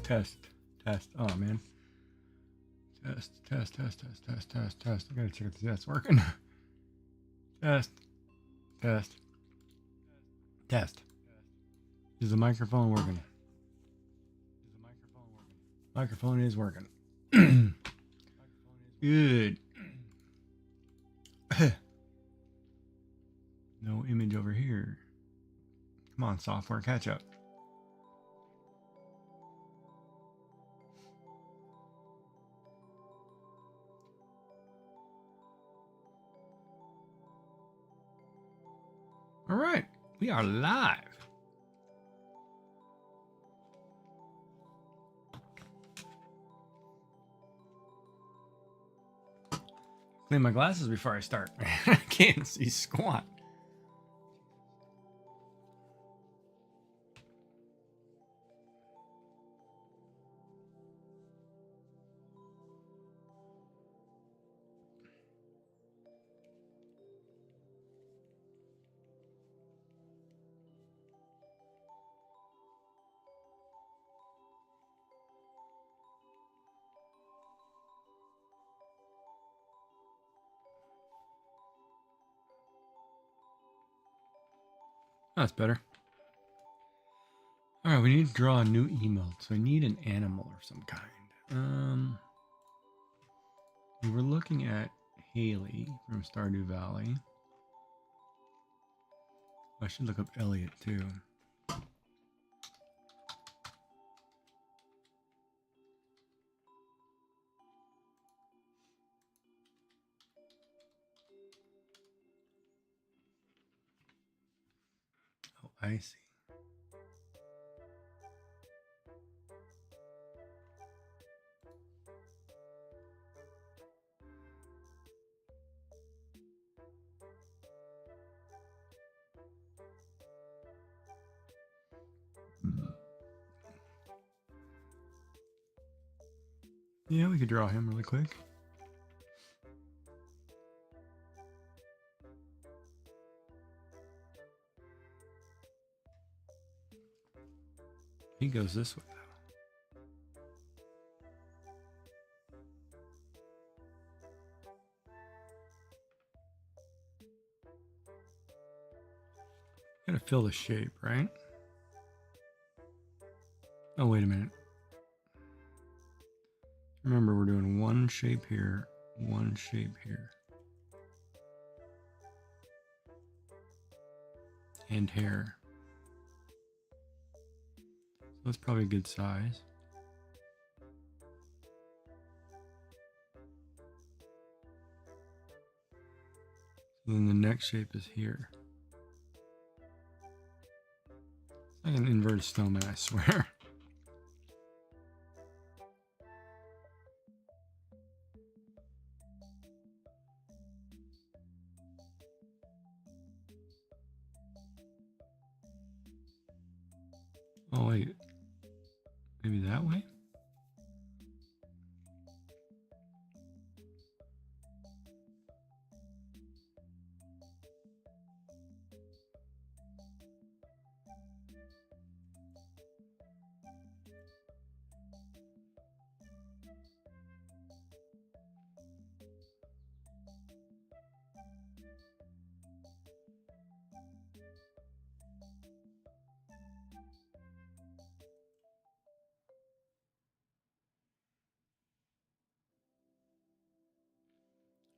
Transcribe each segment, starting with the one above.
Test. Oh man. Test. I gotta check if that's working. Test. Is the microphone working? Microphone is working. Good. No image over here. Come on, software, catch up. All right, we are live. Clean my glasses before I start. I can't see squat. That's better. All right, we need to draw a new emote. So I need an animal of some kind. We were looking at Haley from Stardew Valley. I should look up Elliot too. Oh, I see. Yeah, we could draw him really quick. He goes this way though. Gotta fill the shape, right? Oh, wait a minute. Remember, we're doing one shape here, one shape here. And hair. So that's probably a good size. So then the next shape is here. It's like an inverted snowman, I swear. Oh, wait. Maybe that way?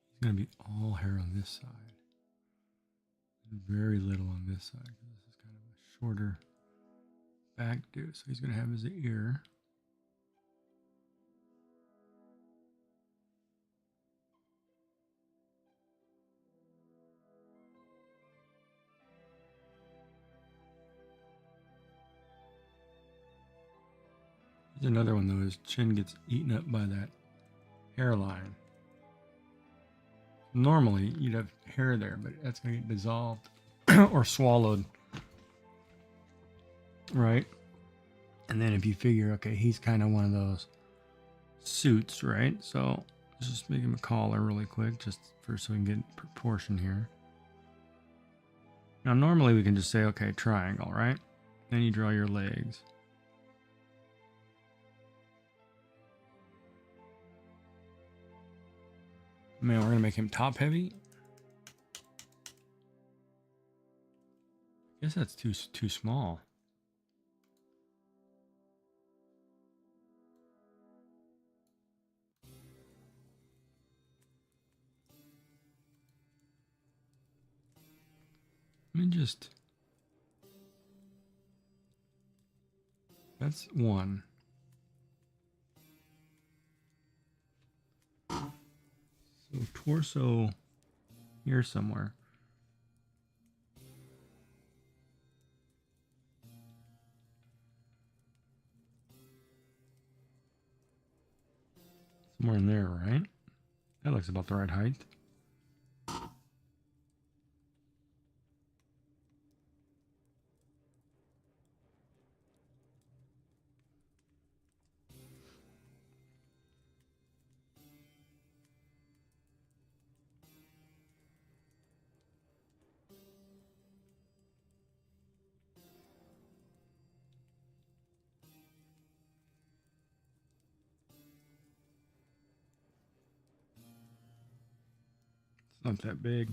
It's going to be all hair on this side. And very little on this side. This is kind of a shorter back do. So he's going to have his ear. Here's another one though. His chin gets eaten up by that hairline. Normally you'd have hair there, but that's going to get dissolved or swallowed. Right? And then if you figure, okay, he's kind of one of those suits, right? So let's just make him a collar really quick, just for so we can get proportion here. Now normally we can just say, okay, triangle, right? Then you draw your legs. Man, we're gonna make him top heavy. I guess that's too small. Let me just. That's one. So torso here somewhere. Somewhere in there, right? That looks about the right height. It's not that big.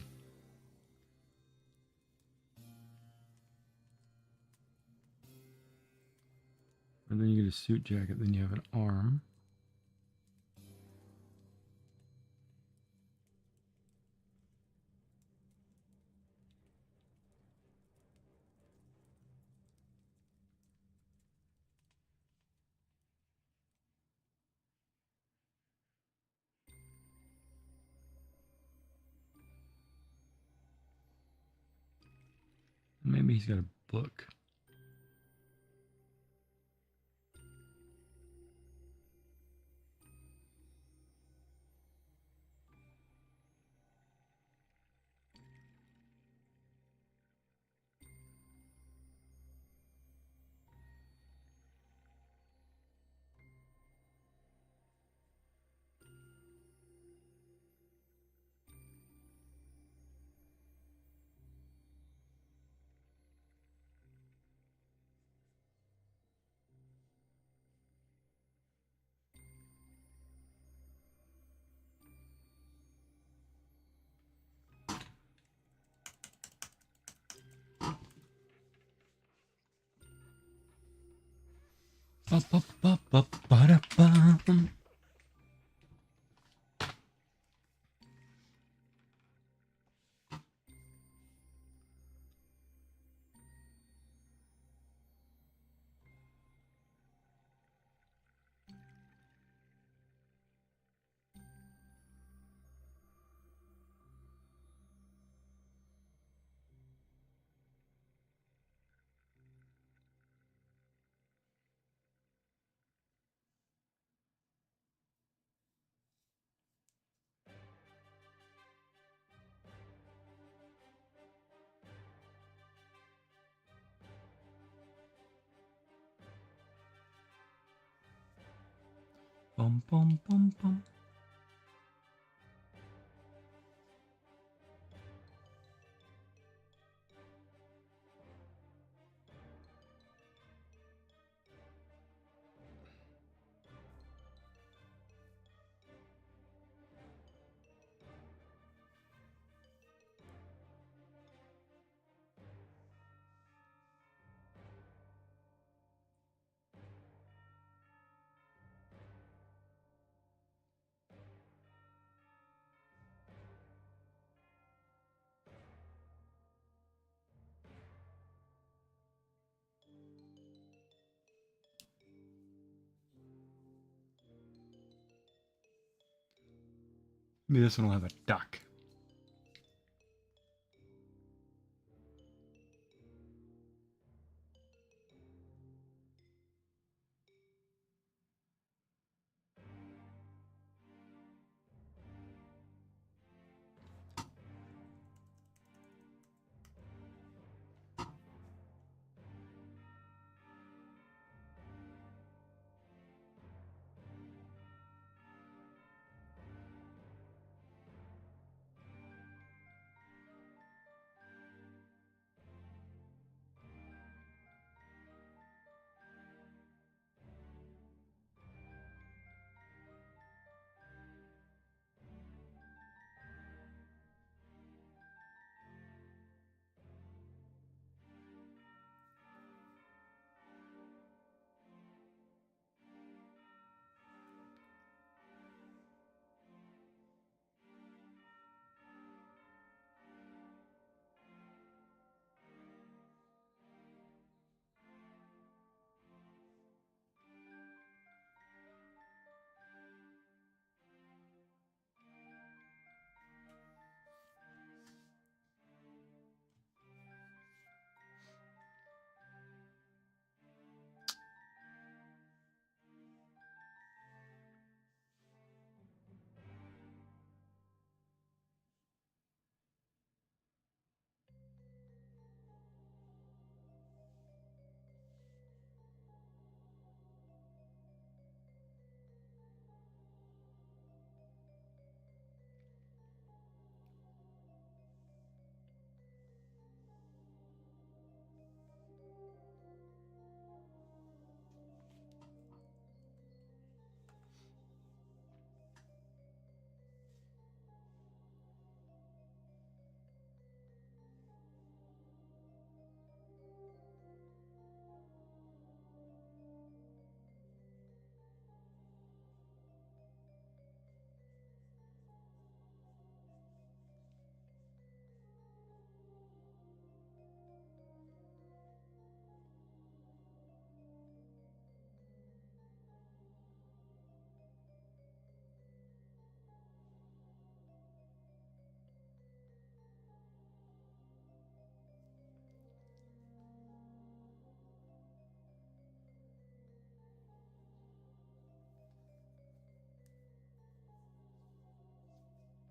And then you get a suit jacket, then you have an arm. Maybe he's got a book. Ba-ba-ba-ba-ba-da-bum. Bum, bum, bum, bum. Maybe this one will have a duck.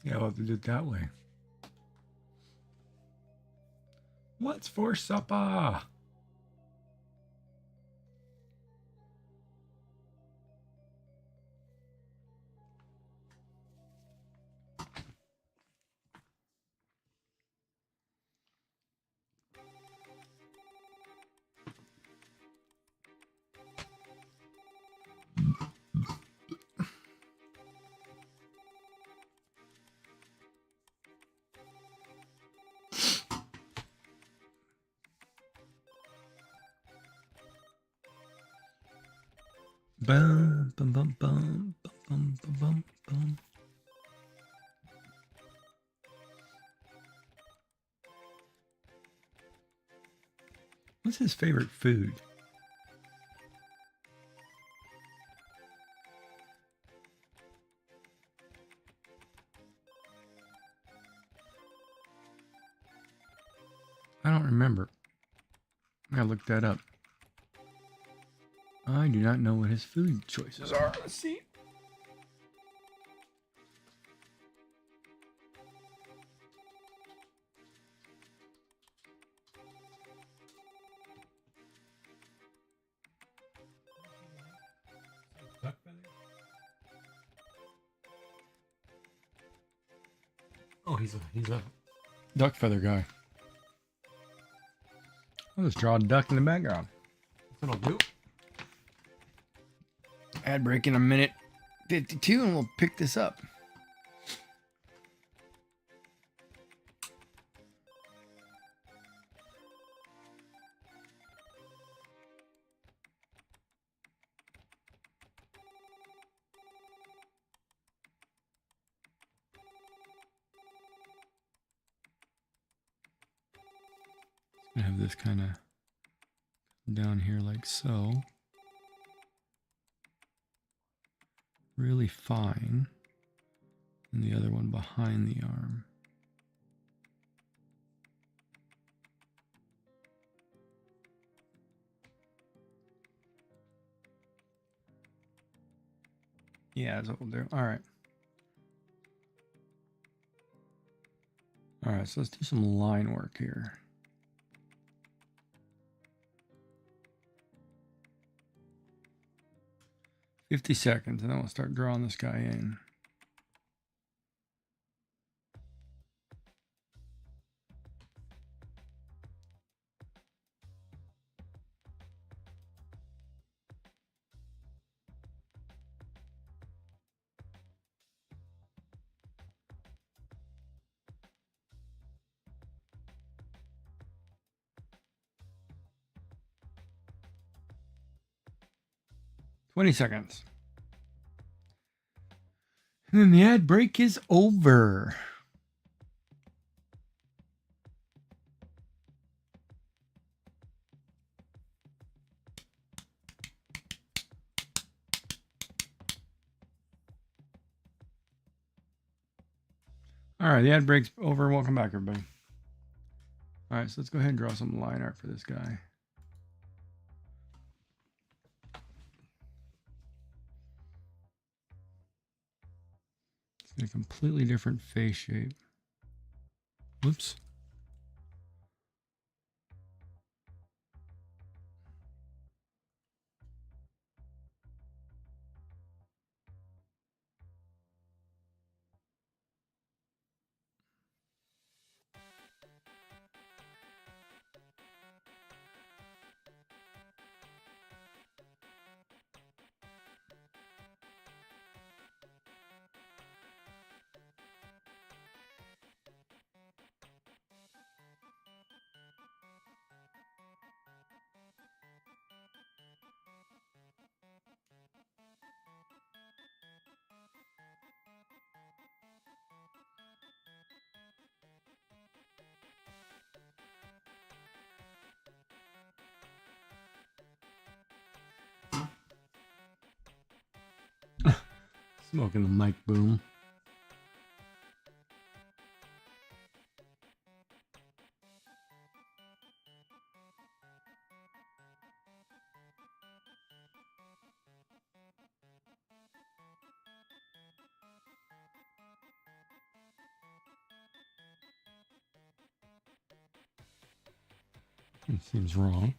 Yeah, we'll have to do it that way. What's for supper? Bum, bum, bum, bum, bum, bum, bum, bum. What's his favorite food? I don't remember. I gotta look that up. I do not know what his food choices are. Let's see. Duck feather? Oh, he's a duck feather guy. I'll just draw a duck in the background. That'll do. Ad break in a minute 52 and we'll pick this up. I have this kind of down here like so. Really fine. And the other one behind the arm. Yeah, that's what we'll do. All right. All right, so let's do some line work here. $50 seconds, and then we'll start drawing this guy in. $20 seconds. And then the ad break is over. All right, the ad break's over. Welcome back, everybody. All right, so let's go ahead and draw some line art for this guy. It's a completely different face shape. Whoops. Smoking the mic boom. It seems wrong.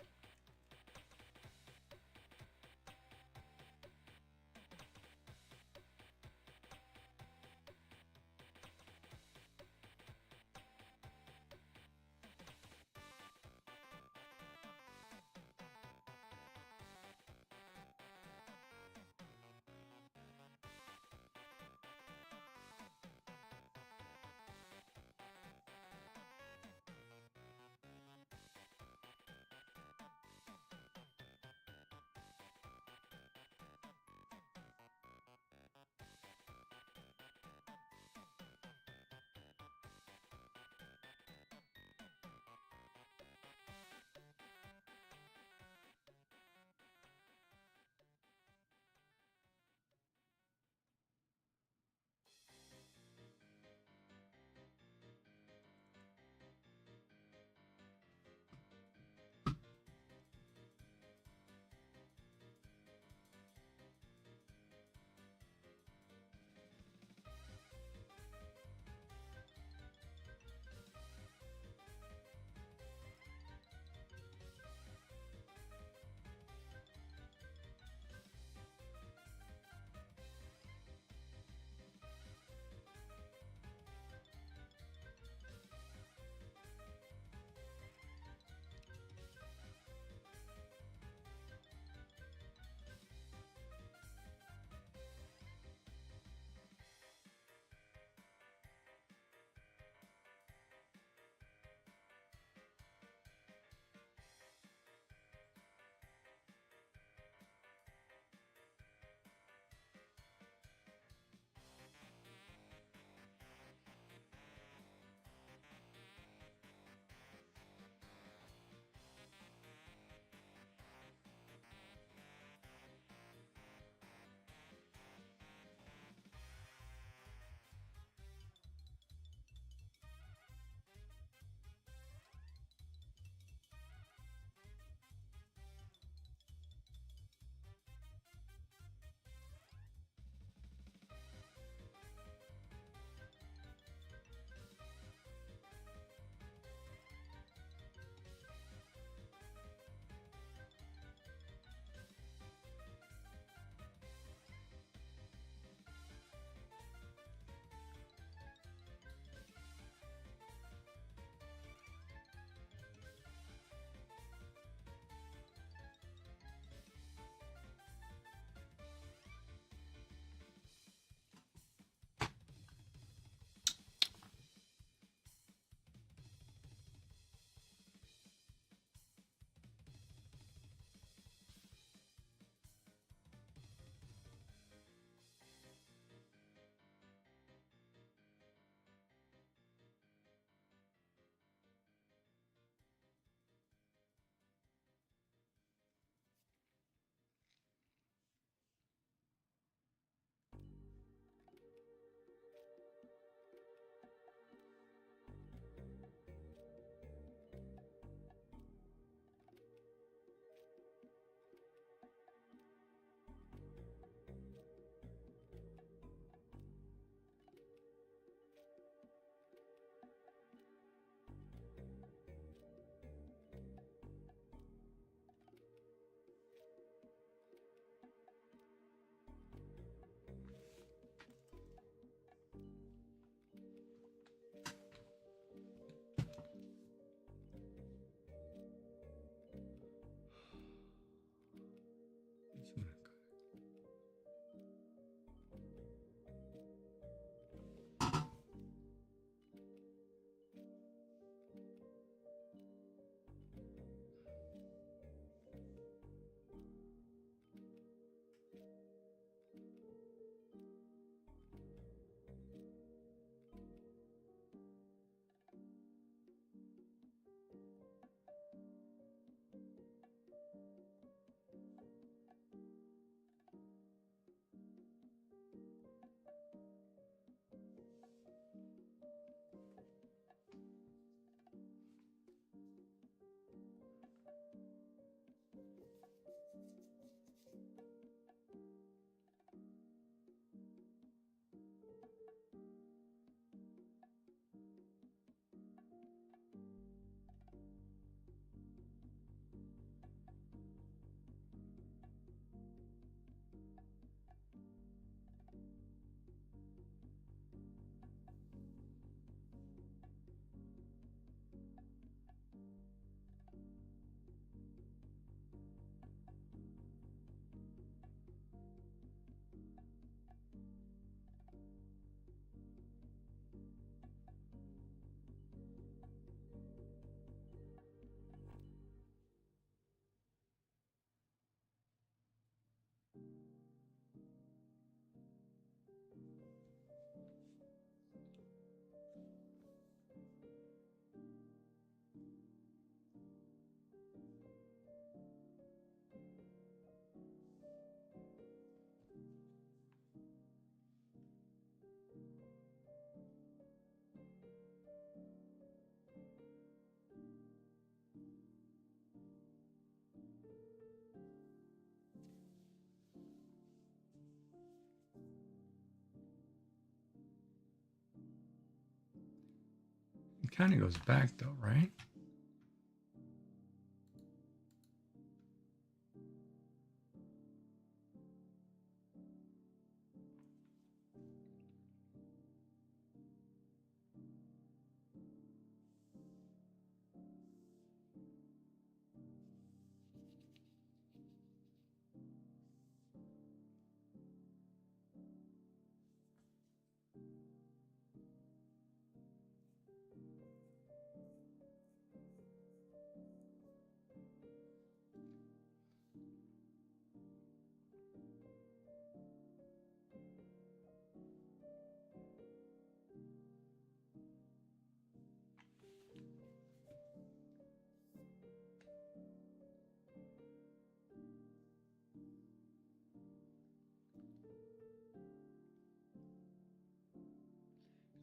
Kind of goes back though, right?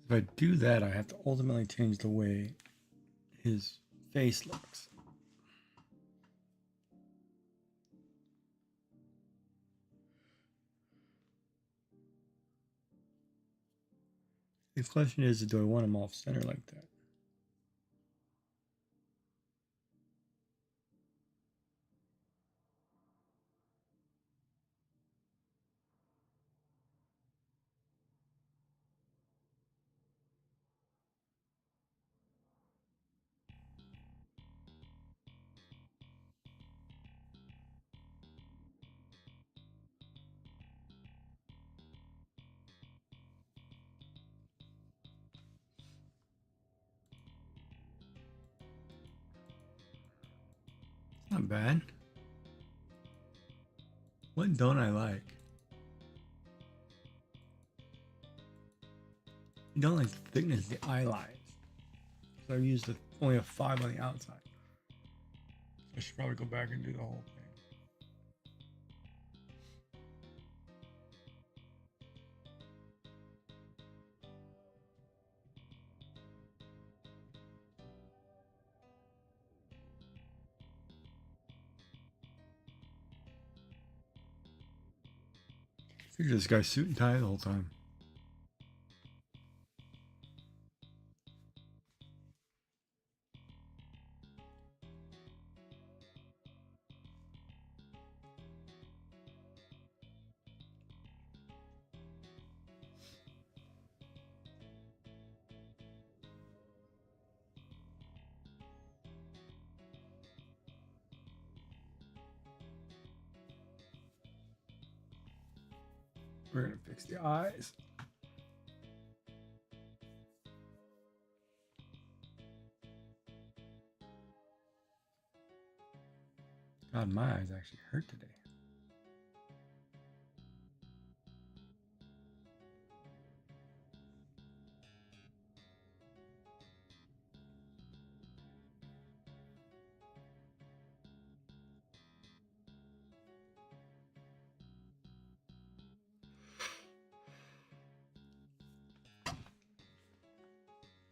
If I do that, I have to ultimately change the way his face looks. The question is, do I want him off center like that? It's not bad. What don't I like? I don't like the thickness of the eye lines. So I used only a 5 on the outside. I should probably go back and do the whole thing. I figured this guy's suit and tie the whole time. We're gonna fix the eyes. God, my eyes actually hurt today.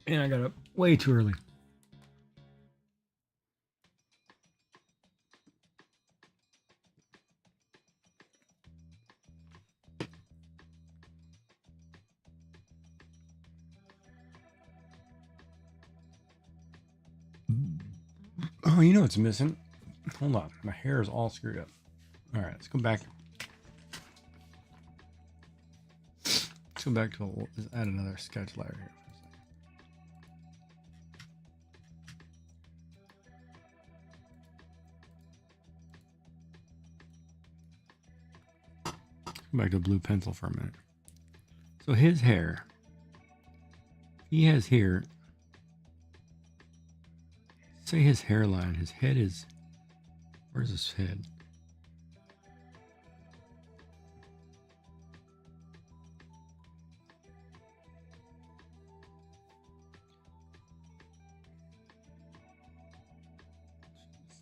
And I got up way too early. Oh, you know what's missing? Hold on. My hair is all screwed up. All right, let's go back. Let's go back to let's add another sketch layer here. Go back to blue pencil for a minute. So his hair, he has here, say his hairline, his head is, where's his head?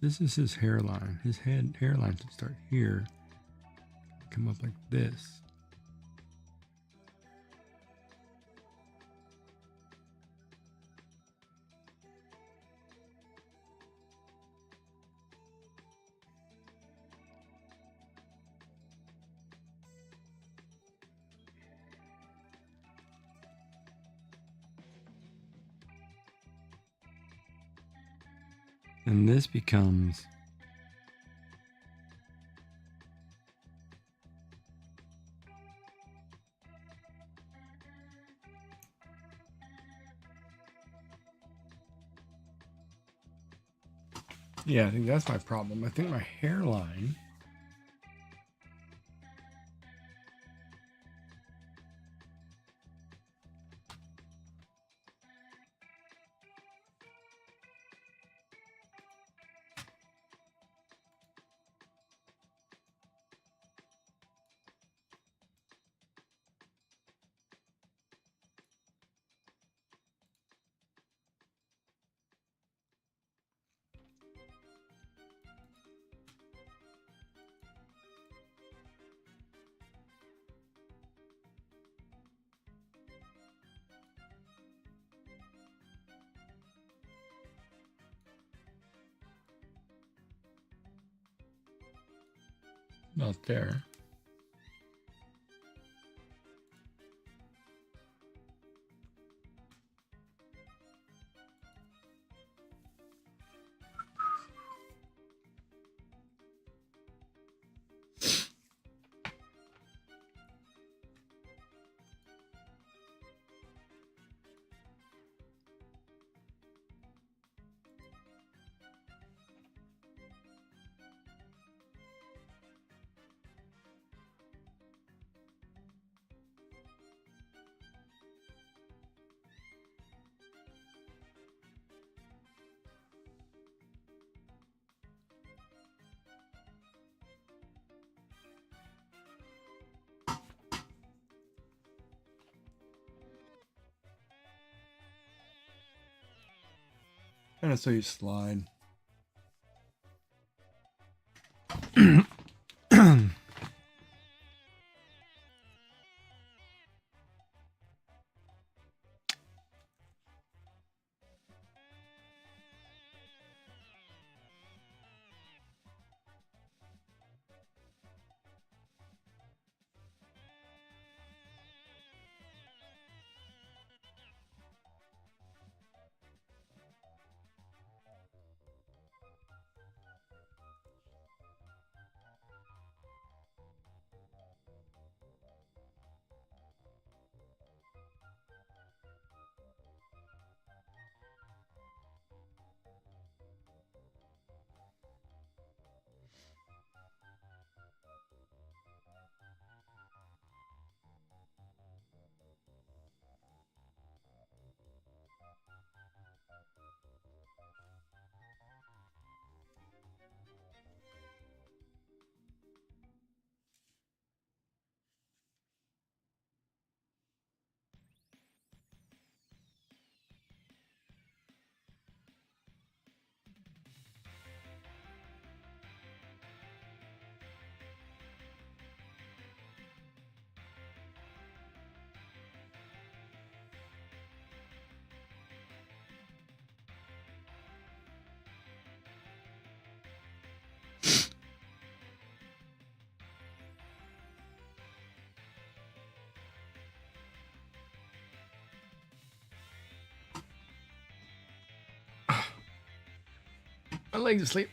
This is his hairline. His hairline should start here, come up like this. And this becomes yeah, I think that's my problem. I think my hairline not there. Kind of so you slide. My legs asleep.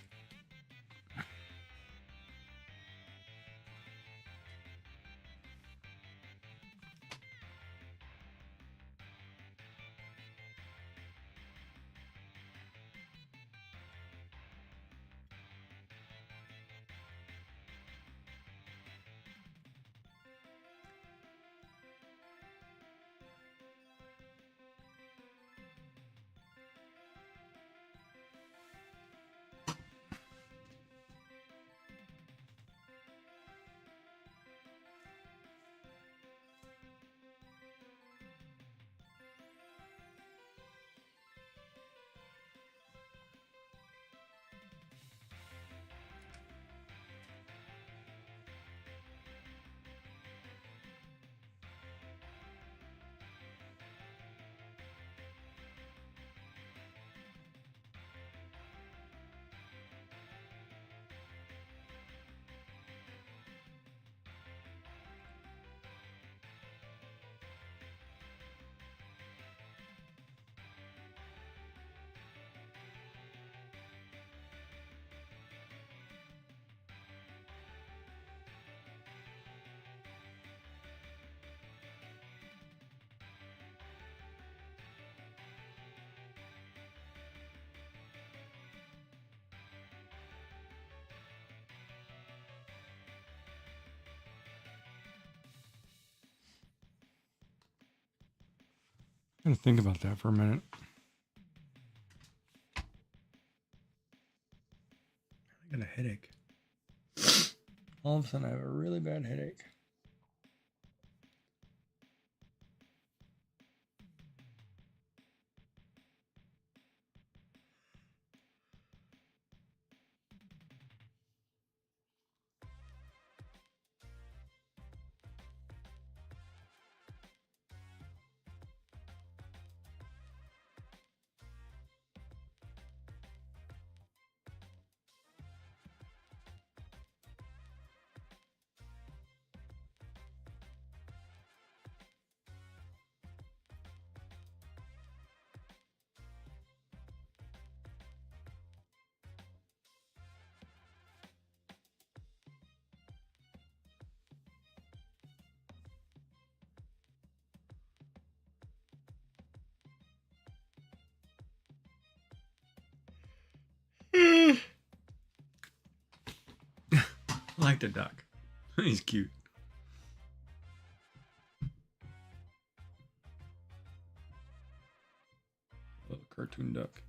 Gotta think about that for a minute. I got a headache. All of a sudden, I have a really bad headache. I like the duck. He's cute. Little cartoon duck.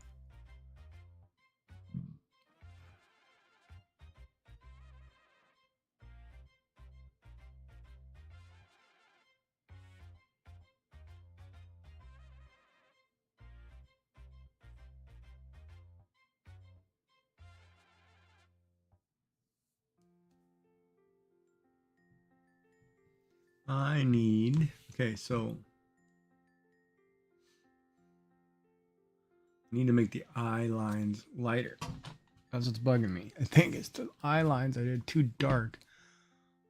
I need, okay, so I need to make the eye lines lighter. That's what's bugging me. I think it's the eye lines I did too dark.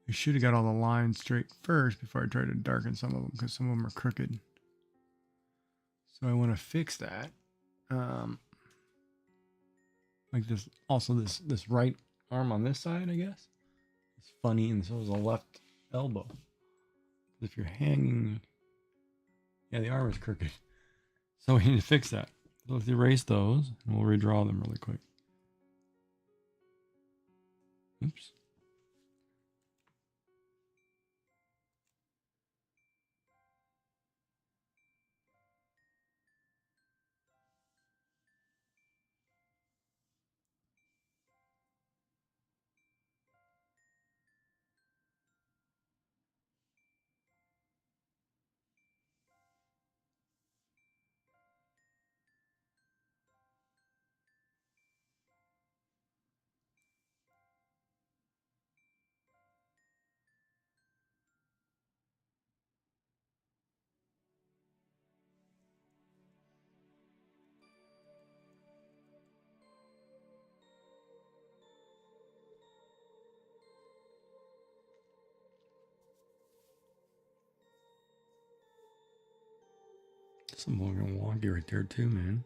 I should have got all the lines straight first before I tried to darken some of them because some of them are crooked. So I want to fix that. Like this, also this right arm on this side, I guess, it's funny, and so is the left elbow. If you're hanging, yeah, the arm is crooked. So we need to fix that. So let's erase those, and we'll redraw them really quick. Oops. Something wonky right there too, man.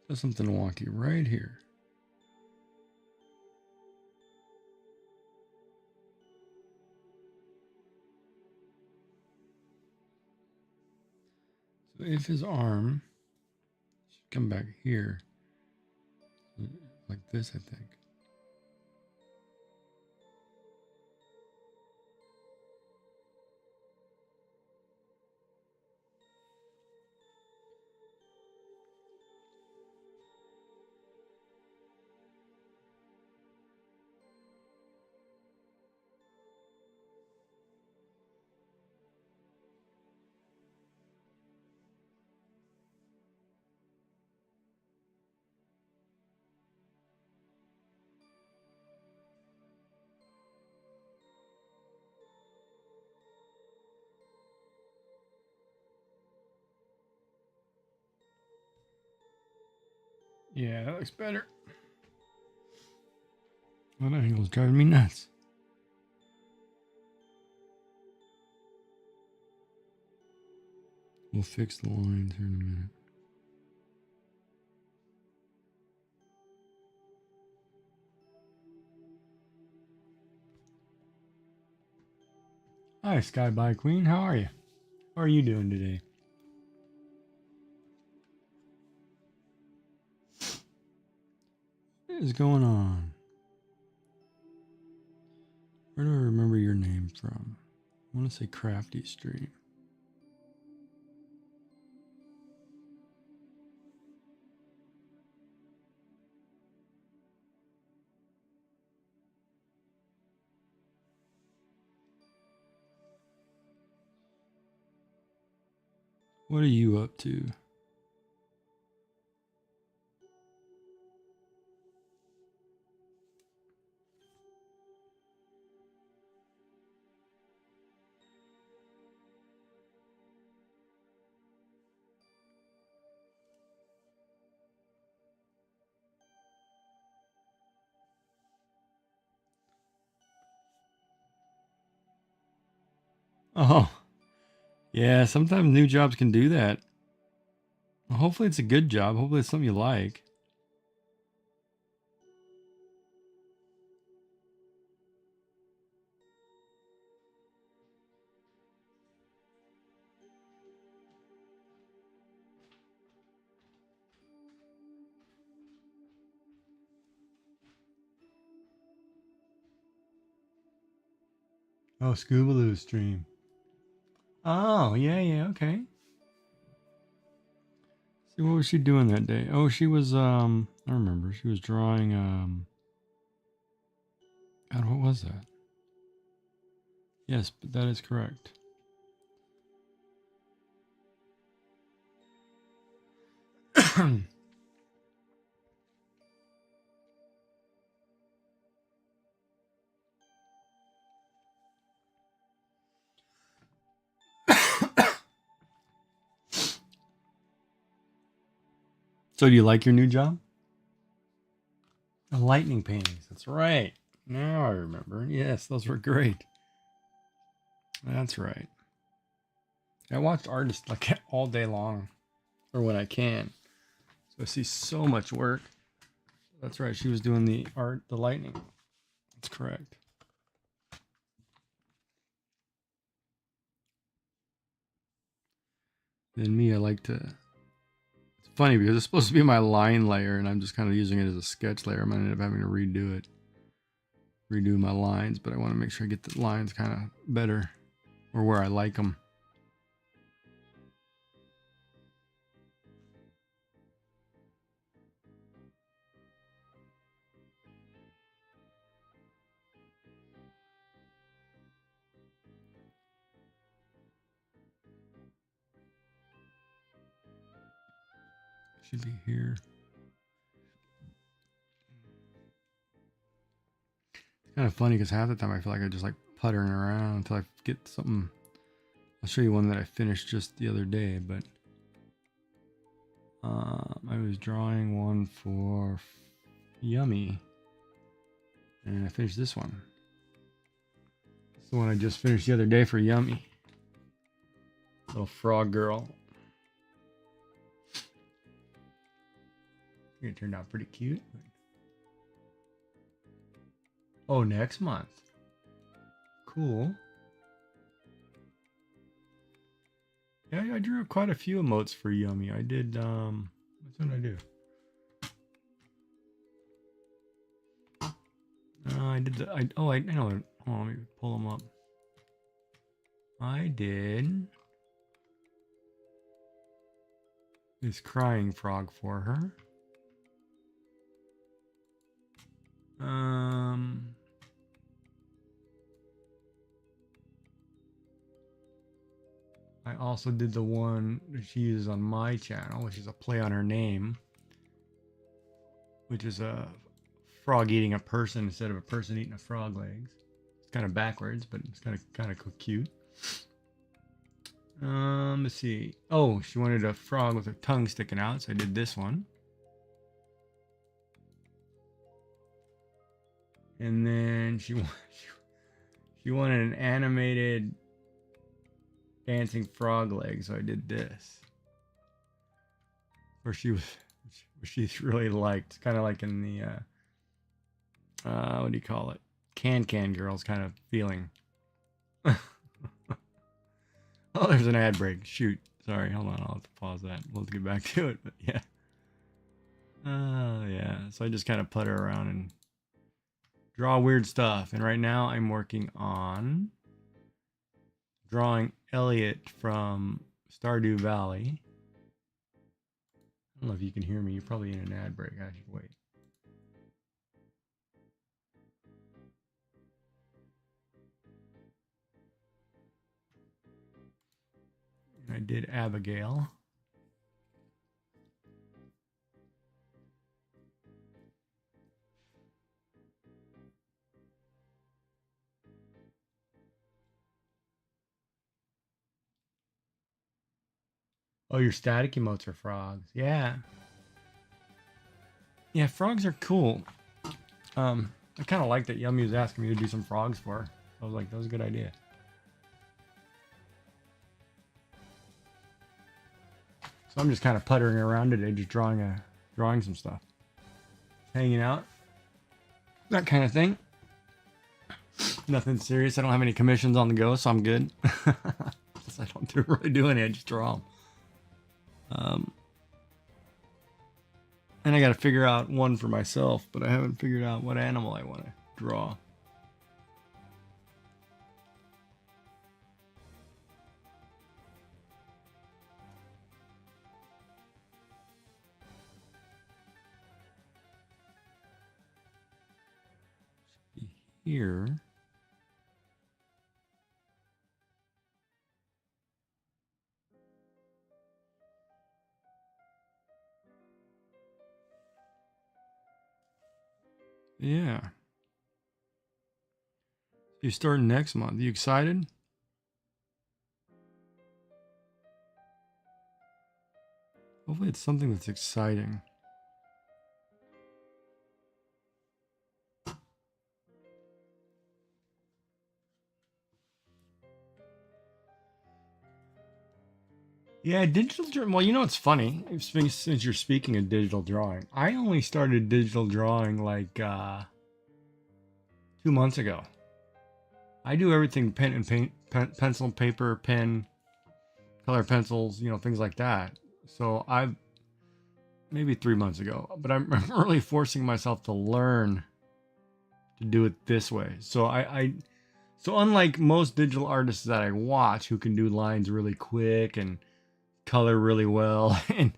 There's something wonky right here. So if his arm should come back here, like this, I think. Yeah, that looks better. Well, that angle's driving me nuts. We'll fix the lines here in a minute. Hi, Sky by Queen. How are you? How are you doing today? What is going on? Where do I remember your name from? I want to say Crafty Stream. What are you up to? Oh, yeah, sometimes new jobs can do that. Well, hopefully it's a good job. Hopefully it's something you like. Oh, Scoobaloo stream. Oh, yeah, yeah, okay. See, what was she doing that day? Oh, she was, I remember. She was drawing, God, what was that? Yes, but that is correct. So, do you like your new job? The lightning paintings. That's right. Now I remember. Yes, those were great. That's right. I watched artists like all day long, or when I can. So I see so much work. That's right. She was doing the art, the lightning. That's correct. Then me, I like to. It's funny because it's supposed to be my line layer, and I'm just kind of using it as a sketch layer. I might end up having to redo it, redo my lines, but I want to make sure I get the lines kind of better, or where I like them. Should be here. It's kind of funny because half the time I feel like I just like puttering around until I get something. I'll show you one that I finished just the other day, but I was drawing one for Yummy, and I finished this one. It's the one I just finished the other day for Yummy. Little frog girl. It turned out pretty cute. Oh, next month. Cool. Yeah, I drew quite a few emotes for Yummy. I did, what's what did I do? I did the, I know. Hold on, let me pull them up. I did this crying frog for her. I also did the one that she uses on my channel, which is a play on her name, which is a frog eating a person instead of a person eating a frog legs. It's kind of backwards, but it's kind of cute. Let's see. Oh, she wanted a frog with her tongue sticking out, so I did this one. And then she wanted an animated dancing frog leg, so I did this. Where she's really liked, kind of like in the what do you call it? Can Girls kind of feeling. Oh, there's an ad break. Shoot. Sorry, hold on. I'll have to pause that. We'll get back to it, but yeah. Yeah. So I just kind of putter around and draw weird stuff. And right now I'm working on drawing Elliot from Stardew Valley. I don't know if you can hear me. You're probably in an ad break. I should wait. I did Abigail. Oh, your static emotes are frogs. Yeah. Yeah, frogs are cool. I kind of like that Yummy was asking me to do some frogs for her. I was like, that was a good idea. So I'm just kind of puttering around today, just drawing some stuff. Hanging out. That kind of thing. Nothing serious. I don't have any commissions on the go, so I'm good. I don't really do any. I just draw them. And I got to figure out one for myself, but I haven't figured out what animal I want to draw. Here. Yeah. You start next month. You excited? Hopefully it's something that's exciting. Yeah, digital drawing. Well, you know what's funny? Since you're speaking of digital drawing, I only started digital drawing like 2 months ago. I do everything pen and paint, pencil and paper, pen, color pencils, things like that. So I've maybe 3 months ago, but I'm really forcing myself to learn to do it this way. So so unlike most digital artists that I watch who can do lines really quick and color really well, and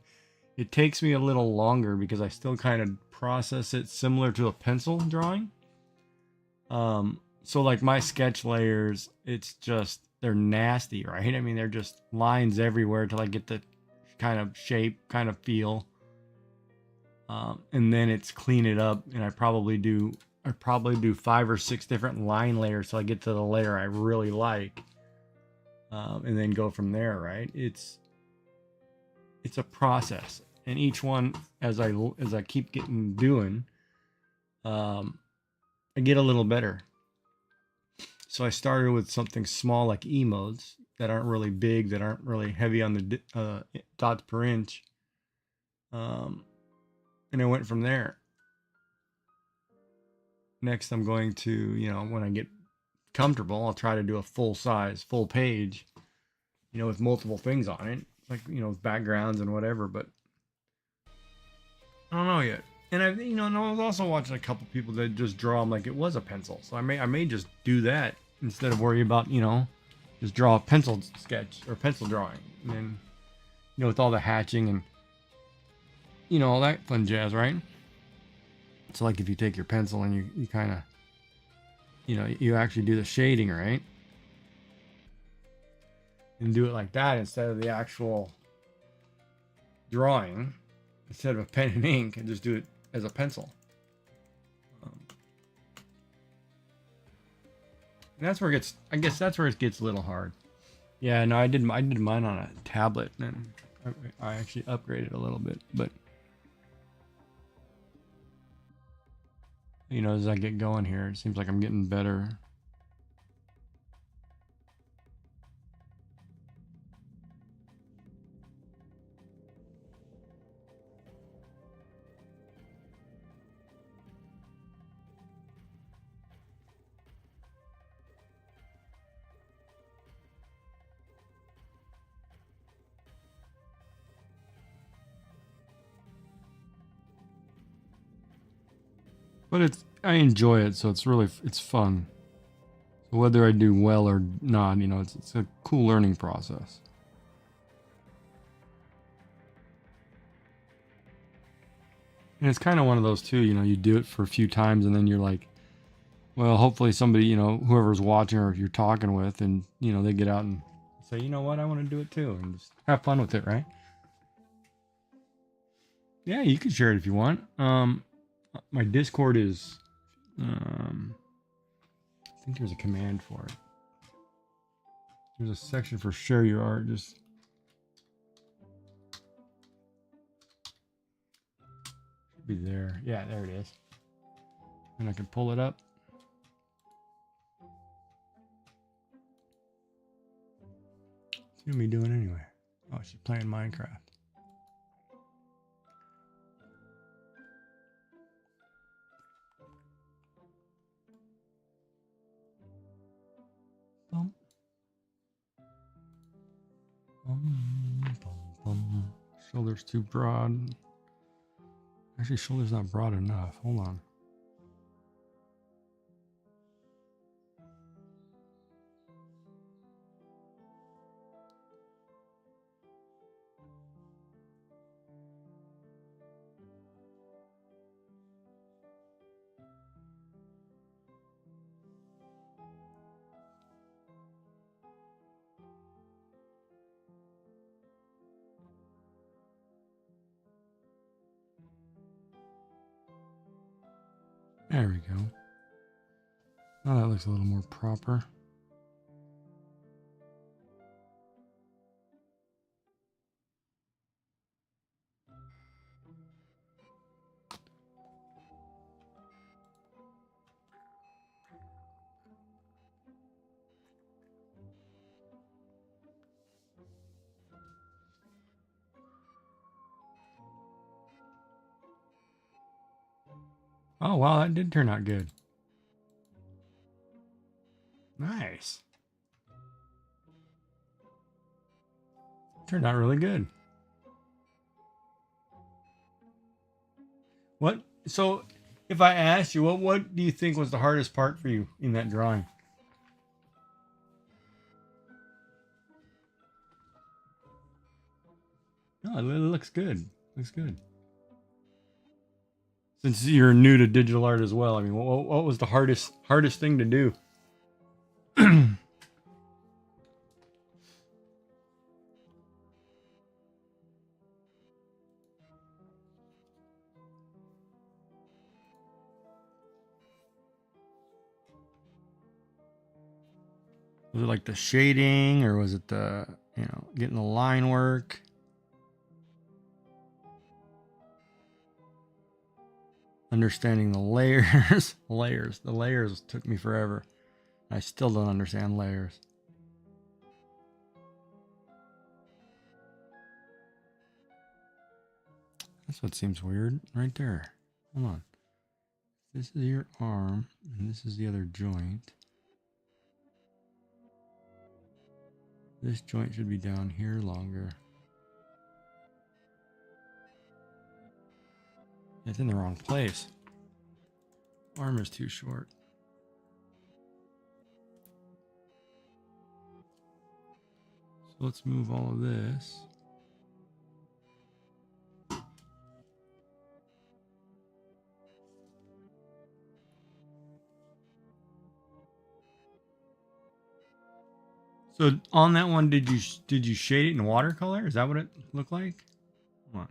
it takes me a little longer because I still kind of process it similar to a pencil drawing. So like my sketch layers, it's just, they're nasty, right? I mean, they're just lines everywhere till I get the kind of shape, kind of feel. And then it's clean it up, and I probably do 5 or 6 different line layers till I get to the layer I really like. And then go from there, right? It's a process, and each one, as I keep doing, I get a little better. So I started with something small like emotes that aren't really big, that aren't really heavy on the dots per inch, and I went from there. Next, I'm going to, when I get comfortable, I'll try to do a full size, full page, with multiple things on it, like, with backgrounds and whatever, but I don't know yet. And and I was also watching a couple people that just draw them like it was a pencil. So I may just do that instead of worry about, just draw a pencil sketch or pencil drawing. And then, with all the hatching and, all that fun jazz, right? So like if you take your pencil and you kind of, you actually do the shading, right? And do it like that instead of the actual drawing, instead of a pen and ink, and just do it as a pencil. And that's where it gets a little hard. Yeah, no, I did mine on a tablet, and I actually upgraded a little bit, but as I get going here, it seems like I'm getting better. But I enjoy it, so it's fun. So whether I do well or not, it's a cool learning process. And it's kind of one of those too, you do it for a few times and then you're like, well, hopefully somebody, whoever's watching or you're talking with, and they get out and say, you know what, I want to do it too, and just have fun with it, right? Yeah, you can share it if you want. My Discord is, I think there's a command for it. There's a section for share your art. Just should be there. Yeah, there it is. And I can pull it up. What's gonna be doing anyway? Oh, she's playing Minecraft. Bum. Shoulder's too broad. Actually, shoulder's not broad enough. Hold on. There we go. Now that looks a little more proper. Oh, wow, that did turn out good. Nice. Turned out really good. What? So, if I asked you, what do you think was the hardest part for you in that drawing? No, it looks good. Looks good. Since you're new to digital art as well, I mean, what was the hardest thing to do? Was it like the shading, or was it the, getting the line work? Understanding the layers. The layers took me forever. I still don't understand layers. That's what seems weird right there. Hold on. This is your arm, and this is the other joint. This joint should be down here longer. It's in the wrong place. Arm is too short. So let's move all of this. So on that one, did you shade it in watercolor? Is that what it looked like? Come on.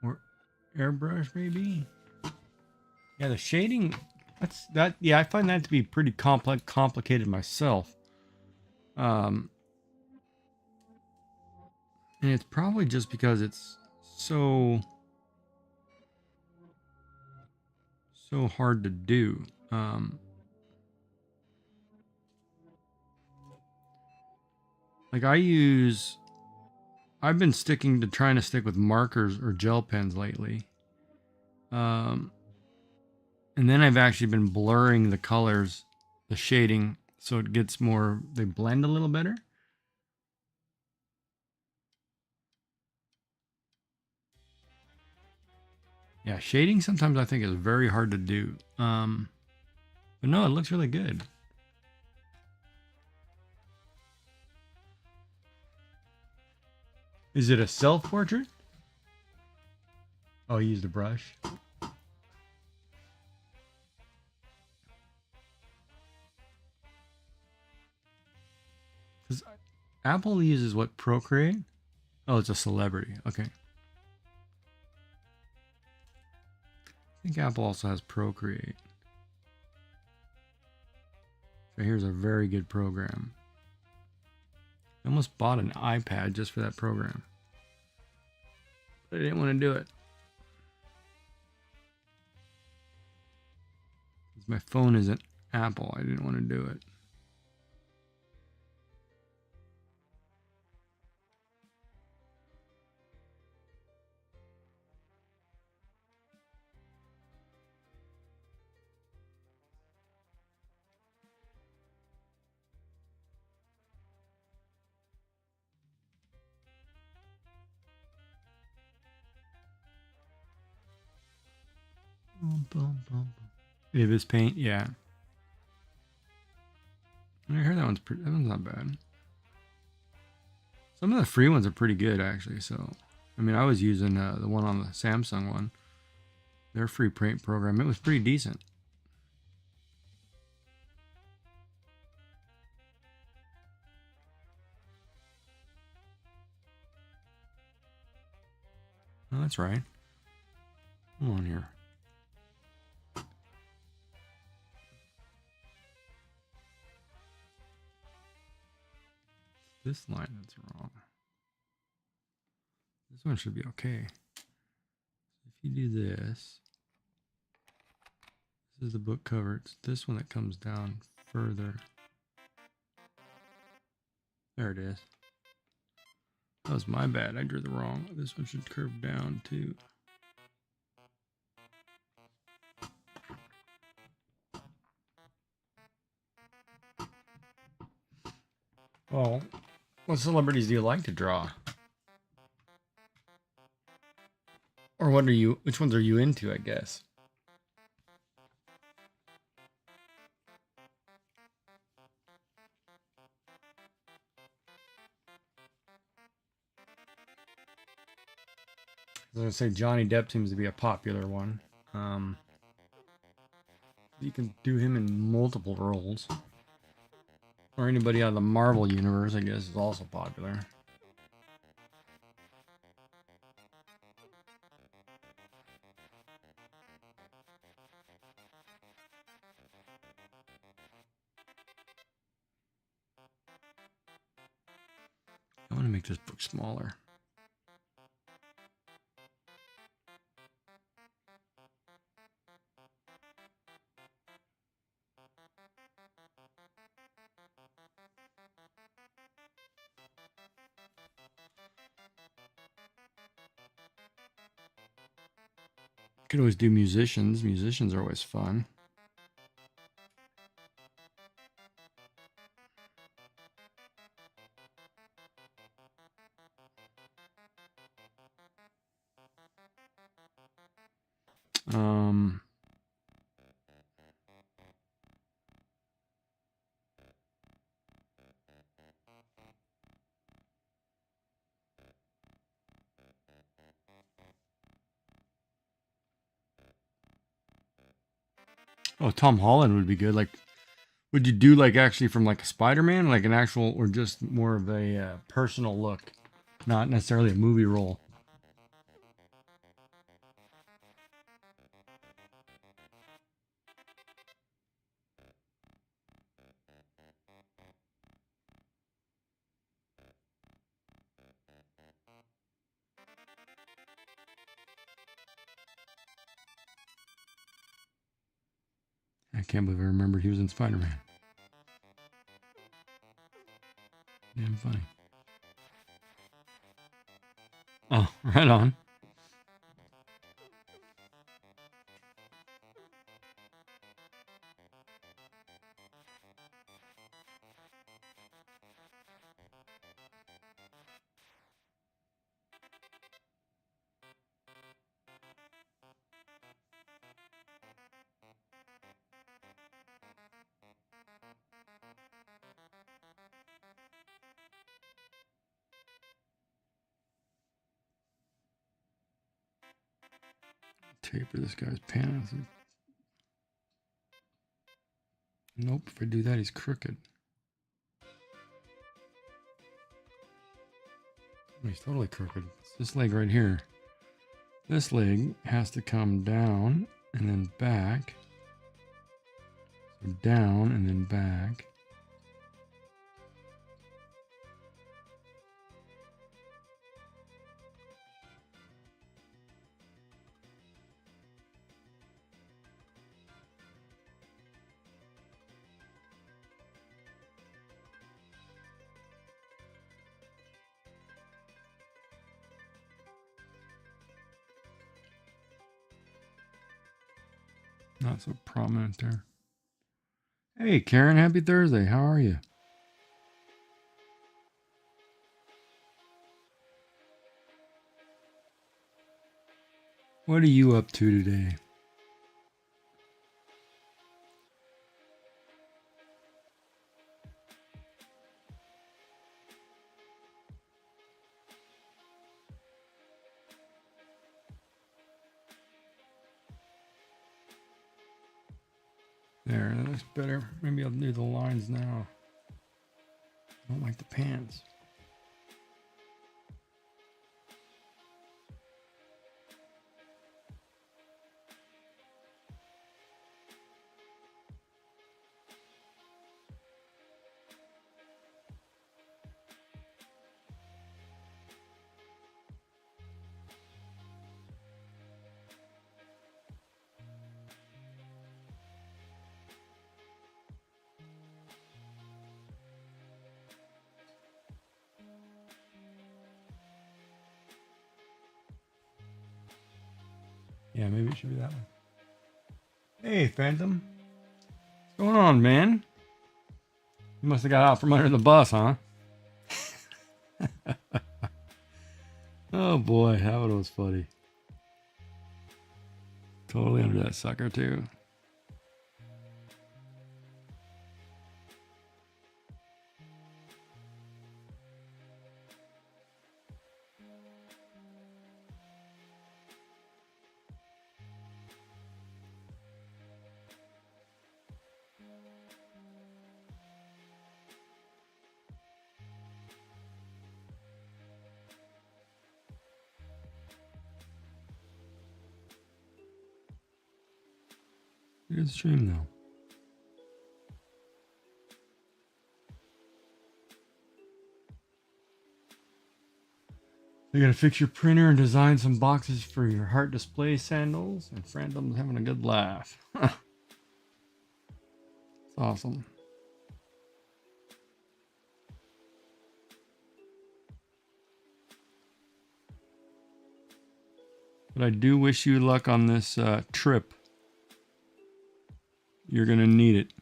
Or airbrush maybe? Yeah, the shading. Yeah, I find that to be pretty complicated myself. And it's probably just because it's so hard to do. Like I've been trying to stick with markers or gel pens lately. And then I've actually been blurring the colors, the shading, so it gets more, they blend a little better. Yeah, shading sometimes I think is very hard to do. But no, it looks really good. Is it a self-portrait? Oh, he used a brush. Because Apple uses what, Procreate? Oh, it's a celebrity. Okay. I think Apple also has Procreate. So here's a very good program. I almost bought an iPad just for that program. But I didn't want to do it. Because my phone isn't Apple. I didn't want to do it. Ibis Paint, yeah. I heard that one's not bad. Some of the free ones are pretty good, actually. So, I mean, I was using the one on the Samsung one. Their free paint program. It was pretty decent. Oh, that's right. Hold on here. This line that's wrong. This one should be okay. If you do this, this is the book cover. It's this one that comes down further. There it is. That was my bad. I drew the wrong. This one should curve down too. Well, what celebrities do you like to draw? Or which ones are you into, I guess? I was going to say Johnny Depp seems to be a popular one. You can do him in multiple roles. Or anybody out of the Marvel universe, I guess, is also popular. I want to make this book smaller. Could always do musicians. Musicians are always fun. Oh, Tom Holland would be good. Like, would you do like actually from like a Spider-Man, like an actual, or just more of a personal look, not necessarily a movie role? I can't believe I remembered he was in Spider-Man. Damn funny. Oh, right on. taper this guy's pants. Nope, if I do that, he's crooked. He's totally crooked. It's this leg right here. This leg has to come down and then back. So down and then back. Not so prominent there. Hey, Karen, happy Thursday. How are you? What are you up to today? There, that looks better. Maybe I'll do the lines now. I don't like the pants. Yeah, maybe it should be that one. Hey, Phantom. What's going on, man? You must have got out from under the bus, huh? Oh boy, that one was funny. Totally under that sucker, too. Good stream, though. You're gonna fix your printer and design some boxes for your heart display sandals, and Phantom's having a good laugh. It's awesome. But I do wish you luck on this trip. You're gonna need it.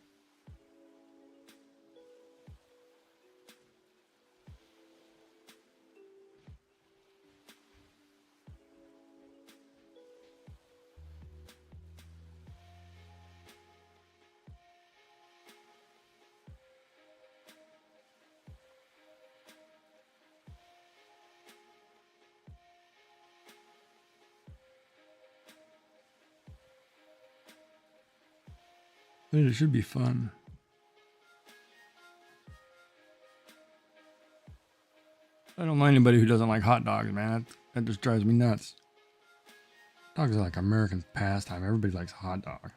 But it should be fun. I don't mind anybody who doesn't like hot dogs, man. That just drives me nuts. Dogs are like American pastime. Everybody likes a hot dog.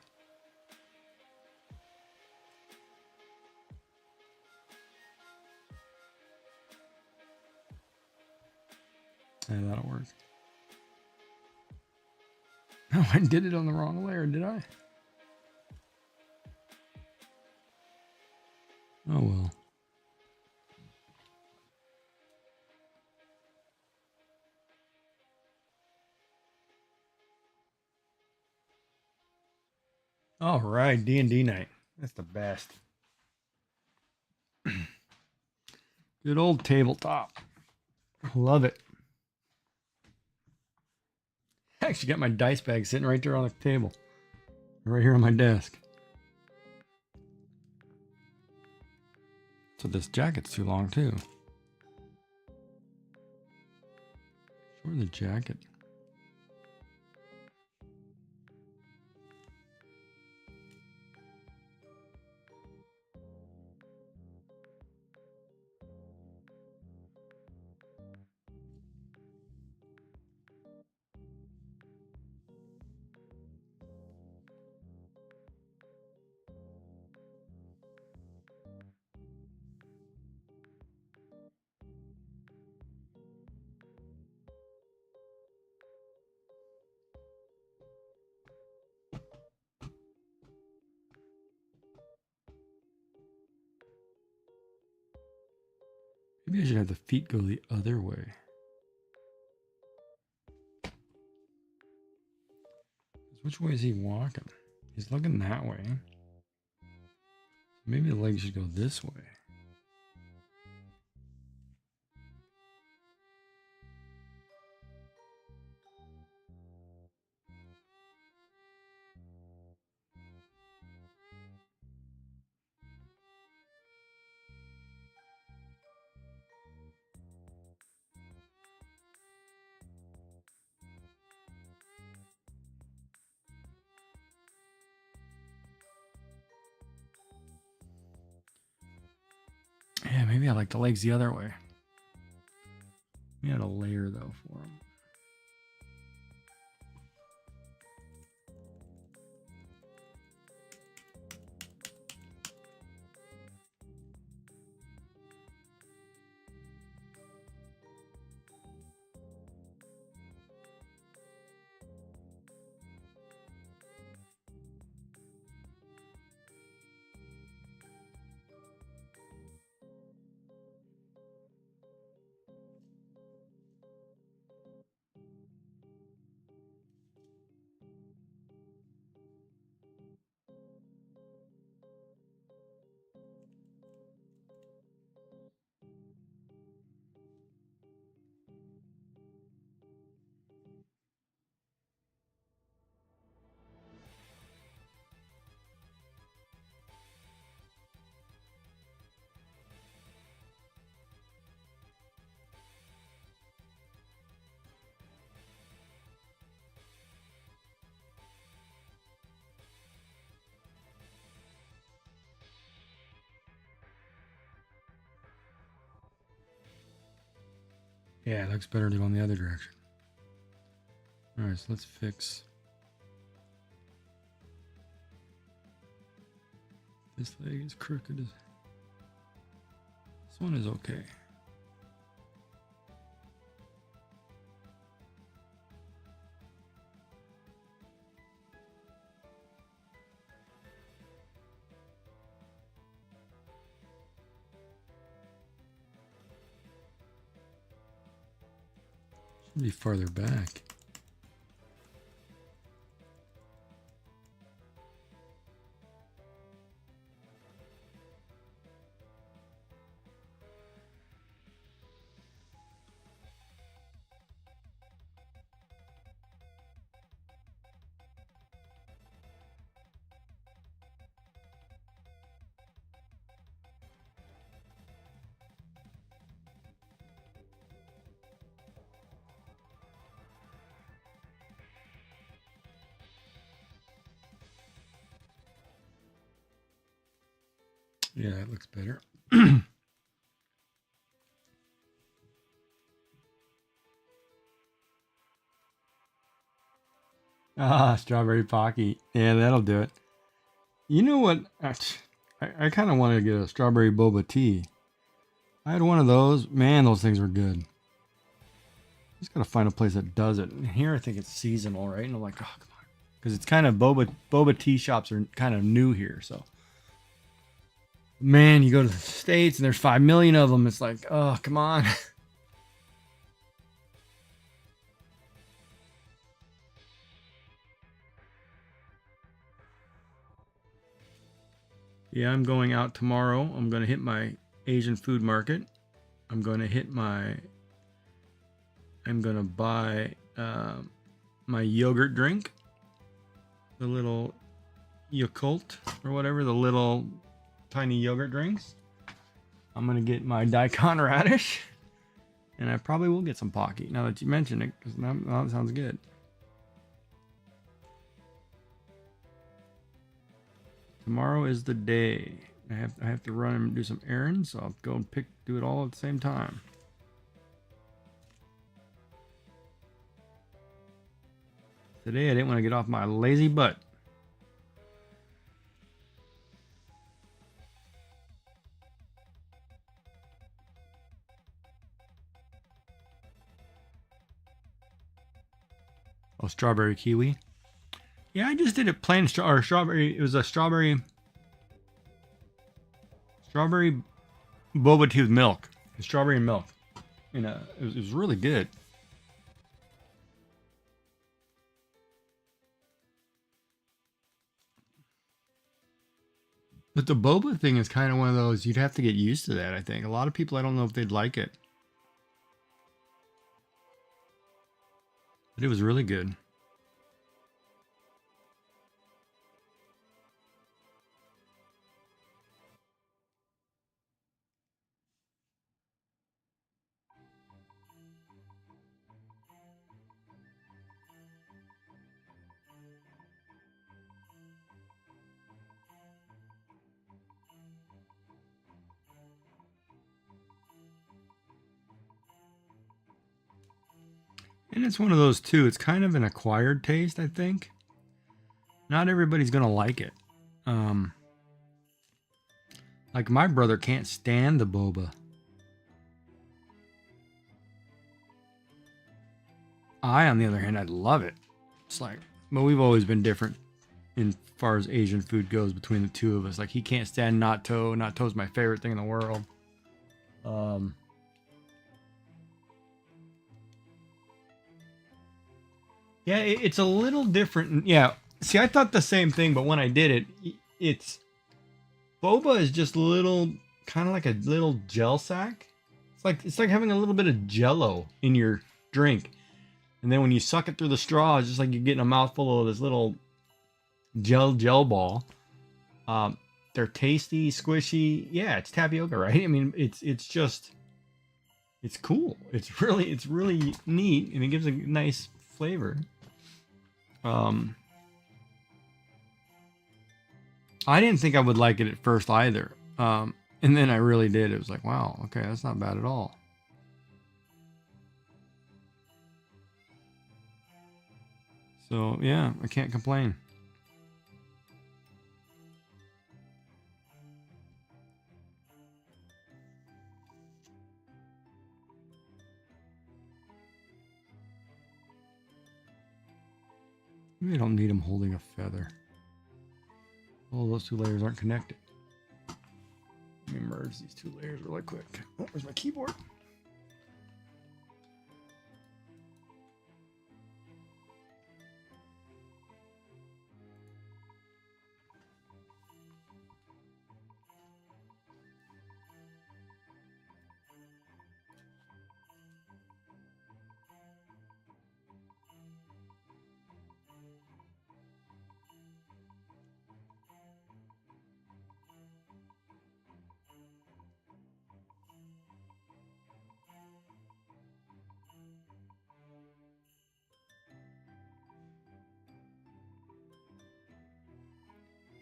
Yeah, that'll work. Oh, I did it on the wrong layer, did I? Oh well. All right, D&D night. That's the best. Good old tabletop. Love it. I actually got my dice bag sitting right there on the table. Right here on my desk. So this jacket's too long too. Shorten the jacket. Maybe I should have the feet go the other way. Which way is he walking? He's looking that way. Maybe the legs should go this way. Yeah, maybe I like the legs the other way. We had a layer though for him. Yeah, it looks better to go in the other direction. All right, so let's fix this leg is crooked. This one is okay. Should be farther back. Yeah, that looks better. Ah, strawberry pocky. Yeah, that'll do it. You know what? I kind of want to get a strawberry boba tea. I had one of those. Man, those things were good. Just gotta find a place that does it. And here, I think it's seasonal, right? And I'm like, oh, come on, because it's kind of boba tea shops are kind of new here. So, man, you go to the States and there's 5 million of them. It's like, oh, come on. Yeah, I'm going out tomorrow. I'm going to hit my Asian food market. I'm going to buy my yogurt drink. The little Yakult or whatever, the little tiny yogurt drinks. I'm going to get my daikon radish. And I probably will get some pocky now that you mention it, because that sounds good. Tomorrow is the day. I have to run and do some errands, so I'll go and do it all at the same time. Today I didn't want to get off my lazy butt. Oh, strawberry kiwi. Yeah, I just did it plain strawberry. It was a strawberry boba tea with milk. Strawberry and milk. It was really good. But the boba thing is kind of one of those, you'd have to get used to that, I think. A lot of people, I don't know if they'd like it. But it was really good. And it's one of those too. It's kind of an acquired taste, I think. Not everybody's gonna like it. Like my brother can't stand the boba. I, on the other hand, I love it. It's like, but we've always been different in far as Asian food goes between the two of us. Like he can't stand natto. Natto's my favorite thing in the world. Yeah, it's a little different. Yeah. See, I thought the same thing, but when I did it, it's boba is just a little, kind of like a little gel sack. It's like having a little bit of Jello in your drink, and then when you suck it through the straw, it's just like you're getting a mouthful of this little gel ball. They're tasty, squishy. Yeah, it's tapioca, right? I mean, it's just it's cool. It's really neat, and it gives a nice flavor. I didn't think I would like it at first either. And then I really did. It was like, wow, okay, that's not bad at all. So yeah, I can't complain. Maybe I don't need him holding a feather. Oh, those two layers aren't connected. Let me merge these two layers really quick. Oh, where's my keyboard?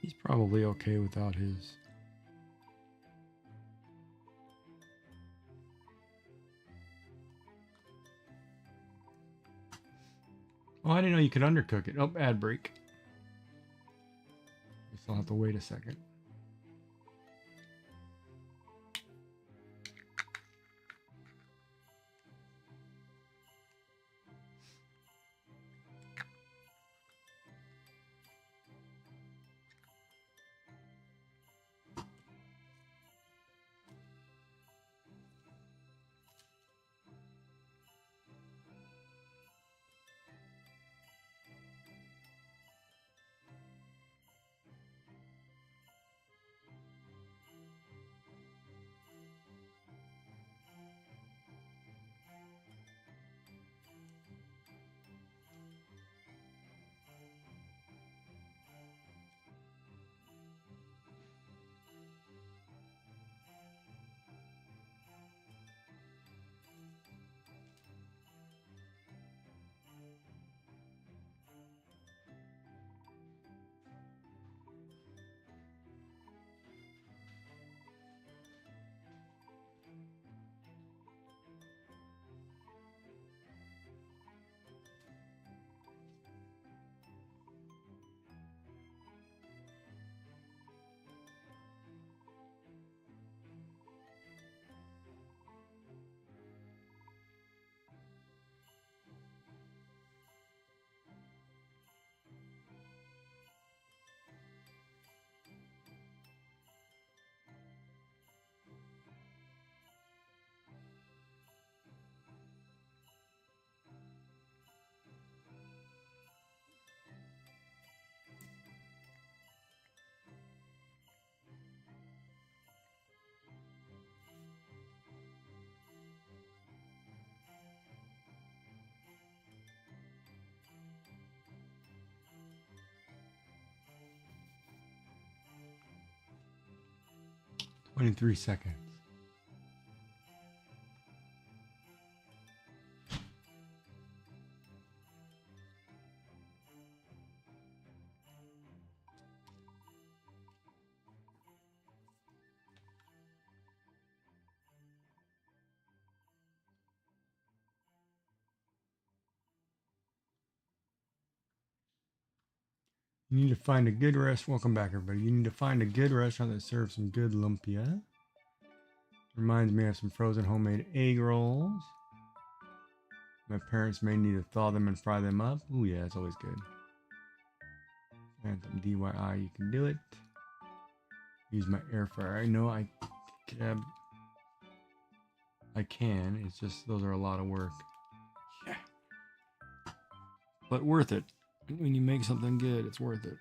He's probably okay without his. Oh, I didn't know you could undercook it. Oh, ad break. Guess I'll have to wait a second. 23 seconds. You need to find a good Welcome back, everybody. You need to find a good restaurant that serves some good lumpia. Reminds me of some frozen homemade egg rolls. My parents may need to thaw them and fry them up. Ooh, yeah, it's always good. Anthem DIY, you can do it. Use my air fryer. I know I can. It's just those are a lot of work. Yeah. But worth it. When you make something good, it's worth it.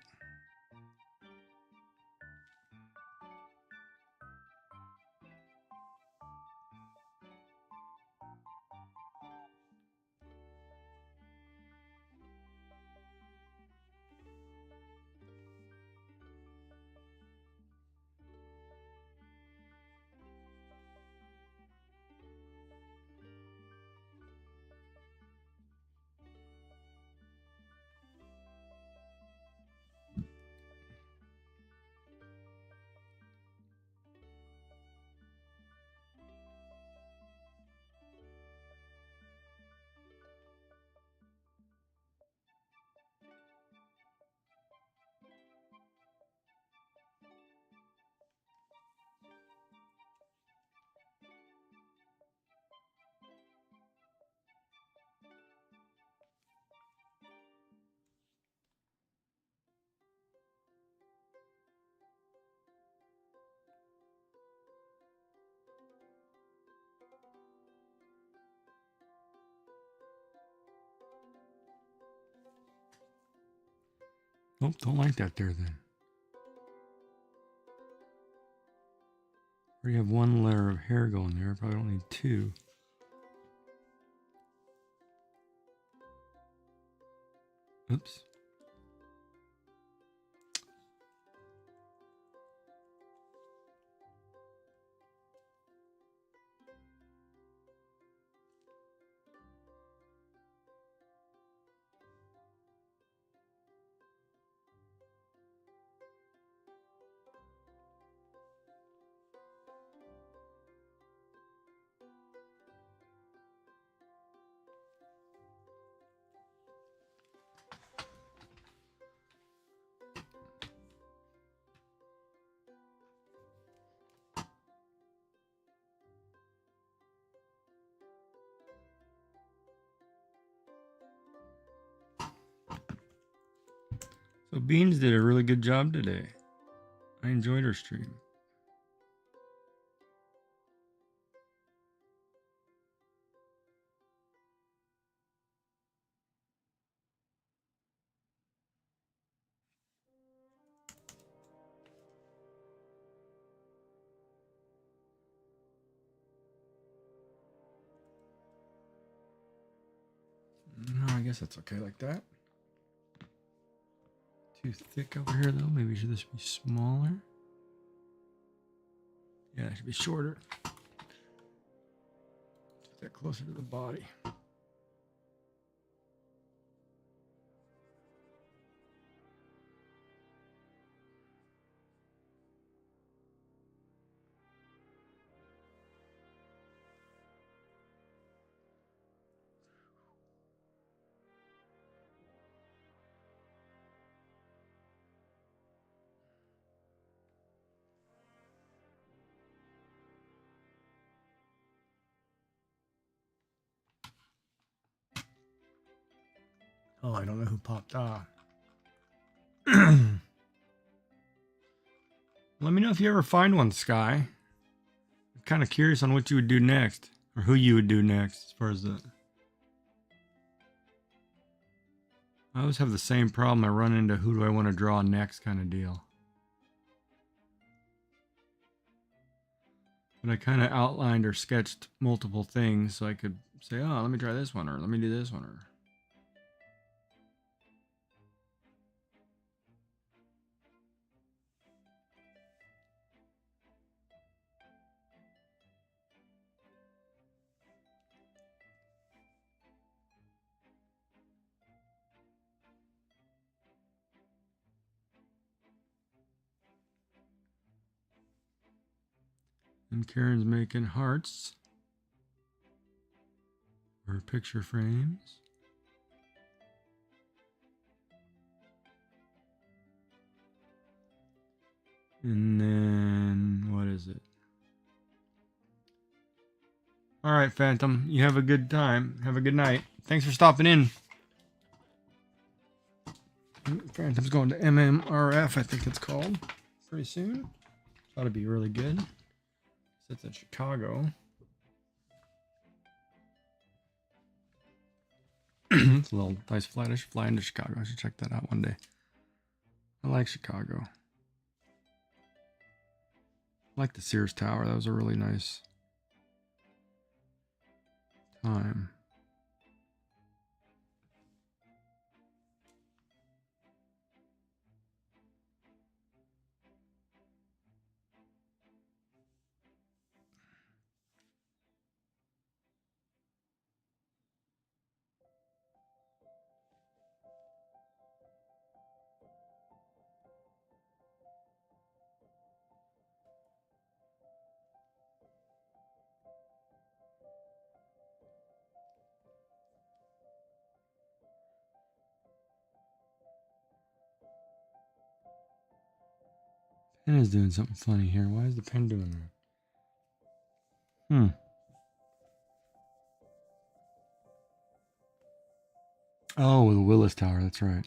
Nope, don't like that there then. Already have one layer of hair going there. Probably don't need two. Oops. So Beans did a really good job today. I enjoyed her stream. No, I guess that's okay like that. Too thick over here though. Maybe should this be smaller? Yeah, it should be shorter. Put that closer to the body. Oh, I don't know who popped off. Let me know if you ever find one, Sky. I'm kind of curious on what you would do next, or who you would do next, as far as the. I always have the same problem. I run into who do I want to draw next kind of deal. But I kind of outlined or sketched multiple things so I could say, oh, let me try this one, or let me do this one, or. And Karen's making hearts for picture frames. And then, what is it? All right, Phantom, you have a good time. Have a good night. Thanks for stopping in. Phantom's going to MMRF, I think it's called, pretty soon. Ought to be really good. It's in Chicago. It's a little nice flight. I should fly into Chicago. I should check that out one day. I like Chicago. I like the Sears Tower. That was a really nice time. Pen is doing something funny here. Why is the pen doing that? Oh, the Willis Tower. That's right.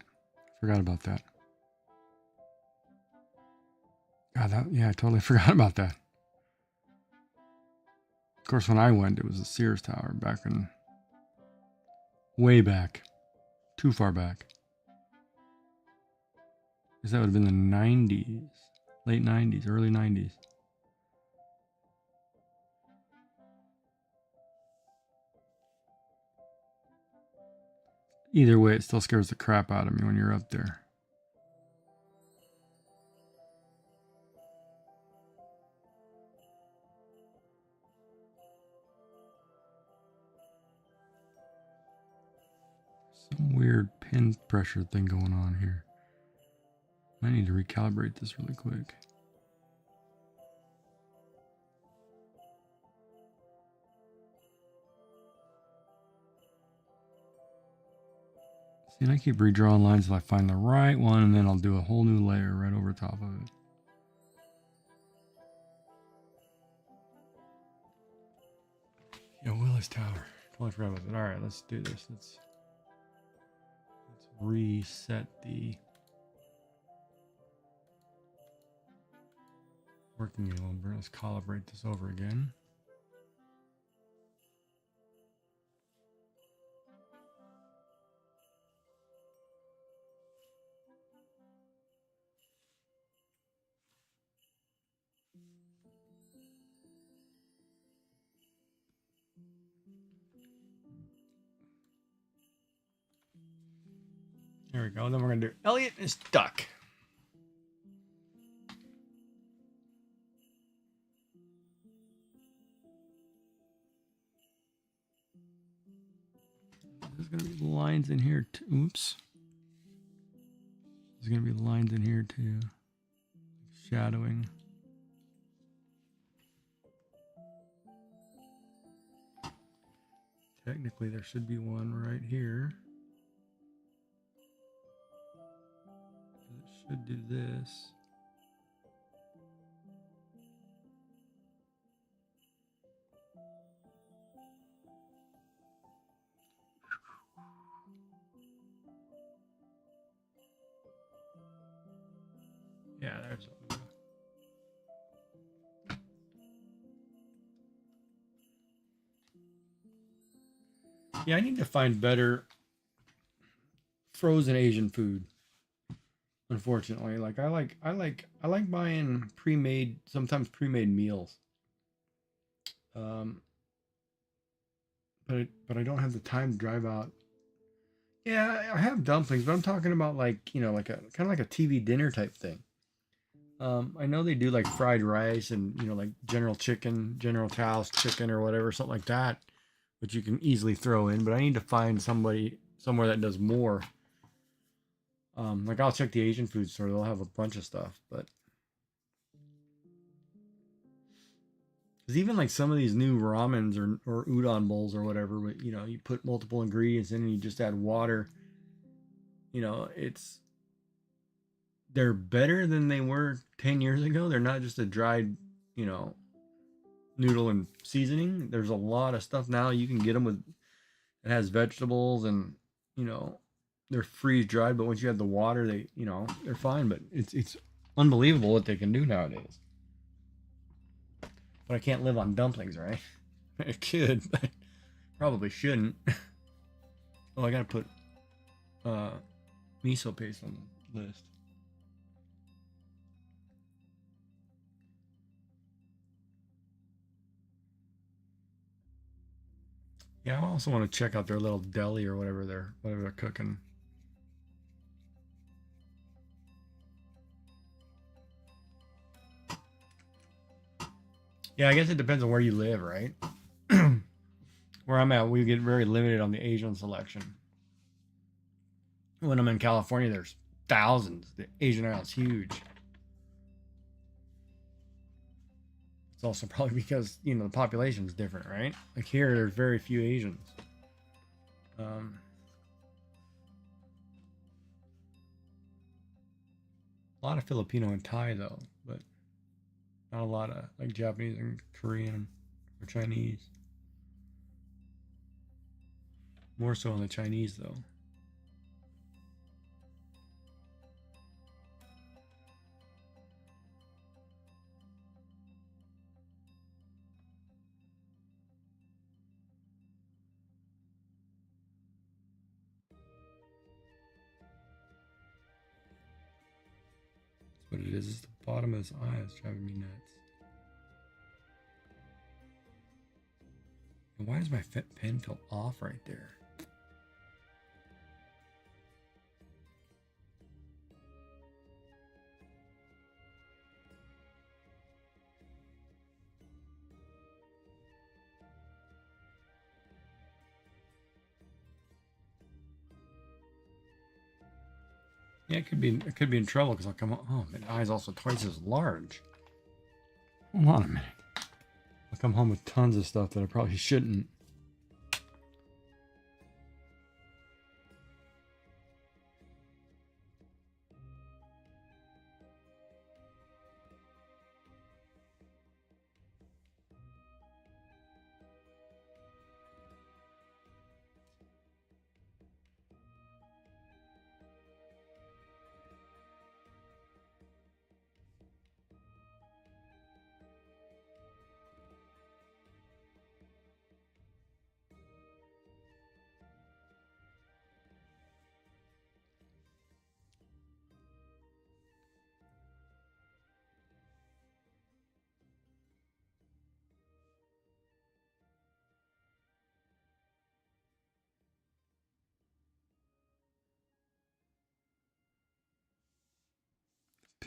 Forgot about that. God, yeah, I totally forgot about that. Of course, when I went, it was the Sears Tower back in... way back. Too far back. Because that would have been the 90s. Late 90s, early 90s. Either way, it still scares the crap out of me when you're up there. Some weird pin pressure thing going on here. I need to recalibrate this really quick. See, and I keep redrawing lines until I find the right one, and then I'll do a whole new layer right over top of it. Yeah, Willis Tower. Totally forgot about that. All right, let's do this. Let's reset the working number. Let's calibrate this over again. There we go. Then we're going to do Elliot is duck. There's going to be lines in here too. Oops. There's going to be lines in here too. Shadowing. Technically, there should be one right here. It should do this. Yeah, there's a... Yeah, I need to find better frozen Asian food. Unfortunately, like I like buying pre-made, sometimes pre-made meals. But I don't have the time to drive out. Yeah, I have dumplings, but I'm talking about like, you know, like a kind of like a TV dinner type thing. I know they do like fried rice and, you know, like General Chicken, General Tso's chicken or whatever, something like that, which you can easily throw in. But I need to find somebody somewhere that does more. Like I'll check the Asian food store; they'll have a bunch of stuff. But Because even like some of these new ramens or udon bowls or whatever, you know, you put multiple ingredients in and you just add water. You know, they're better than they were 10 years ago. They're not just a dried, you know, noodle and seasoning. There's a lot of stuff now you can get them with. It has vegetables and, you know, they're freeze dried, but once you have the water, they, you know, they're fine. But it's unbelievable what they can do nowadays. But I can't live on dumplings, right? I could, but probably shouldn't. Oh, I gotta put miso paste on the list. Yeah, I also want to check out their little deli or whatever they're cooking. Yeah, I guess it depends on where you live, right? Where I'm at, we get very limited on the Asian selection. When I'm in California, there's thousands. The Asian aisle's huge. It's also probably because, you know, the population's different, right? Like here, there's very few Asians. A lot of Filipino and Thai though, but not a lot of like Japanese and Korean or Chinese. More so on the Chinese though. That's what it is. It's the bottom of his eye that's driving me nuts. And why does my pen feel off right there? Yeah, it could be in trouble because I'll come home. Oh, my eye's also twice as large. Hold on a minute. I'll come home with tons of stuff that I probably shouldn't.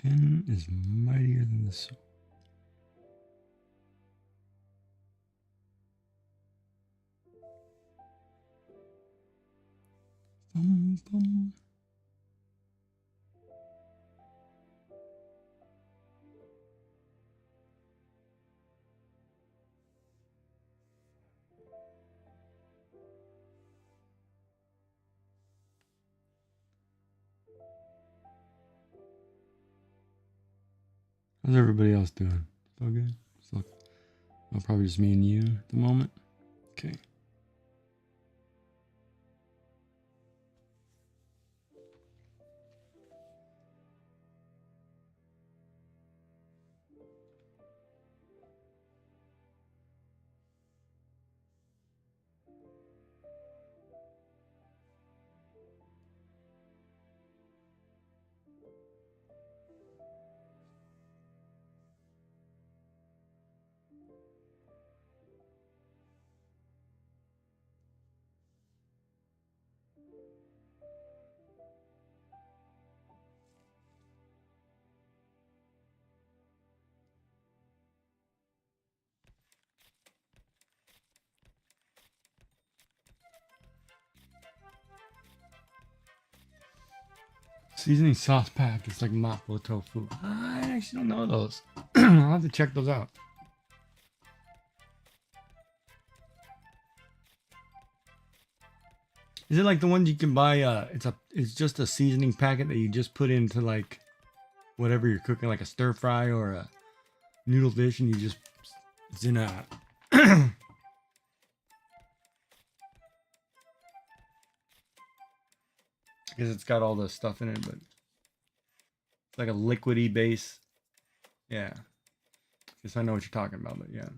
Pen is mightier than the sword. Bum, bum. How's everybody else doing? Still good? Still, well, probably just me and you at the moment. Okay. Seasoning sauce pack. It's like mapo tofu. I actually don't know those. I'll have to check those out. Is it like the ones you can buy? It's just a seasoning packet that you just put into like whatever you're cooking, like a stir fry or a noodle dish, and it's in a because it's got all the stuff in it, but it's like a liquidy base. Yeah, guess I know what you're talking about, but yeah.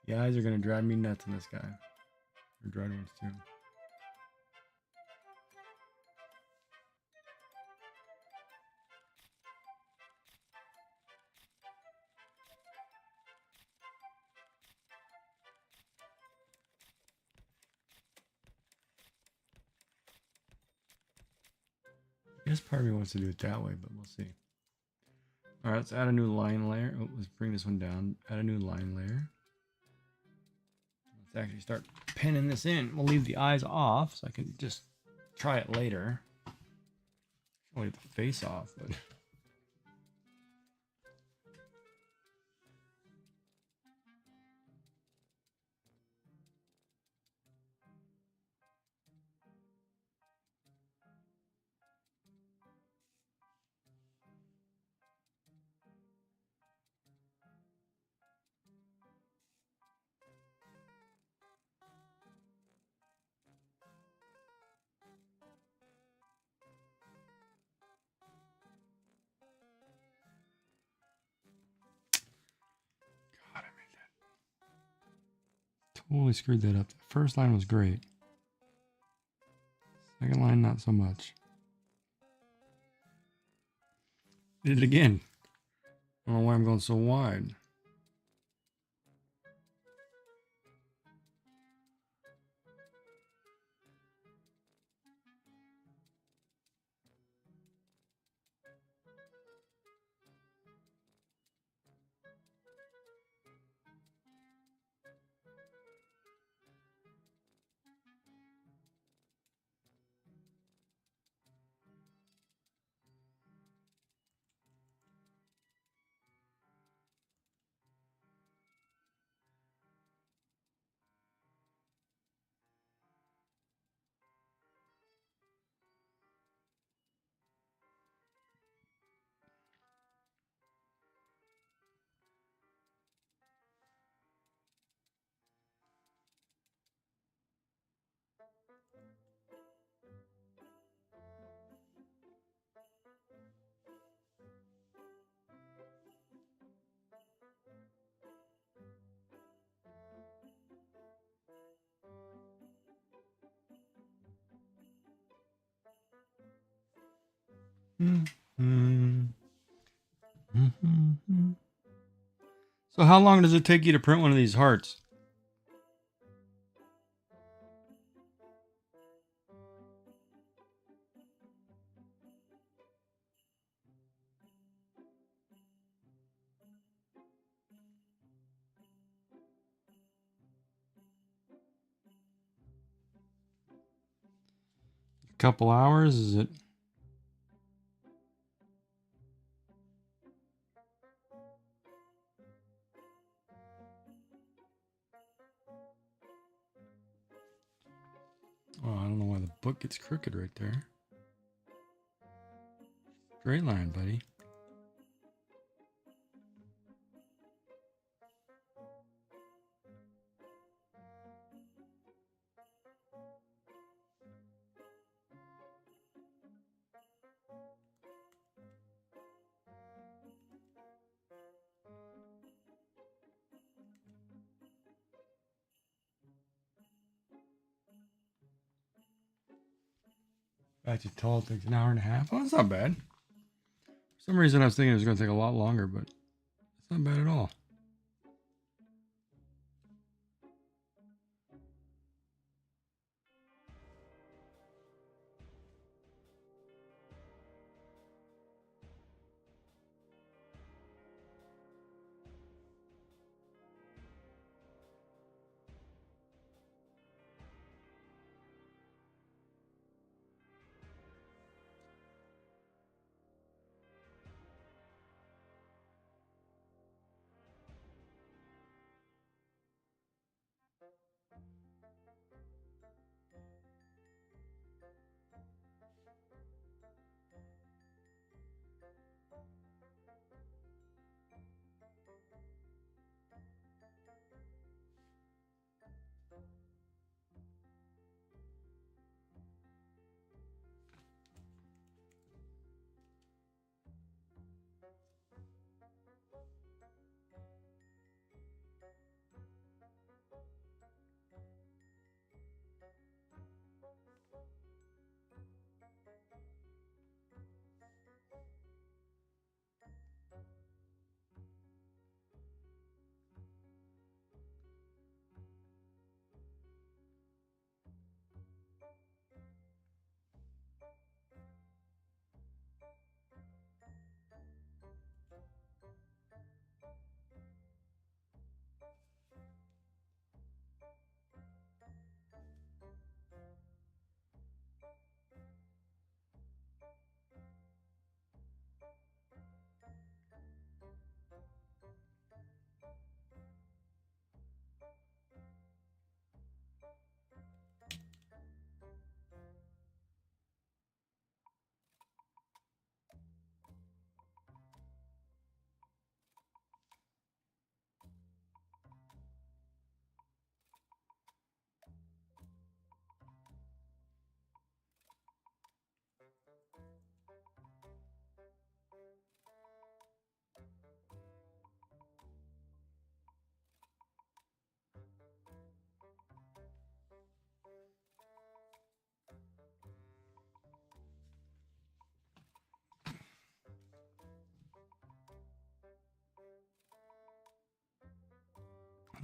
The eyes are gonna drive me nuts in this guy. Or dried ones too. I guess part of me wants to do it that way, but we'll see. All right, let's add a new line layer. Oh, let's bring this one down. Add a new line layer. Let's actually start pinning this in. We'll leave the eyes off so I can just try it later. I'll leave the face off, but God, I made that. Totally screwed that up. The first line was great. Second line, not so much. Did it again. I don't know why I'm going so wide. So how long does it take you to print one of these hearts? A couple hours? Is it? Oh, I don't know why the book gets crooked right there. Straight line, buddy. Batch of tall takes an hour and a half. Oh, that's not bad. For some reason, I was thinking it was going to take a lot longer, but it's not bad at all.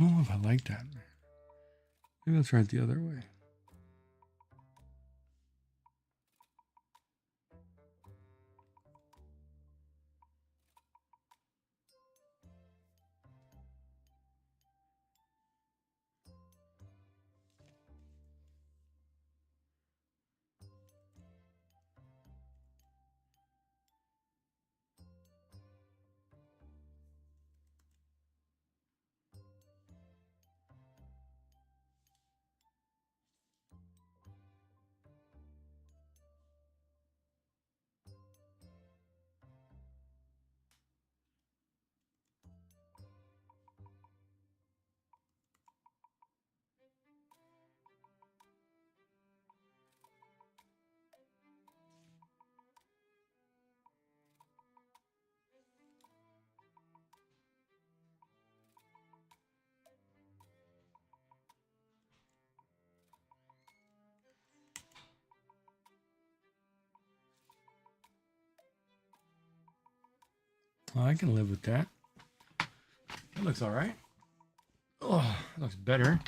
I don't know if I like that. Maybe I'll try it the other way. Oh, I can live with that. That looks all right. Oh, that looks better.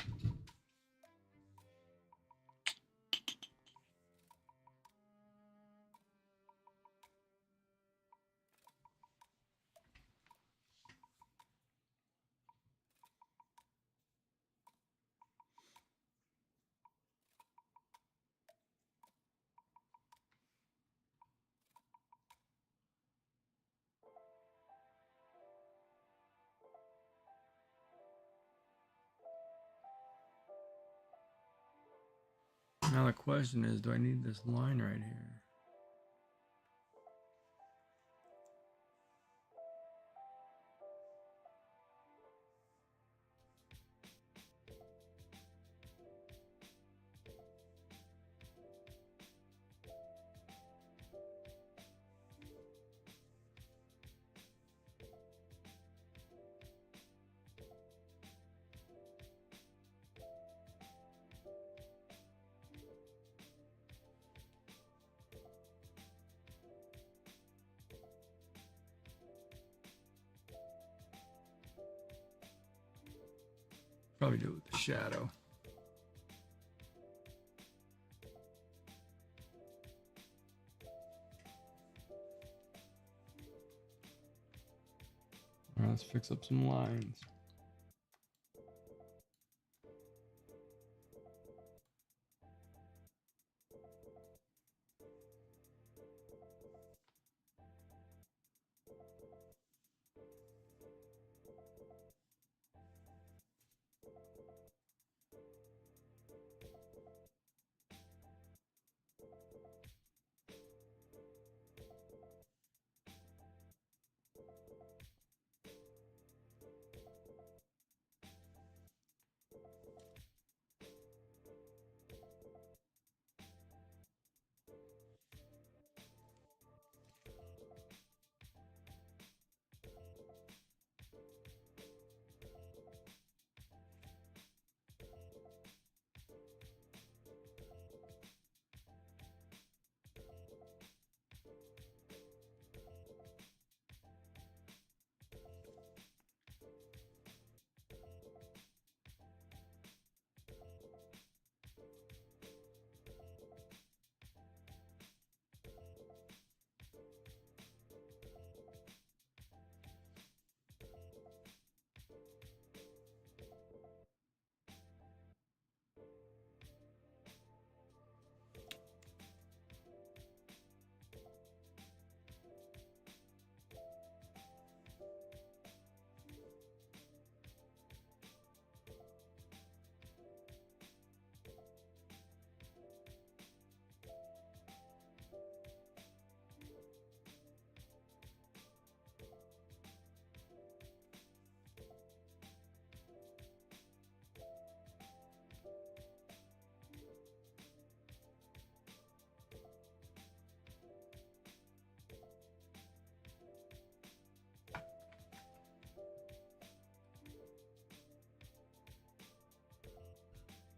Now the question is, do I need this line right here? Probably do it with the shadow. All right, let's fix up some lines.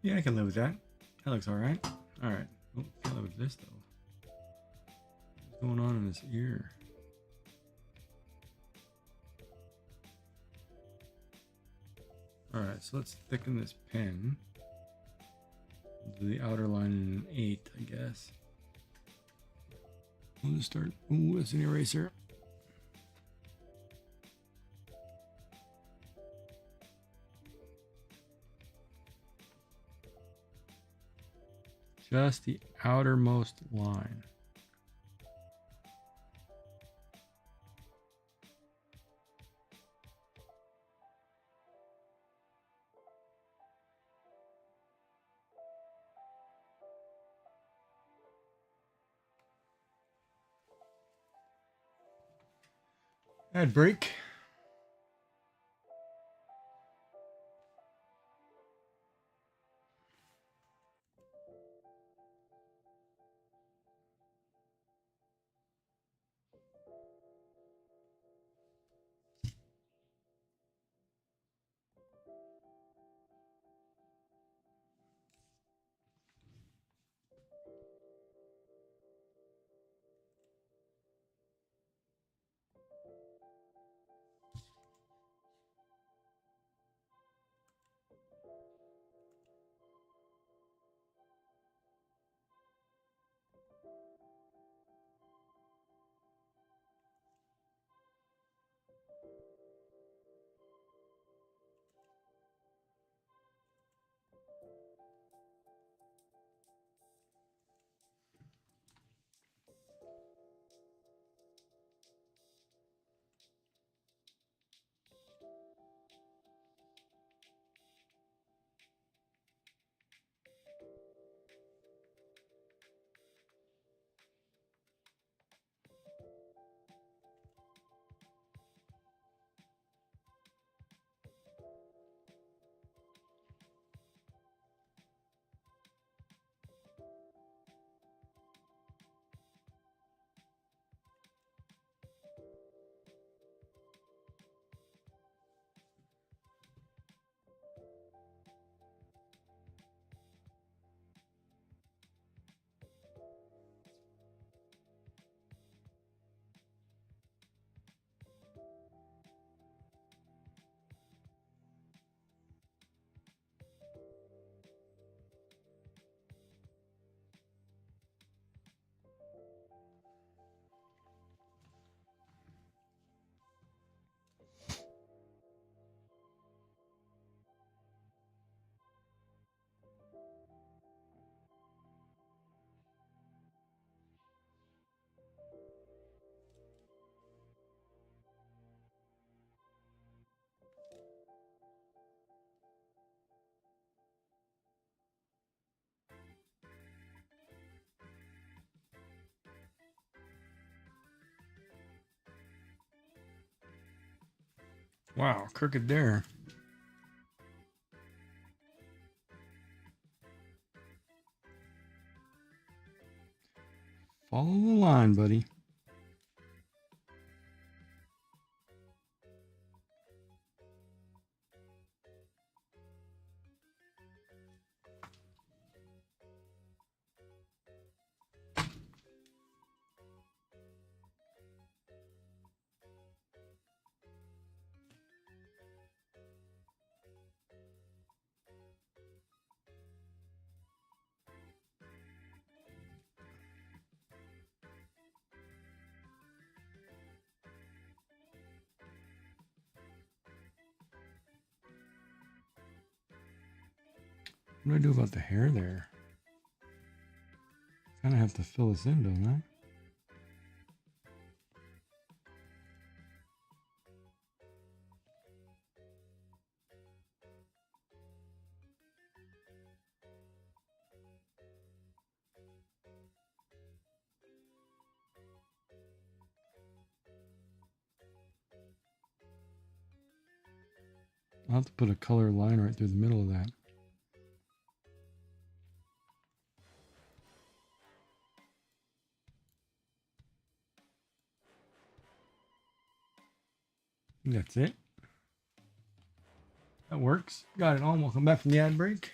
Yeah, I can live with that. That looks all right. All right. Oh, can't live with this though. What's going on in this ear? All right, so let's thicken this pen. Do the outer line in an 8, I guess. We'll just start. Ooh, it's an eraser. Just the outermost line. Ad break. Wow, crooked there. Follow the line, buddy. What do I do about the hair there? Kind of have to fill this in, don't I? I'll have to put a color line right through the middle of that. That's it. That works. Got it all. Welcome back from the ad break.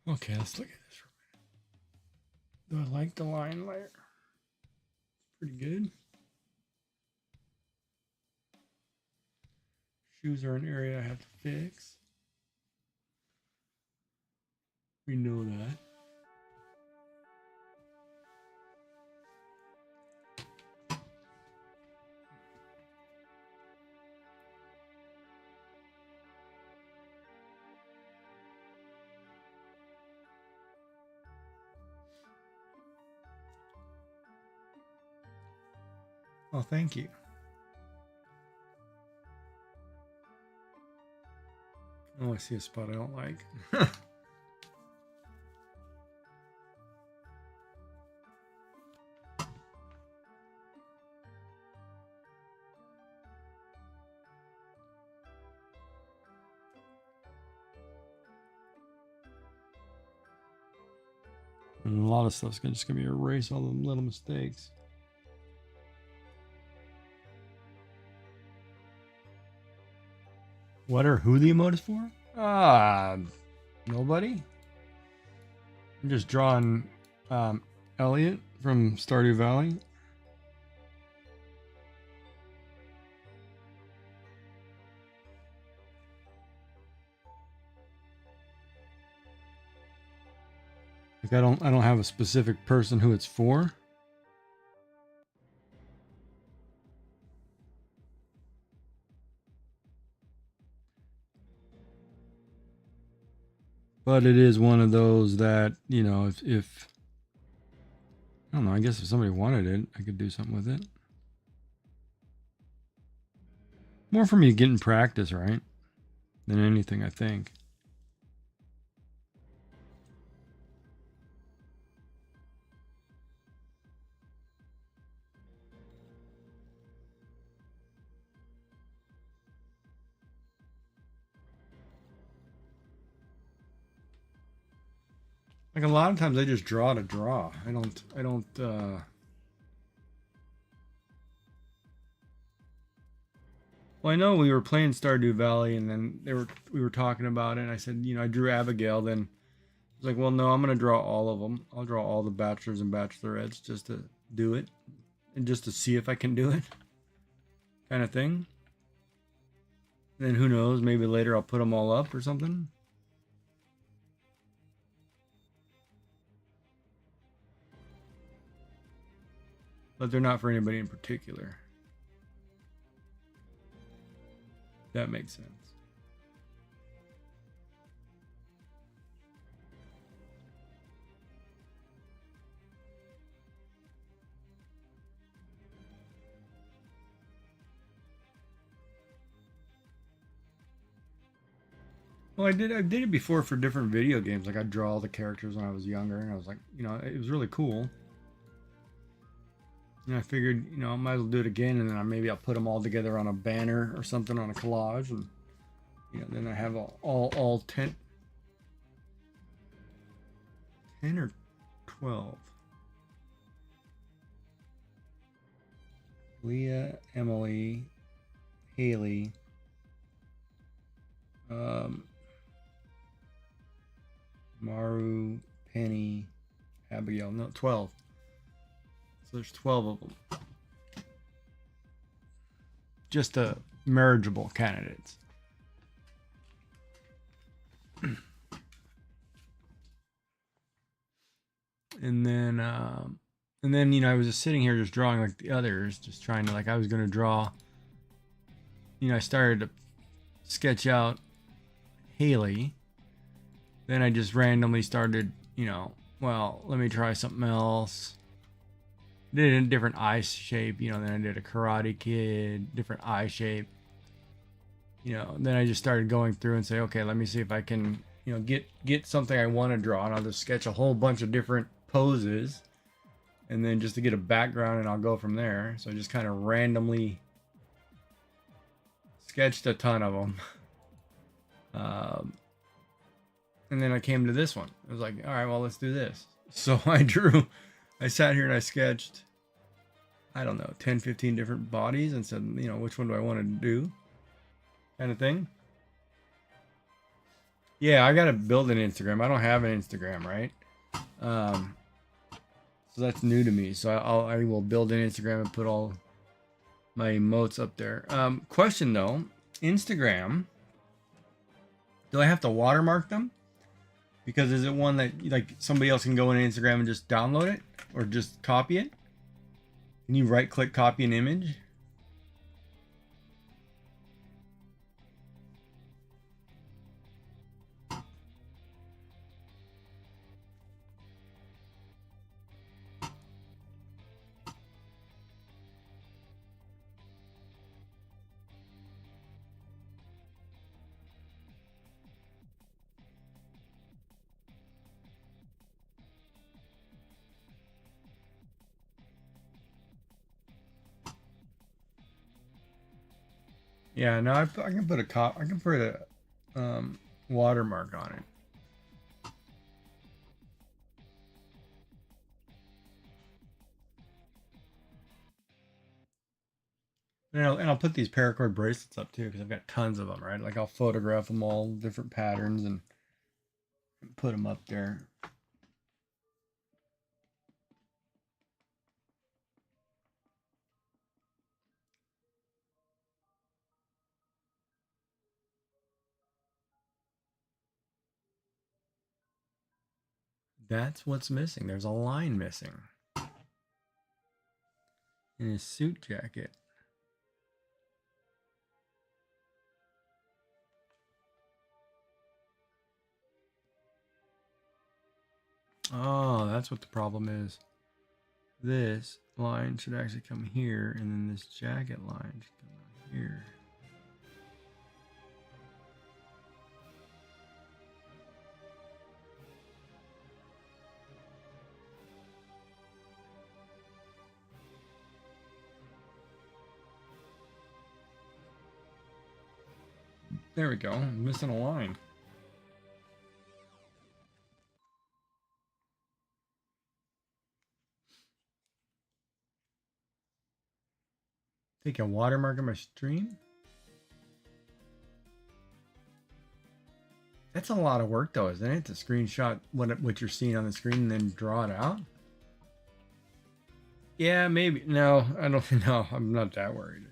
Okay, let's look at this for a minute. Do I like the line layer? It's pretty good. Shoes are an area I have to fix. We know that. Oh, thank you. Oh, I see a spot I don't like. And a lot of stuff's just gonna be erase all the little mistakes. What or who the emote is for? Nobody. I'm just drawing Elliot from Stardew Valley. Like I don't have a specific person who it's for. But it is one of those that, you know, if I don't know, I guess if somebody wanted it, I could do something with it. More for me getting practice, right? Than anything, I think. Like a lot of times I just draw to draw. I don't well, I know we were playing Stardew Valley and then we were talking about it and I said, you know, I drew Abigail, then I was like, well, no, I'm going to draw all of them. I'll draw all the bachelors and bachelorettes just to do it and just to see if I can do it. Kind of thing. And then who knows, maybe later I'll put them all up or something. But they're not for anybody in particular. That makes sense. Well, I did it before for different video games. Like I'd draw all the characters when I was younger, and I was like, you know, it was really cool. And I figured, you know, I might as well do it again, and then maybe I'll put them all together on a banner or something on a collage, and you know, then I have all 10 or 12. Leah, Emily, Haley, Maru, Penny, Abigail. No, 12. So there's 12 of them. Just marriageable candidates. And then you know, I was just sitting here just drawing like the others, just trying to, like, I was going to draw, you know, I started to sketch out Haley. Then I just randomly started, you know, well, let me try something else. Did a different eye shape, you know, then I did a Karate Kid, different eye shape. You know, then I just started going through and say, okay, let me see if I can, you know, get something I want to draw, and I'll just sketch a whole bunch of different poses, and then just to get a background, and I'll go from there. So I just kind of randomly sketched a ton of them. And then I came to this one. I was like, all right, well, let's do this. So I sat here and I sketched, I don't know, 10, 15 different bodies and said, you know, which one do I want to do? Kind of thing. Yeah, I got to build an Instagram. I don't have an Instagram, right? So that's new to me. So I will build an Instagram and put all my emotes up there. Question though, Instagram, do I have to watermark them? Because is it one that like somebody else can go in Instagram and just download it or just copy it? Can you right click copy an image? Yeah, no, I can put a watermark on it. And I'll put these paracord bracelets up too because I've got tons of them, right? Like I'll photograph them all different patterns and put them up there. That's what's missing. There's a line missing in his suit jacket. Oh, that's what the problem is. This line should actually come here, and then this jacket line should come out here. There we go. I'm missing a line. Take a watermark on my stream? That's a lot of work though, isn't it? To screenshot what you're seeing on the screen and then draw it out? Yeah, maybe. No, I don't know. I'm not that worried.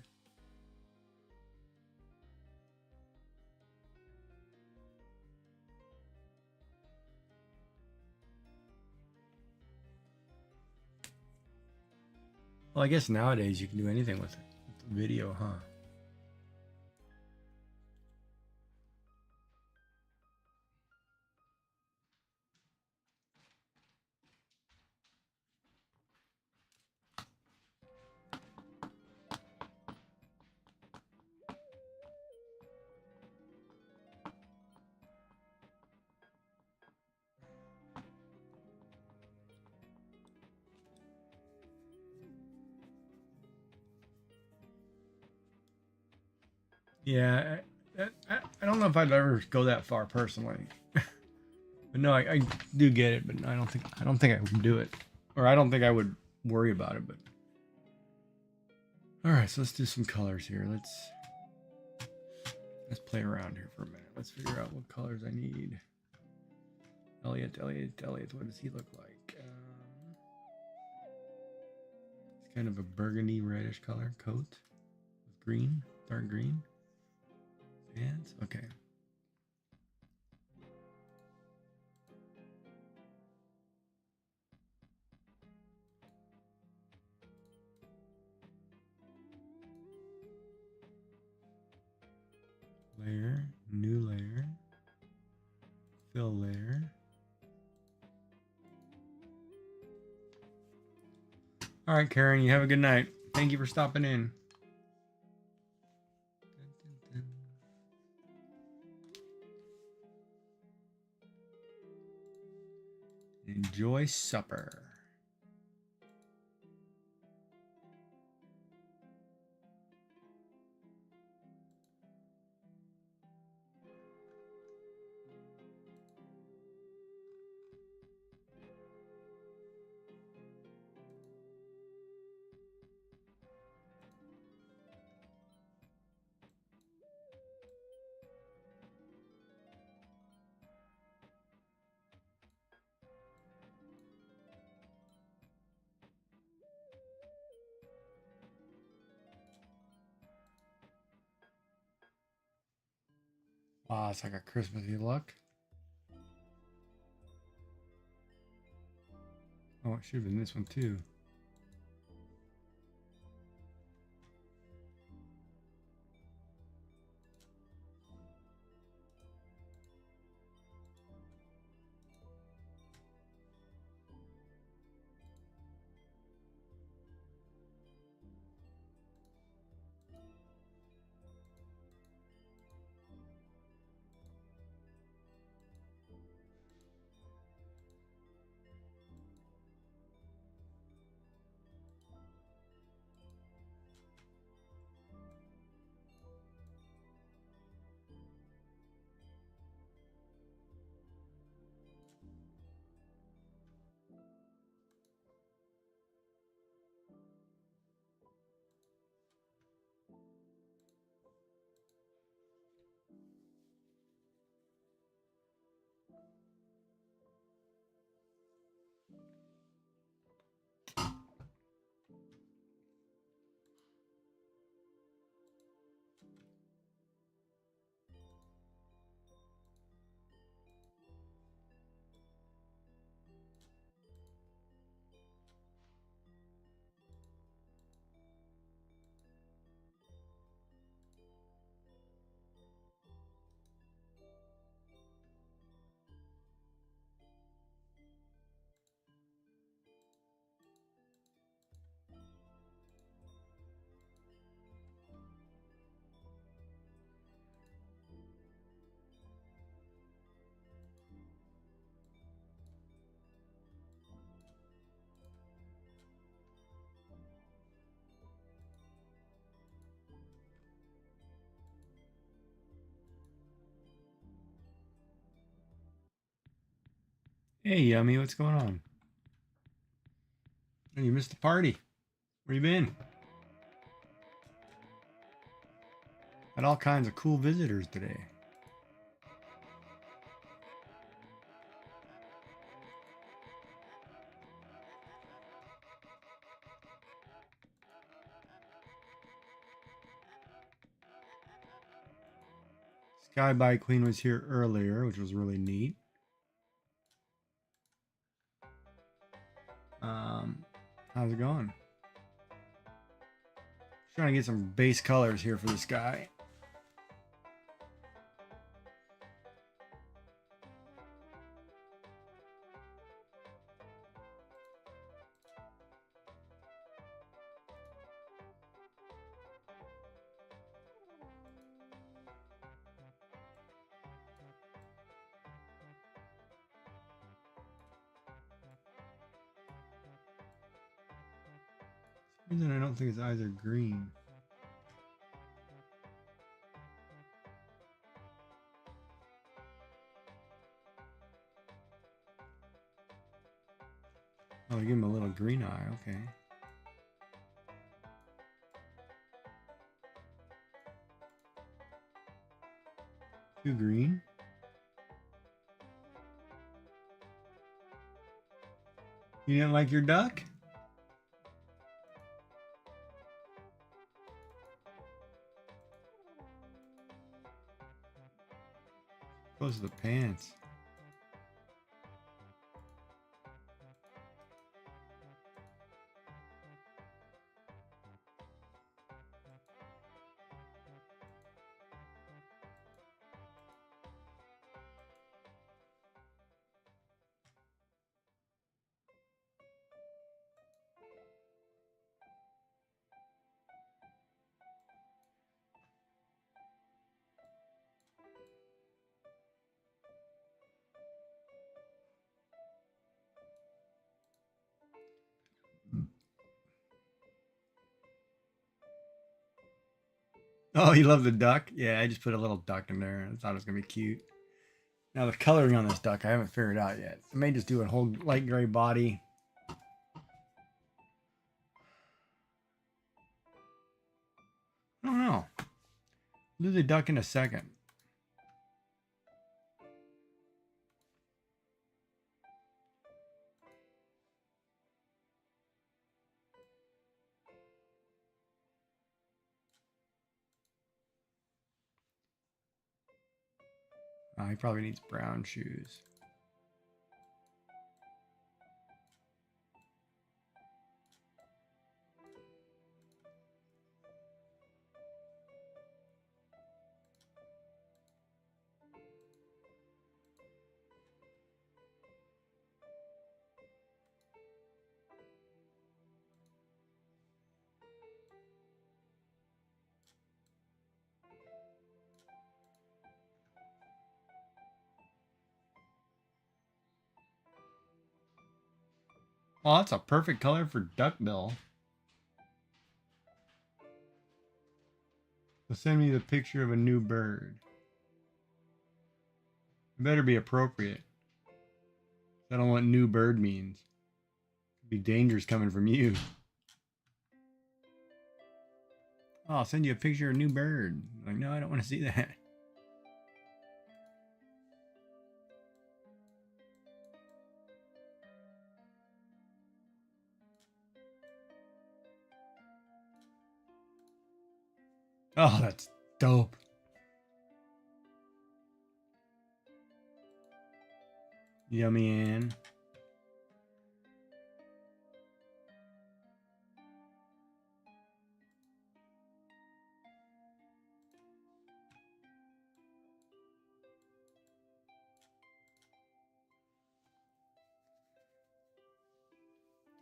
Well, I guess nowadays you can do anything with it. With video, huh? Yeah, I don't know if I'd ever go that far personally, but no, I do get it. But I don't think I would do it, or I don't think I would worry about it. But all right, so let's do some colors here. Let's play around here for a minute. Let's figure out what colors I need. Elliot. What does he look like? It's kind of a burgundy reddish color coat with green, dark green. Pants. Okay. Layer, new layer, fill layer. All right, Karen, you have a good night. Thank you for stopping in. Enjoy supper. Wow, it's like a Christmassy look. Oh, it should have been this one too. Hey, Yummy, what's going on? Oh, you missed the party. Where you been? Had all kinds of cool visitors today. Sky by Queen was here earlier, which was really neat. How's it going? Trying to get some base colors here for this guy. For some reason I don't think his eyes are green. Oh, they give him a little green eye, okay. Too green? You didn't like your duck? Close to the pants. Oh, you love the duck? Yeah, I just put a little duck in there. I thought it was gonna be cute. Now the coloring on this duck, I haven't figured out yet. I may just do a whole light gray body. I don't know. Do the duck in a second. He probably needs brown shoes. Oh, that's a perfect color for duckbill. So send me the picture of a new bird. It better be appropriate. I don't know what new bird means. Could be dangers coming from you. Oh, I'll send you a picture of a new bird. Like, no, I don't want to see that. Oh, that's dope. Yummy, Ann.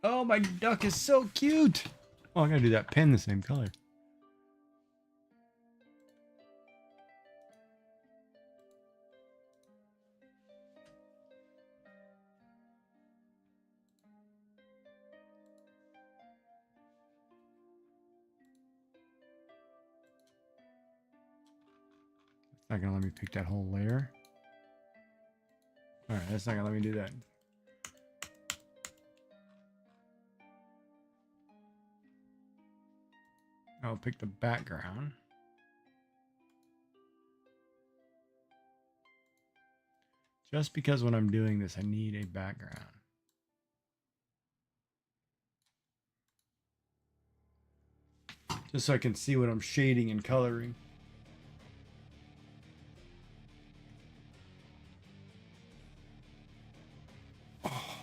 Oh, my duck is so cute. Oh, I gotta do that pen the same color. It's not gonna let me pick that whole layer. All right, that's not gonna let me do that. I'll pick the background. Just because when I'm doing this, I need a background. Just so I can see what I'm shading and coloring. Oh,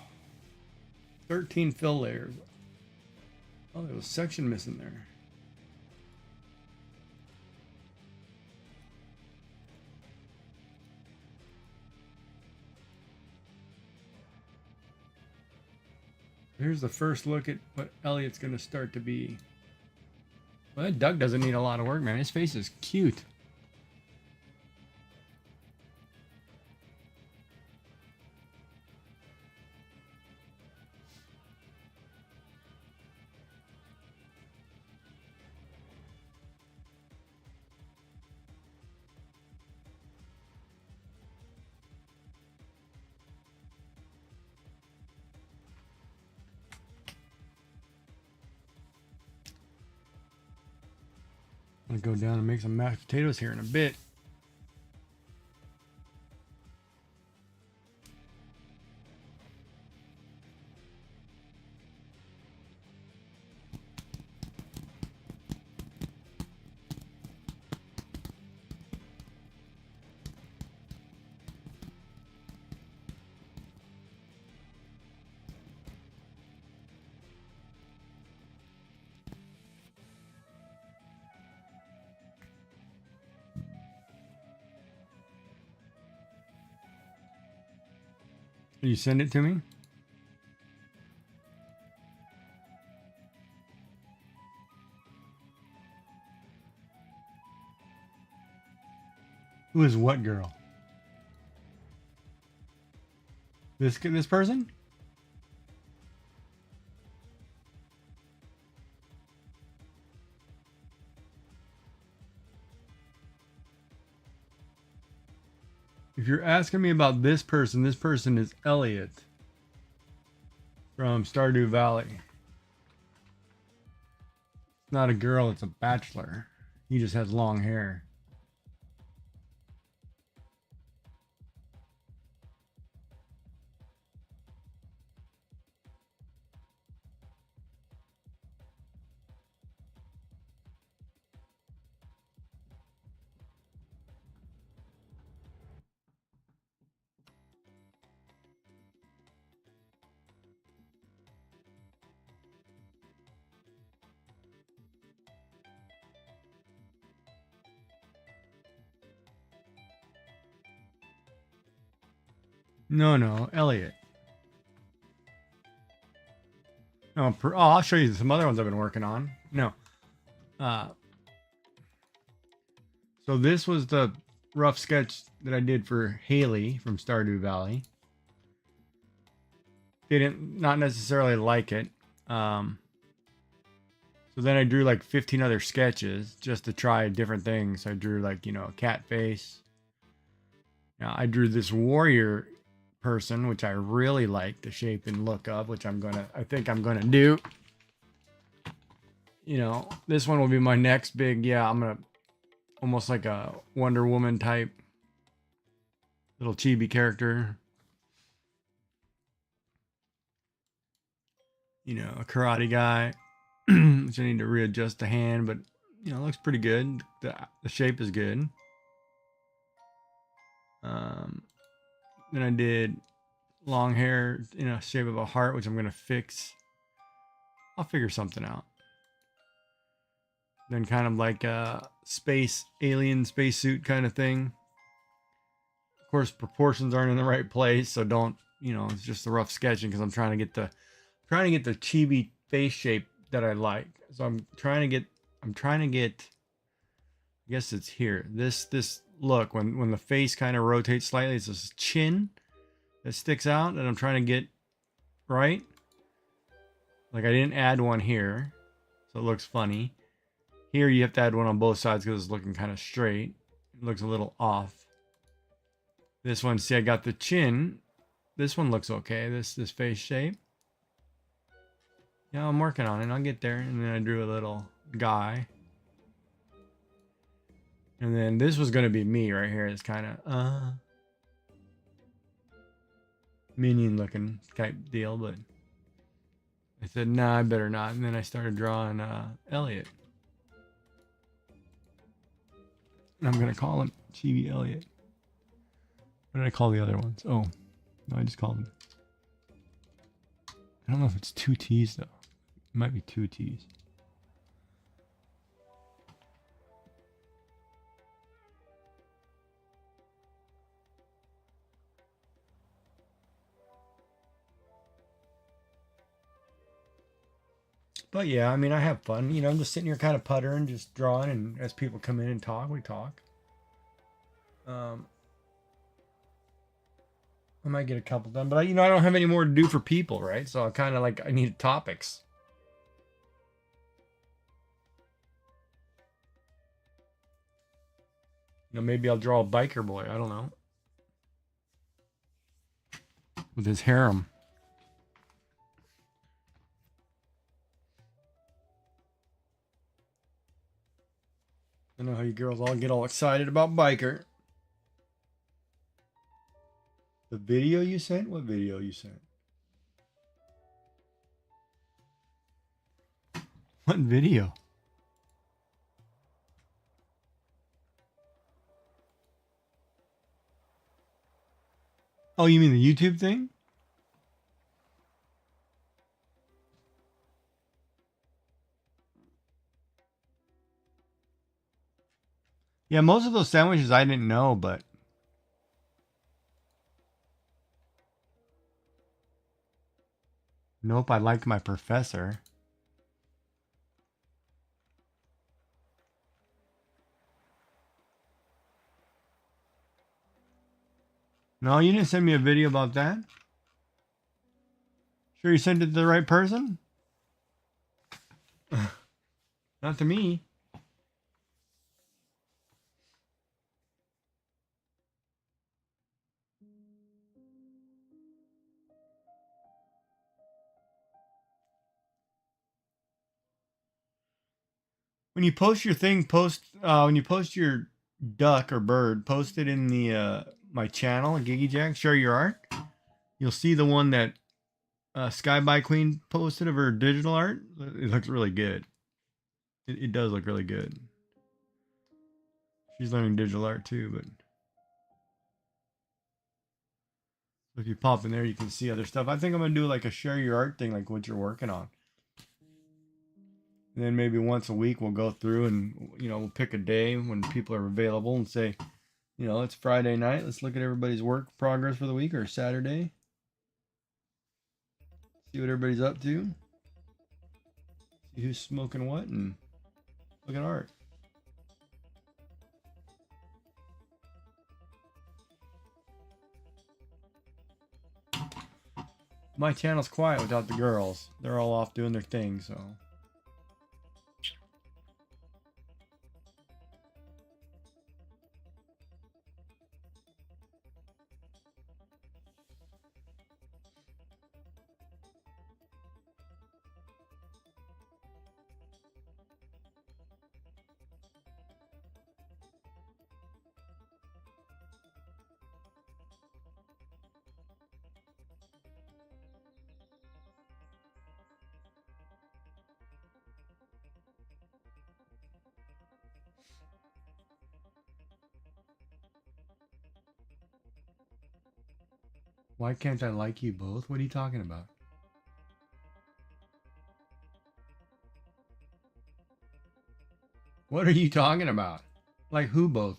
13 fill layers. Oh, there was a section missing there. Here's the first look at what Elliot's going to start to be. Well, that duck doesn't need a lot of work, man. His face is cute. I'm going to go down and make some mashed potatoes here in a bit. Will you send it to me? Who is what girl? This person? If you're asking me about this person is Elliot from Stardew Valley. It's not a girl, it's a bachelor. He just has long hair. No, Elliot. No, I'll show you some other ones I've been working on. No. Uh, so this was the rough sketch that I did for Haley from Stardew Valley. Didn't not necessarily like it. So then I drew like 15 other sketches just to try different things. I drew like, a cat face. Now I drew this warrior person, which I really like the shape and look of, which I think I'm gonna do. This one will be my next big, I'm gonna almost like a Wonder Woman type little chibi character. A karate guy, which I need to readjust the hand, but it looks pretty good. The shape is good. Then I did long hair in a shape of a heart, which I'm going to fix. I'll figure something out. Then kind of like a alien spacesuit kind of thing. Of course, proportions aren't in the right place, so don't, it's just the rough sketching because I'm trying to get the chibi face shape that I like. So I'm trying to get, I guess it's here. This look, when the face kind of rotates slightly, it's this chin that sticks out and I'm trying to get right. Like I didn't add one here, so it looks funny. Here you have to add one on both sides because it's looking kind of straight. It looks a little off. This one, see, I got the chin. This one looks okay, this face shape. Yeah, I'm working on it. I'll get there. And then I drew a little guy. And then this was going to be me right here. It's kind of minion looking type deal, but I said, nah, I better not. And then I started drawing Elliot. And I'm going to call him Chibi Elliot. What did I call the other ones? Oh, no, I just called him. I don't know if it's 2 T's, though. It might be 2 T's. But yeah, I mean, I have fun. I'm just sitting here kind of puttering, just drawing, and as people come in and talk, we talk. I might get a couple done, but I don't have any more to do for people, right? So I need topics. Maybe I'll draw a biker boy. I don't know. With his harem. I know how you girls all get all excited about biker. The video you sent? What video you sent? What video? Oh, you mean the YouTube thing? Yeah, most of those sandwiches I didn't know, but nope, I like my professor. No, you didn't send me a video about that? Sure you sent it to the right person? Not to me. When you post your thing, when you post your duck or bird, post it in the my channel, GigeeJack. Share your art. You'll see the one that Sky by Queen posted of her digital art. It looks really good. It does look really good. She's learning digital art too, but if you pop in there, you can see other stuff. I think I'm gonna do like a share your art thing, like what you're working on. And then maybe once a week we'll go through and we'll pick a day when people are available and say, You know, it's Friday night. Let's look at everybody's work progress for the week, or Saturday. See what everybody's up to. See who's smoking what, and look at art. My channel's quiet without the girls. They're all off doing their thing, so. Why can't I like you both? What are you talking about? What are you talking about? Like who both?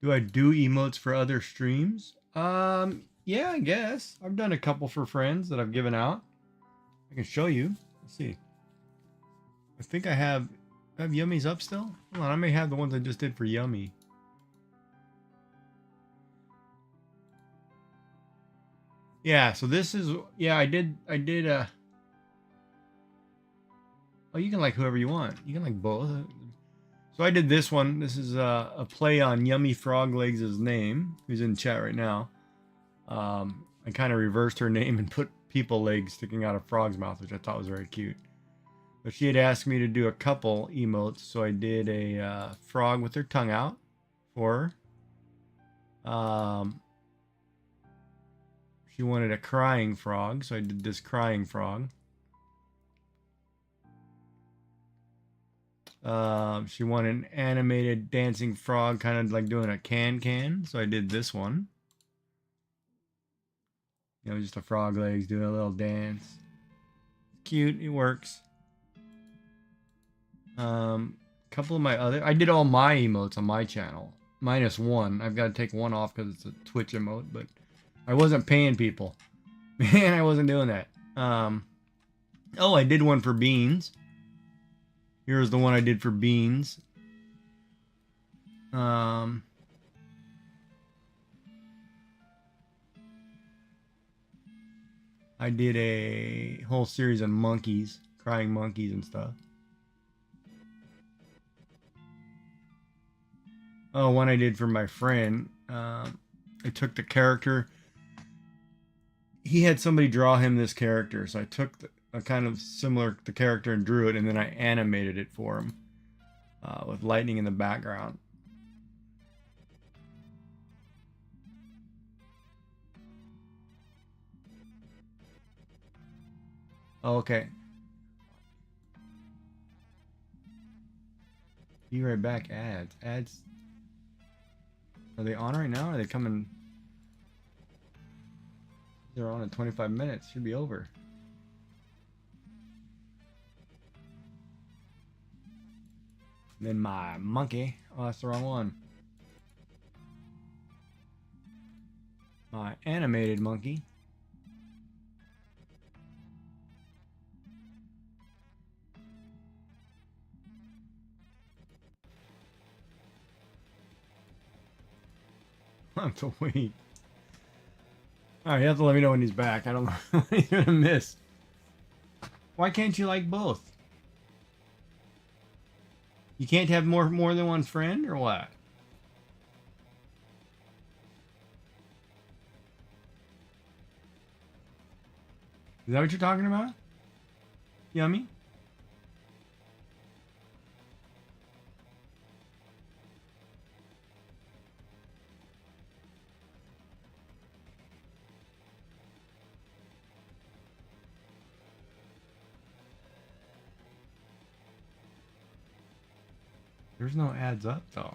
Do I do emotes for other streams? Yeah, I guess. I've done a couple for friends that I've given out. I can show you. Let's see. I think I have Yummy's up still? Hold on, I may have the ones I just did for Yummy. Yeah, so this is, yeah, I did oh, you can like whoever you want. You can like both. So I did this one. This is a play on Yummy Frog Legs' name, who's in chat right now. I kind of reversed her name and put people legs sticking out of Frog's mouth, which I thought was very cute. But she had asked me to do a couple emotes, so I did a frog with her tongue out for her. She wanted a crying frog, so I did this crying frog. She wanted an animated dancing frog, kind of like doing a can, so I did this one. You know, just a frog legs doing a little dance. Cute, it works. Couple of my other, I did all my emotes on my channel, minus one. I've got to take one off because it's a Twitch emote, but I wasn't paying people. Man, I wasn't doing that. Oh, I did one for Beans. Here's the one I did for Beans. I did a whole series on monkeys, crying monkeys and stuff. Oh, one I did for my friend. I took the character. He had somebody draw him this character, so I took a kind of similar the character and drew it, and then I animated it for him with lightning in the background. Oh, okay. Be right back. Ads. Are they on right now? Or are they coming? They're on in 25 minutes. Should be over. And then my monkey. Oh, that's the wrong one. My animated monkey. I have to wait. Alright, you have to let me know when he's back. I don't know what he's gonna miss. Why can't you like both? You can't have more than one friend, or what? Is that what you're talking about? Yummy? There's no ads up though.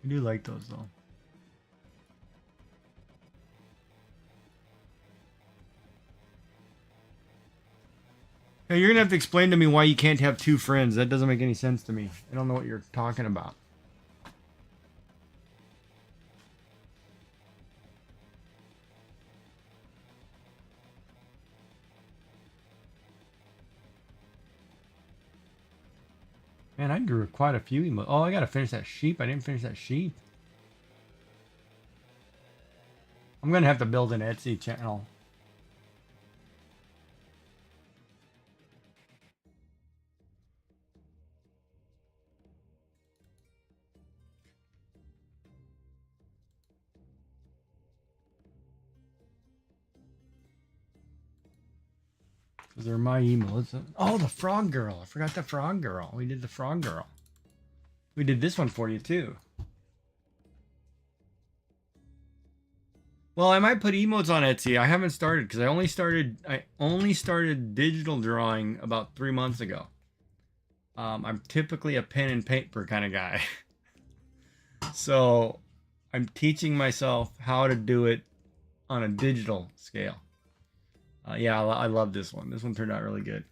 I do like those though. Hey, you're gonna have to explain to me why you can't have two friends. That doesn't make any sense to me. I don't know what you're talking about. Man, I drew quite a few emotes. Oh, I gotta finish that sheep. I didn't finish that sheep. I'm gonna have to build an Etsy channel. Those are my emotes. Oh, the frog girl. I forgot the frog girl. We did the frog girl. We did this one for you too. Well, I might put emotes on Etsy. I haven't started because I only started digital drawing about 3 months ago. I'm typically a pen and paper kind of guy. So I'm teaching myself how to do it on a digital scale. Yeah, I love this one. This one turned out really good.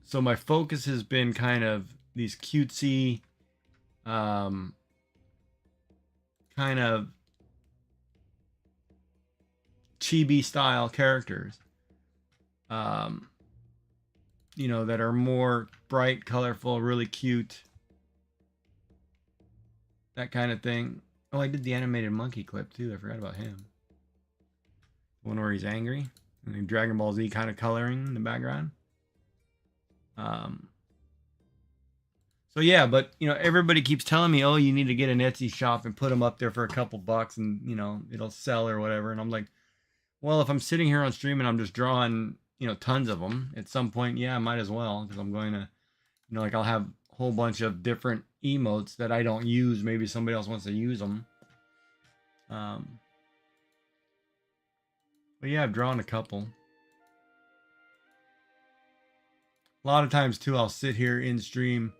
So my focus has been kind of these cutesy, kind of chibi style characters. You know, that are more bright, colorful, really cute. That kind of thing. Oh, I did the animated monkey clip too. I forgot about him. One where he's angry. And the Dragon Ball Z kind of coloring in the background. So yeah, but you know, everybody keeps telling me, oh, you need to get an Etsy shop and put them up there for a couple bucks and you know, it'll sell or whatever. And I'm like, well, if I'm sitting here on stream and I'm just drawing, you know, tons of them at some point, yeah, I might as well because I'm going to, you know, like I'll have a whole bunch of different emotes that I don't use. Maybe somebody else wants to use them. But yeah, I've drawn a couple. A lot of times too, I'll sit here in stream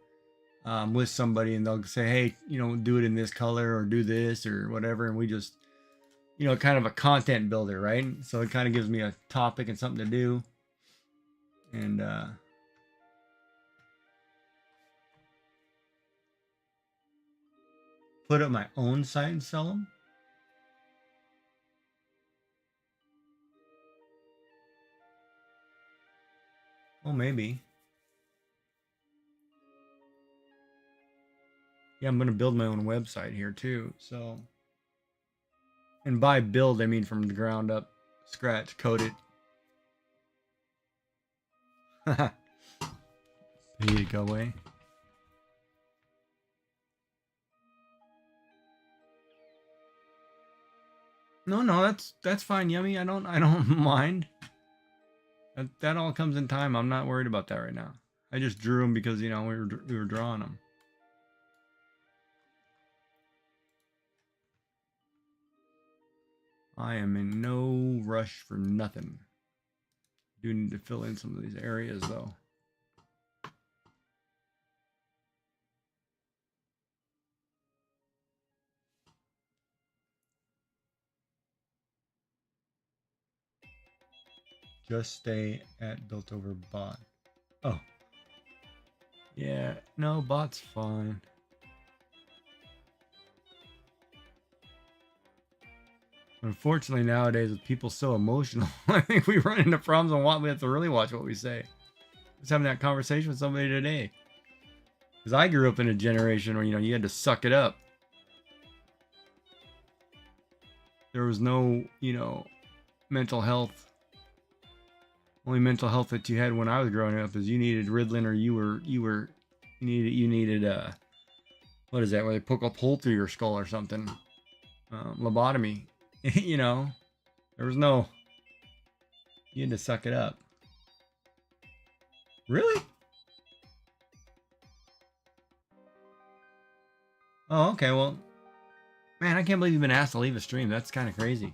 with somebody and they'll say, hey, you know, do it in this color or do this or whatever. And we just, you know, kind of a content builder, right? So it kind of gives me a topic and something to do. And put up my own site and sell them. Oh, maybe. Yeah, I'm going to build my own website here too. So, and by build, I mean from the ground up, scratch, code it. I need to go away. No, that's fine, Yummy. I don't mind. That all comes in time. I'm not worried about that right now. I just drew them because you know we were drawing them. I am in no rush for nothing. Do need to fill in some of these areas though. Just stay at built over bot. Oh. Yeah, no, bot's fine. Unfortunately, nowadays with people so emotional, I think we run into problems on what we have to really watch what we say. I was having that conversation with somebody today. Because I grew up in a generation where, you know, you had to suck it up. There was no, you know, mental health. Only mental health that you had when I was growing up is you needed Ritalin or you needed what is that, where they poke a hole through your skull or something. Lobotomy. You know, there was no, you had to suck it up. Really? Oh, okay. Well, man, I can't believe you've been asked to leave a stream. That's kind of crazy.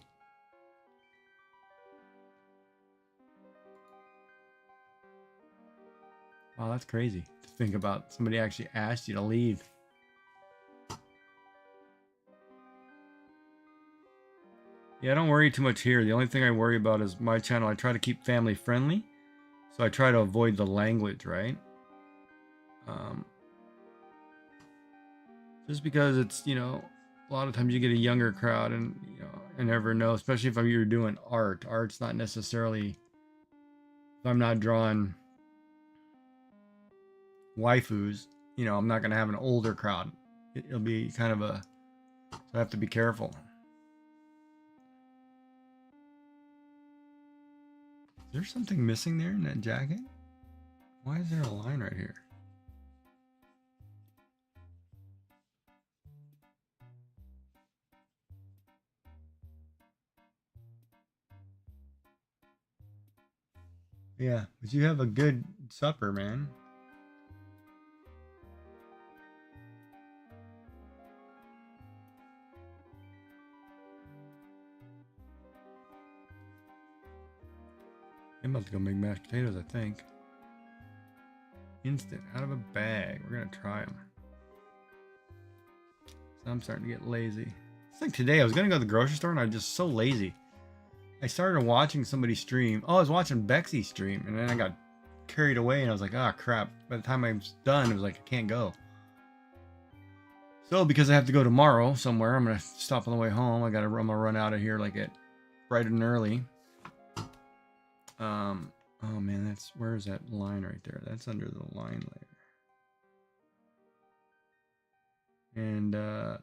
Wow, that's crazy to think about. Somebody actually asked you to leave. Yeah, I don't worry too much here. The only thing I worry about is my channel. I try to keep family friendly, so I try to avoid the language, right? Just because it's, you know, a lot of times you get a younger crowd, and you know, I never know, especially if you're doing art. Art's not necessarily, if I'm not drawing waifus, you know, I'm not gonna have an older crowd. It'll be kind of a, so I have to be careful. Is there something missing there in that jacket? Why is there a line right here? Yeah, but you have a good supper, man. I'm about to go make mashed potatoes, I think. Instant, out of a bag. We're gonna try them. So I'm starting to get lazy. It's like today, I was gonna go to the grocery store and I'm just so lazy. I started watching somebody stream. Oh, I was watching Bexy stream, and then I got carried away, and I was like, ah, crap. By the time I was done, it was like, I can't go. So because I have to go tomorrow somewhere, I'm gonna stop on the way home. I'm gonna run out of here like at bright and early. Oh man, that's, where's that line right there? That's under the line layer. And I'm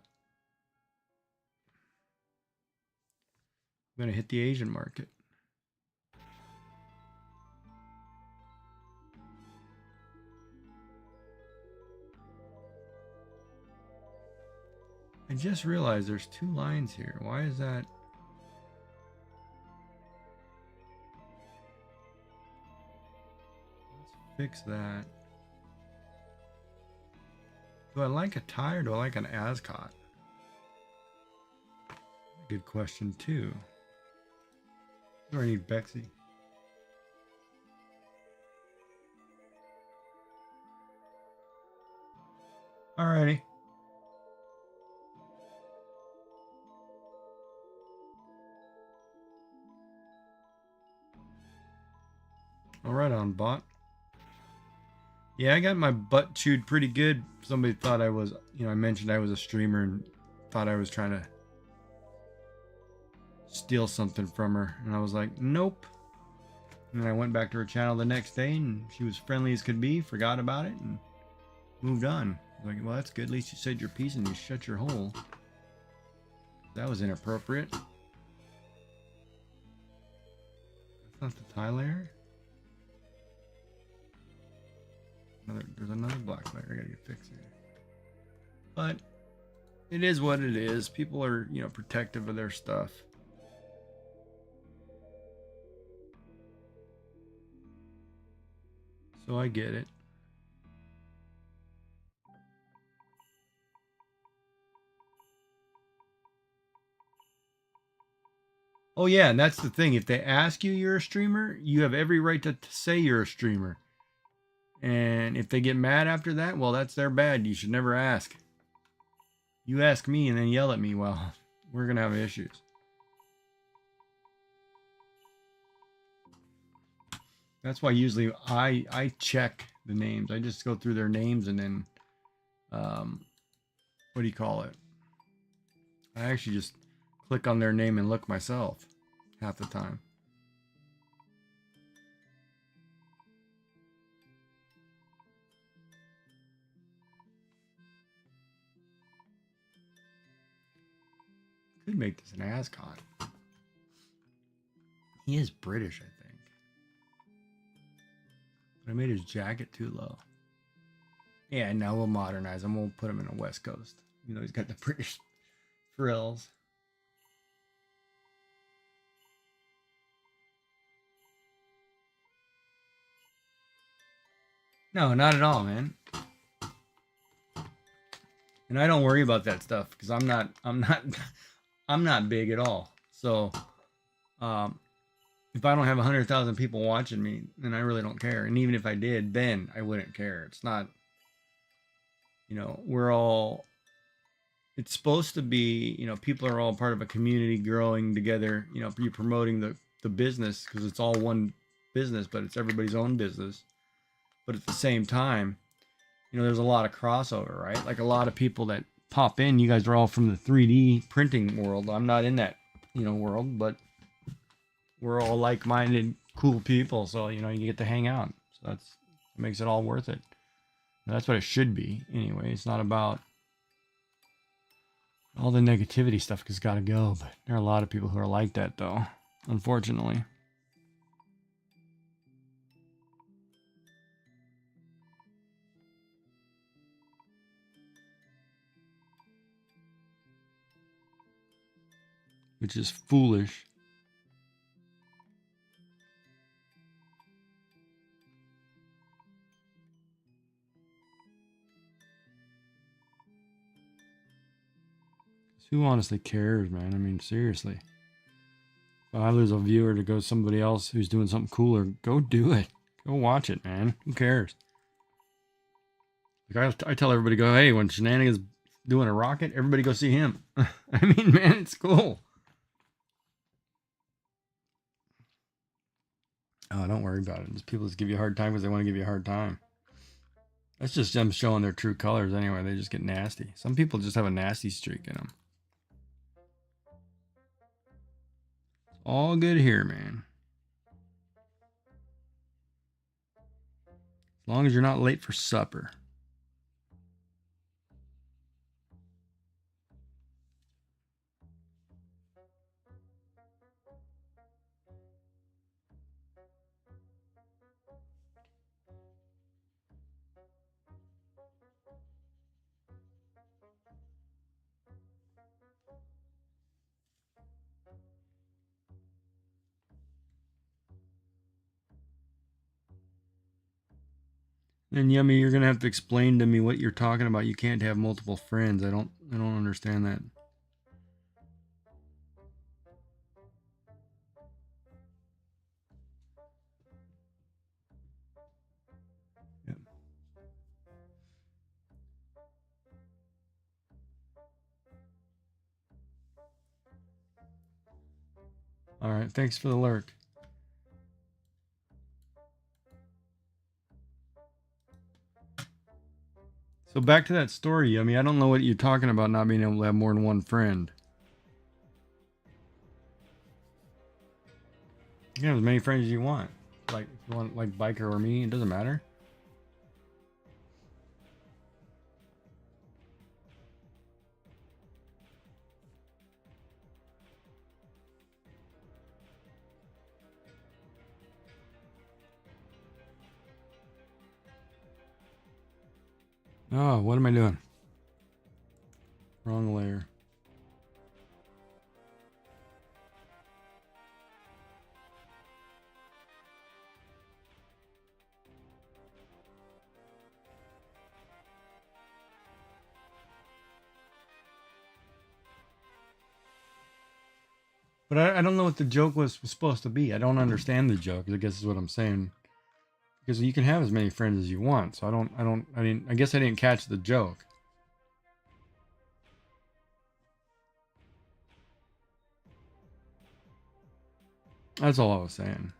gonna hit the Asian market. I just realized there's 2 lines here. Why is that? Let's fix that. Do I like a tie or do I like an ascot? Good question too. Do I need Bexy? Alrighty. All right, on bot. Yeah, I got my butt chewed pretty good. Somebody thought I was, you know, I mentioned I was a streamer and thought I was trying to steal something from her. And I was like, nope. And then I went back to her channel the next day and she was friendly as could be, forgot about it, and moved on. I was like, well, that's good. At least you said your piece and you shut your hole. That was inappropriate. That's not the tie layer. There's another black layer I gotta get fixed here. But it is what it is. People are, you know, protective of their stuff. So I get it. Oh yeah, and that's the thing. If they ask you you're a streamer, you have every right to say you're a streamer. And if they get mad after that, well, that's their bad. You should never ask. You ask me and then yell at me, well, we're going to have issues. That's why usually I check the names. I just go through their names and then, what do you call it? I actually just click on their name and look myself half the time. Could make this an ascot. He is British, I think. But I made his jacket too low. Yeah, now we'll modernize him. We'll put him in a West Coast. You know, he's got the British frills. No, not at all, man. And I don't worry about that stuff because I'm not big at all. So, if I don't have 100,000 people watching me, then I really don't care. And even if I did, then I wouldn't care. It's not, you know, it's supposed to be, people are all part of a community growing together. You're promoting the business because it's all one business, but it's everybody's own business. But at the same time, there's a lot of crossover, right? Like a lot of people that pop in, you guys are all from the 3D printing world. I'm not in that, world, but we're all like-minded, cool people. So, you get to hang out. So that makes it all worth it. And that's what it should be anyway. It's not about all the negativity stuff has got to go, but there are a lot of people who are like that, though, unfortunately. Which is foolish. Who honestly cares, man? I mean, seriously. If I lose a viewer to go somebody else who's doing something cooler, go do it. Go watch it, man. Who cares? Like I tell everybody, go, hey, when Shenanigans doing a rocket, everybody go see him. I mean, man, it's cool. Oh, don't worry about it. Just people just give you a hard time because they want to give you a hard time. That's just them showing their true colors anyway. They just get nasty. Some people just have a nasty streak in them. All good here, man. As long as you're not late for supper. And Yummy, you're gonna have to explain to me what you're talking about. You can't have multiple friends. I don't understand that. Yep. All right, thanks for the lurk. So back to that story, Yummy. I don't know what you're talking about not being able to have more than one friend. You can have as many friends as you want. Like if you want like Biker or me, it doesn't matter. Oh, what am I doing? Wrong layer. But I don't know what the joke was supposed to be. I don't understand the joke, I guess is what I'm saying. Because you can have as many friends as you want. So I guess I didn't catch the joke. That's all I was saying.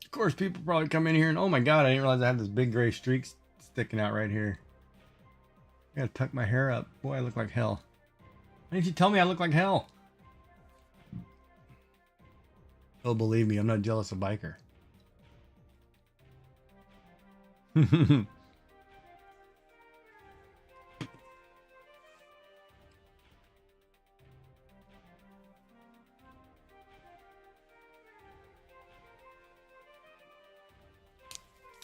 Of course, people probably come in here and, oh my god, I didn't realize I had this big gray streak sticking out right here. I gotta tuck my hair up. Boy, I look like hell. Why didn't you tell me I look like hell? Oh, believe me, I'm not jealous of Biker. I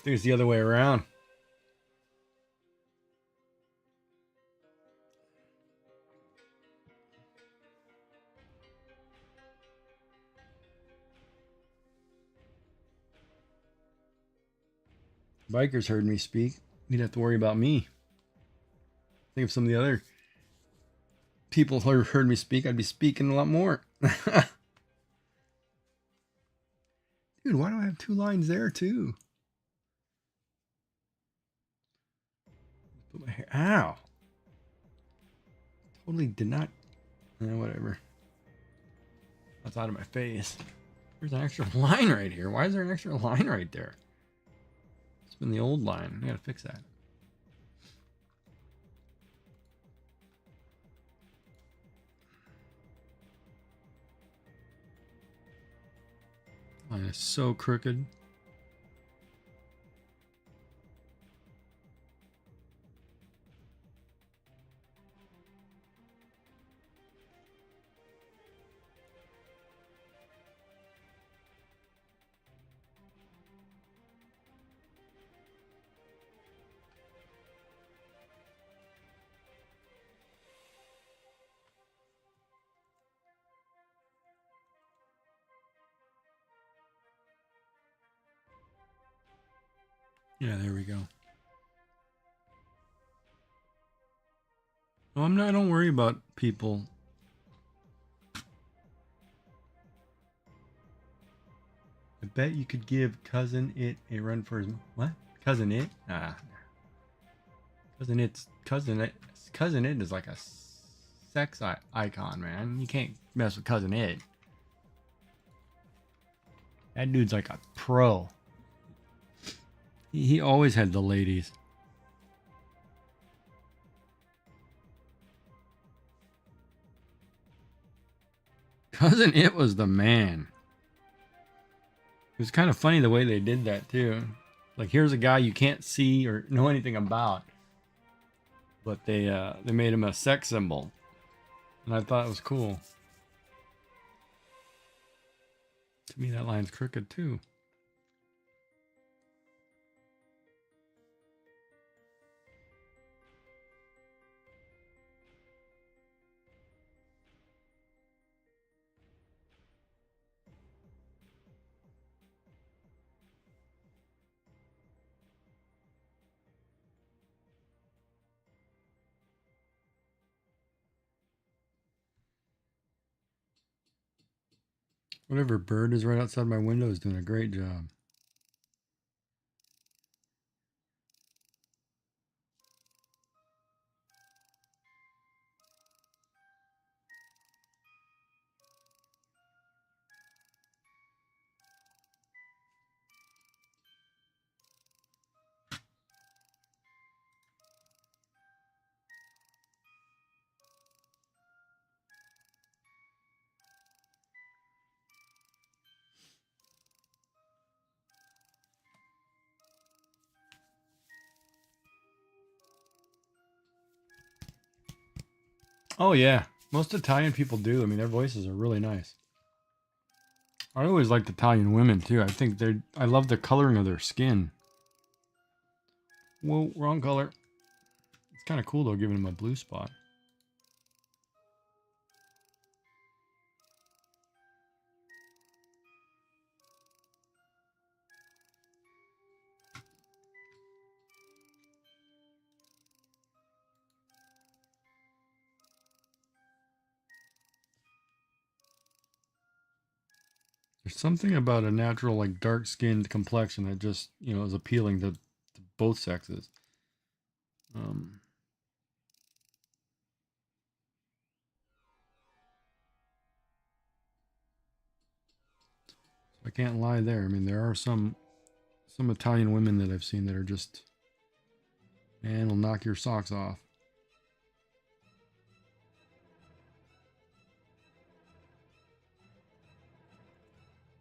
think it's the other way around. Bikers heard me speak. You'd have to worry about me. Think of some of the other people who heard me speak. I'd be speaking a lot more. Dude, why do I have 2 lines there too? Put my hair. Ow. Totally did not. Whatever. That's out of my face. There's an extra line right here. Why is there an extra line right there? It's been the old line. I gotta fix that. Line is so crooked. Yeah, there we go. No, I'm not. I don't worry about people. I bet you could give Cousin It a run for his what? Cousin It? Cousin It is like a sex icon, man. You can't mess with Cousin It. That dude's like a pro. He always had the ladies. Cousin It was the man. It was kind of funny the way they did that too. Like, here's a guy you can't see or know anything about, but they made him a sex symbol, and I thought it was cool. To me, that line's crooked too. Whatever bird is right outside my window is doing a great job. Oh yeah, most Italian people do. I mean, their voices are really nice. I always liked Italian women too. I love the coloring of their skin. Whoa, wrong color. It's kind of cool though, giving them a blue spot. There's something about a natural, like, dark-skinned complexion that just, is appealing to both sexes. I can't lie there. I mean, there are some Italian women that I've seen that are just, man, will knock your socks off.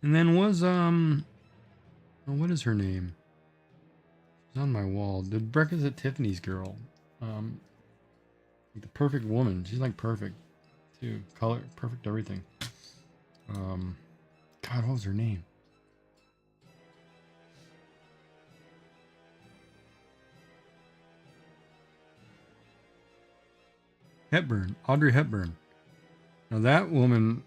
And then was what is her name? She's on my wall. The Breakfast at Tiffany's girl. Like the perfect woman. She's like perfect too. Color, perfect everything. God, what was her name? Hepburn. Audrey Hepburn. Now that woman,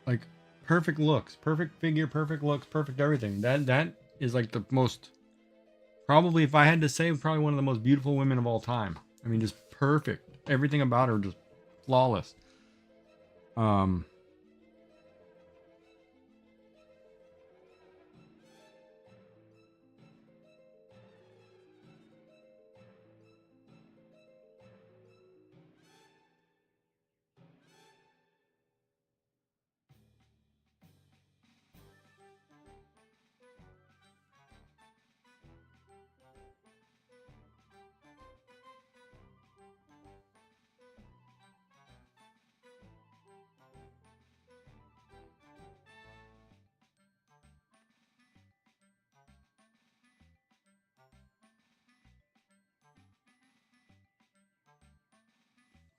like, perfect looks, perfect figure, perfect looks, perfect everything. That is like the most, probably, if I had to say, probably one of the most beautiful women of all time. I mean, just perfect. Everything about her just flawless.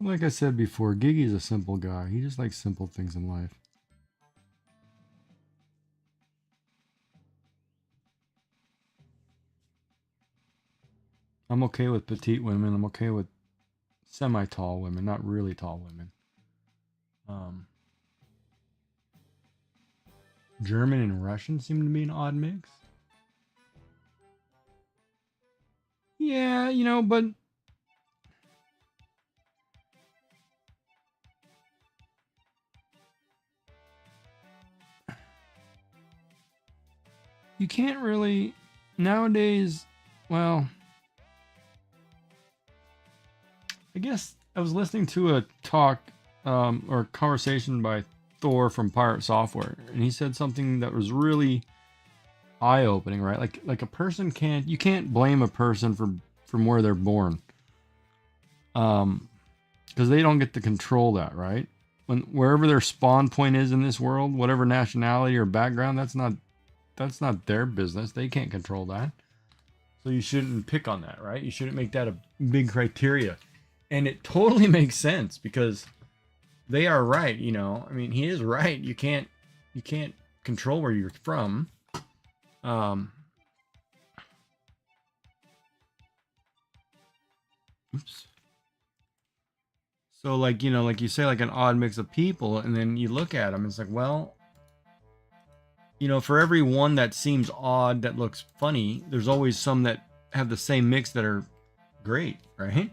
Like I said before, Gigee's a simple guy. He just likes simple things in life. I'm okay with petite women. I'm okay with semi-tall women, not really tall women. Um, German and Russian seem to be an odd mix. Yeah, but you can't really nowadays. Well, I guess I was listening to a talk or conversation by Thor from Pirate Software, and he said something that was really eye-opening, right? Like a person you can't blame a person from where they're born, because they don't get to control that, right? Wherever their spawn point is in this world, whatever nationality or background, that's not their business. They can't control that. So you shouldn't pick on that, right? You shouldn't make that a big criteria. And it totally makes sense because they are right, I mean, he is right. You can't control where you're from. Oops. So like, like you say, like an odd mix of people, and then you look at them, it's like, well, for every one that seems odd that looks funny, there's always some that have the same mix that are great, right?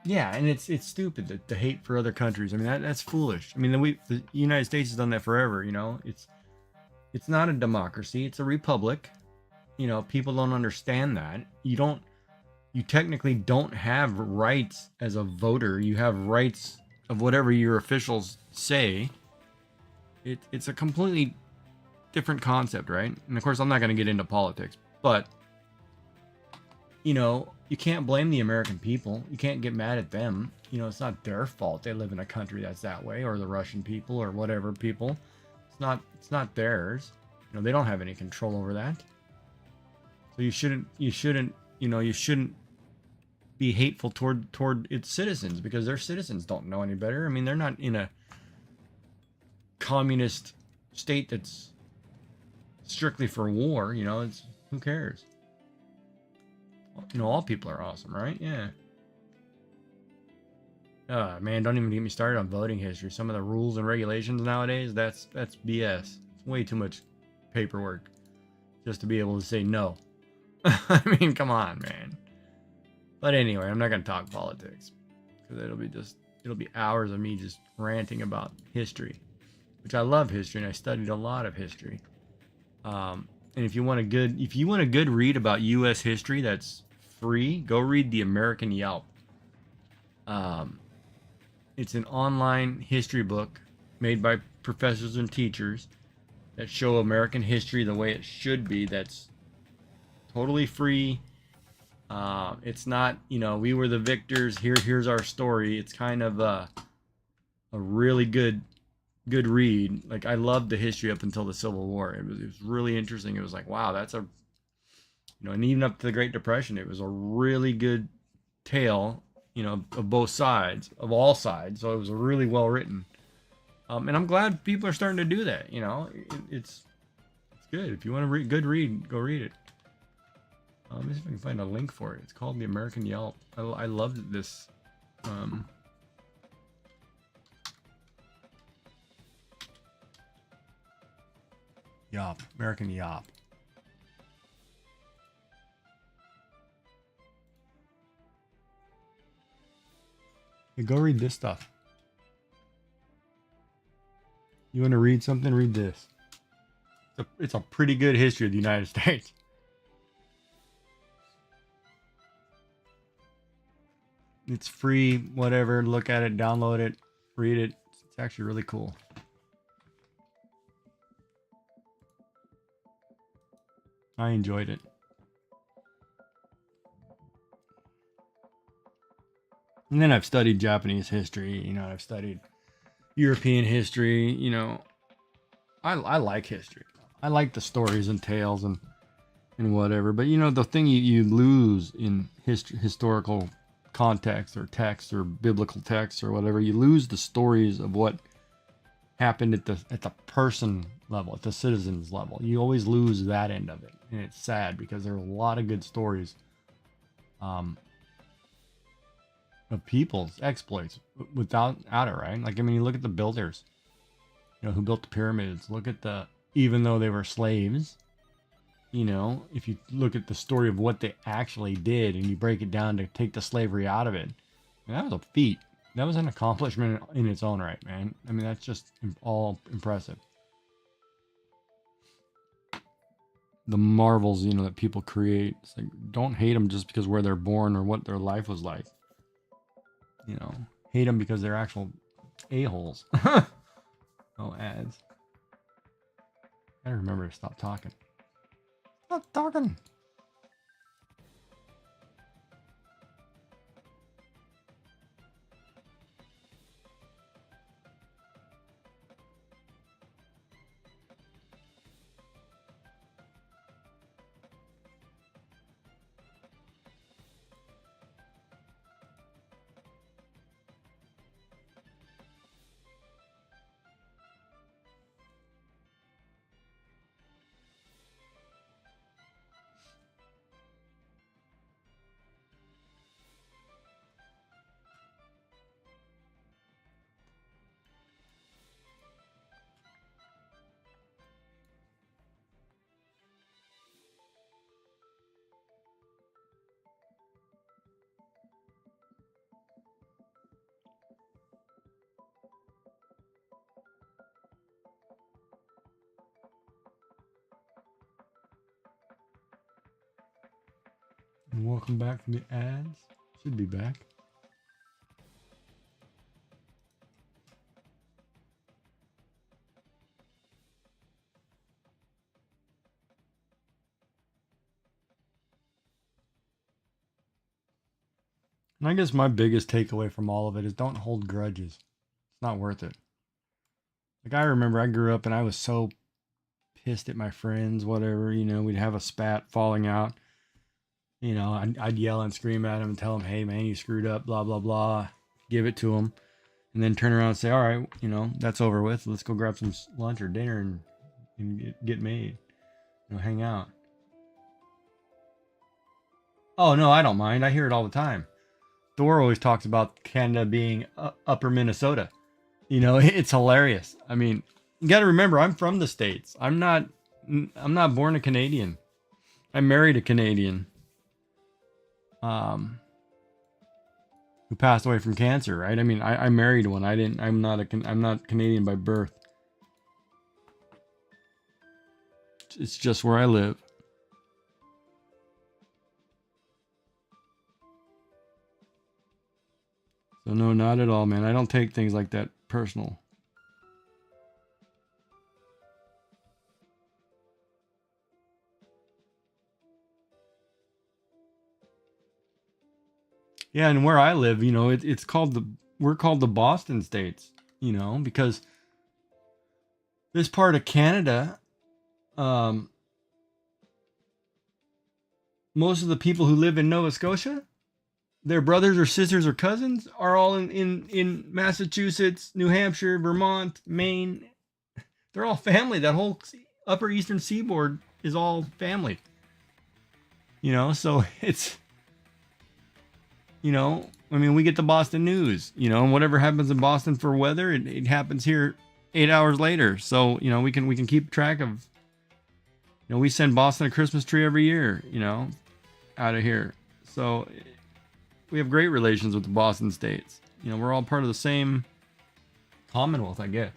Yeah, and it's stupid to hate for other countries. I mean, that's foolish. I mean, the United States has done that forever. It's not a democracy. It's a republic. People don't understand that. You technically don't have rights as a voter. You have rights of whatever your officials say. It's a completely different concept, right? And of course, I'm not going to get into politics, but you can't blame the American people. You can't get mad at them. It's not their fault they live in a country that's that way, or the Russian people, or whatever people. It's not theirs. They don't have any control over that. So you shouldn't be hateful toward its citizens, because their citizens don't know any better. I mean, they're not in a communist state that's strictly for war. It's, who cares? All people are awesome, right? Yeah. Man, don't even get me started on voting history. Some of the rules and regulations nowadays, that's BS. It's way too much paperwork just to be able to say no. I mean, come on, man. But anyway, I'm not going to talk politics, because it'll be hours of me just ranting about history, which I love history, and I studied a lot of history. And if you want a good read about U.S. history that's free, go read the American Yelp. It's an online history book made by professors and teachers that show American history the way it should be. That's totally free. It's not, we were the victors. Here's our story. It's kind of a really good read. Like, I loved the history up until the Civil War. It was really interesting. It was like, wow, that's a, and even up to the Great Depression, it was a really good tale, of both sides, of all sides. So it was really well written. And I'm glad people are starting to do that. It's good. If you want a good read, go read it. Let me see if I can find a link for it. It's called the American Yelp. I loved this. Yelp, American Yelp. Hey, go read this stuff. You want to read something? Read this. It's a pretty good history of the United States. It's free, whatever. Look at it, download it, read it. It's actually really cool. I enjoyed it. And then I've studied Japanese history, I've studied European history, I like history. I like the stories and tales and whatever. But the thing you lose in historical context or text or biblical text or whatever. You lose the stories of what happened at the person level, at the citizens level. You always lose that end of it, and it's sad because there are a lot of good stories of people's exploits without it, right? Like, I mean, you look at the builders, who built the pyramids. Look at even though they were slaves, if you look at the story of what they actually did and you break it down to take the slavery out of it, and that was a feat. That was an accomplishment in its own right, man. I mean, that's just all impressive. The marvels, that people create. It's like, don't hate them just because where they're born or what their life was like. Hate them because they're actual a-holes. Oh, ads. I remember to stop talking. Stop talking. And welcome back from the ads. Should be back. And I guess my biggest takeaway from all of it is don't hold grudges. It's not worth it. Like, I remember I grew up and I was so pissed at my friends, whatever, we'd have a spat falling out. I'd yell and scream at him and tell him, hey, man, you screwed up, blah, blah, blah. Give it to him. And then turn around and say, all right, that's over with. Let's go grab some lunch or dinner and get made. Hang out. Oh, no, I don't mind. I hear it all the time. Thor always talks about Canada being upper Minnesota. It's hilarious. I mean, you got to remember, I'm from the States. I'm not born a Canadian. I married a Canadian. Who passed away from cancer, right? I mean, I married one. I'm not Canadian by birth. It's just where I live. So no, not at all, man. I don't take things like that personal. Yeah, and where I live, we're called the Boston States, because this part of Canada, most of the people who live in Nova Scotia, their brothers or sisters or cousins are all in Massachusetts, New Hampshire, Vermont, Maine. They're all family. That whole upper eastern seaboard is all family. So it's, I mean, we get the Boston news, and whatever happens in Boston for weather, it happens here 8 hours later. So, we can keep track of, we send Boston a Christmas tree every year, out of here. So we have great relations with the Boston States. We're all part of the same Commonwealth, I guess.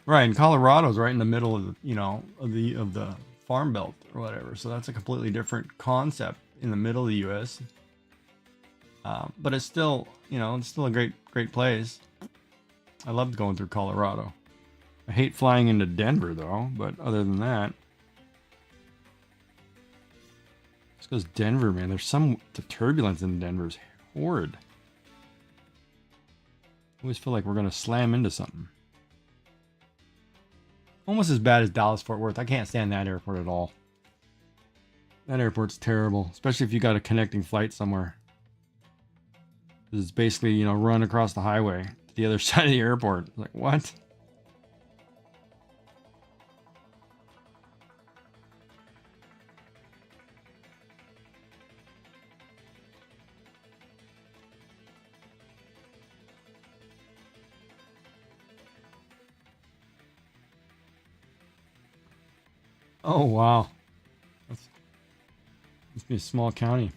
Right, and Colorado's right in the middle of the Farm Belt or whatever. So that's a completely different concept in the middle of the U.S. But it's still, it's still a great place. I loved going through Colorado. I hate flying into Denver though, but other than that, just because Denver, man, the turbulence in Denver is horrid. I always feel like we're gonna slam into something. Almost as bad as Dallas Fort Worth. I can't stand that airport at all. That airport's terrible, especially if you got a connecting flight somewhere. It's basically, you know, run across the highway to the other side of the airport. Like, what? Oh, wow. That's must be a small county.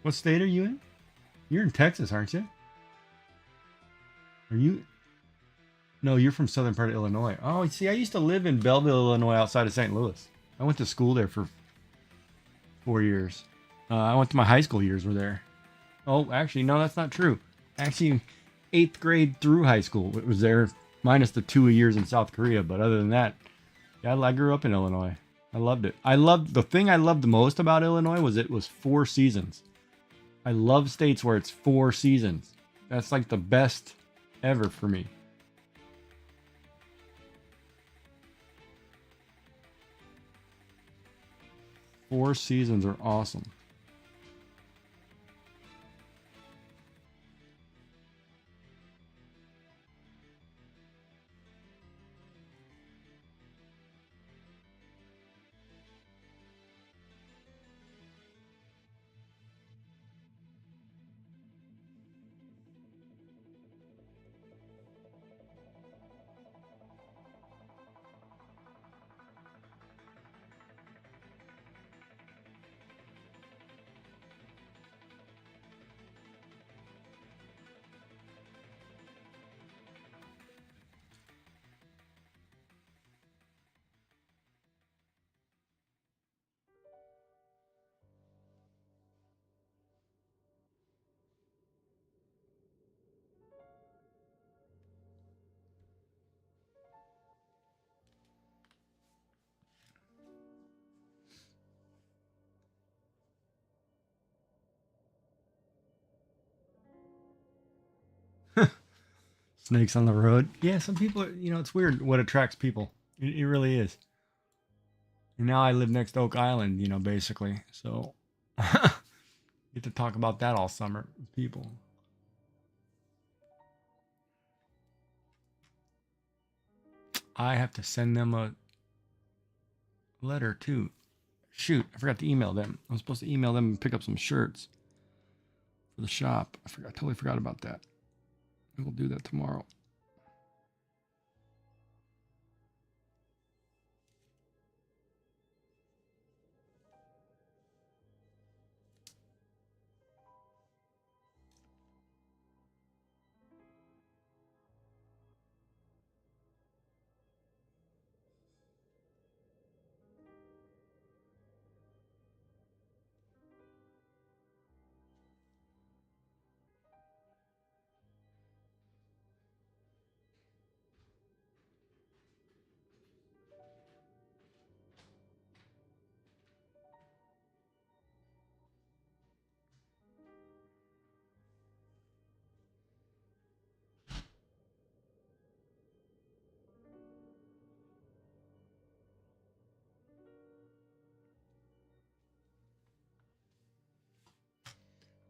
What state are you in? You're in Texas, aren't you? Are you? No, you're from southern part of Illinois. Oh, see, I used to live in Belleville, Illinois, outside of St. Louis. I went to school there for 4 years. I went to my high school years were there. Oh, actually, no, that's not true. Actually, 8th grade through high school, it was there, minus the 2 years in South Korea. But other than that, yeah, I grew up in Illinois. I loved it. I loved the thing I loved the most about Illinois was it was 4 seasons. I love states where it's 4 seasons. That's like the best ever for me. 4 seasons are awesome. Snakes on the road. Yeah, some people, you know, it's weird what attracts people. It really is. And now I live next to Oak Island, you know, basically. So get to talk about that all summer with people. I have to send them a letter too. Shoot, I forgot to email them. I was supposed to email them and pick up some shirts for the shop. I totally forgot about that. We'll do that tomorrow.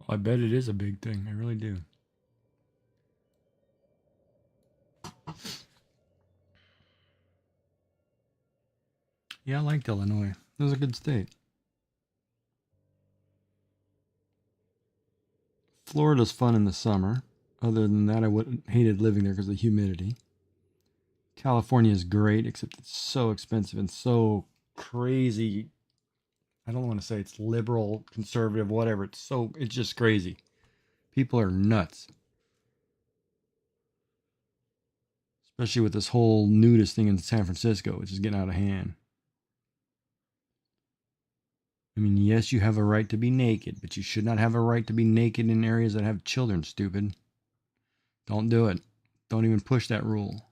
I bet it is a big thing. I really do. Yeah, I liked Illinois. It was a good state. Florida's fun in the summer. Other than that, I would hated living there because of the humidity. California is great, except it's so expensive and so crazy. I don't want to say it's liberal, conservative, whatever. It's just crazy. People are nuts. Especially with this whole nudist thing in San Francisco, which is getting out of hand. I mean, yes, you have a right to be naked, but you should not have a right to be naked in areas that have children, stupid. Don't do it. Don't even push that rule.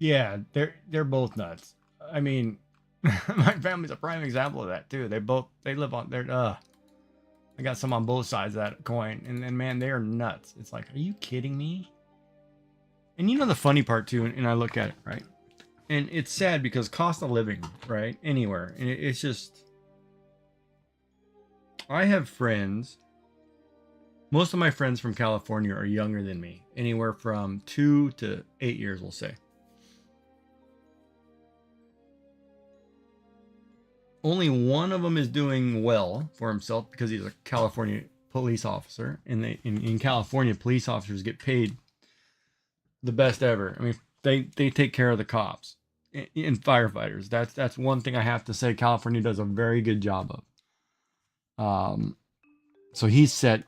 Yeah, they're both nuts. I mean, my family's a prime example of that too. They live on their I got some on both sides of that coin, and man, they are nuts. It's like, are you kidding me? And you know the funny part too, and I look at it, right? And it's sad because cost of living, right? Anywhere. And it's just, I have friends. Most of my friends from California are younger than me, anywhere from 2 to 8 years, we'll say. Only one of them is doing well for himself because he's a California police officer, and in California, police officers get paid the best ever. I mean, they take care of the cops and firefighters. That's one thing I have to say California does a very good job of. So he's set,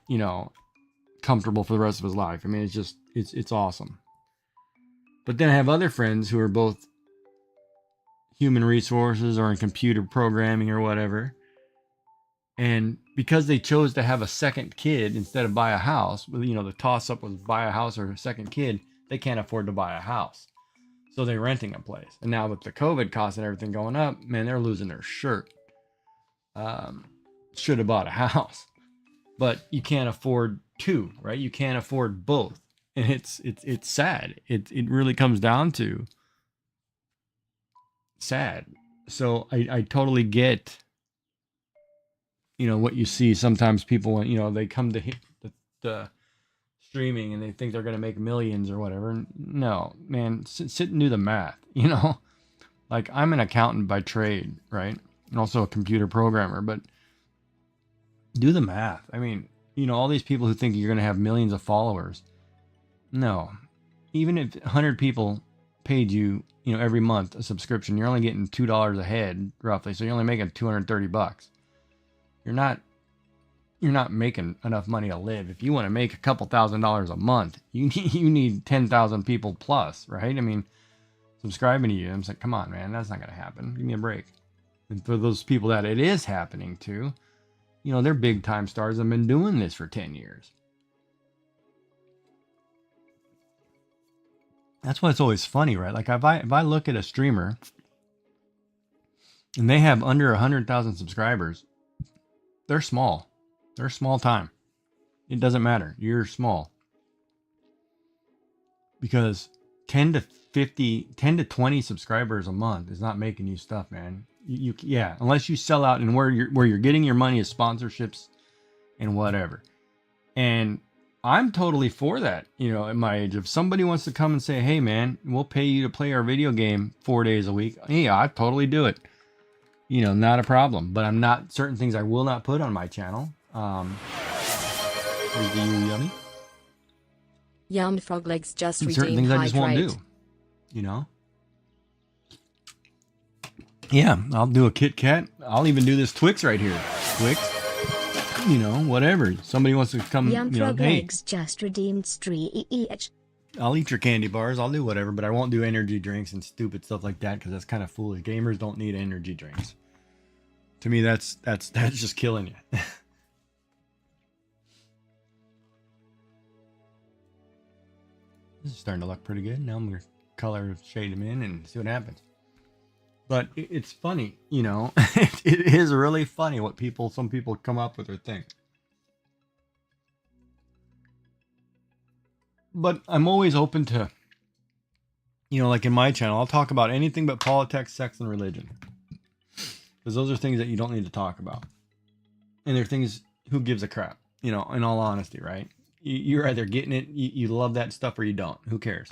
comfortable for the rest of his life. I mean, it's awesome. But then I have other friends who are both human resources or in computer programming or whatever. And because they chose to have a second kid instead of buy a house, the toss up was buy a house or a second kid, they can't afford to buy a house. So they're renting a place. And now with the COVID costs and everything going up, man, they're losing their shirt. Should have bought a house. But you can't afford two, right? You can't afford both. And it's sad. It really comes down to sad. So I totally get, what you see. Sometimes people, when, they come to the streaming and they think they're going to make millions or whatever. No, man, sit and do the math, Like, I'm an accountant by trade, right? And also a computer programmer, but do the math. I mean, all these people who think you're going to have millions of followers. No. Even if 100 people paid you, every month a subscription, you're only getting $2 a head, roughly. So you're only making $230. You're not making enough money to live. If you want to make a couple $1,000s a month, you need 10,000 people plus, right? I mean, subscribing to you, I'm like, come on, man, that's not going to happen. Give me a break. And for those people that it is happening to, they're big time stars. Have been doing this for 10 years. That's why it's always funny, right? Like if I look at a streamer and they have under 100,000 subscribers, they're small. They're small time. It doesn't matter. You're small. Because 10 to 20 subscribers a month is not making you stuff, man. Yeah, unless you sell out, and where you're getting your money is sponsorships and whatever. And I'm totally for that, at my age. If somebody wants to come and say, hey man, we'll pay you to play our video game 4 days a week, yeah, I'd totally do it. Not a problem. But I'm not, certain things I will not put on my channel. Is the yummy? Yum frog legs just redeemed. Certain things I just won't do. Yeah, I'll do a Kit Kat. I'll even do this Twix right here. Twix. Whatever. Somebody wants to come, Yum frog hey, legs just redeemed each. I'll eat your candy bars. I'll do whatever, but I won't do energy drinks and stupid stuff like that because that's kind of foolish. Gamers don't need energy drinks. To me, that's just killing you. This is starting to look pretty good. Now I'm going to color shade them in and see what happens. But it's funny, it is really funny what some people come up with or think. But I'm always open to, like in my channel, I'll talk about anything but politics, sex, and religion. Because those are things that you don't need to talk about. And they're things, who gives a crap, in all honesty, right? You're either getting it, you love that stuff, or you don't. Who cares?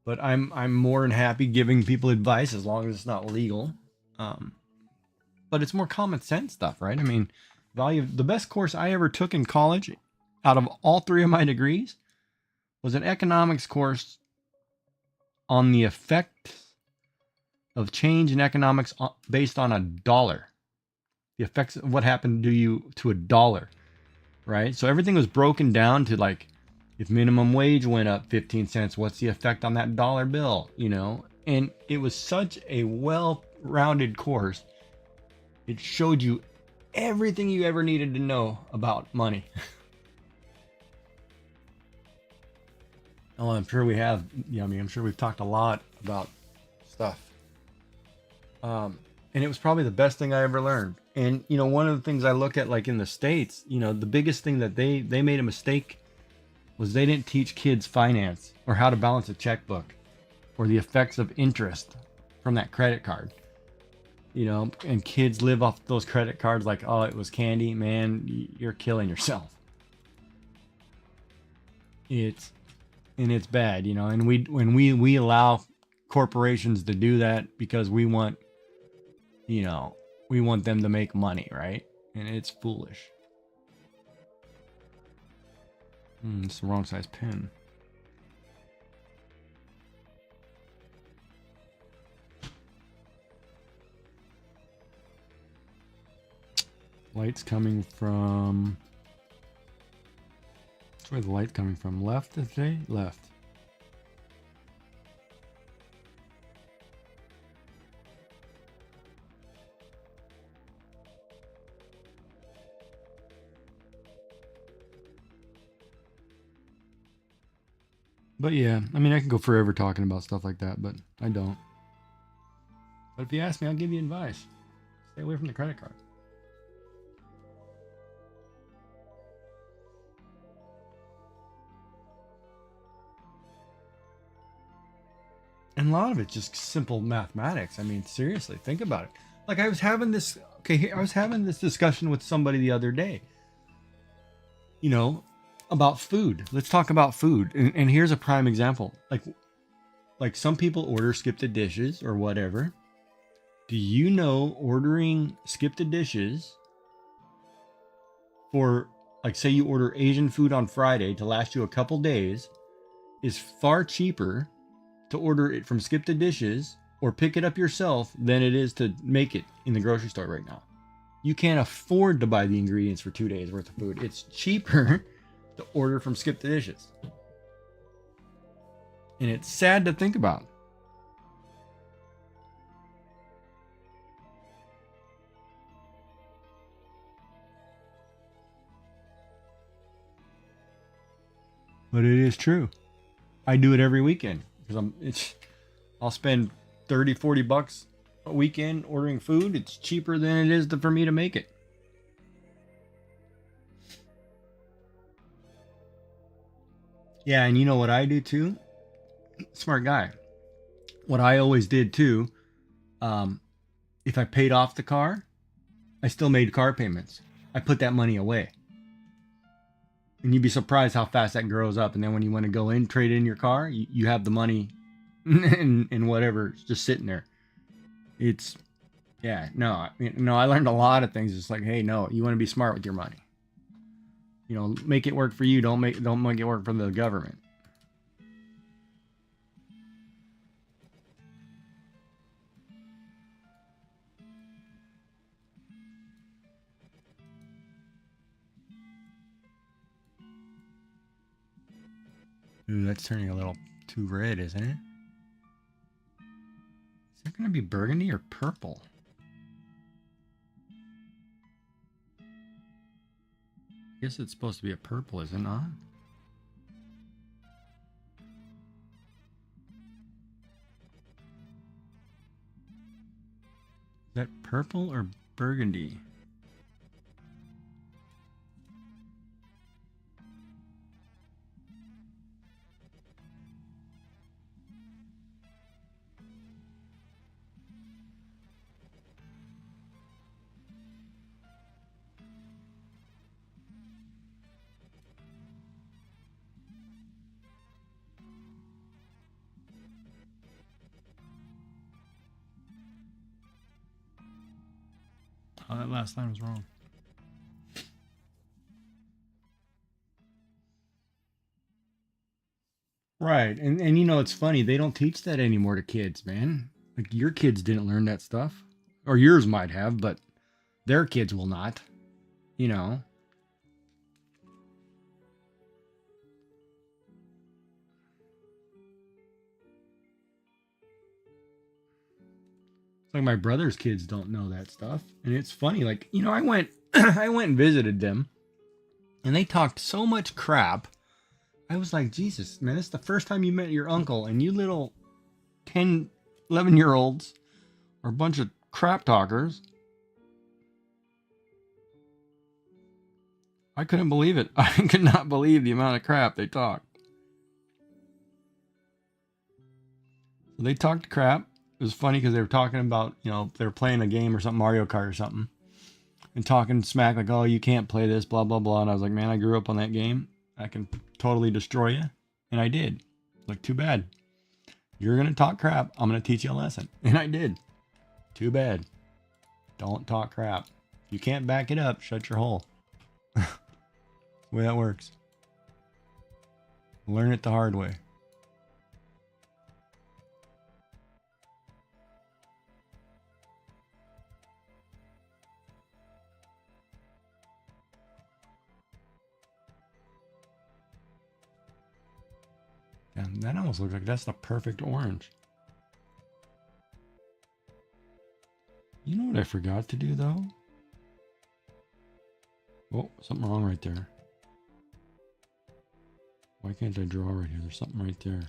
But I'm more than happy giving people advice as long as it's not legal. But it's more common sense stuff, right? I mean, the best course I ever took in college, out of all 3 of my degrees, was an economics course on the effect of change in economics based on a dollar. The effects of what happened to you to a dollar, right? So everything was broken down to, like, if minimum wage went up 15 cents, what's the effect on that dollar bill, And it was such a well-rounded course. It showed you everything you ever needed to know about money. Oh, I'm sure we have. Yeah, I mean, I'm sure we've talked a lot about stuff. And it was probably the best thing I ever learned. And you know, one of the things I look at, like in the States, you know, the biggest thing that they made a mistake was they didn't teach kids finance or how to balance a checkbook or the effects of interest from that credit card. You know, and kids live off those credit cards like, oh, it was candy. Man, you're killing yourself. It's bad, you know. And we allow corporations to do that because we want, you know, we want them to make money, right? And it's foolish. It's the wrong size pen. Light's coming from... Where the light coming from? Left today? Left. But yeah, I mean, I can go forever talking about stuff like that, but I don't. But if you ask me, I'll give you advice. Stay away from the credit card. And a lot of it's just simple mathematics. I mean, seriously, think about it. Like I was having this discussion with somebody the other day. You know, about food. Let's talk about food. And here's a prime example. Like some people order skip the dishes or whatever. Do you know ordering skip the dishes for, like, say you order Asian food on Friday to last you a couple days is far cheaper to order it from Skip the Dishes or pick it up yourself than it is to make it in the grocery store right now. You can't afford to buy the ingredients for 2 days worth of food. It's cheaper to order from Skip the Dishes. And it's sad to think about. But it is true. I do it every weekend because I'll spend 30, 40 bucks a weekend ordering food. It's cheaper than it is for me to make it. Yeah, and you know what I do too? Smart guy. What I always did too, if I paid off the car, I still made car payments. I put that money away. And you'd be surprised how fast that grows up. And then when you want to go in, trade in your car, you have the money and whatever just sitting there. It's, yeah, no, I learned a lot of things. It's like, hey, no, you want to be smart with your money. You know, make it work for you. Don't make it work for the government. Ooh, that's turning a little too red, isn't it? Is that going to be burgundy or purple? I guess it's supposed to be a purple, is it not? Is that purple or burgundy? Oh, that last line was wrong. Right. And you know, it's funny. They don't teach that anymore to kids, man. Like your kids didn't learn that stuff. Or yours might have, but their kids will not. You know. It's like my brother's kids don't know that stuff. And it's funny, like, you know, I went I went and visited them and they talked so much crap. I was like, Jesus, man, this is the first time you met your uncle, and you little 10, 11-year-olds are a bunch of crap talkers. I couldn't believe it. I could not believe the amount of crap they talked. So they talked crap. It was funny because they were talking about, they were playing a game or something, Mario Kart or something, and talking smack like, oh, you can't play this, blah, blah, blah. And I was like, man, I grew up on that game. I can totally destroy you. And I did. Like, too bad. You're going to talk crap. I'm going to teach you a lesson. And I did. Too bad. Don't talk crap. If you can't back it up, shut your hole. The way that works. Learn it the hard way. And that almost looks like that's the perfect orange. You know what I forgot to do though? Oh, something wrong right there. Why can't I draw right here? There's something right there.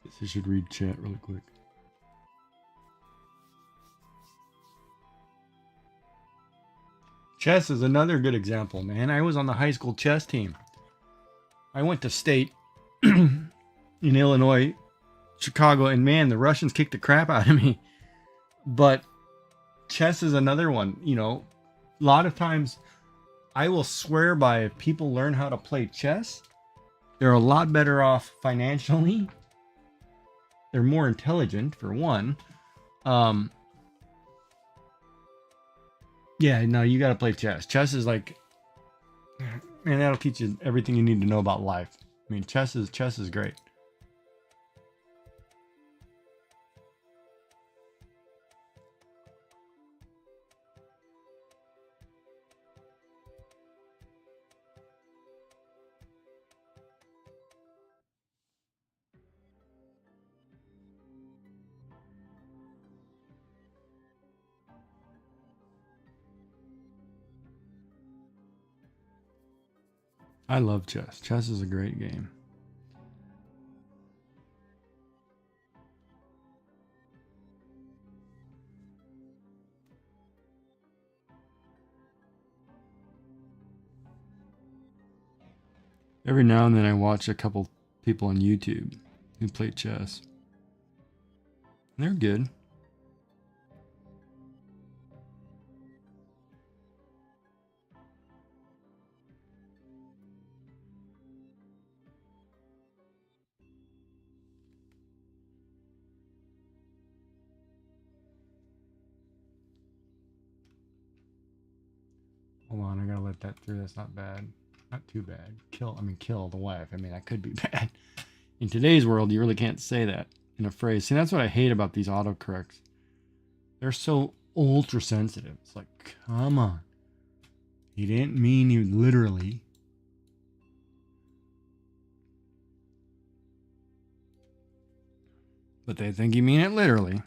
Guess I should read chat really quick. Chess is another good example, man. I was on the high school chess team. I went to state in Illinois, Chicago, and man, the Russians kicked the crap out of me. But chess is another one. A lot of times I will swear by if people learn how to play chess, they're a lot better off financially. They're more intelligent, for one. Yeah, no, you got to play chess. Chess is like, man, that'll teach you everything you need to know about life. I mean, chess is great. I love chess. Chess is a great game. Every now and then I watch a couple people on YouTube who play chess. They're good. Hold on, I gotta let that through. That's not bad. Not too bad. Kill the wife. I mean, that could be bad. In today's world, you really can't say that in a phrase. See, that's what I hate about these autocorrects. They're so ultra sensitive. It's like, come on. He didn't mean you literally. But they think you mean it literally.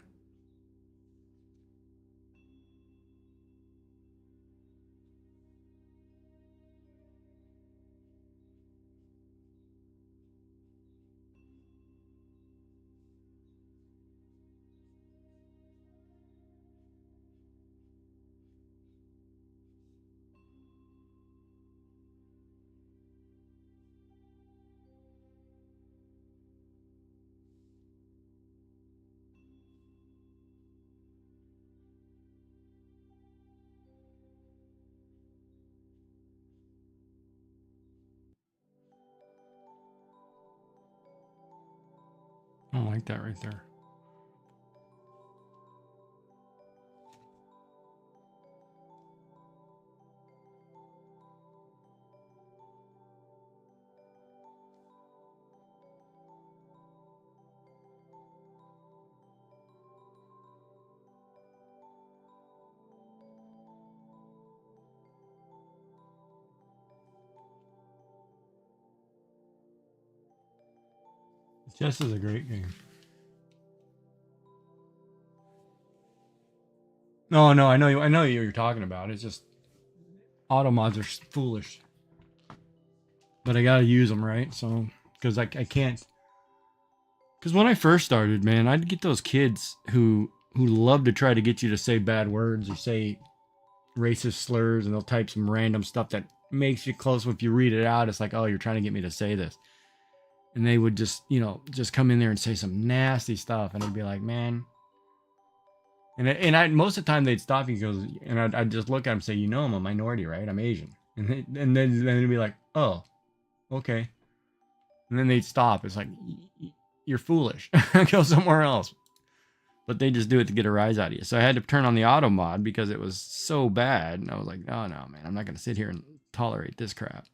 I don't like that right there. Chess is a great game. No, I know what you're talking about. It's just auto mods are foolish, but I gotta use them, right? So because I can't. Because when I first started, man, I'd get those kids who love to try to get you to say bad words or say racist slurs, and they'll type some random stuff that makes you close. If you read it out, it's like, oh, you're trying to get me to say this. And they would just, just come in there and say some nasty stuff, and I'd be like, man. And I most of the time they'd stop me because, and I'd just look at them and say, I'm a minority, right? I'm Asian. And then they'd be like, oh, okay. And then they'd stop. It's like, you're foolish. Go somewhere else. But they just do it to get a rise out of you. So I had to turn on the auto mod because it was so bad. And I was like, oh no, man, I'm not going to sit here and tolerate this crap.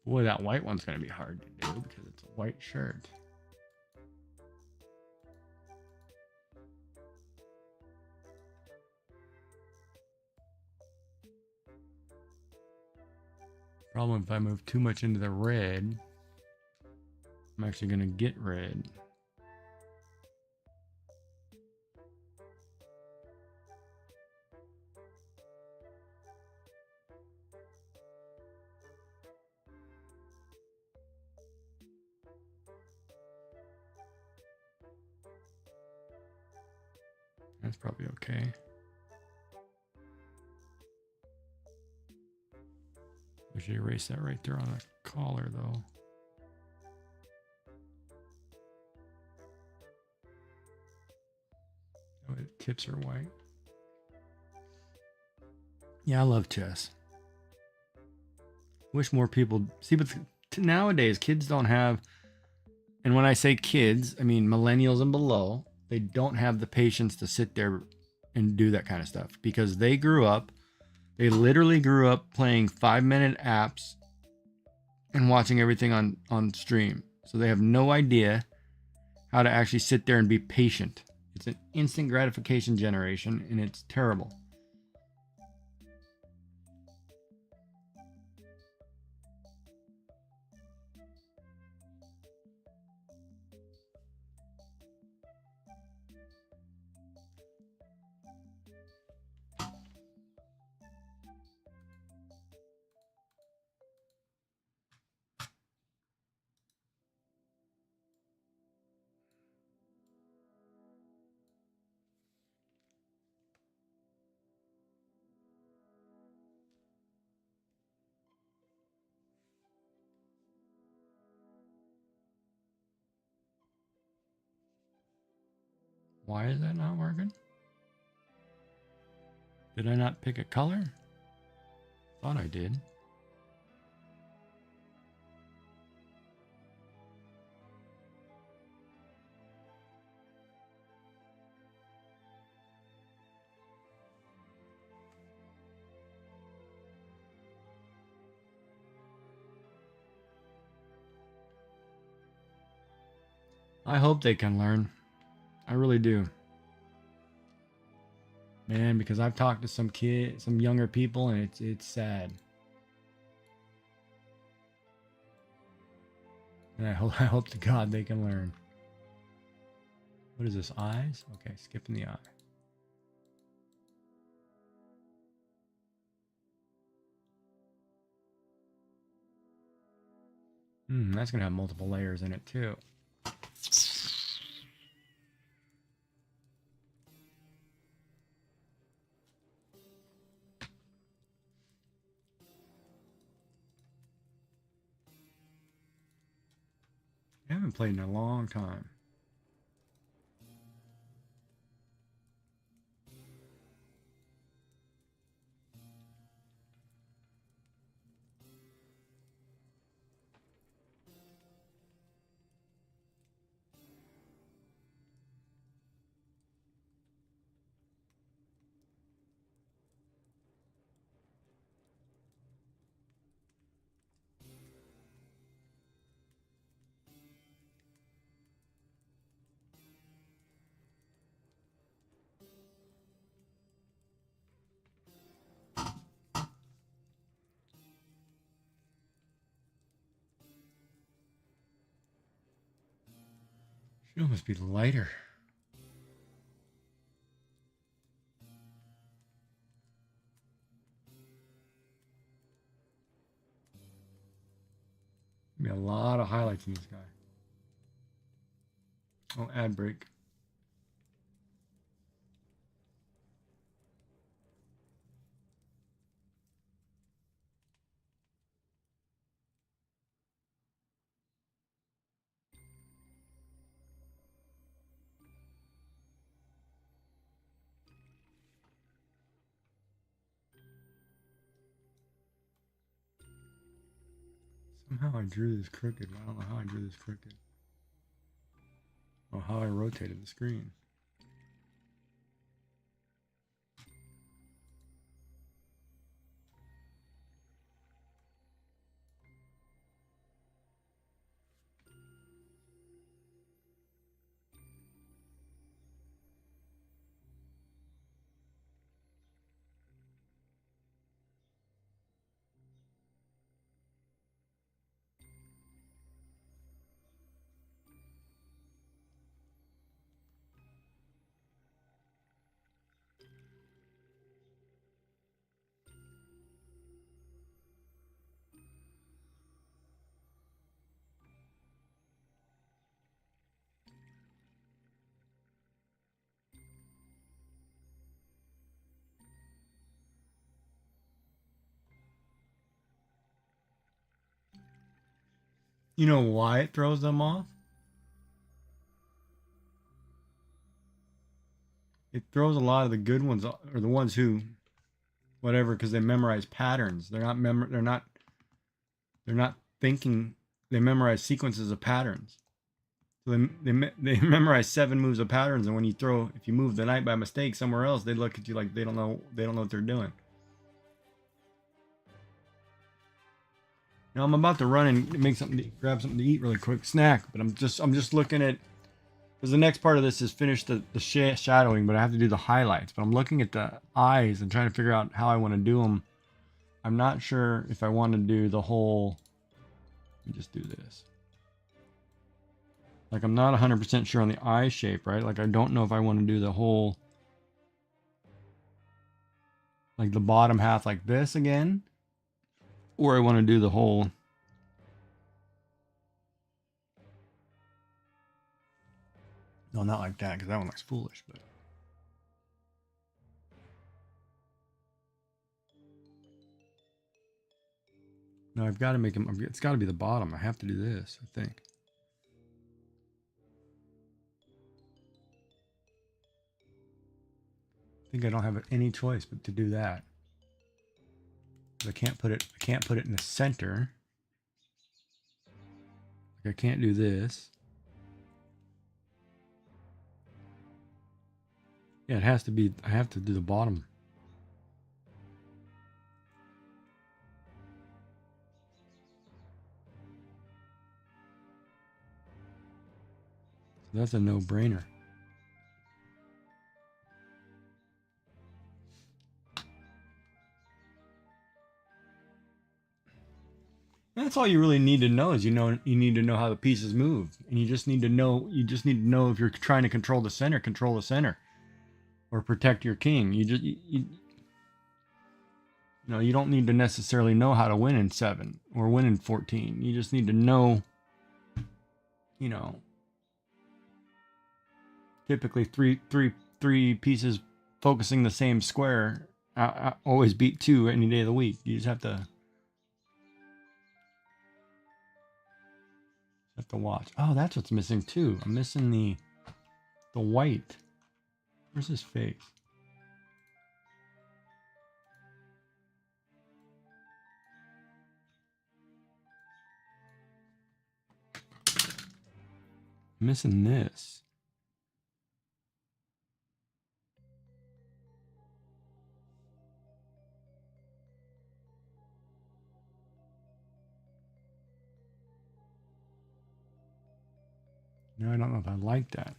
Boy, that white one's going to be hard to do because it's a white shirt. Problem if I move too much into the red, I'm actually going to get red. That's probably okay. We should erase that right there on the collar, though. Oh, the tips are white. Yeah, I love chess. Wish more people see, but nowadays kids don't have, and when I say kids, I mean millennials and below. They don't have the patience to sit there and do that kind of stuff because they literally grew up playing 5-minute apps and watching everything on stream. So they have no idea how to actually sit there and be patient. It's an instant gratification generation, and it's terrible. Why is that not working? Did I not pick a color? Thought I did. I hope they can learn. I really do. Man, because I've talked to some younger people, and it's sad. And I hope to God they can learn. What is this, eyes? Okay, skipping the eye. That's gonna have multiple layers in it too. I haven't played in a long time. Should almost be lighter. Be a lot of highlights in this guy. Oh, ad break. Somehow I drew this crooked. I don't know how I drew this crooked. Or how I rotated the screen. You know why it throws them off? It throws a lot of the good ones, or the ones who, whatever, because they memorize patterns. They're not thinking. They memorize sequences of patterns. So they memorize 7 moves of patterns, and when you throw, if you move the knight by mistake somewhere else, they look at you like they don't know what they're doing. Now I'm about to run and make something, grab something to eat really quick, snack. But I'm just looking at, because the next part of this is finish the shadowing, but I have to do the highlights. But I'm looking at the eyes and trying to figure out how I want to do them. I'm not sure if I want to do the whole. Let me just do this. Like I'm not 100% sure on the eye shape, right? Like I don't know if I want to do the whole, like the bottom half like this again, or I want to do the whole. No, not like that, because that one looks foolish. But no, I've got to make them. It's got to be the bottom. I have to do this, I think. I think I don't have any choice but to do that. I can't put it in the center. Like I can't do this. Yeah, it has to be. I have to do the bottom. So that's a no-brainer. That's all you really need to know is you need to know how the pieces move, and you just need to know if you're trying to control the center, or protect your king. You don't need to necessarily know how to win in 7 or win in 14. You just need to know, typically three pieces focusing the same square. I always beat 2 any day of the week. You just have to watch. Oh, that's what's missing too. I'm missing the white. Where's his face? I'm missing this. No, I don't know if I like that.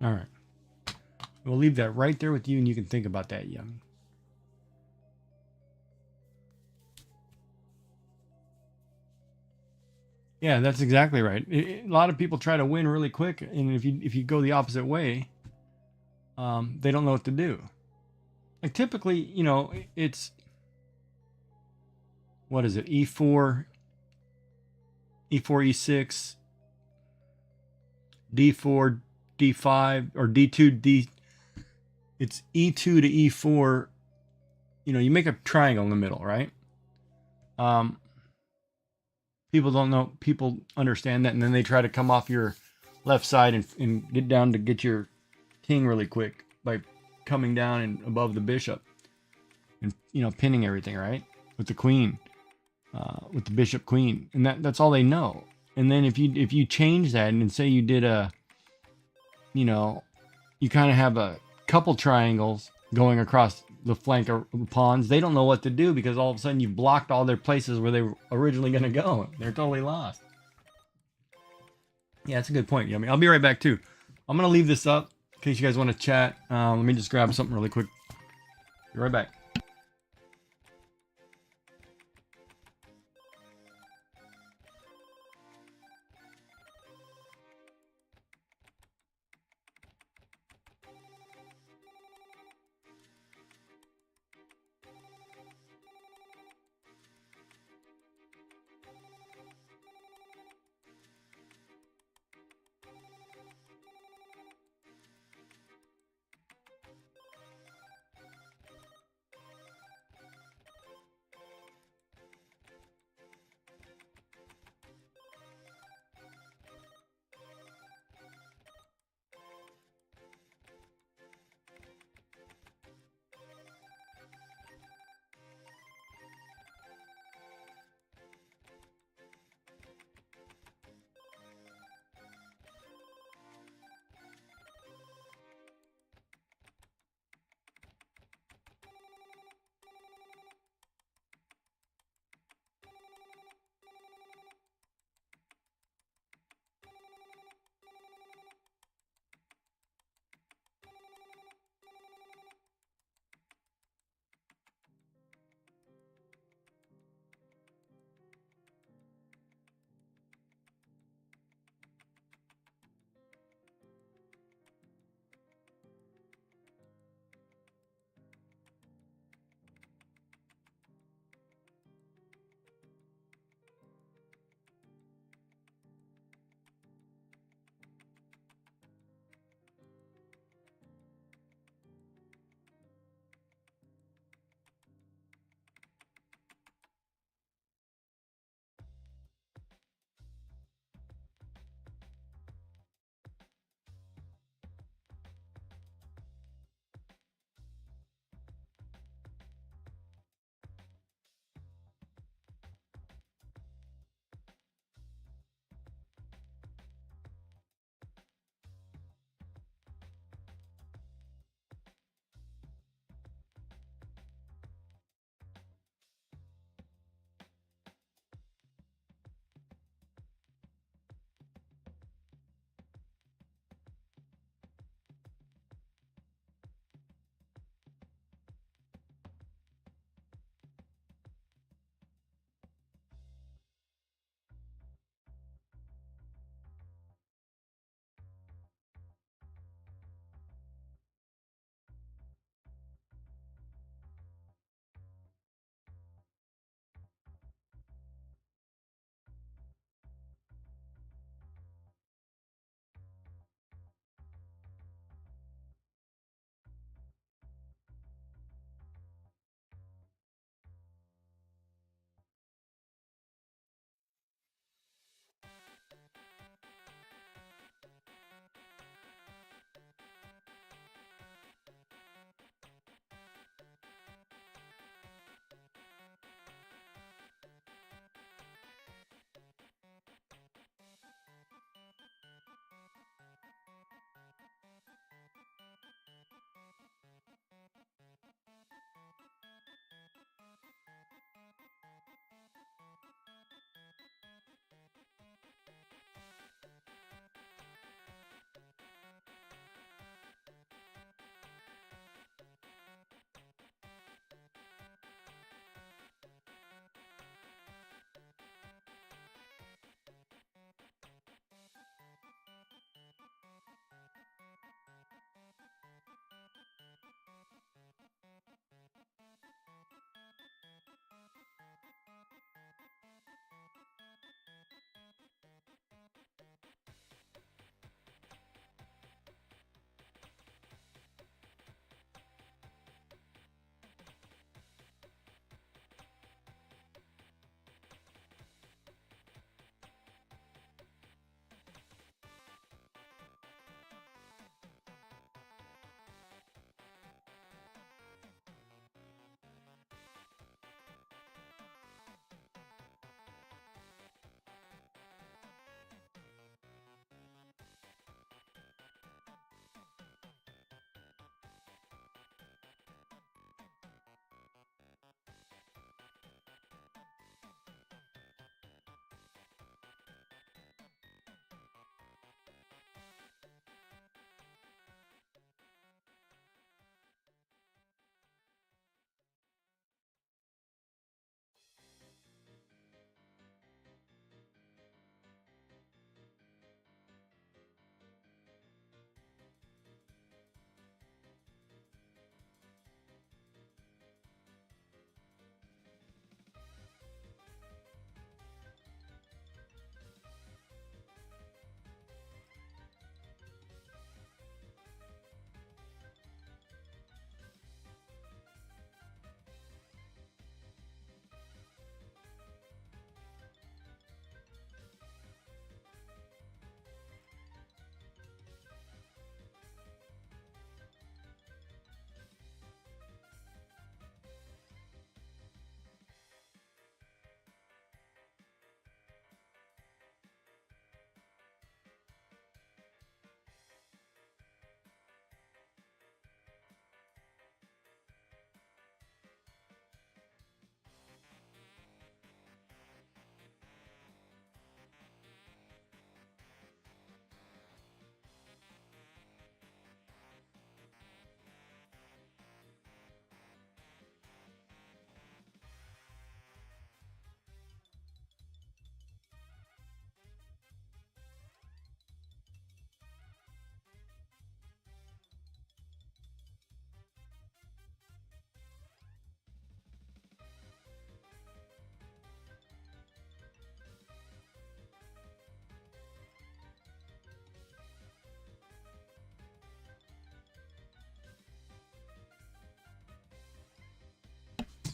All right. We'll leave that right there with you, and you can think about that, young. Yeah, that's exactly right. A lot of people try to win really quick, and if you go the opposite way, they don't know what to do. Like typically, you know, it's what is it? E4, E4, E6, D4, D5, or D2, D. It's E2 to E4. You know, you make a triangle in the middle, right? People don't know. People understand that, and then they try to come off your left side and get down to get your king really quick by coming down and above the bishop, and you know, pinning everything right with the queen, with the bishop queen, and that's all they know. And then if you change that and say you did a, you know, you kind of have a couple triangles going across the flank of the pawns, they don't know what to do because all of a sudden you blocked all their places where they were originally going to go. They're totally lost. Yeah, that's a good point. I mean, I'll be right back too. I'm going to leave this up in case you guys want to chat. Let me just grab something really quick. Be right back.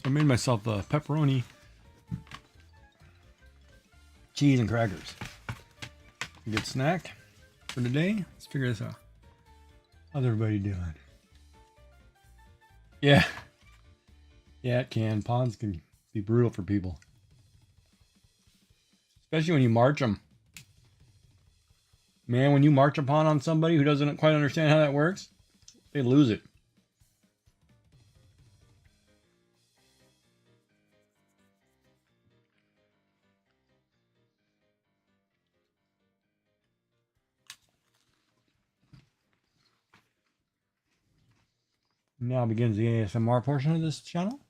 I made myself a pepperoni, cheese, and crackers. A good snack for today. Let's figure this out. How's everybody doing? Yeah. Yeah, it can. Pawns can be brutal for people. Especially when you march them. Man, when you march a pawn on somebody who doesn't quite understand how that works, they lose it. Now begins the ASMR portion of this channel.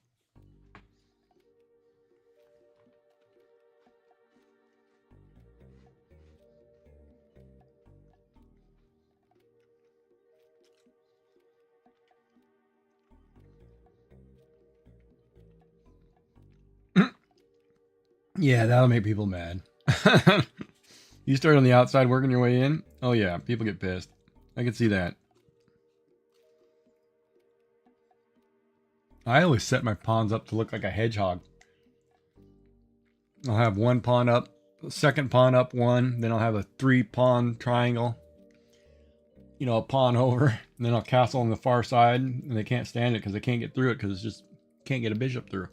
Yeah, that'll make people mad. You start on the outside working your way in. Oh yeah, people get pissed. I can see that. I always set my pawns up to look like a hedgehog. I'll have one pawn up, second pawn up one, then I'll have a 3-pawn triangle. You know, a pawn over, and then I'll castle on the far side, and they can't stand it because they can't get through it because it's just can't get a bishop through.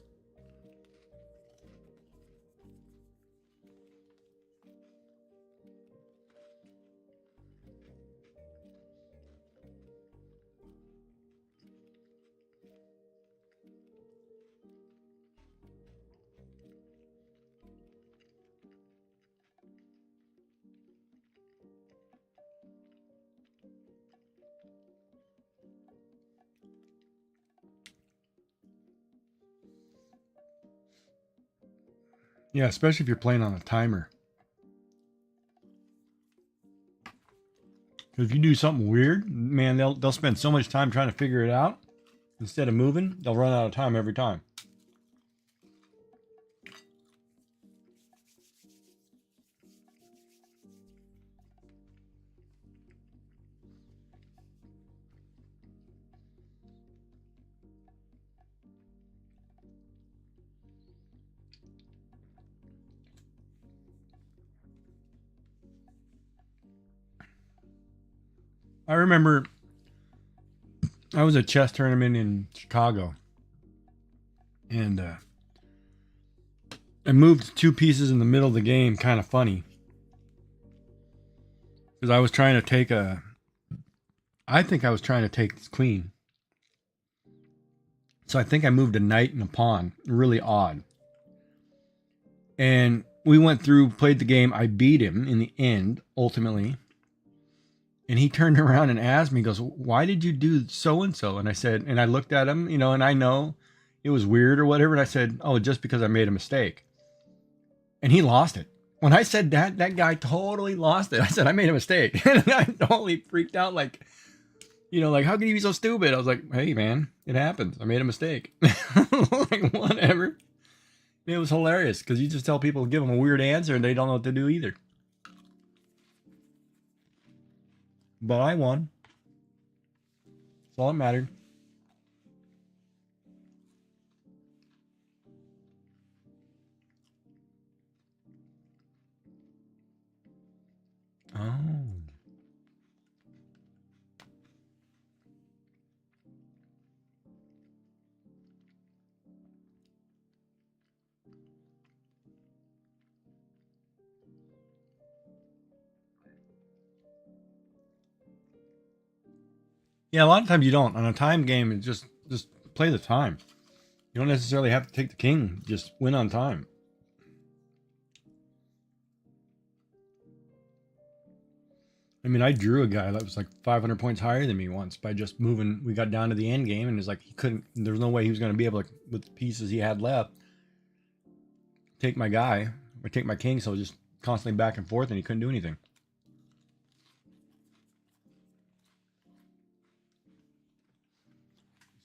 Yeah, especially if you're playing on a timer. If you do something weird, man, they'll spend so much time trying to figure it out. Instead of moving, they'll run out of time every time. I remember I was at a chess tournament in Chicago, and I moved 2 pieces in the middle of the game, kind of funny, because I was trying to take I think I was trying to take this queen. So I think I moved a knight and a pawn, really odd. And we went through, played the game. I beat him in the end, ultimately. And he turned around and asked me, he goes, "Why did you do so and so?" And I said, and I looked at him, you know, and I know it was weird or whatever. And I said, "Oh, just because I made a mistake." And he lost it. When I said that, that guy totally lost it. I said, "I made a mistake." And I totally freaked out, like, you know, like, how can you be so stupid? I was like, "Hey, man, it happens. I made a mistake." Like, whatever. It was hilarious because you just tell people, give them a weird answer, and they don't know what to do either. But I won. That's all that mattered. Oh. Yeah, a lot of times you don't. On a time game, it's just play the time. You don't necessarily have to take the king. Just win on time. I mean, I drew a guy that was like 500 points higher than me once by just moving. We got down to the end game, and it's like he couldn't. There's no way he was going to be able to, with the pieces he had left, take my guy or take my king. So it was just constantly back and forth, and he couldn't do anything.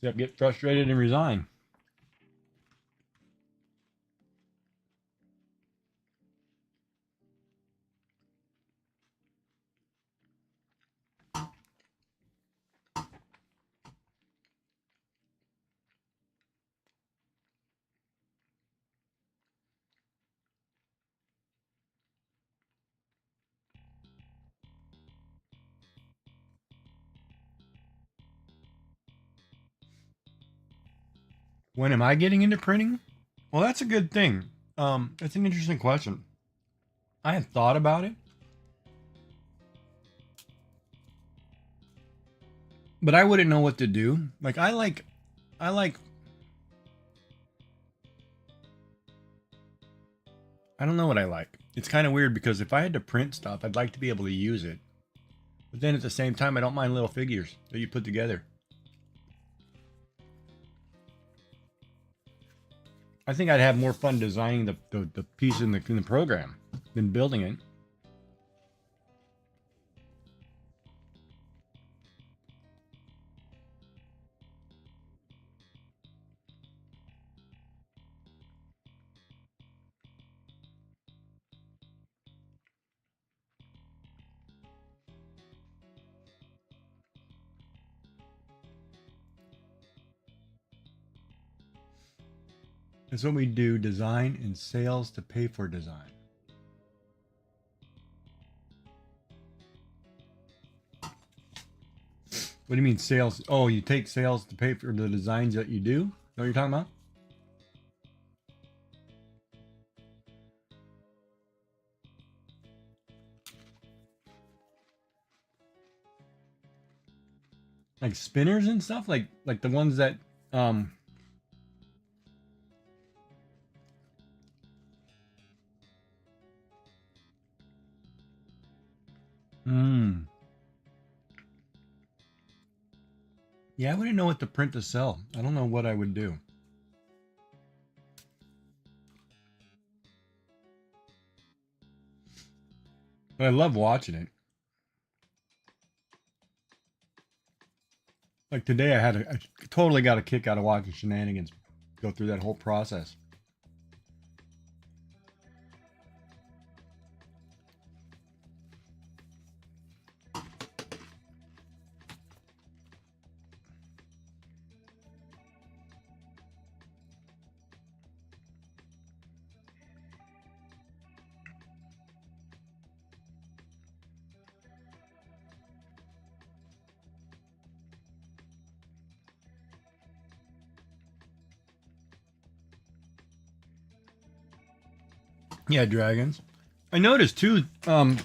Except get frustrated and resign. When am I getting into printing? Well, that's a good thing. That's an interesting question. I have thought about it, but I wouldn't know what to do. Like I like I don't know what I like. It's kind of weird because if I had to print stuff, I'd like to be able to use it. But then at the same time, I don't mind little figures that you put together. I think I'd have more fun designing the piece in the program than building it. That's what we do, design and sales to pay for design. What do you mean sales? Oh, you take sales to pay for the designs that you do? Know what you're talking about? Like spinners and stuff? Like the ones that Hmm. Yeah, I wouldn't know what to print to sell. I don't know what I would do. But I love watching it. Like today, I totally got a kick out of watching Shenanigans go through that whole process. Yeah, dragons. I noticed too. I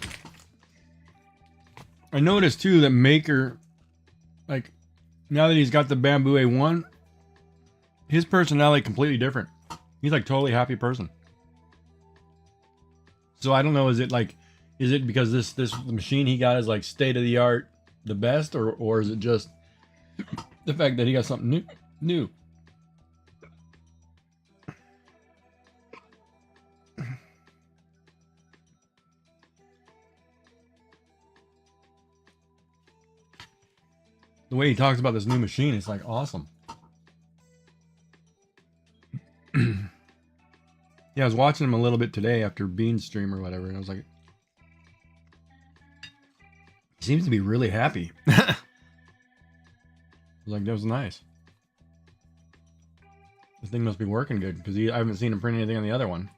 noticed too that Maker, like, now that he's got the Bamboo A1, his personality completely different. He's like totally happy person. So I don't know. Is it because this machine he got is like state of the art, the best, or is it just the fact that he got something new? The way he talks about this new machine, it's like awesome. Yeah, I was watching him a little bit today after Bean's stream or whatever, and I was like, he seems to be really happy. I was like, that was nice. This thing must be working good because I haven't seen him print anything on the other one.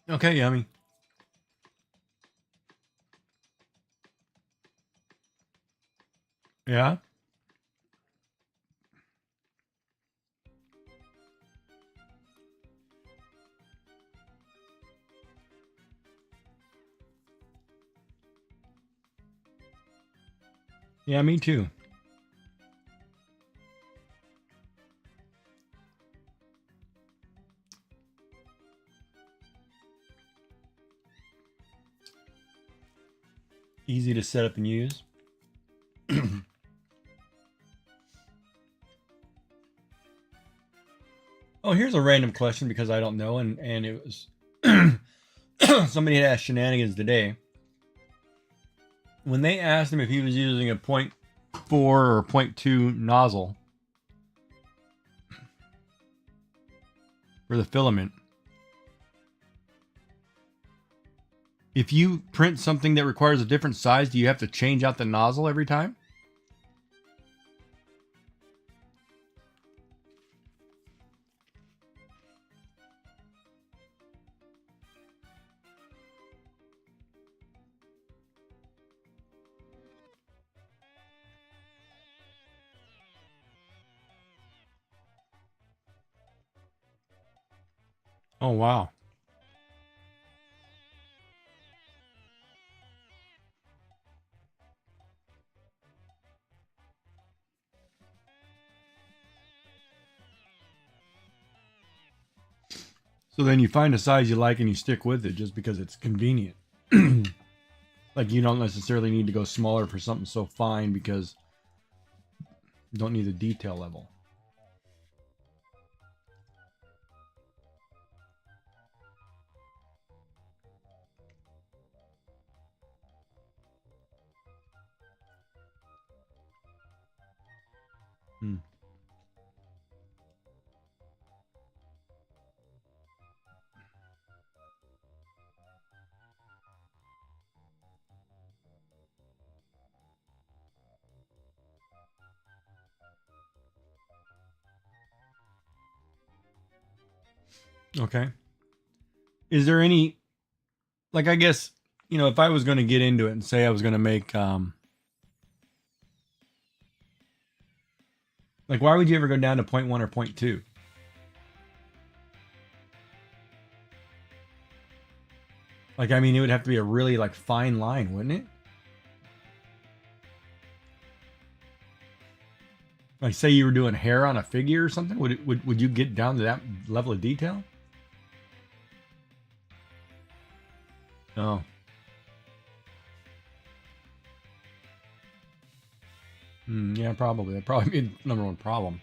Okay, yummy. Yeah. Yeah, me too. Easy to set up and use. Oh, here's a random question because I don't know, and it was somebody had asked Shenanigans today. When they asked him if he was using a 0.4 or 0.2 nozzle for the filament, If you print something that requires a different size, do you have to change out the nozzle every time? Oh, wow. So then you find a size you like and you stick with it just because it's convenient. Like you don't necessarily need to go smaller for something so fine because you don't need the detail level. Hmm. Okay. Is there any, like, I guess, if I was going to get into it and say I was going to make, like, why would you ever go down to 0.1 or 0.2? Like, I mean, it would have to be a really, like, fine line, wouldn't it? Like, say you were doing hair on a figure or something, would you get down to that level of detail? No. Yeah, probably. That'd probably be the number one problem.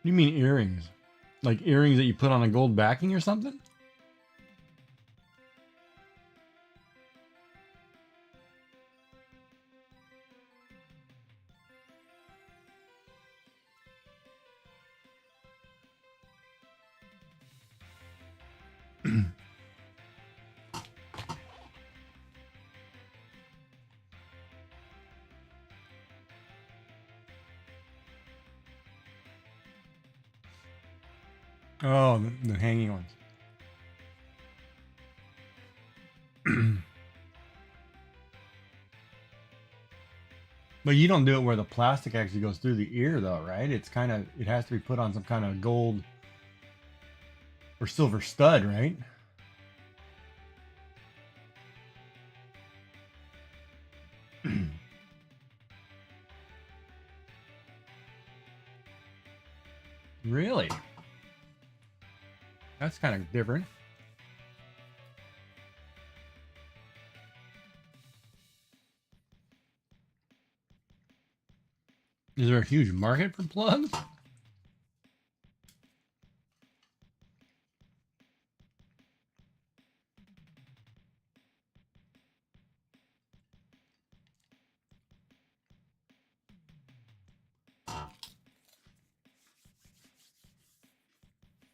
What do you mean earrings? Like earrings that you put on a gold backing or something? Oh, the hanging ones. But you don't do it where the plastic actually goes through the ear, though, right? It has to be put on some kind of gold or silver stud, right? Really? That's kind of different. Is there a huge market for plugs?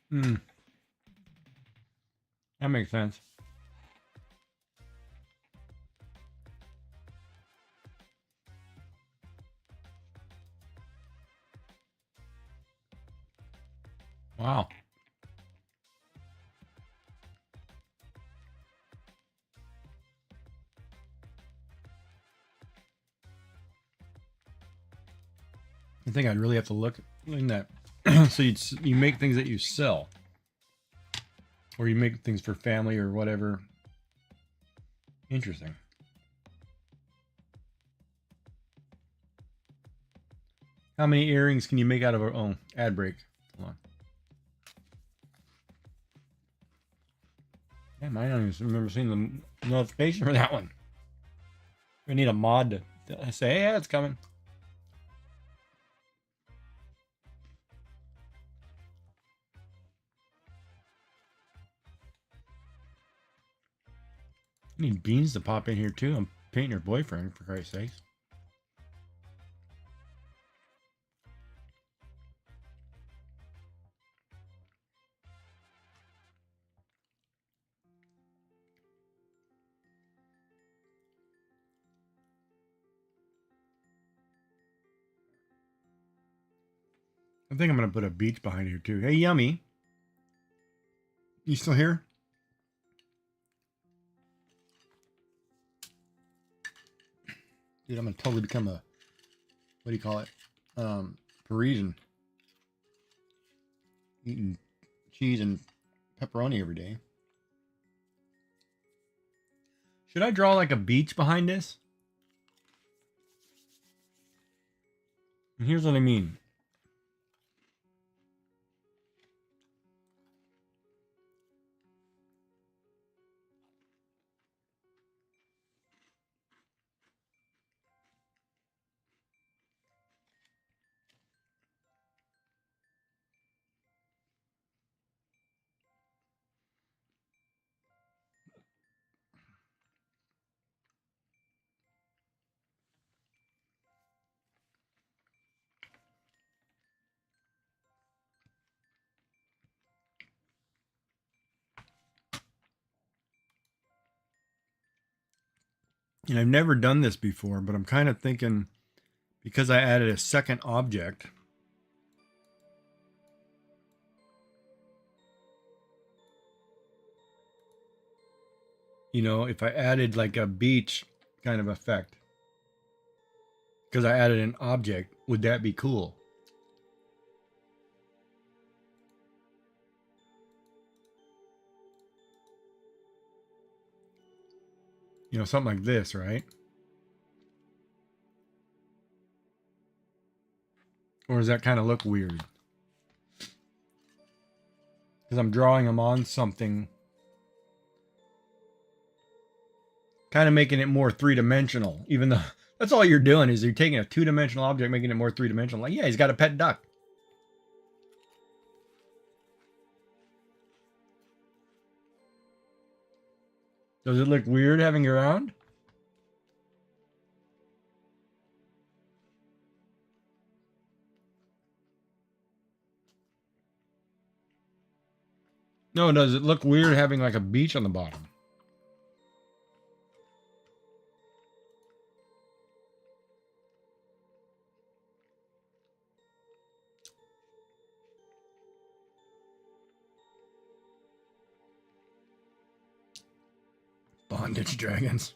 Hmm, that makes sense. Wow. I think I'd really have to look in that. So you make things that you sell, or you make things for family or whatever. Interesting. How many earrings can you make out of a ad break? Hold on. Damn, I don't even remember seeing the notification for that one. We need a mod to say, hey, yeah, it's coming. I need Beans to pop in here too. I'm painting your boyfriend, for Christ's sakes. I think I'm going to put a beach behind here too. Hey, Yummy. You still here? Dude, I'm going to totally become a, what do you call it? Parisian. Eating cheese and pepperoni every day. Should I draw like a beach behind this? And here's what I mean. And I've never done this before, but I'm kind of thinking because I added a second object. You know, if I added like a beach kind of effect, because I added an object, would that be cool? You know, something like this, right? Or does that kind of look weird? Because I'm drawing them on something. Kind of making it more three-dimensional. Even though that's all you're doing is you're taking a two-dimensional object, making it more three-dimensional. Like, yeah, he's got a pet duck. Does it look weird having it around? No, does it look weird having like a beach on the bottom? Bondage dragons.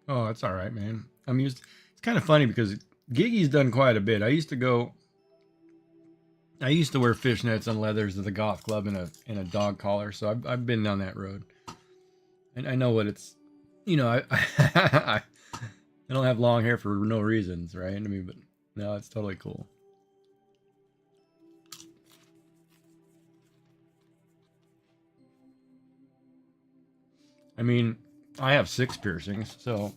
Oh, that's all right, man. I'm used. It's kind of funny because Giggy's done quite a bit. I used to wear fishnets and leathers at the golf club in a dog collar, so I've been down that road, and I know what it's. You know, I don't have long hair for no reasons, right? I mean, but no, it's totally cool. I mean, I have 6 piercings, so,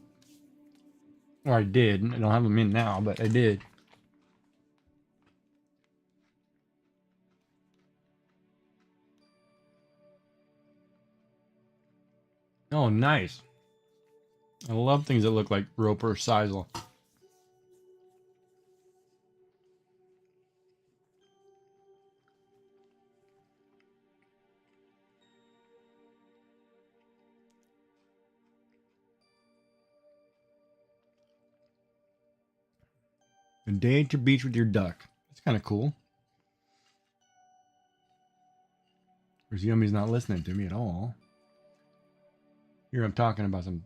or I did. I don't have them in now, but I did. Oh, nice. I love things that look like rope or sisal. A day at your beach with your duck. That's kind of cool. Whereas Yummy's not listening to me at all. Here I'm talking about some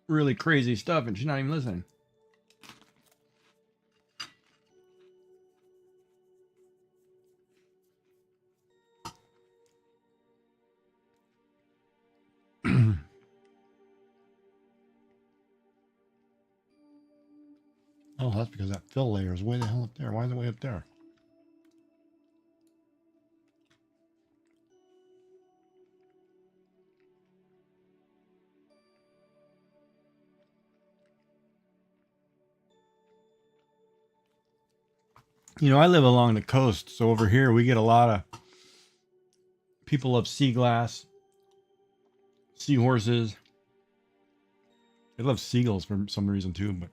really crazy stuff and she's not even listening. Oh, that's because that fill layer is way the hell up there. Why is it way up there? You know, I live along the coast, so over here we get a lot of people love sea glass, seahorses. They love seagulls for some reason too, but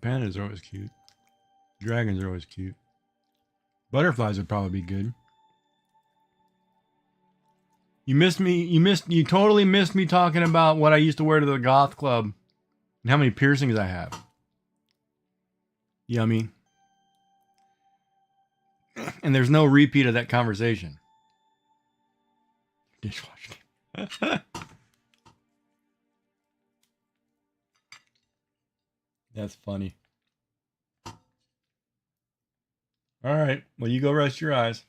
pandas are always cute. Dragons are always cute. Butterflies would probably be good. You missed me. You totally missed me talking about what I used to wear to the goth club and how many piercings I have. Yummy. And there's no repeat of that conversation. Dishwasher. That's funny. All right. Well, you go rest your eyes.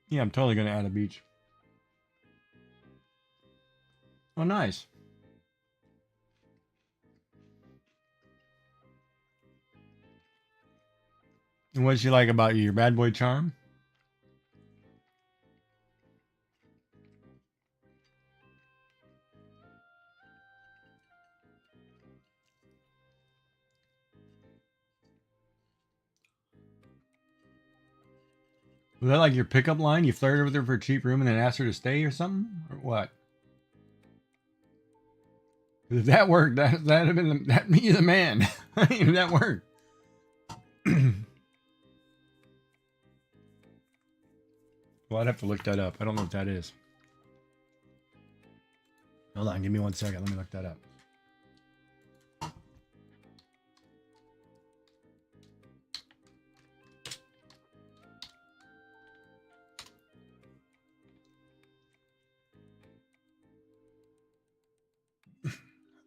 Yeah, I'm totally going to add a beach. Oh, nice. And what's she like about you? Your bad boy charm? Was that like your pickup line? You flirted with her for a cheap room and then asked her to stay or something? Or what? If that worked, that'd have been that me the man. If that worked. Well, I'd have to look that up. I don't know what that is. Hold on, give me 1 second. Let me look that up.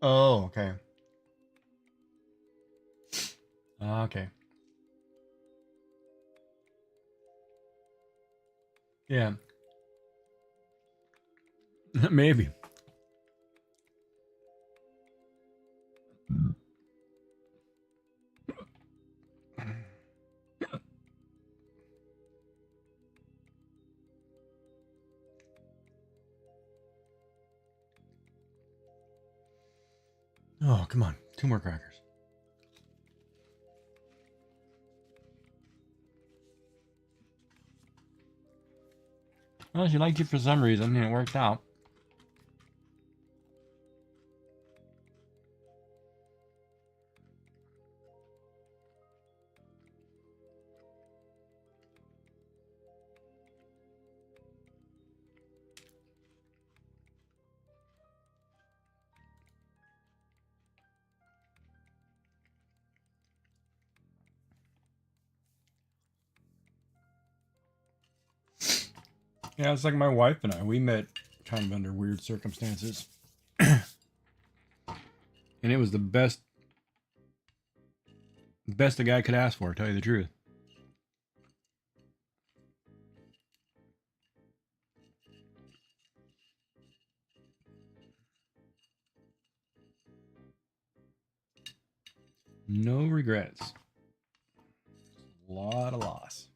Oh, okay. Okay. Yeah. Maybe. Oh, come on. 2 more crackers. Well, she liked you for some reason, and it worked out. Yeah, it's like my wife and I. We met kind of under weird circumstances. And it was the best a guy could ask for, to tell you the truth. No regrets. A lot of loss.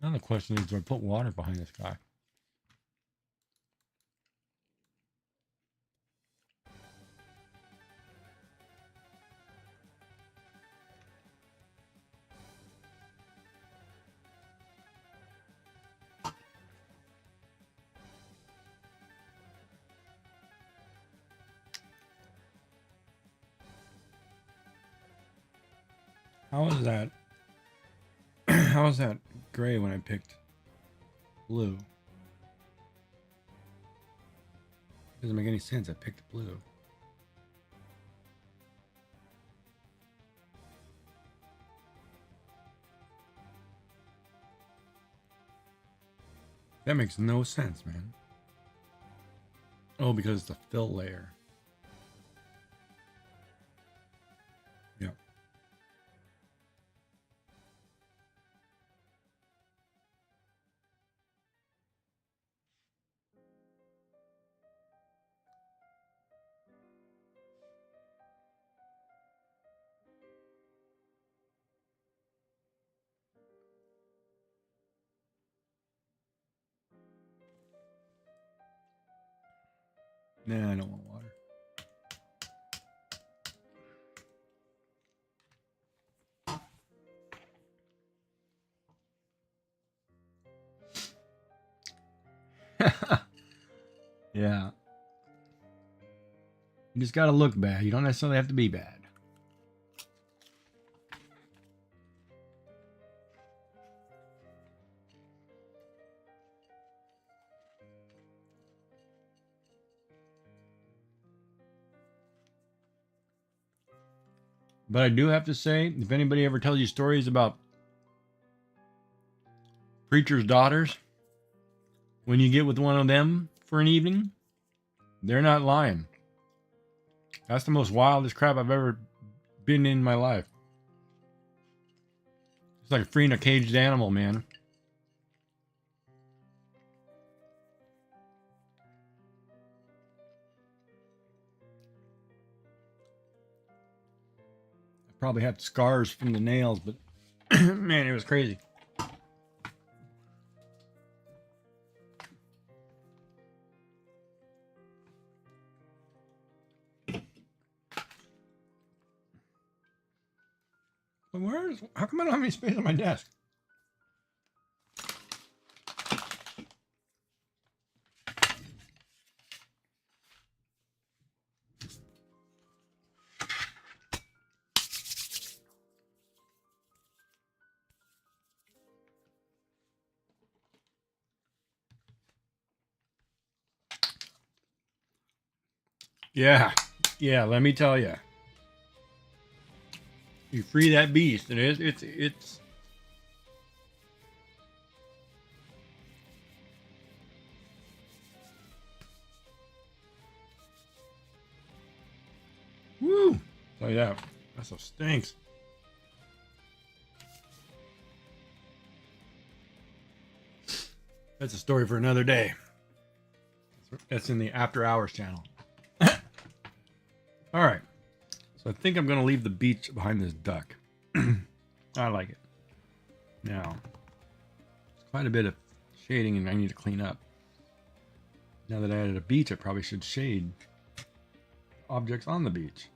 Now the question is, do I put water behind this guy? How is that? How is that gray when I picked blue? Doesn't make any sense. I picked blue. That makes no sense, man. Oh, because it's the fill layer. Yep. Nah, I don't want water. Yeah. You just gotta look bad. You don't necessarily have to be bad. But I do have to say, if anybody ever tells you stories about preachers' daughters, when you get with one of them for an evening, they're not lying. That's the most wildest crap I've ever been in my life. It's like freeing a caged animal, man. I probably have scars from the nails, but man, it was crazy. But how come I don't have any space on my desk? Yeah, let me tell you. You free that beast, and it's woo. Tell you that stuff stinks. That's a story for another day. That's in the After Hours channel. All right, so I think I'm gonna leave the beach behind this duck. I like it. Now, there's quite a bit of shading, and I need to clean up. Now that I added a beach, I probably should shade objects on the beach.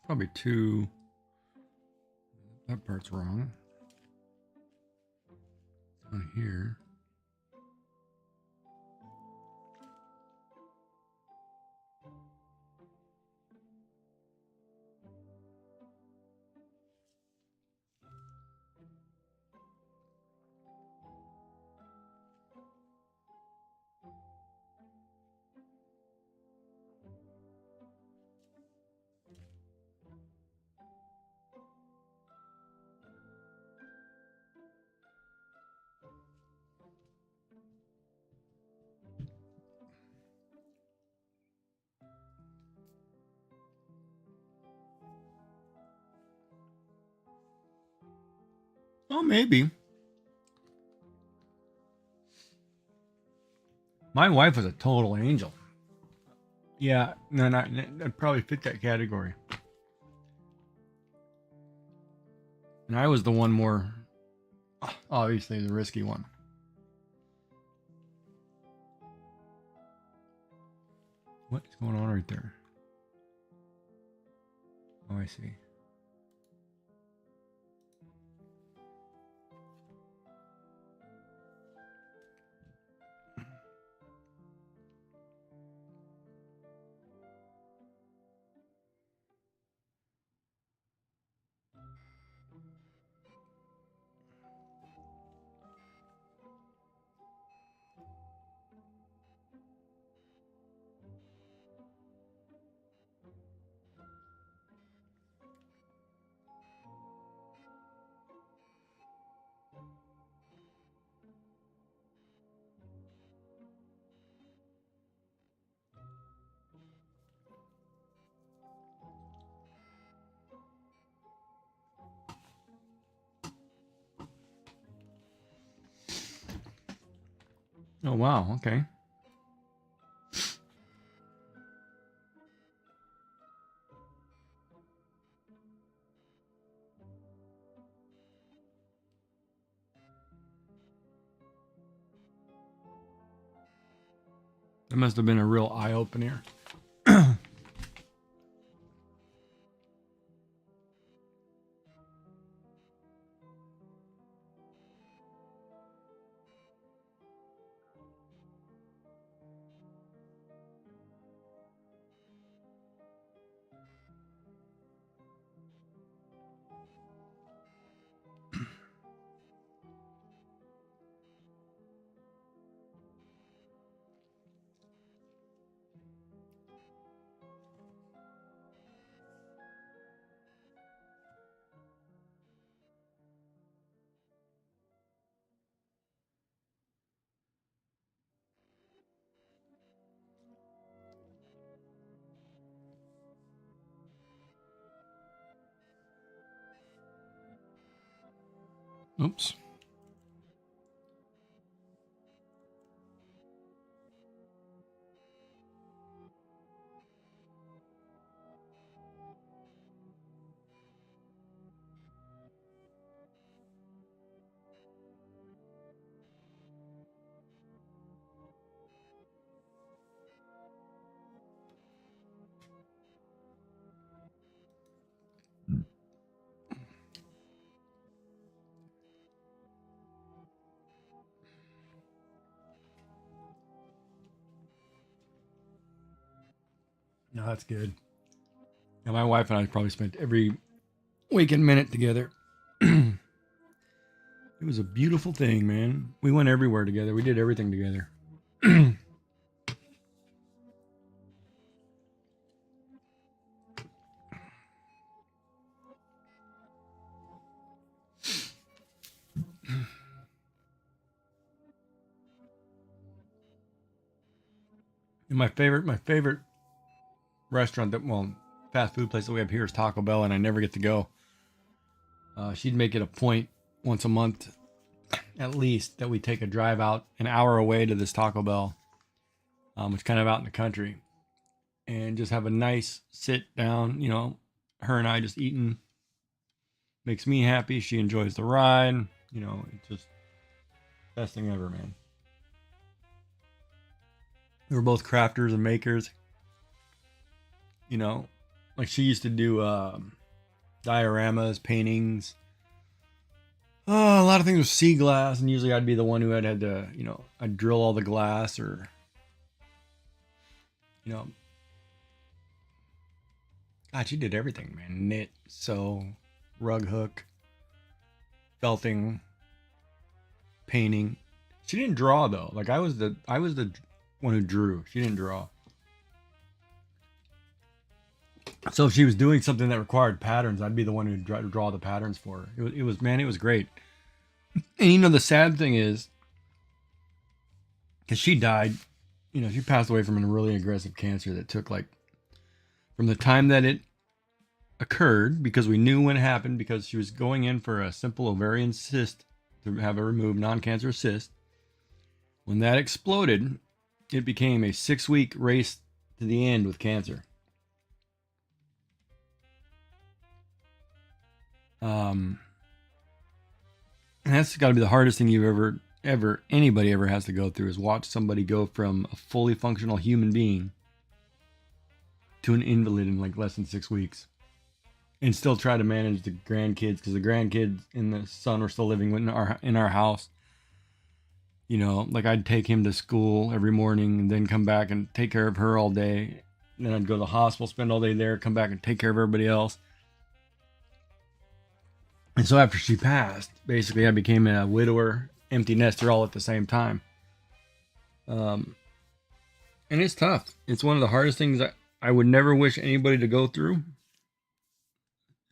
Probably two. That part's wrong. On here. Oh, maybe. My wife was a total angel. Yeah, no, that probably fit that category. And I was the one more, obviously, the risky one. What's going on right there? Oh, I see. Oh, wow. Okay. That must have been a real eye opener. Oops. No, that's good. Yeah, my wife and I probably spent every waking minute together. It was a beautiful thing, man. We went everywhere together. We did everything together. And my favorite restaurant fast food place that we have here is Taco Bell, and I never get to go. She'd make it a point once a month, at least, that we take a drive out an hour away to this Taco Bell, which is kind of out in the country, and just have a nice sit down. Her and I just eating. Makes me happy. She enjoys the ride. It's just best thing ever, man. We were both crafters and makers. Like she used to do dioramas, paintings. Oh, a lot of things with sea glass, and usually I'd be the one who had to, I'd drill all the glass, or, you know, God, she did everything, man. Knit, sew, rug hook, felting, painting. She didn't draw though. Like I was the one who drew. She didn't draw. So if she was doing something that required patterns, I'd be the one who draw the patterns for her. It was great. And the sad thing is, because she died, she passed away from a really aggressive cancer that took like from the time that it occurred, because we knew when it happened, because she was going in for a simple ovarian cyst to have a removed, non-cancerous cyst. When that exploded, it became a 6-week race to the end with cancer. And that's got to be the hardest thing you've anybody ever has to go through, is watch somebody go from a fully functional human being to an invalid in like less than 6 weeks, and still try to manage the grandkids, because the grandkids and the son were still living in our house. Like I'd take him to school every morning and then come back and take care of her all day. And then I'd go to the hospital, spend all day there, come back and take care of everybody else. And so after she passed, basically I became a widower, empty nester all at the same time. And it's tough. It's one of the hardest things that I would never wish anybody to go through.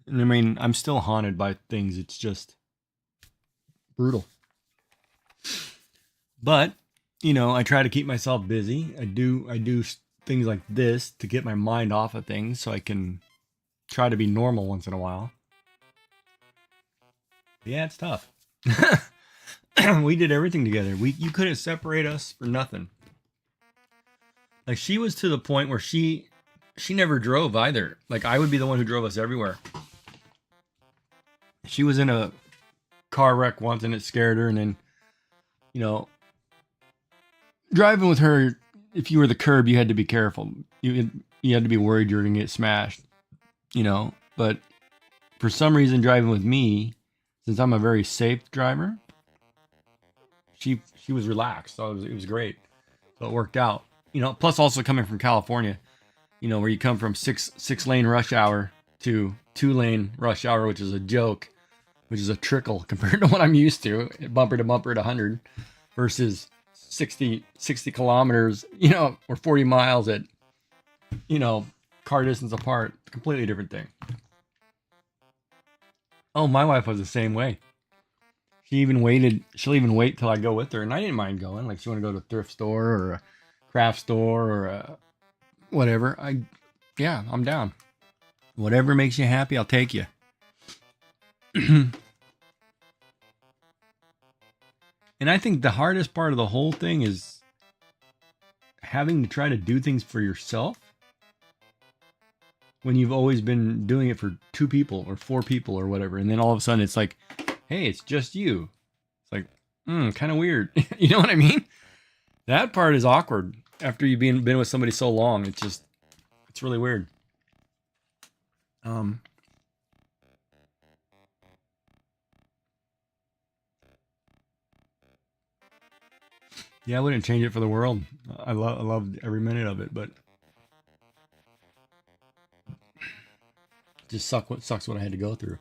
And I mean, I'm still haunted by things. It's just brutal. But, I try to keep myself busy. I do things like this to get my mind off of things so I can try to be normal once in a while. Yeah, it's tough. we did everything together. You couldn't separate us for nothing. Like she was to the point where she never drove either. Like I would be the one who drove us everywhere. She was in a car wreck once and it scared her, and then, you know, driving with her, if you were the curb, you had to be careful. You had to be worried you were gonna get smashed, you know. But for some reason, driving with me, since I'm a very safe driver, she was relaxed. So it was great. So it worked out, you know. Plus, also coming from California, you know, where you come from six lane rush hour to 2-lane rush hour, which is a joke, which is a trickle compared to what I'm used to, bumper to bumper at 100 versus 60 kilometers, you know, or 40 miles at, you know, car distance apart. Completely different thing. Oh, my wife was the same way. She'll even wait till I go with her, and I didn't mind going. Like, she want to go to a thrift store or a craft store or a whatever. Yeah, I'm down. Whatever makes you happy, I'll take you. And I think the hardest part of the whole thing is having to try to do things for yourself when you've always been doing it for 2 people or 4 people or whatever. And then all of a sudden it's like, hey, it's just you. It's like, kind of weird. You know what I mean? That part is awkward after you've been with somebody so long. It's really weird. Yeah, I wouldn't change it for the world. I loved every minute of it, but just sucks what I had to go through.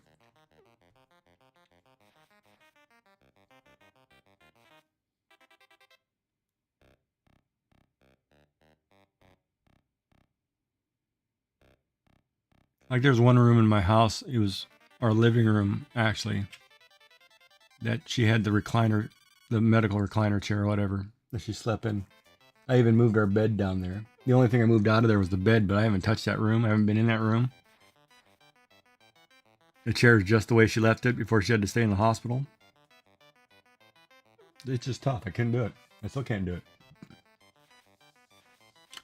Like there's one room in my house, it was our living room actually, that she had the recliner, the medical recliner chair or whatever that she slept in. I even moved our bed down there. The only thing I moved out of there was the bed, but I haven't touched that room. I haven't been in that room. The chair is just the way she left it before she had to stay in the hospital. It's just tough. I couldn't do it. I still can't do it.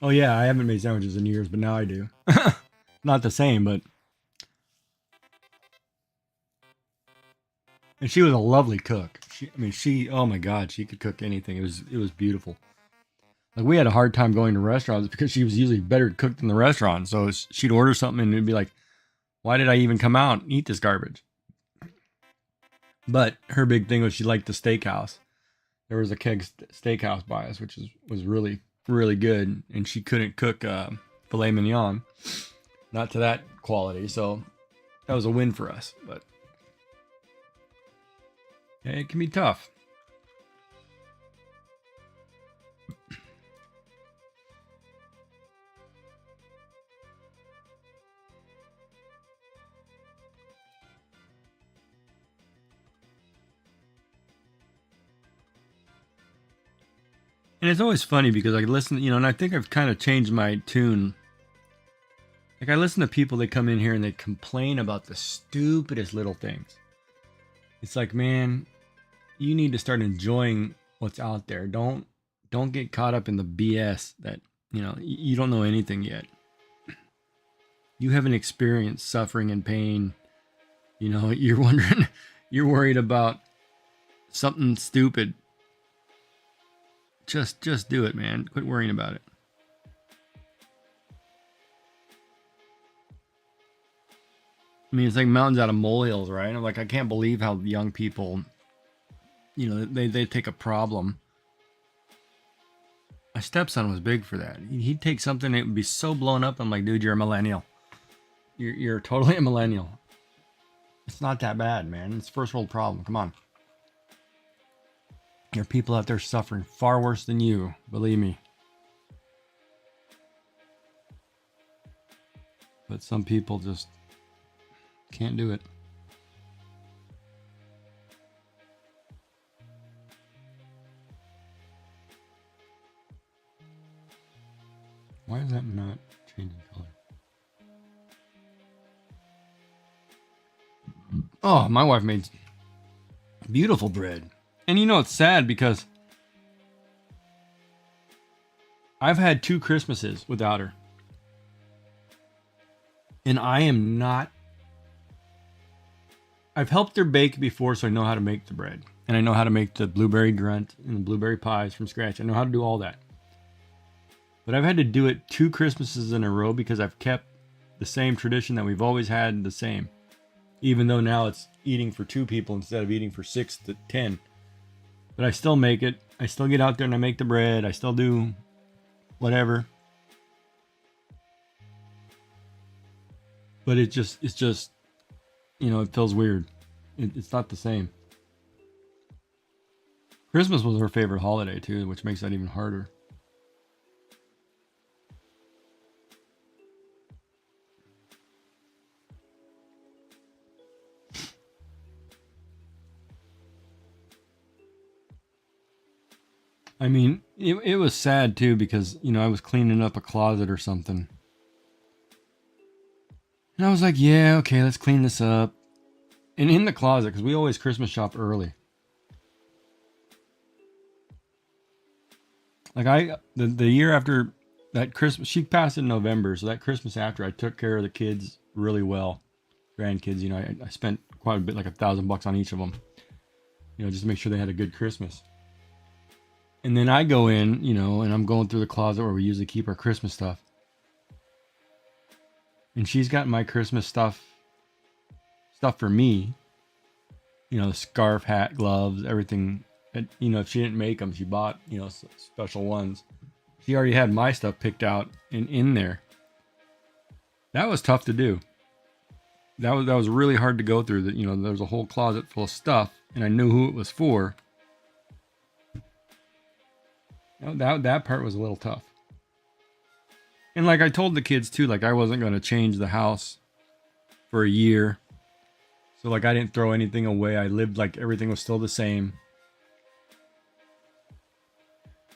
Oh yeah, I haven't made sandwiches in years, but now I do. Not the same, but... And she was a lovely cook. Oh my God, she could cook anything. It was beautiful. Like we had a hard time going to restaurants because she was usually better cooked in the restaurant. So she'd order something and it'd be like, why did I even come out and eat this garbage? But her big thing was she liked the steakhouse. There was a keg steakhouse by us, which was really, really good. And she couldn't cook filet mignon. Not to that quality. So that was a win for us. But yeah, it can be tough. And it's always funny because I listen, you know, and I think I've kind of changed my tune. Like I listen to people that come in here and they complain about the stupidest little things. It's like, man, you need to start enjoying what's out there. Don't get caught up in the BS that, you know, you don't know anything yet. You haven't experienced suffering and pain. You know, you're worried about something stupid. Just do it, man. Quit worrying about it. I mean, it's like mountains out of molehills, right? I'm like, I can't believe how young people, you know, they take a problem. My stepson was big for that. He'd take something that would be so blown up. I'm like, dude, you're a millennial. You're totally a millennial. It's not that bad, man. It's a first world problem. Come on. There are people out there suffering far worse than you, believe me. But some people just can't do it. Why is that not changing color? Oh, my wife made beautiful bread. And you know, it's sad because I've had 2 Christmases without her. And I am not. I've helped her bake before, so I know how to make the bread. And I know how to make the blueberry grunt and the blueberry pies from scratch. I know how to do all that. But I've had to do it 2 Christmases in a row because I've kept the same tradition that we've always had the same. Even though now it's eating for 2 people instead of eating for 6 to 10. But I still make it. I still get out there and I make the bread. I still do whatever. But it's just, you know, it feels weird. It's not the same. Christmas was her favorite holiday too, which makes that even harder. I mean, it was sad too because, you know, I was cleaning up a closet or something. And I was like, yeah, okay, let's clean this up. And in the closet, because we always Christmas shop early. Like the year after that Christmas, she passed in November. So that Christmas after, I took care of the kids really well. Grandkids, you know, I spent quite a bit, like $1,000 on each of them. You know, just to make sure they had a good Christmas. And then I go in, you know, and I'm going through the closet where we usually keep our Christmas stuff. And she's got my Christmas stuff for me. You know, scarf, hat, gloves, everything. And, you know, if she didn't make them, she bought, you know, special ones. She already had my stuff picked out and in there. That was tough to do. That was really hard to go through. That, you know, there was a whole closet full of stuff, and I knew who it was for. That part was a little tough. And like I told the kids too, like I wasn't going to change the house for a year. So like I didn't throw anything away. I lived like everything was still the same.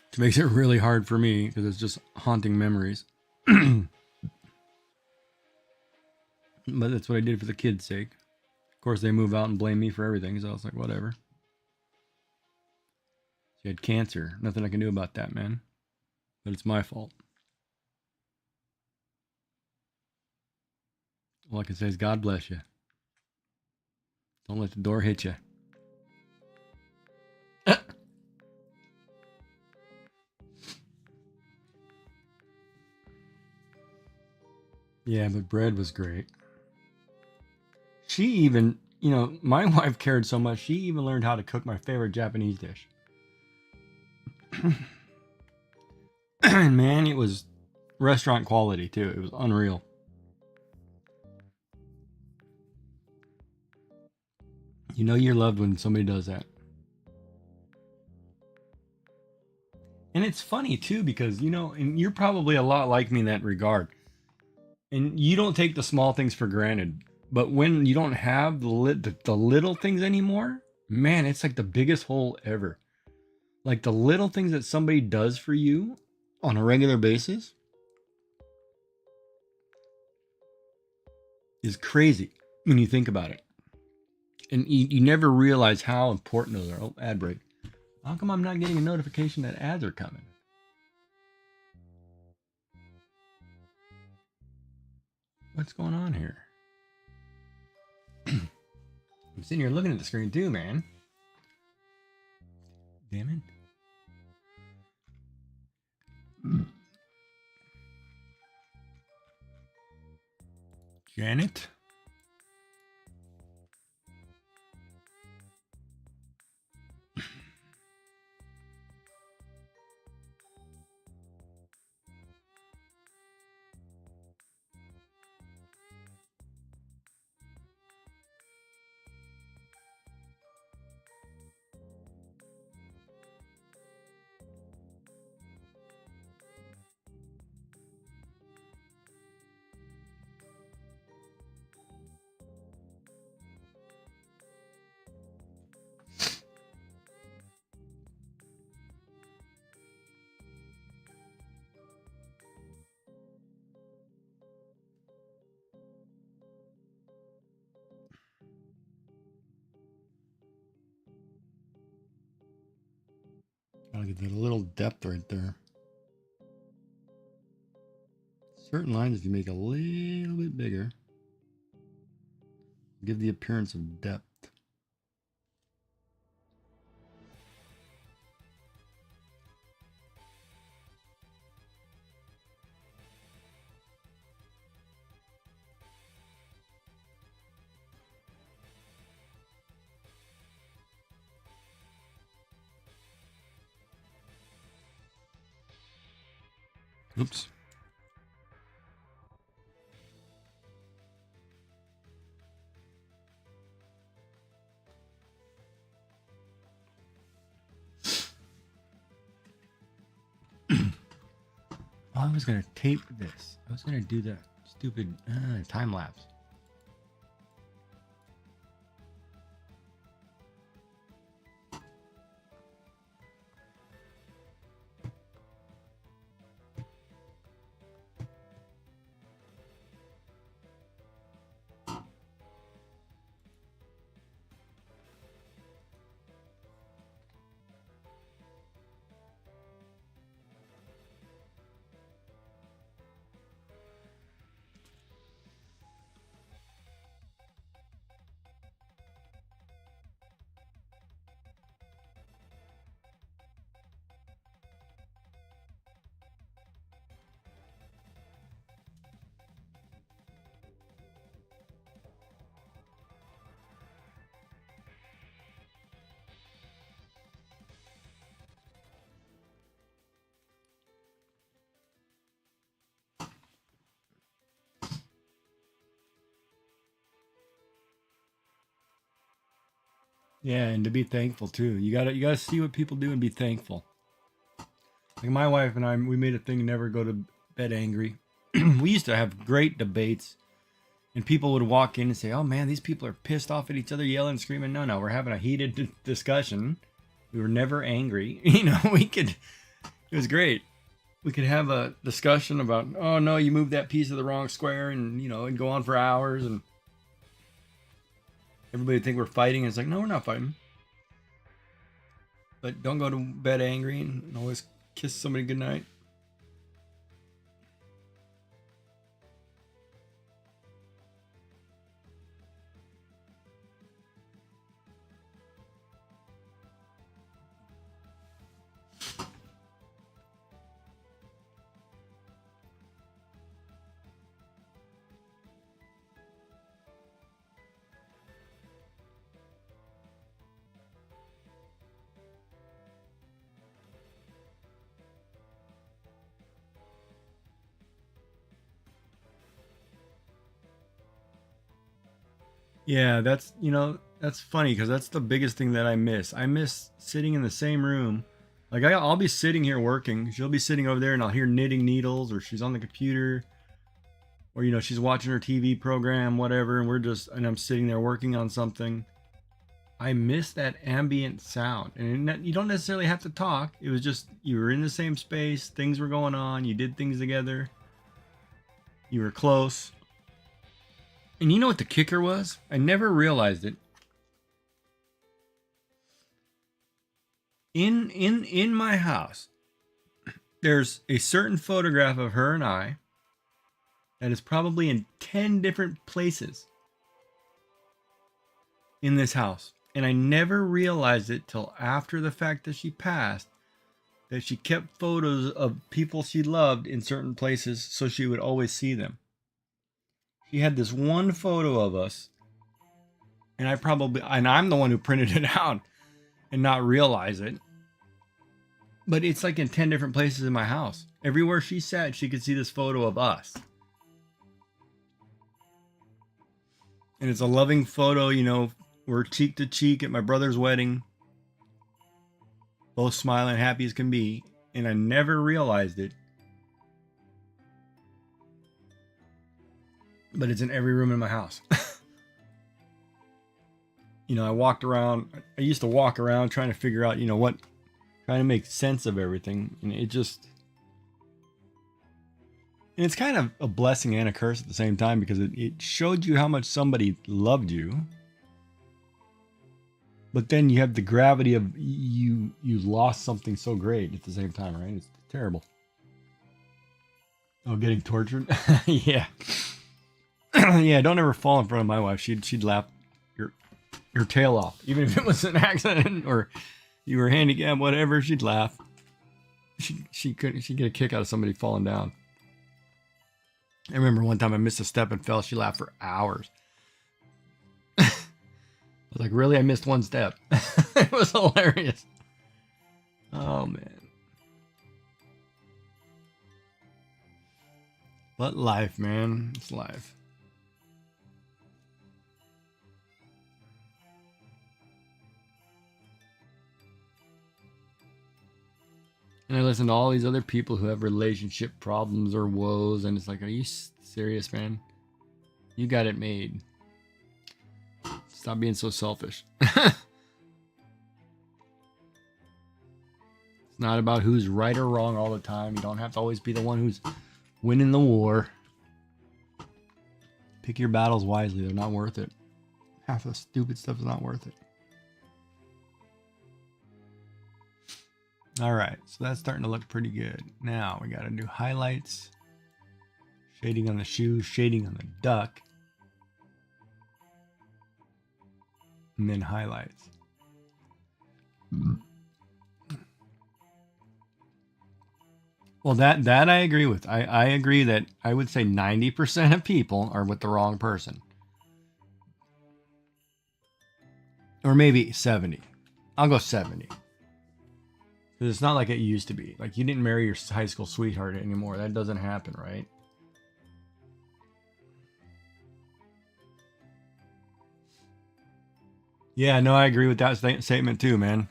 Which makes it really hard for me because it's just haunting memories. But that's what I did for the kids' sake. Of course, they move out and blame me for everything. So I was like, whatever. She had cancer. Nothing I can do about that, man. But it's my fault. All I can say is God bless you. Don't let the door hit you. Yeah, but bread was great. She even, you know, my wife cared so much, she even learned how to cook my favorite Japanese dish. And man, it was restaurant quality too. It was unreal. You know you're loved when somebody does that. And it's funny too because, you know, and you're probably a lot like me in that regard. And you don't take the small things for granted. But when you don't have the little things anymore, man, it's like the biggest hole ever. Like the little things that somebody does for you on a regular basis is crazy when you think about it. And you never realize how important those are. Oh, ad break. How come I'm not getting a notification that ads are coming? What's going on here? I'm sitting here looking at the screen too, man. Damn it. Janet? Look at that, a little depth right there. Certain lines, if you make a little bit bigger, give the appearance of depth. Oops. I was gonna tape this. I was gonna do that stupid time lapse. Yeah, and to be thankful too. You gotta see what people do and be thankful. Like my wife and I, we made a thing never go to bed angry. We used to have great debates, and people would walk in and say, "Oh man, these people are pissed off at each other, yelling, screaming." No, we're having a heated discussion. We were never angry. It was great. We could have a discussion about, oh no, you moved that piece of the wrong square, and and go on for hours, and everybody would think we're fighting. And it's like, no, we're not fighting. But don't go to bed angry, and always kiss somebody goodnight. Yeah, that's funny because that's the biggest thing that I miss. I miss sitting in the same room. Like I'll be sitting here working. She'll be sitting over there, and I'll hear knitting needles, or she's on the computer, or she's watching her TV program, whatever, and I'm sitting there working on something. I miss that ambient sound, and you don't necessarily have to talk. It was just you were in the same space, things were going on, you did things together, you were close. And you know what the kicker was? I never realized it. In my house, there's a certain photograph of her and I that is probably in 10 different places in this house. And I never realized it till after the fact that she passed, that she kept photos of people she loved in certain places so she would always see them. She had this one photo of us, and I'm the one who printed it out and not realize it. But it's like in 10 different places in my house. Everywhere she sat, she could see this photo of us. And it's a loving photo, we're cheek to cheek at my brother's wedding, both smiling, happy as can be. And I never realized it. But it's in every room in my house. I used to walk around trying to figure out, trying to make sense of everything. And it's kind of a blessing and a curse at the same time, because it showed you how much somebody loved you. But then you have the gravity of you lost something so great at the same time, right? It's terrible. Oh, getting tortured? Yeah. Yeah, don't ever fall in front of my wife. She'd laugh your tail off. Even if it was an accident or you were handicapped, whatever, she'd laugh. She'd get a kick out of somebody falling down. I remember one time I missed a step and fell. She laughed for hours. I was like, really? I missed one step. It was hilarious. Oh, man. But life, man. It's life. And I listen to all these other people who have relationship problems or woes, and it's like, are you serious, man? You got it made. Stop being so selfish. It's not about who's right or wrong all the time. You don't have to always be the one who's winning the war. Pick your battles wisely. They're not worth it. Half the stupid stuff is not worth it. All right, so that's starting to look pretty good. Now we got to do highlights, shading on the shoe, shading on the duck, and then highlights. Well, that I agree with. I agree that I would say 90% of people are with the wrong person. Or maybe 70. I'll go 70. Because it's not like it used to be. Like, you didn't marry your high school sweetheart anymore. That doesn't happen, right? Yeah, no, I agree with that statement too, man.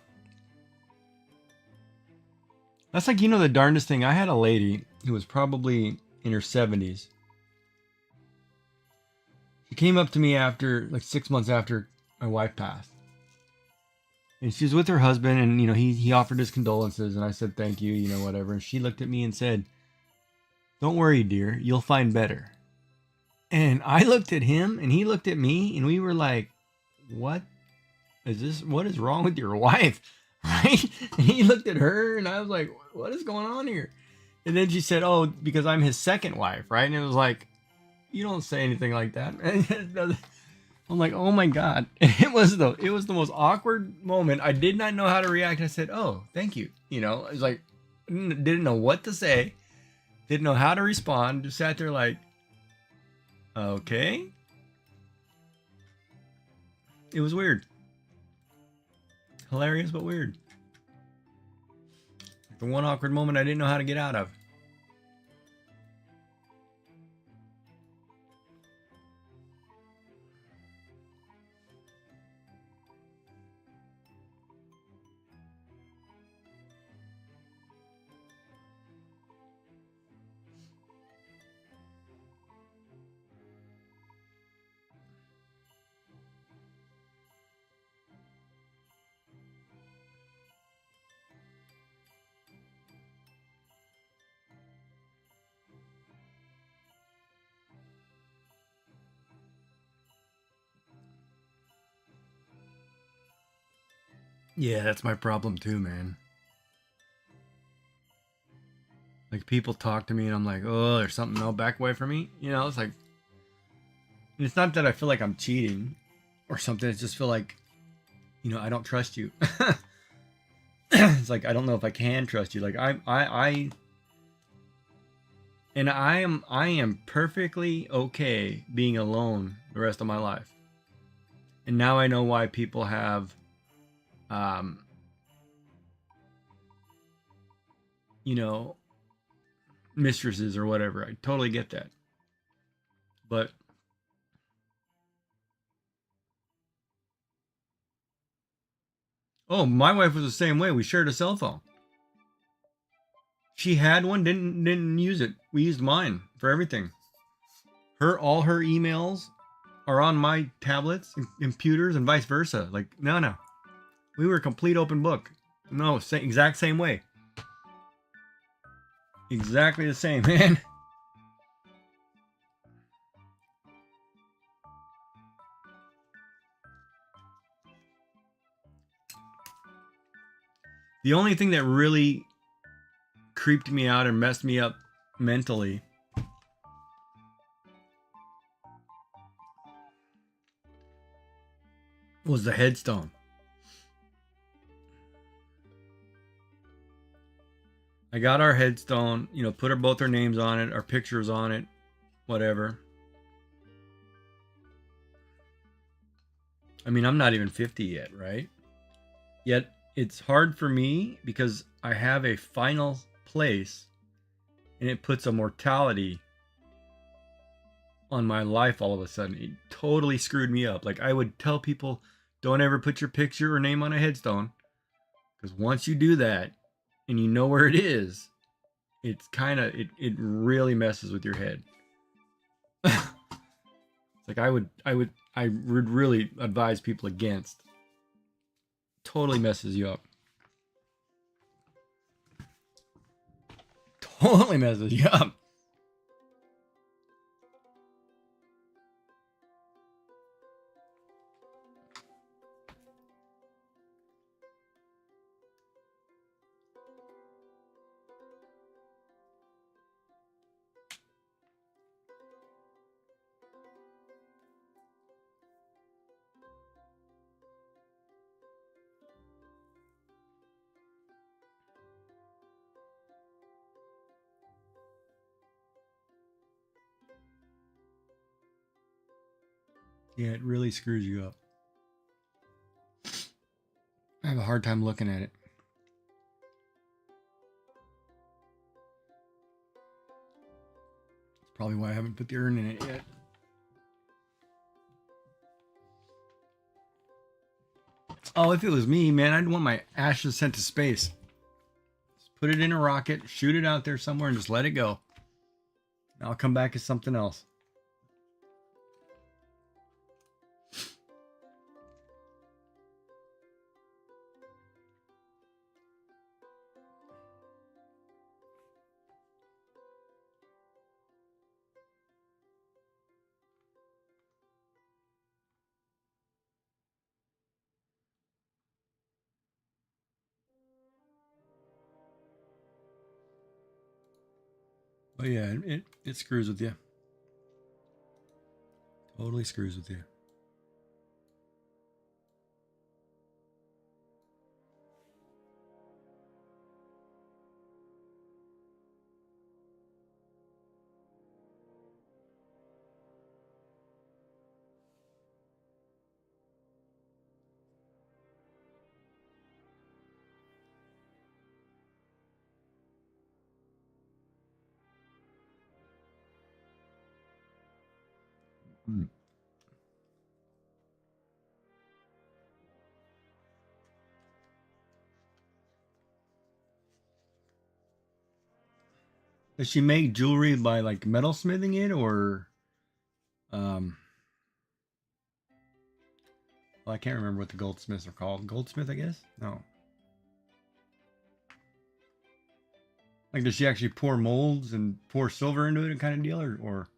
That's like, the darndest thing. I had a lady who was probably in her 70s. She came up to me after, like 6 months after my wife passed. And she was with her husband, and, he offered his condolences, and I said, thank you, whatever. And she looked at me and said, don't worry, dear, you'll find better. And I looked at him, and he looked at me, and we were like, what is wrong with your wife? Right? And he looked at her, and I was like, what is going on here? And then she said, oh, because I'm his second wife, right? And it was like, you don't say anything like that. I'm like, oh my God. And it was the most awkward moment. I did not know how to react. I said, oh, thank you. I was like, didn't know what to say. Didn't know how to respond. Just sat there like, okay. It was weird. Hilarious, but weird. The one awkward moment I didn't know how to get out of. Yeah, that's my problem too, man. Like, people talk to me and I'm like, oh, there's something, no, back away from me. It's like, it's not that I feel like I'm cheating or something. It's just feel like, I don't trust you. It's like, I don't know if I can trust you. Like, I am perfectly okay being alone the rest of my life. And now I know why people have, mistresses or whatever. I totally get that. But oh, my wife was the same way. We shared a cell phone. She had one, didn't use it. We used mine for everything. All her emails are on my tablets and computers and vice versa. Like, no. We were a complete open book. No, exact same way. Exactly the same, man. The only thing that really creeped me out and messed me up mentally was the headstone. I got our headstone, you know, put both our names on it, our pictures on it, whatever. I mean, I'm not even 50 yet, right? Yet it's hard for me because I have a final place and it puts a mortality on my life all of a sudden. It totally screwed me up. Like I would tell people, don't ever put your picture or name on a headstone because once you do that and you know where it is, it's kind of it really messes with your head. It's like I would really advise people against. Totally messes you up. Totally messes you up. Yeah, it really screws you up. I have a hard time looking at it. That's probably why I haven't put the urn in it yet. Oh, if it was me, man, I'd want my ashes sent to space. Just put it in a rocket, shoot it out there somewhere, and just let it go. I'll come back as something else. But yeah, it screws with you. Totally screws with you. Hmm. Does she make jewelry by like metalsmithing it or um well, I can't remember what the goldsmiths are called. Goldsmith, I guess? No. Like does she actually pour molds and pour silver into it kind of deal or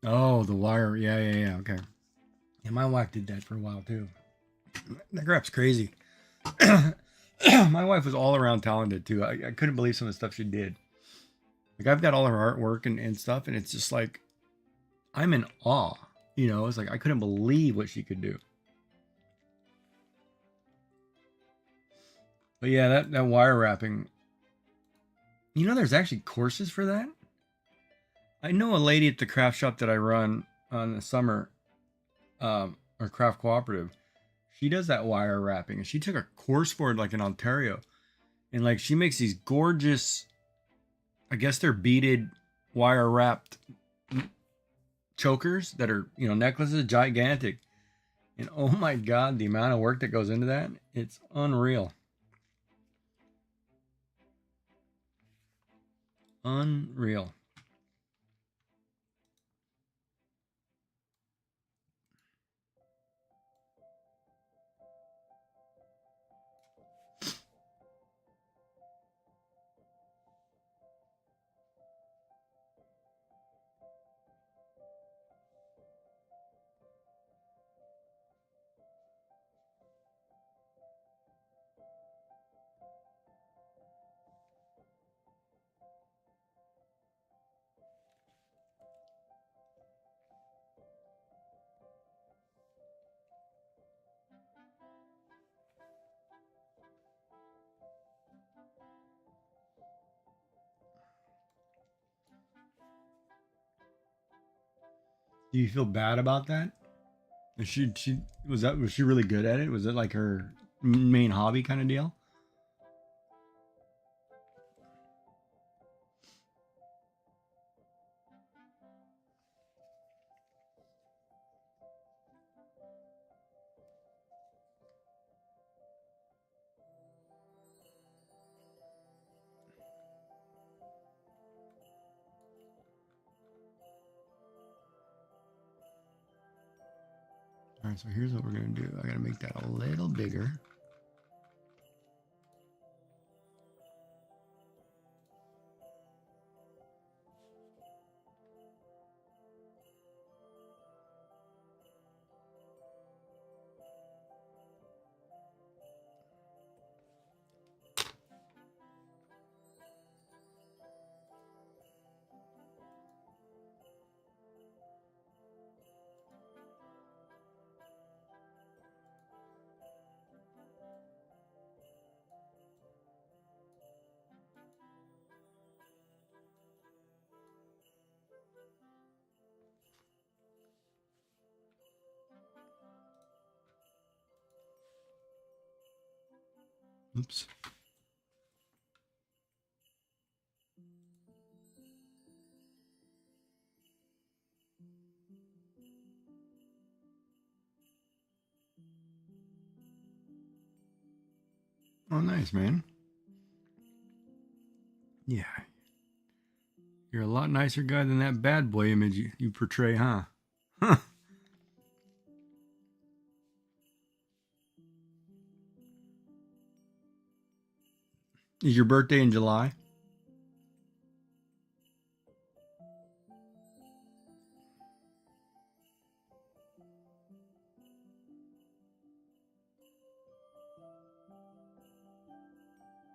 oh, the wire. Yeah. Okay. Yeah, my wife did that for a while too. That crap's crazy. My wife was all around talented too. I couldn't believe some of the stuff she did. Like I've got all her artwork and stuff, and it's just like I'm in awe. You know, it's like I couldn't believe what she could do. But yeah, that wire wrapping. You know, there's actually courses for that. I know a lady at the craft shop that I run on the summer, or craft cooperative. She does that wire wrapping, and she took a course for it, like in Ontario. And like she makes these gorgeous, I guess they're beaded wire wrapped chokers that are, necklaces, gigantic. And oh my God, the amount of work that goes into that, it's unreal. Unreal. Do you feel bad about that? Was she really good at it? Was it like her main hobby kind of deal? All right, so here's what we're gonna do. I gotta make that a little bigger. Oops. Oh, nice, man. Yeah. You're a lot nicer guy than that bad boy image you portray, huh? Huh. Is your birthday in July?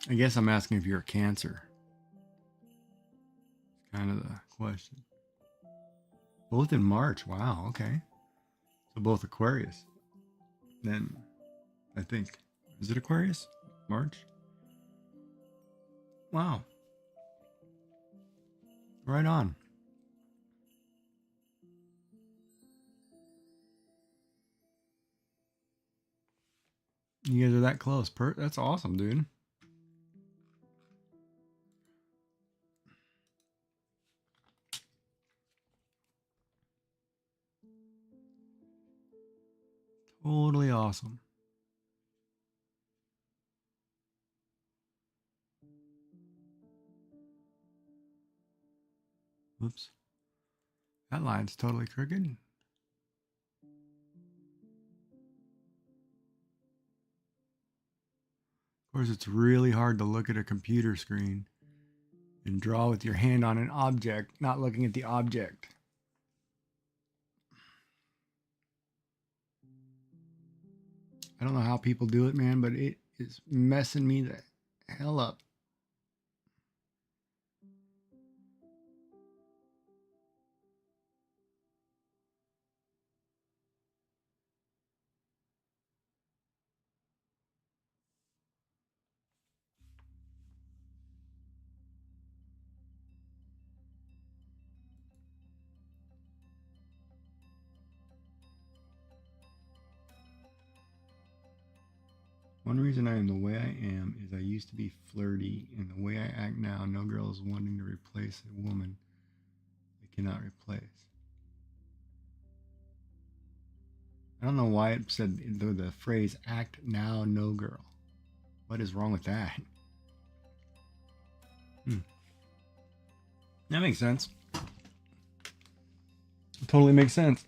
I guess I'm asking if you're a Cancer. It's kind of the question. Both in March. Wow, okay. So both Aquarius. Then I think. Is it Aquarius? March? Wow. Right on. You guys are that close. That's awesome, dude. Totally awesome. Whoops. That line's totally crooked. Of course, it's really hard to look at a computer screen and draw with your hand on an object, not looking at the object. I don't know how people do it, man, but it is messing me the hell up. One reason I am the way I am is I used to be flirty, and the way I act now, no girl is wanting to replace a woman they cannot replace. I don't know why it said the phrase act now, no girl. What is wrong with that? That makes sense. It totally makes sense.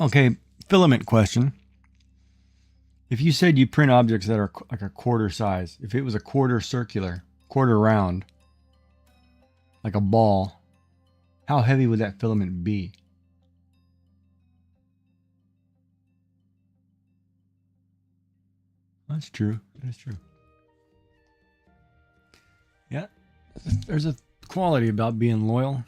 Okay, filament question. If you said you print objects that are like a quarter size, if it was a quarter circular, quarter round, like a ball, how heavy would that filament be? That's true. That's true. Yeah, there's a quality about being loyal.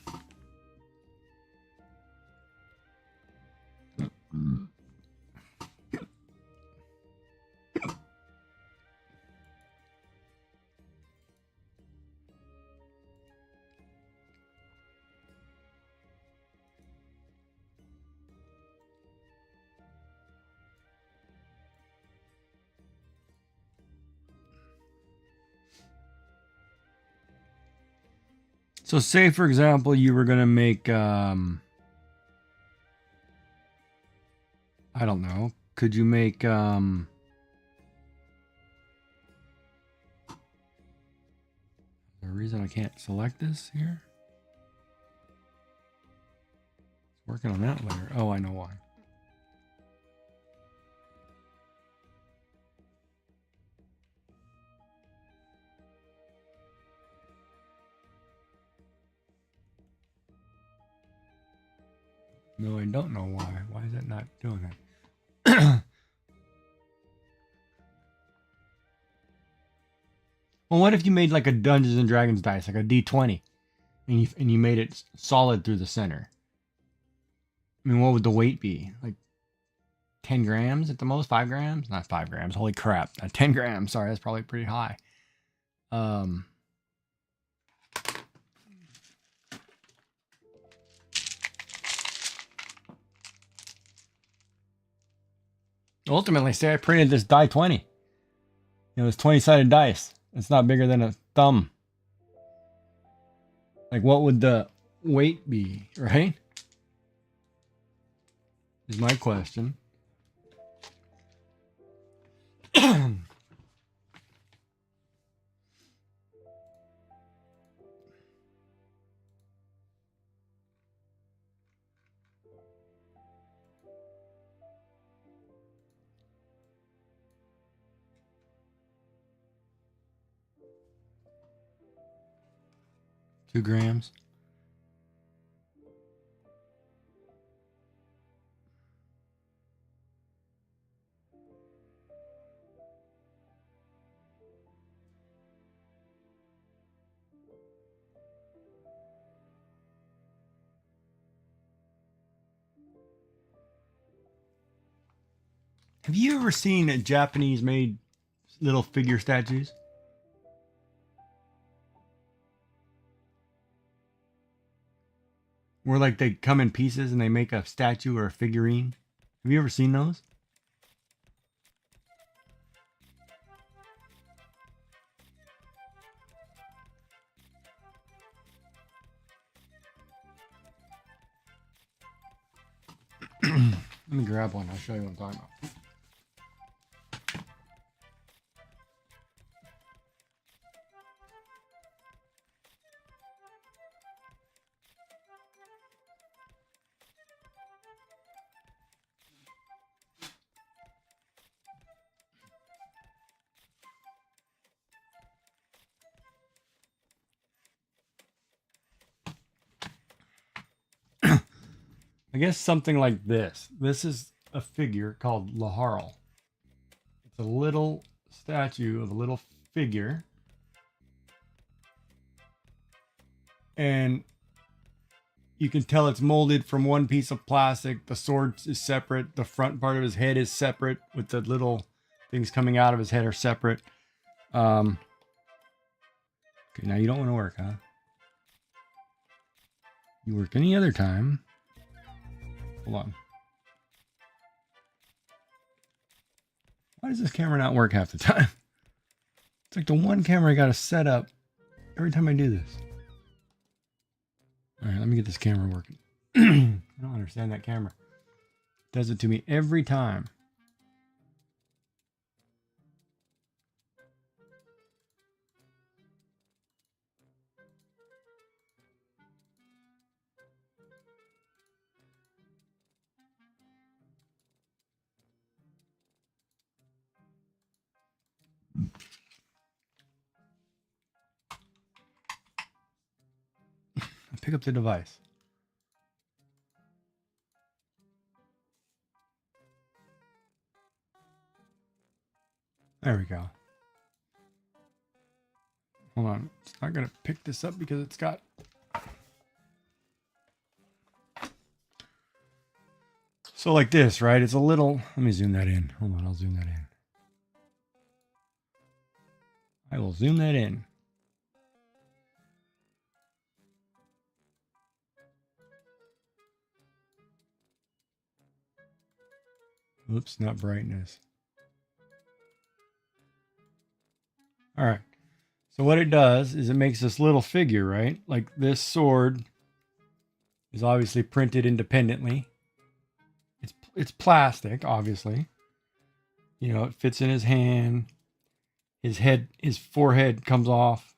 So say, for example, you were going to make, I don't know, could you make, the reason I can't select this here? It's working on that layer. Oh, I know why. No, I don't know why. Why is that not doing that? Well, what if you made like a Dungeons and Dragons dice, like a D20, and you made it solid through the center? I mean, what would the weight be? Like 10 grams at the most? 5 grams? Not 5 grams. Holy crap. 10 grams. Sorry, that's probably pretty high. Ultimately, say I printed this die 20. It was 20-sided dice. It's not bigger than a thumb. Like, what would the weight be, right? Is my question. 2 grams. Have you ever seen a Japanese made little figure statues? Where like they come in pieces and they make a statue or a figurine. Have you ever seen those? Let me grab one. I'll show you what I'm talking about. I guess something like this. This is a figure called Laharl. It's a little statue of a little figure. and you can tell it's molded from one piece of plastic. The sword is separate. The front part of his head is separate, with the little things coming out of his head are separate. Okay, now you don't want to work, huh? You work any other time. Hold on. Why does this camera not work half the time? It's like the one camera I got to set up every time I do this. All right, let me get this camera working. I don't understand that camera. It does it to me every time. Pick up the device. There we go. Hold on. It's not going to pick this up because it's got... So like this, right? It's a little... Let me zoom that in. Hold on, I'll zoom that in. I will zoom that in. Oops, not brightness. All right. So what it does is it makes this little figure, right? Like this sword is obviously printed independently. It's plastic, obviously. You know, it fits in his hand. His forehead comes off.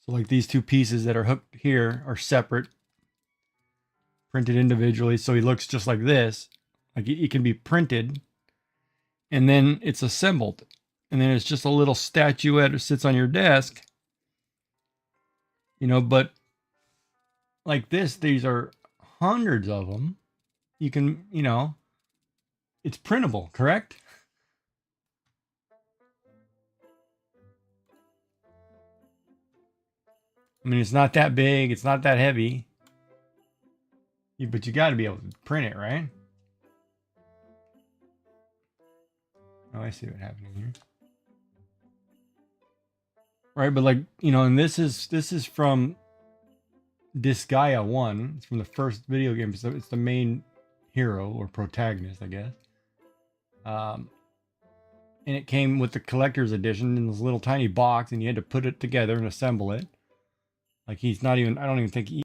So like these two pieces that are hooked here are separate, printed individually. So he looks just like this. Like it can be printed and then it's assembled. And then it's just a little statuette that sits on your desk. You know, but like this, these are hundreds of them. You can, you know, it's printable, correct? I mean, it's not that big. It's not that heavy. But you got to be able to print it, right? Oh, I see what happened here. Right, but like, you know, and this is from Disgaea 1. It's from the first video game. So it's the main hero or protagonist, I guess. And it came with the collector's edition in this little tiny box, and you had to put it together and assemble it. Like he's not even, I don't even think he...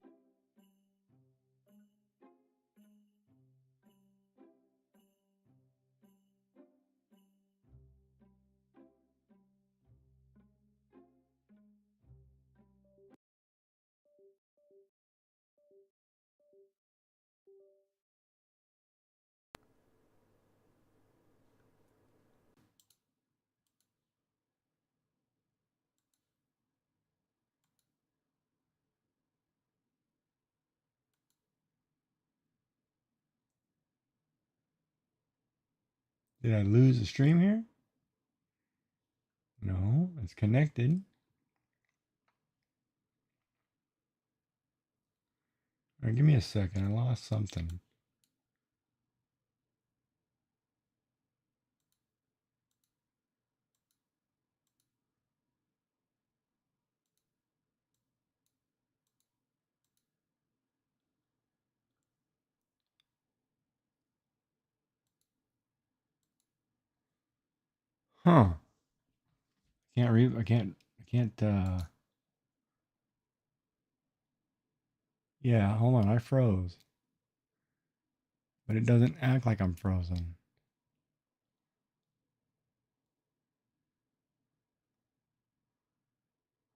Did I lose the stream here? No, it's connected. All right, give me a second. I lost something. Huh. Can't read. I can't. Yeah, hold on. I froze. But it doesn't act like I'm frozen.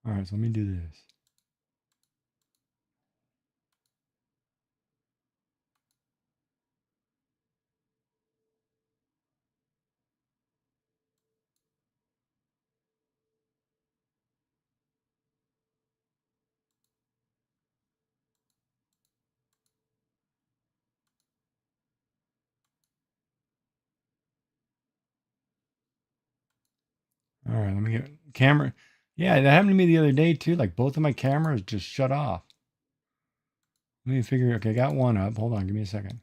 All right, so let me do this. All right, let me get camera. Yeah, that happened to me the other day too. Like both of my cameras just shut off. Let me figure. Okay, got one up. Hold on, give me a second.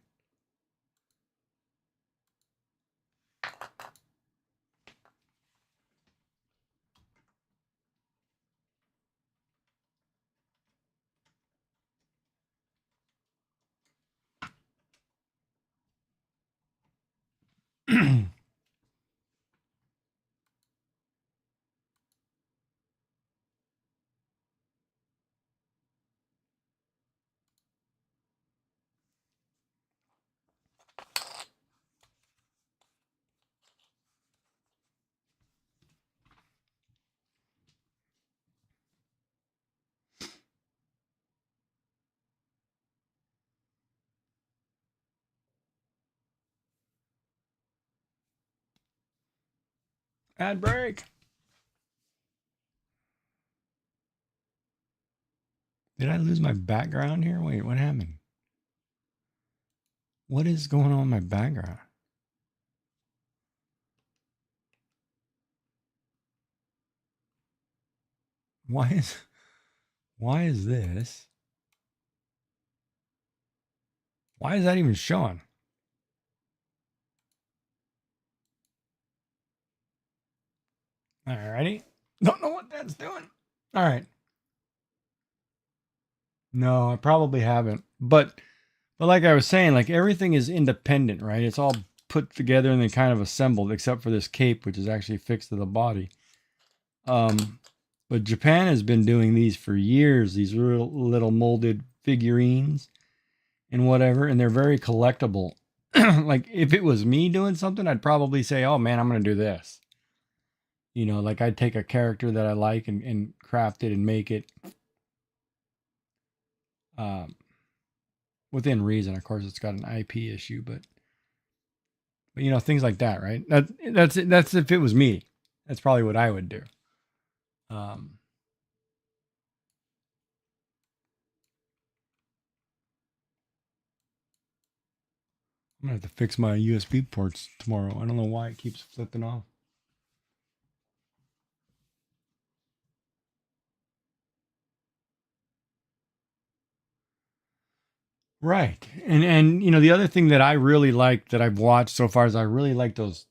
Ad break. Did I lose my background here? Wait, what happened? What is going on in my background? Why is this? Why is that even showing? Alrighty. Don't know what that's doing. All right. No, I probably haven't. But like I was saying, like everything is independent, right? It's all put together and then kind of assembled, except for this cape, which is actually fixed to the body. But Japan has been doing these for years, these little molded figurines and whatever, and they're very collectible. Like if it was me doing something, I'd probably say, oh man, I'm going to do this. You know, like I'd take a character that I like and craft it and make it um, within reason. Of course, it's got an IP issue, but you know, things like that, right? That's if it was me. That's probably what I would do. Um, I'm gonna have to fix my USB ports tomorrow. I don't know why it keeps flipping off. Right. And you know, the other thing that I really like that I've watched so far is I really like those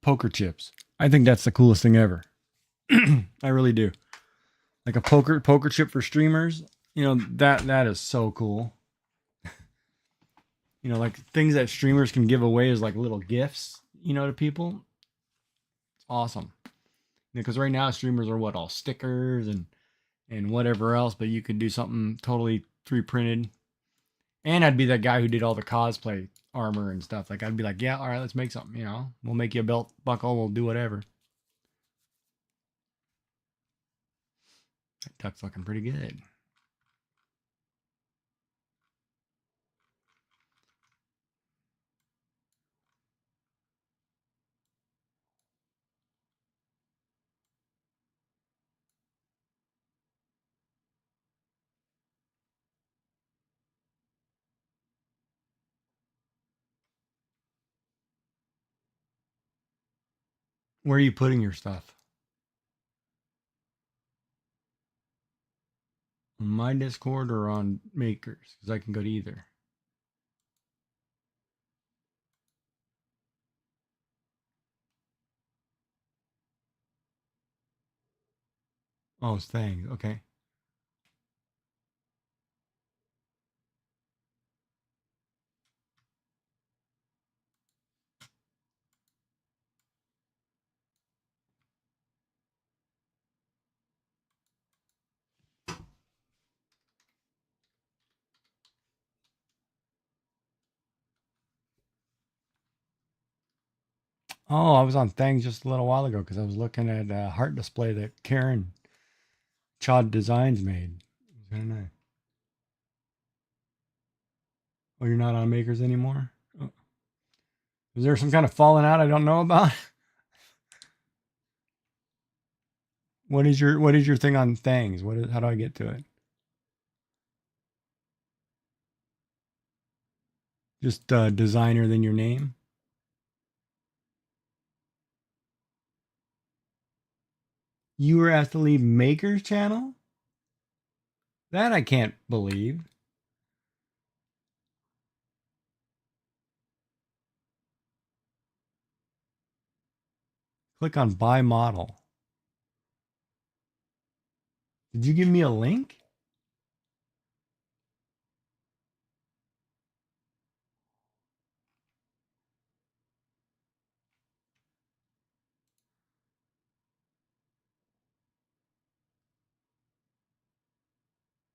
poker chips. I think that's the coolest thing ever. I really do. Like a poker chip for streamers, you know, that is so cool. You know, like things that streamers can give away as like little gifts, you know, to people. It's awesome. Because right now streamers are what, all stickers and whatever else, but you could do something totally 3D printed. And I'd be that guy who did all the cosplay armor and stuff. Like I'd be like, yeah, all right, let's make something. You know, we'll make you a belt buckle. We'll do whatever. That duck's looking pretty good. Where are you putting your stuff? On my Discord or on Makers? Because I can go to either. Oh, it's things. Okay. Oh, I was on things just a little while ago because I was looking at a heart display that Karen Chod Designs made. It was very nice. Oh, you're not on Makers anymore? Oh. Is there some kind of falling out I don't know about? What is your thing on things? How do I get to it? Just designer than your name. You were asked to leave Maker's channel? That I can't believe. Click on buy model. Did you give me a link?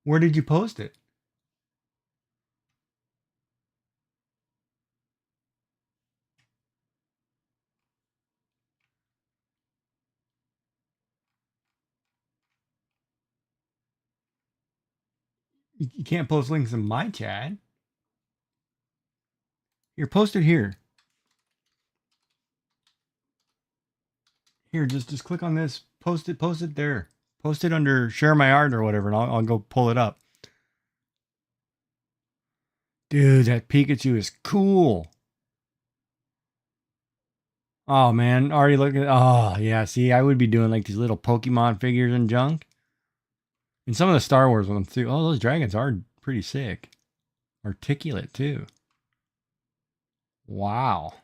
Where did you post it? You can't post links in my chat. Here, post it here. Here, just click on this. Post it there. Post it under share my art or whatever, and I'll go pull it up. Dude, that Pikachu is cool. Oh man, already looking. Oh yeah, see, I would be doing like these little Pokemon figures and junk. And some of the Star Wars ones too. Oh, those dragons are pretty sick. Articulate too. Wow.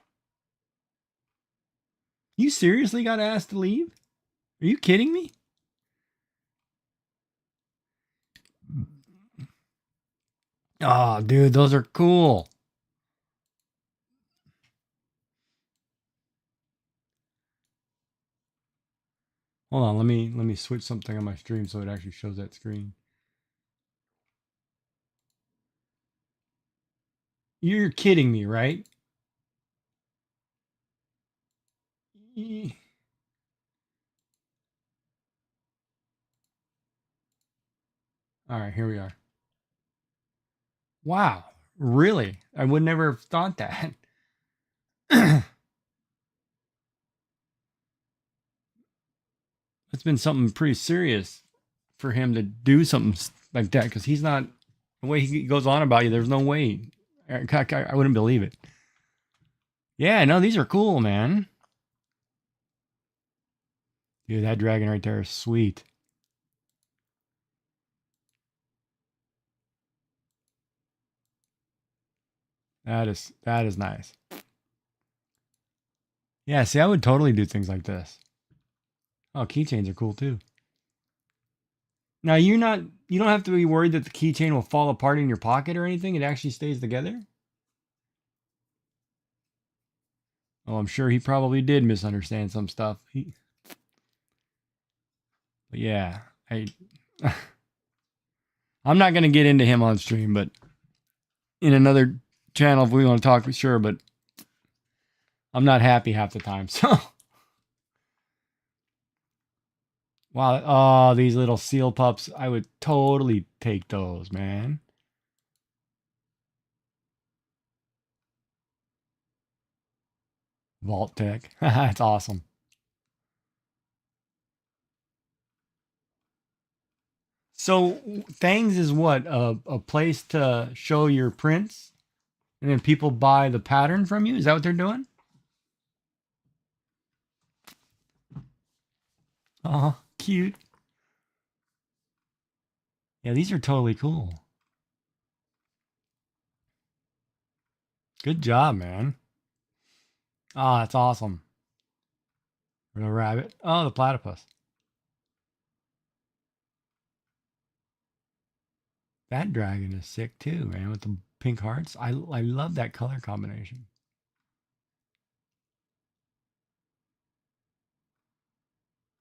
You seriously got asked to leave? Are you kidding me? Oh, dude, those are cool. Hold on, let me switch something on my stream so it actually shows that screen. You're kidding me, right? All right, here we are. Wow, really? I would never have thought that. It's been something pretty serious for him to do something like that because he's not the way he goes on about you. There's no way. I wouldn't believe it. Yeah, no, these are cool, man. Dude, that dragon right there is sweet. That is nice. Yeah, see, I would totally do things like this. Oh, keychains are cool too. Now you don't have to be worried that the keychain will fall apart in your pocket or anything. It actually stays together. Oh, I'm sure he probably did misunderstand some stuff. But yeah, I'm not gonna get into him on stream, but in another channel if we want to talk, sure. But I'm not happy half the time. So wow, oh, these little seal pups, I would totally take those, man. Vault Tech, that's awesome. So Thangs is what a place to show your prints, and then people buy the pattern from you. Is that what they're doing? Oh, cute. Yeah, these are totally cool. Good job, man. Oh, that's awesome. The rabbit. Oh, the platypus. That dragon is sick too, man, with the pink hearts. I love that color combination.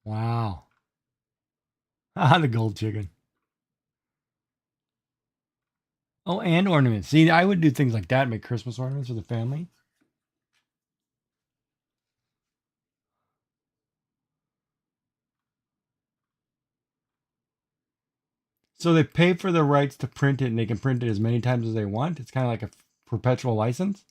Wow. Ah, the gold chicken. Oh, and ornaments. See, I would do things like that, make Christmas ornaments for the family. So they pay for the rights to print it and they can print it as many times as they want. It's kind of like a perpetual license.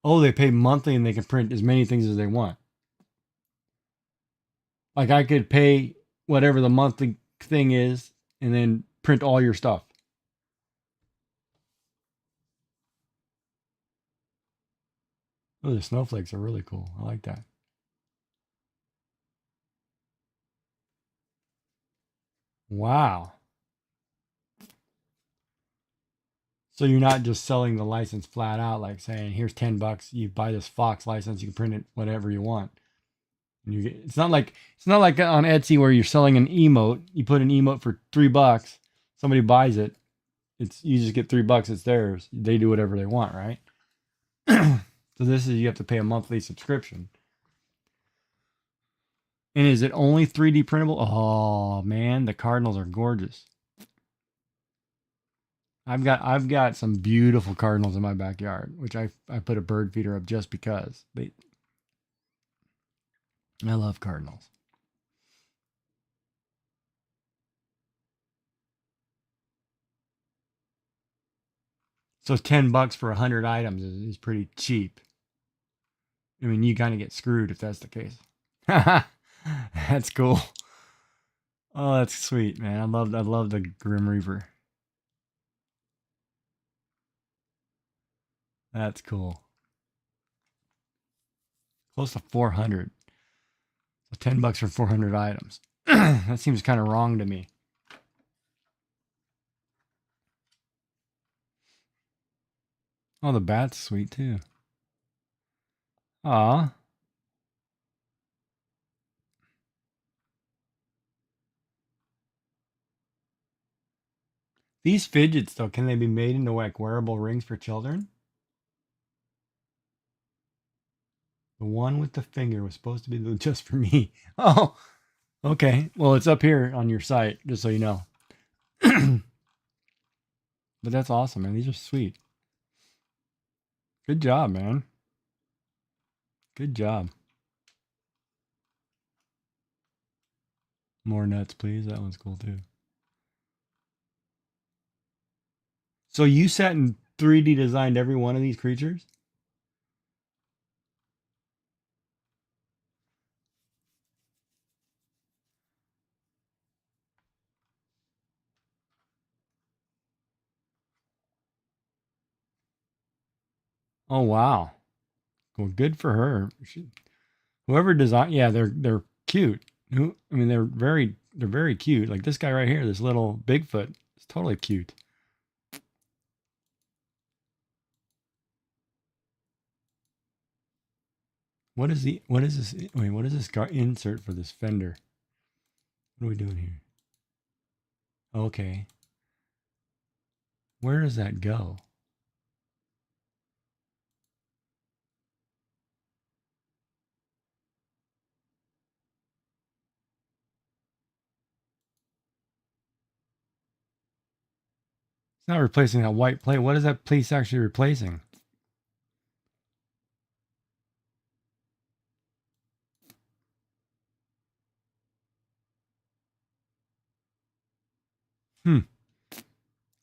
Oh, they pay monthly and they can print as many things as they want. Like I could pay whatever the monthly thing is and then print all your stuff. Oh, the snowflakes are really cool. I like that. Wow. So you're not just selling the license flat out, like saying, "Here's $10. You buy this Fox license. You can print it whatever you want." And you get, it's not like on Etsy where you're selling an emote. You put an emote for $3. Somebody buys it. It's you just get $3. It's theirs. They do whatever they want, right? So this is you have to pay a monthly subscription. And is it only 3D printable? Oh man, the cardinals are gorgeous. I've got some beautiful cardinals in my backyard, which I put a bird feeder up just because. I love cardinals. So $10 for 100 items is pretty cheap. I mean, you kind of get screwed if that's the case. That's cool. Oh, that's sweet, man. I love the Grim Reaper. That's cool. Close to 400. So $10 for 400 items. That seems kind of wrong to me. Oh, the bat's sweet too. Aw. These fidgets, though, can they be made into like wearable rings for children? The one with the finger was supposed to be just for me. Oh, okay. Well, it's up here on your site, just so you know. But that's awesome, man. These are sweet. Good job, man. Good job. More nuts, please. That one's cool too. So you sat and 3D designed every one of these creatures? Oh wow. Well, good for her. Whoever designed, yeah, they're cute. I mean, they're very cute. Like this guy right here, this little Bigfoot, is totally cute. What is this? Wait, what is this insert for this fender? What are we doing here? Okay, where does that go? It's not replacing that white plate. What is that piece actually replacing? Hmm.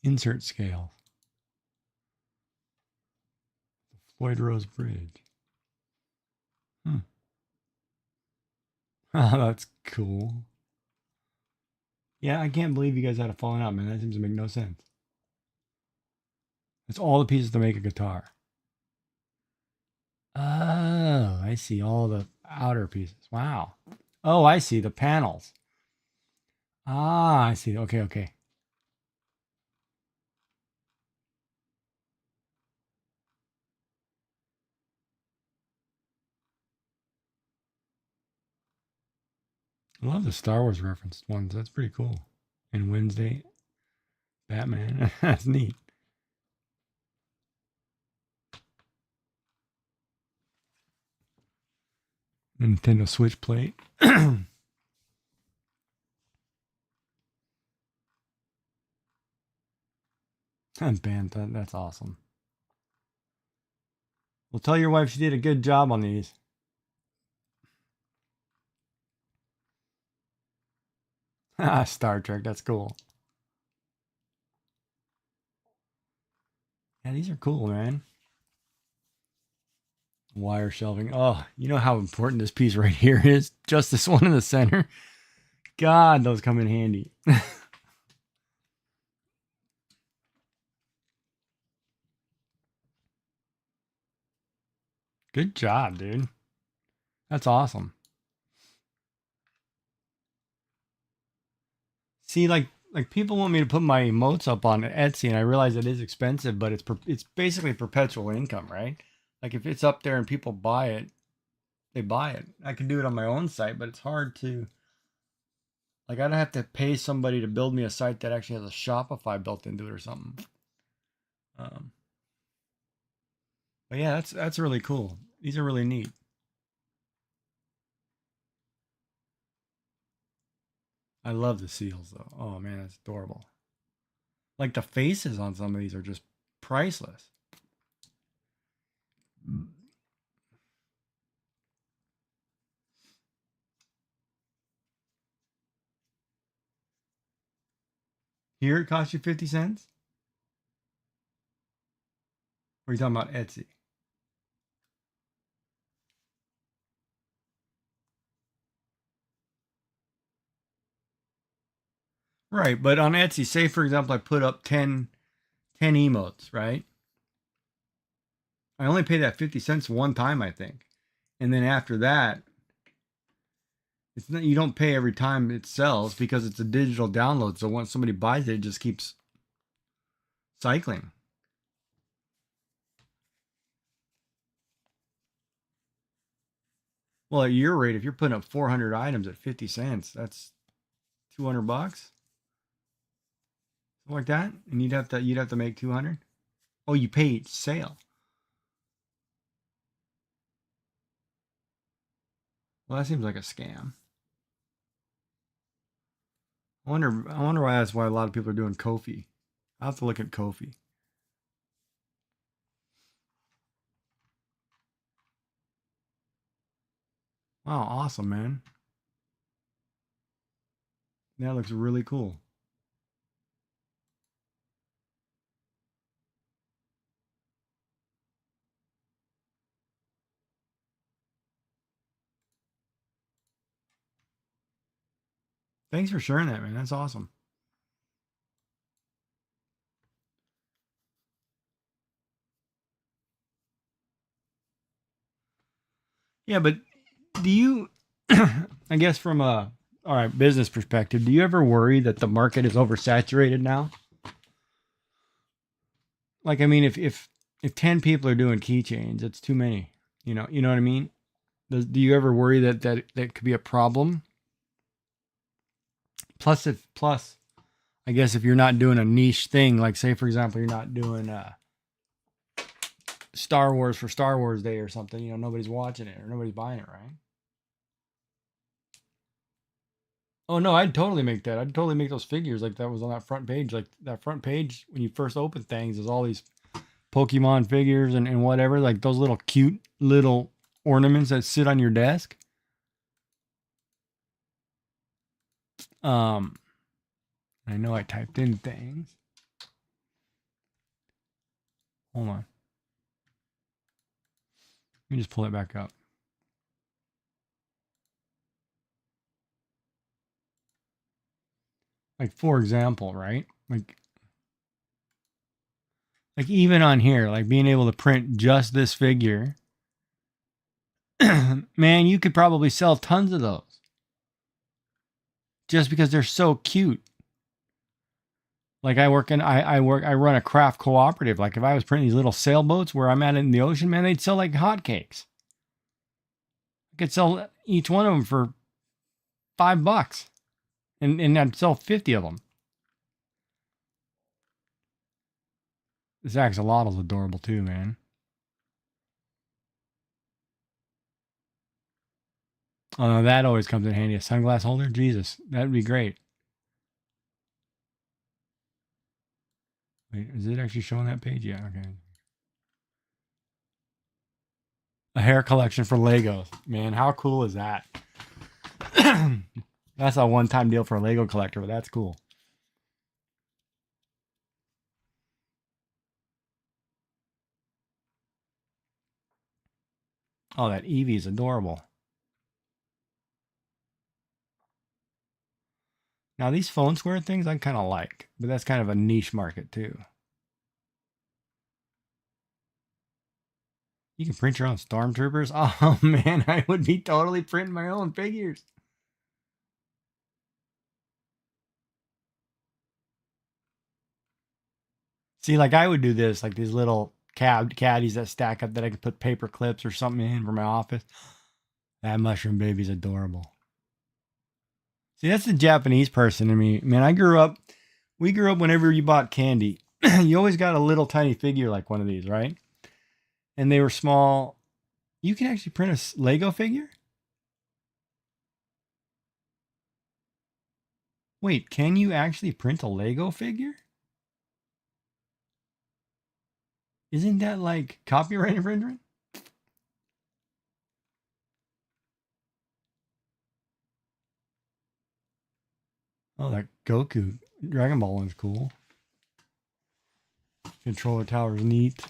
Insert scale. Floyd Rose Bridge. Hmm. Oh, that's cool. Yeah, I can't believe you guys had a falling out, man. That seems to make no sense. It's all the pieces to make a guitar. Oh, I see all the outer pieces. Wow. Oh, I see the panels. Ah, I see. Okay, okay. I love the Star Wars referenced ones. That's pretty cool. And Wednesday, Batman. That's neat. Nintendo Switch plate. And band. That's awesome. Well, tell your wife she did a good job on these. Star Trek. That's cool. Yeah, these are cool, man. Wire shelving. Oh, you know how important this piece right here is? Just this one in the center. God, those come in handy. Good job, dude. That's awesome. See, like people want me to put my emotes up on Etsy, and I realize it is expensive, but it's basically perpetual income, right? Like if it's up there and people buy it, they buy it. I can do it on my own site, but it's hard to like I'd have to pay somebody to build me a site that actually has a Shopify built into it or something. Um, but yeah, that's really cool. These are really neat. I love the seals though. Oh man, that's adorable. Like the faces on some of these are just priceless. Here it costs you 50 cents? Or are you talking about Etsy? Right, but on Etsy, say for example, I put up 10 emotes, right? I only pay that 50 cents one time, I think. And then after that, it's not, you don't pay every time it sells because it's a digital download. So once somebody buys it, it just keeps cycling. Well, at your rate, if you're putting up 400 items at 50 cents, that's 200 bucks. Something like that. And you'd have to make 200. Oh, you pay each sale. Well, that seems like a scam. I wonder why that's why a lot of people are doing Kofi. I'll have to look at Kofi. Wow, awesome, man. That looks really cool. Thanks for sharing that, man. That's awesome. Yeah, but do you, I guess from a, all right, business perspective, do you ever worry that the market is oversaturated now? Like, I mean, if 10 people are doing keychains, it's too many. You know what I mean? Do you ever worry that could be a problem? Plus, I guess if you're not doing a niche thing, like say for example, you're not doing Star Wars for Star Wars Day or something, nobody's watching it or nobody's buying it, right? Oh no, I'd totally make that. I'd totally make those figures like that was on that front page. Like that front page when you first open things is all these Pokemon figures and whatever, like those little cute little ornaments that sit on your desk. Um, I know I typed in things. Hold on. Let me just pull it back up. Like for example, right? Like even on here, like being able to print just this figure, man, you could probably sell tons of those just because they're so cute. Like I run a craft cooperative. Like if I was printing these little sailboats where I'm at in the ocean, man, they'd sell like hotcakes. I could sell each one of them for $5, and I'd sell 50 of them. This axolotl's adorable too, man. Oh, no, that always comes in handy. A sunglass holder, Jesus, that'd be great. Wait, is it actually showing that page? Yeah, okay. A hair collection for Legos. Man, how cool is that? That's a one-time deal for a Lego collector, but that's cool. Oh, that Eevee is adorable. Now, these phone square things I kind of like, but that's kind of a niche market too. You can print your own stormtroopers? Oh man, I would be totally printing my own figures. See, like I would do this, like these little caddies that stack up that I could put paper clips or something in for my office. That mushroom baby's adorable. See, that's the Japanese person in me. Man, we grew up whenever you bought candy, you always got a little tiny figure like one of these, right? And they were small. You can actually print a Lego figure? Wait, can you actually print a Lego figure? Isn't that like copyright infringement? Oh, that Goku Dragon Ball one's cool. Controller tower's neat.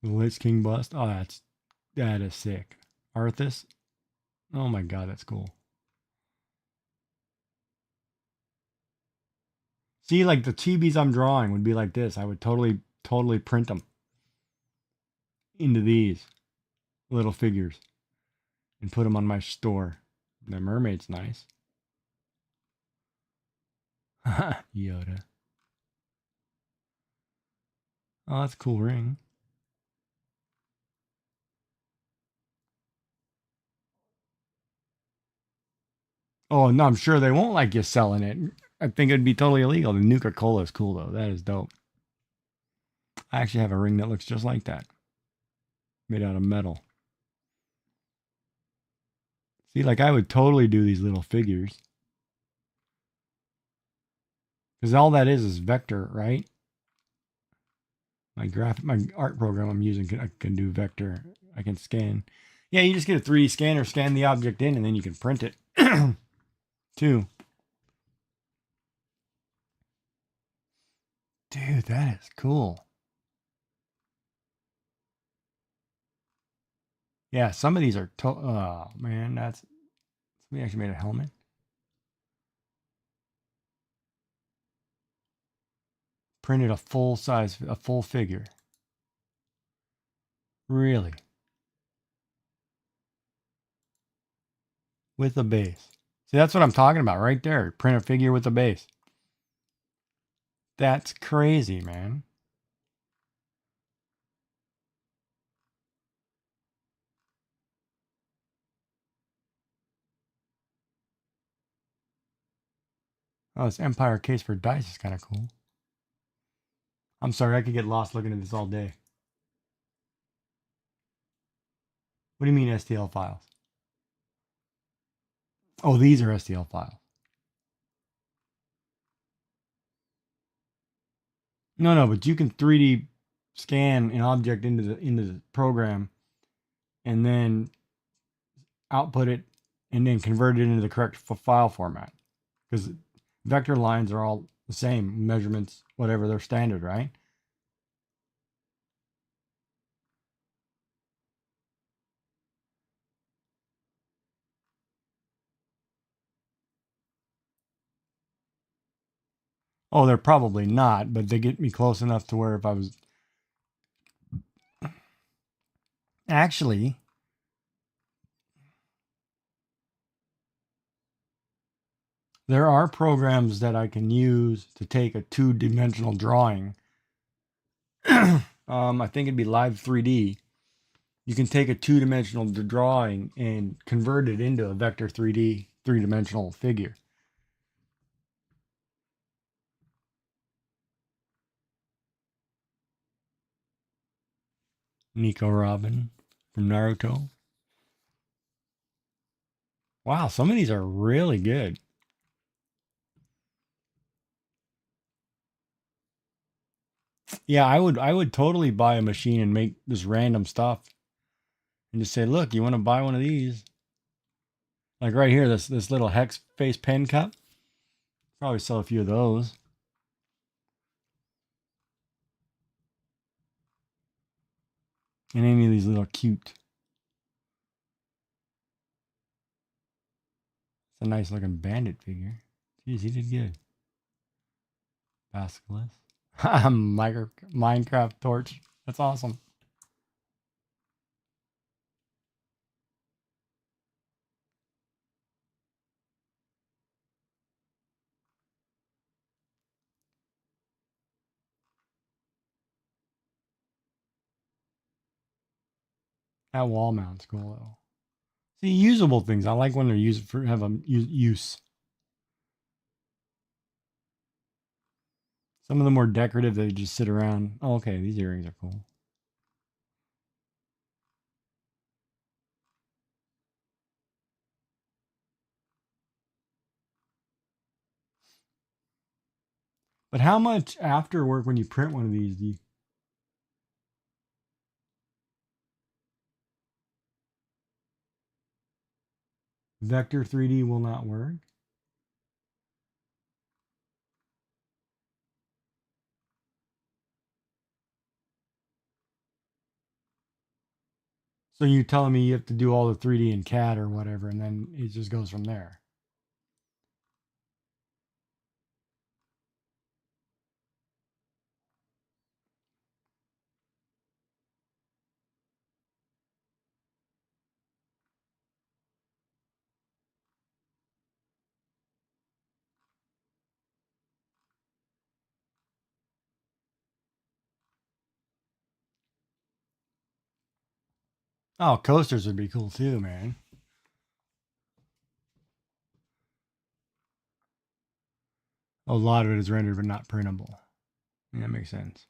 The Lich King bust. Oh, that is sick. Arthas. Oh my god, that's cool. See, like the chibis I'm drawing would be like this. I would totally print them into these little figures and put them on my store. The mermaid's nice. Yoda. Oh, that's a cool ring. Oh, no, I'm sure they won't like you selling it. I think it'd be totally illegal. The Nuka-Cola is cool, though. That is dope. I actually have a ring that looks just like that. Made out of metal. See, like I would totally do these little figures. Because all that is vector, right? My art program I'm using, I can do vector. I can scan. Yeah, you just get a 3D scanner, scan the object in, and then you can print it too. Dude, that is cool. Yeah, some of these are oh man, we actually made a helmet. Printed a full figure. Really? With a base. See, that's what I'm talking about right there. Print a figure with a base. That's crazy, man. Oh, this Empire case for dice is kind of cool. I'm sorry, I could get lost looking at this all day. What do you mean STL files? Oh, these are STL files. No, but you can 3D scan an object into the program and then output it and then convert it into the correct file format. Because vector lines are all the same measurements, whatever, they're standard, right? Oh, they're probably not, but they get me close enough to where if I was actually there are programs that I can use to take a two-dimensional drawing. I think it'd be Live 3D. You can take a two-dimensional drawing and convert it into a vector 3D, three-dimensional figure. Nico Robin from Naruto. Wow, some of these are really good. Yeah, I would totally buy a machine and make this random stuff and just say, look, you want to buy one of these? Like right here, this little hex face pen cup. Probably sell a few of those. And any of these little cute. It's a nice looking bandit figure. Jeez, he did good. Basilisk. Minecraft torch. That's awesome. That wall mount's cool though. See, usable things. I like when they're used for have a use. Some of the more decorative, they just sit around. Oh, okay, these earrings are cool. But how much after work when you print one of these do you, Vector 3D will not work? So you're telling me you have to do all the 3D in CAD or whatever, and then it just goes from there. Oh, coasters would be cool too, man. A lot of it is rendered but not printable. Yeah, that makes sense.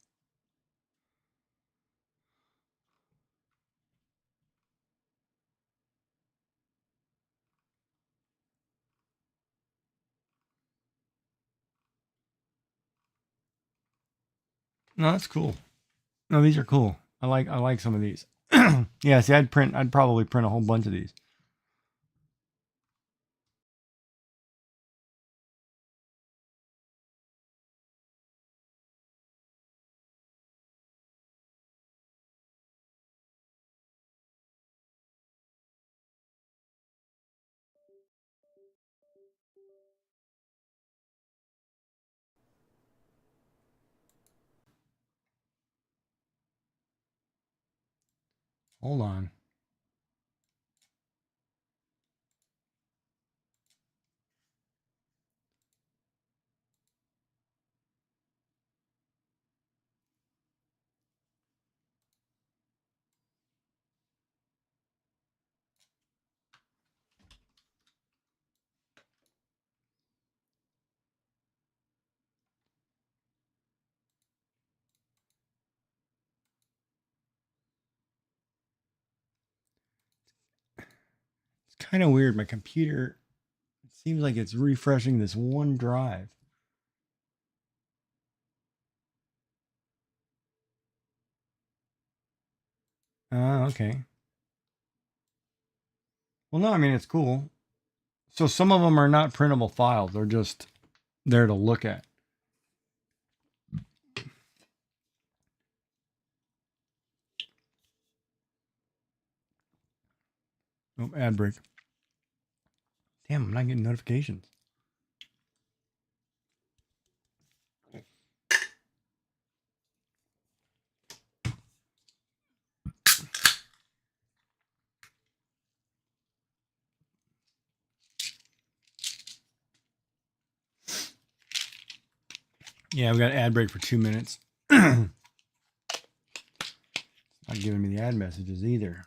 No, that's cool. No, these are cool. I like some of these. Yeah, see, I'd probably print a whole bunch of these. Hold on. It's kind of weird. My computer, it seems like it's refreshing this one drive. Okay. Well, no, I mean, it's cool. So some of them are not printable files. They're just there to look at. Oh, ad break. Damn, I'm not getting notifications. Yeah, we got ad break for 2 minutes. Not giving me the ad messages either.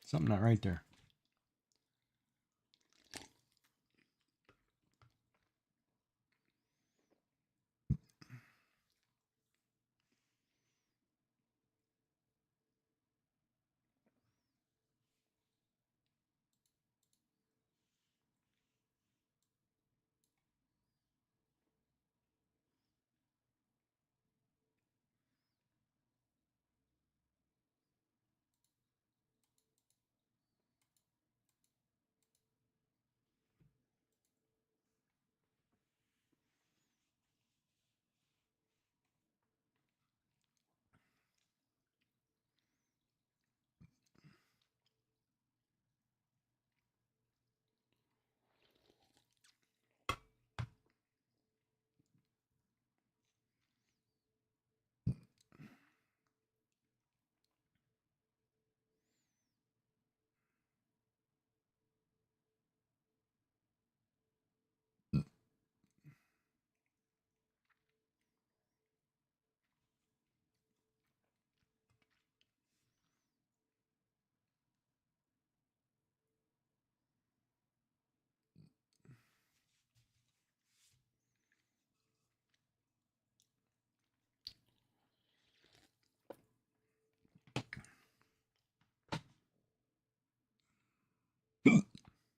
Something not right there.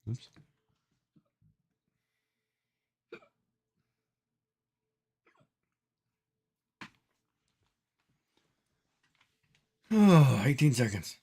Oops. Oh, 18 seconds.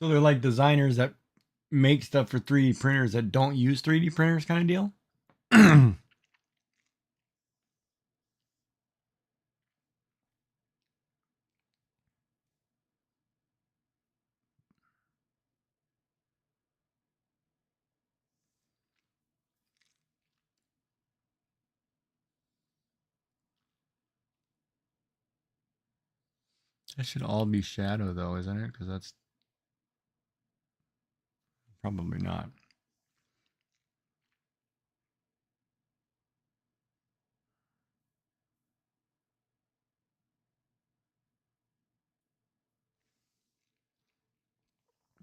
So they're like designers that make stuff for 3D printers that don't use 3D printers, kind of deal. That should all be shadow, though, isn't it? Because that's probably not.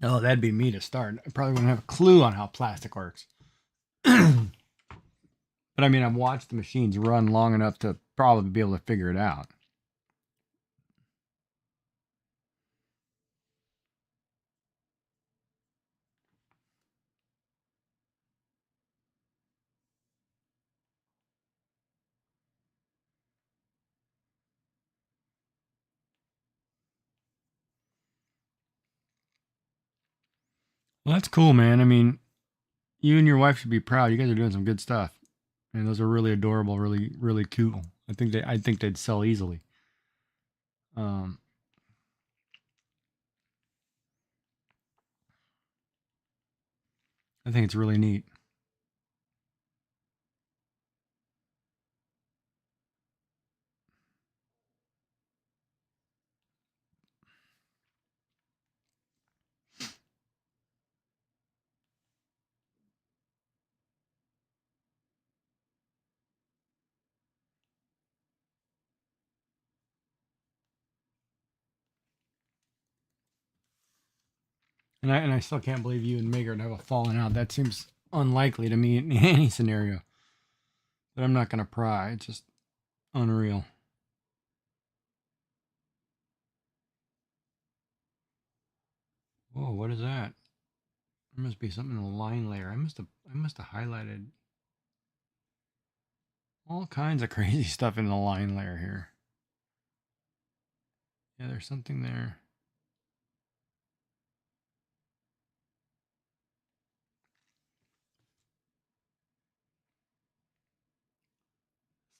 Oh, that'd be me to start. I probably wouldn't have a clue on how plastic works. But I mean, I've watched the machines run long enough to probably be able to figure it out. Well, that's cool, man. I mean, you and your wife should be proud. You guys are doing some good stuff. And those are really adorable, really, really cool. I think they'd sell easily. Um, I think it's really neat. And I still can't believe you and Megan have a falling out. That seems unlikely to me in any scenario. But I'm not gonna pry. It's just unreal. Whoa, what is that? There must be something in the line layer. I must have highlighted all kinds of crazy stuff in the line layer here. Yeah, there's something there.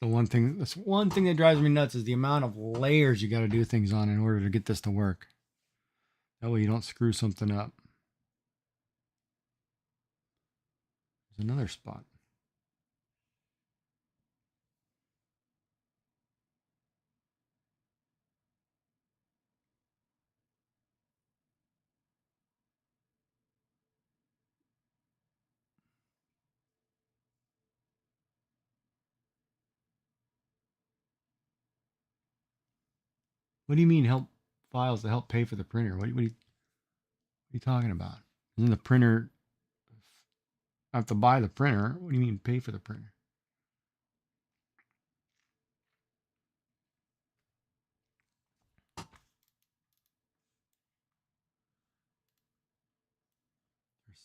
That's one thing that drives me nuts is the amount of layers you got to do things on in order to get this to work. That way you don't screw something up. There's another spot. What do you mean help files to help pay for the printer? What are you talking about? Isn't the printer I have to buy the printer? What do you mean pay for the printer? There's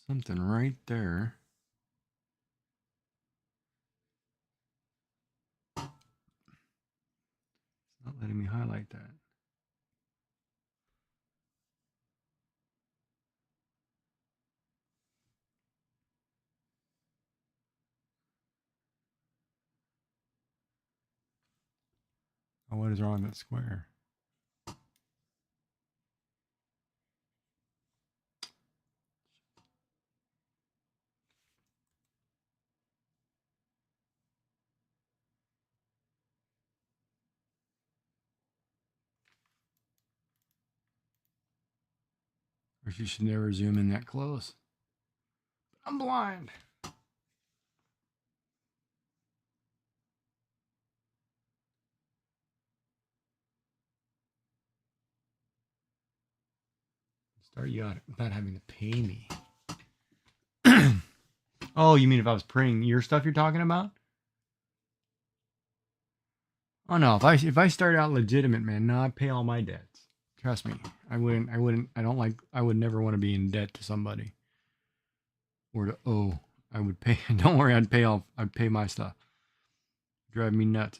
something right there. It's not letting me highlight that. Oh, what is wrong with that square? Which you should never zoom in that close. I'm blind. Start you out without having to pay me. Oh, you mean if I was printing your stuff you're talking about? Oh no, if I start out legitimate, man, no, I pay all my debts. Trust me. I would never want to be in debt to somebody. Or to owe. I would pay don't worry, I'd pay my stuff. Drive me nuts.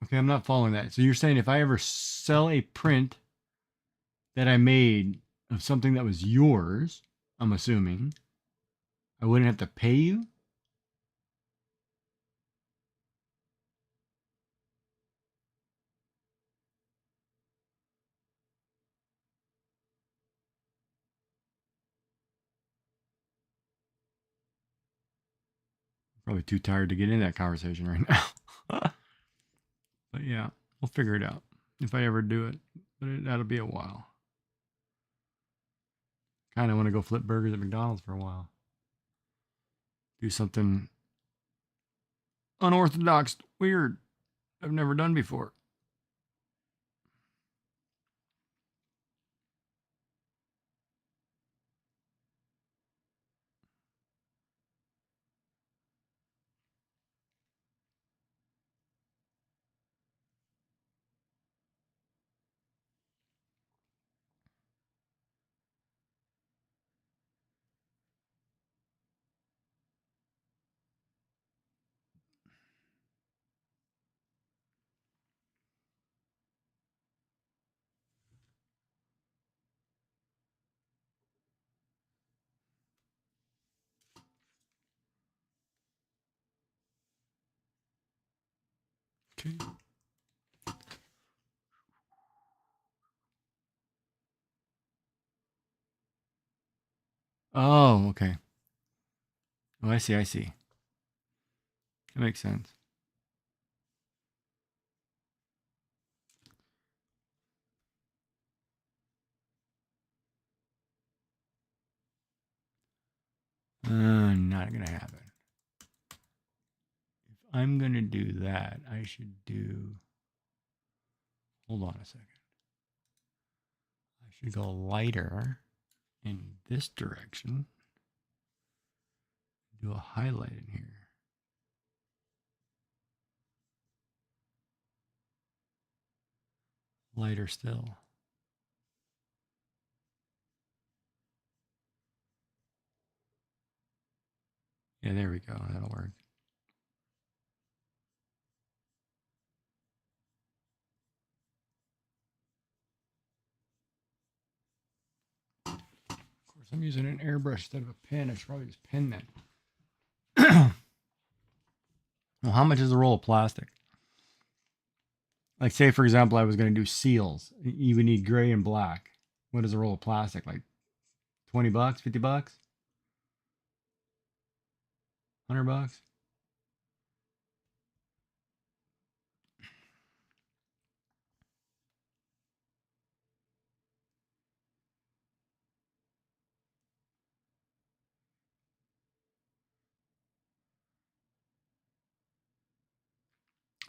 Okay, I'm not following that. So you're saying if I ever sell a print that I made of something that was yours, I'm assuming, I wouldn't have to pay you? Probably too tired to get in that conversation right now. But yeah, we'll figure it out if I ever do it. But that'll be a while. Kind of want to go flip burgers at McDonald's for a while. Do something unorthodox, weird, I've never done before. Okay. Oh, okay. Oh, I see. I see. That makes sense. Not gonna happen. If I'm gonna do that, I should do. Hold on a second. I should go lighter in this direction. Do a highlight in here. Lighter still. Yeah, there we go. That'll work. Of course, I'm using an airbrush instead of a pen. I should probably just pen that. Well, how much is a roll of plastic? Like, say, for example, I was going to do seals. You would need gray and black. What is a roll of plastic? Like $20, $50, $100?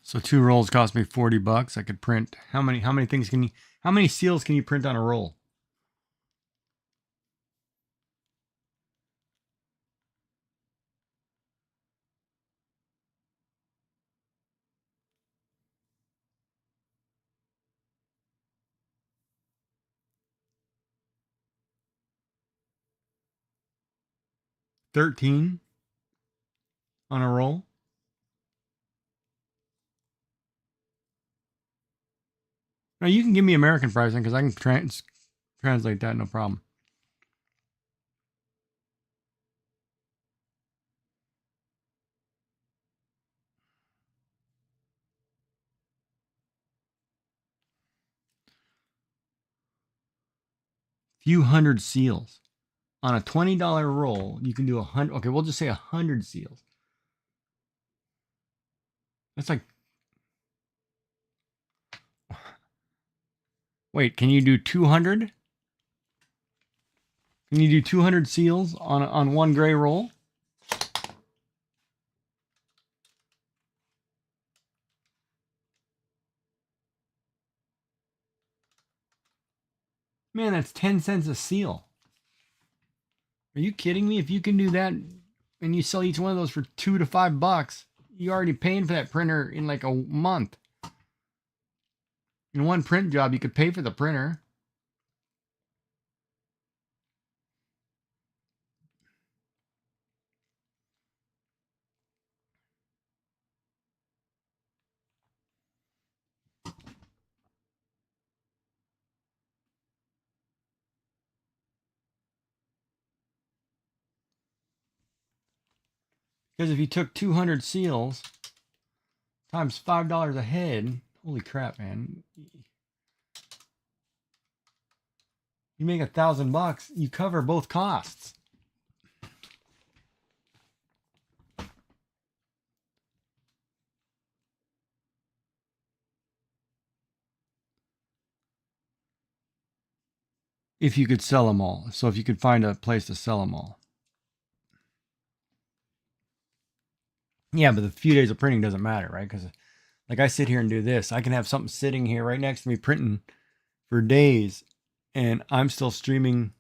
So 2 rolls cost me $40. I could print how many things can you how many seals can you print on a roll? $13 on a roll? No, you can give me American pricing because I can translate that no problem. few hundred seals. On a $20 roll, you can do 100. Okay, we'll just say 100 seals. That's like, wait, can you do 200? Can you do 200 seals on one gray roll? Man, that's 10 cents a seal. Are you kidding me? If you can do that and you sell each one of those for $2 to $5, you're already paying for that printer in like a month. In one print job, you could pay for the printer. Because if you took 200 seals times $5 a head, holy crap, man. You make $1,000, you cover both costs. If you could sell them all. So if you could find a place to sell them all. Yeah, but the few days of printing doesn't matter, right? Because like I sit here and do this. I can have something sitting here right next to me printing for days. And I'm still streaming,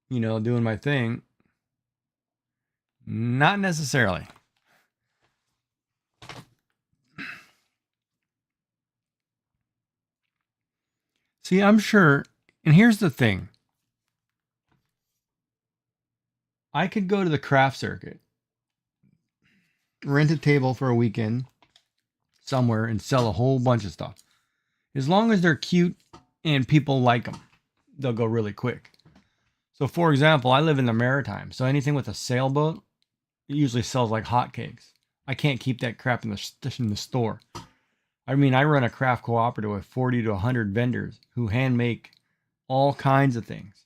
you know, doing my thing. Not necessarily. See, I'm sure. And here's the thing. I could go to the craft circuit, rent a table for a weekend somewhere and sell a whole bunch of stuff. As long as they're cute and people like them, they'll go really quick. So for example, I live in the Maritime. So anything with a sailboat, it usually sells like hotcakes. I can't keep that crap in the store. I mean, I run a craft cooperative with 40 to 100 vendors who hand make all kinds of things.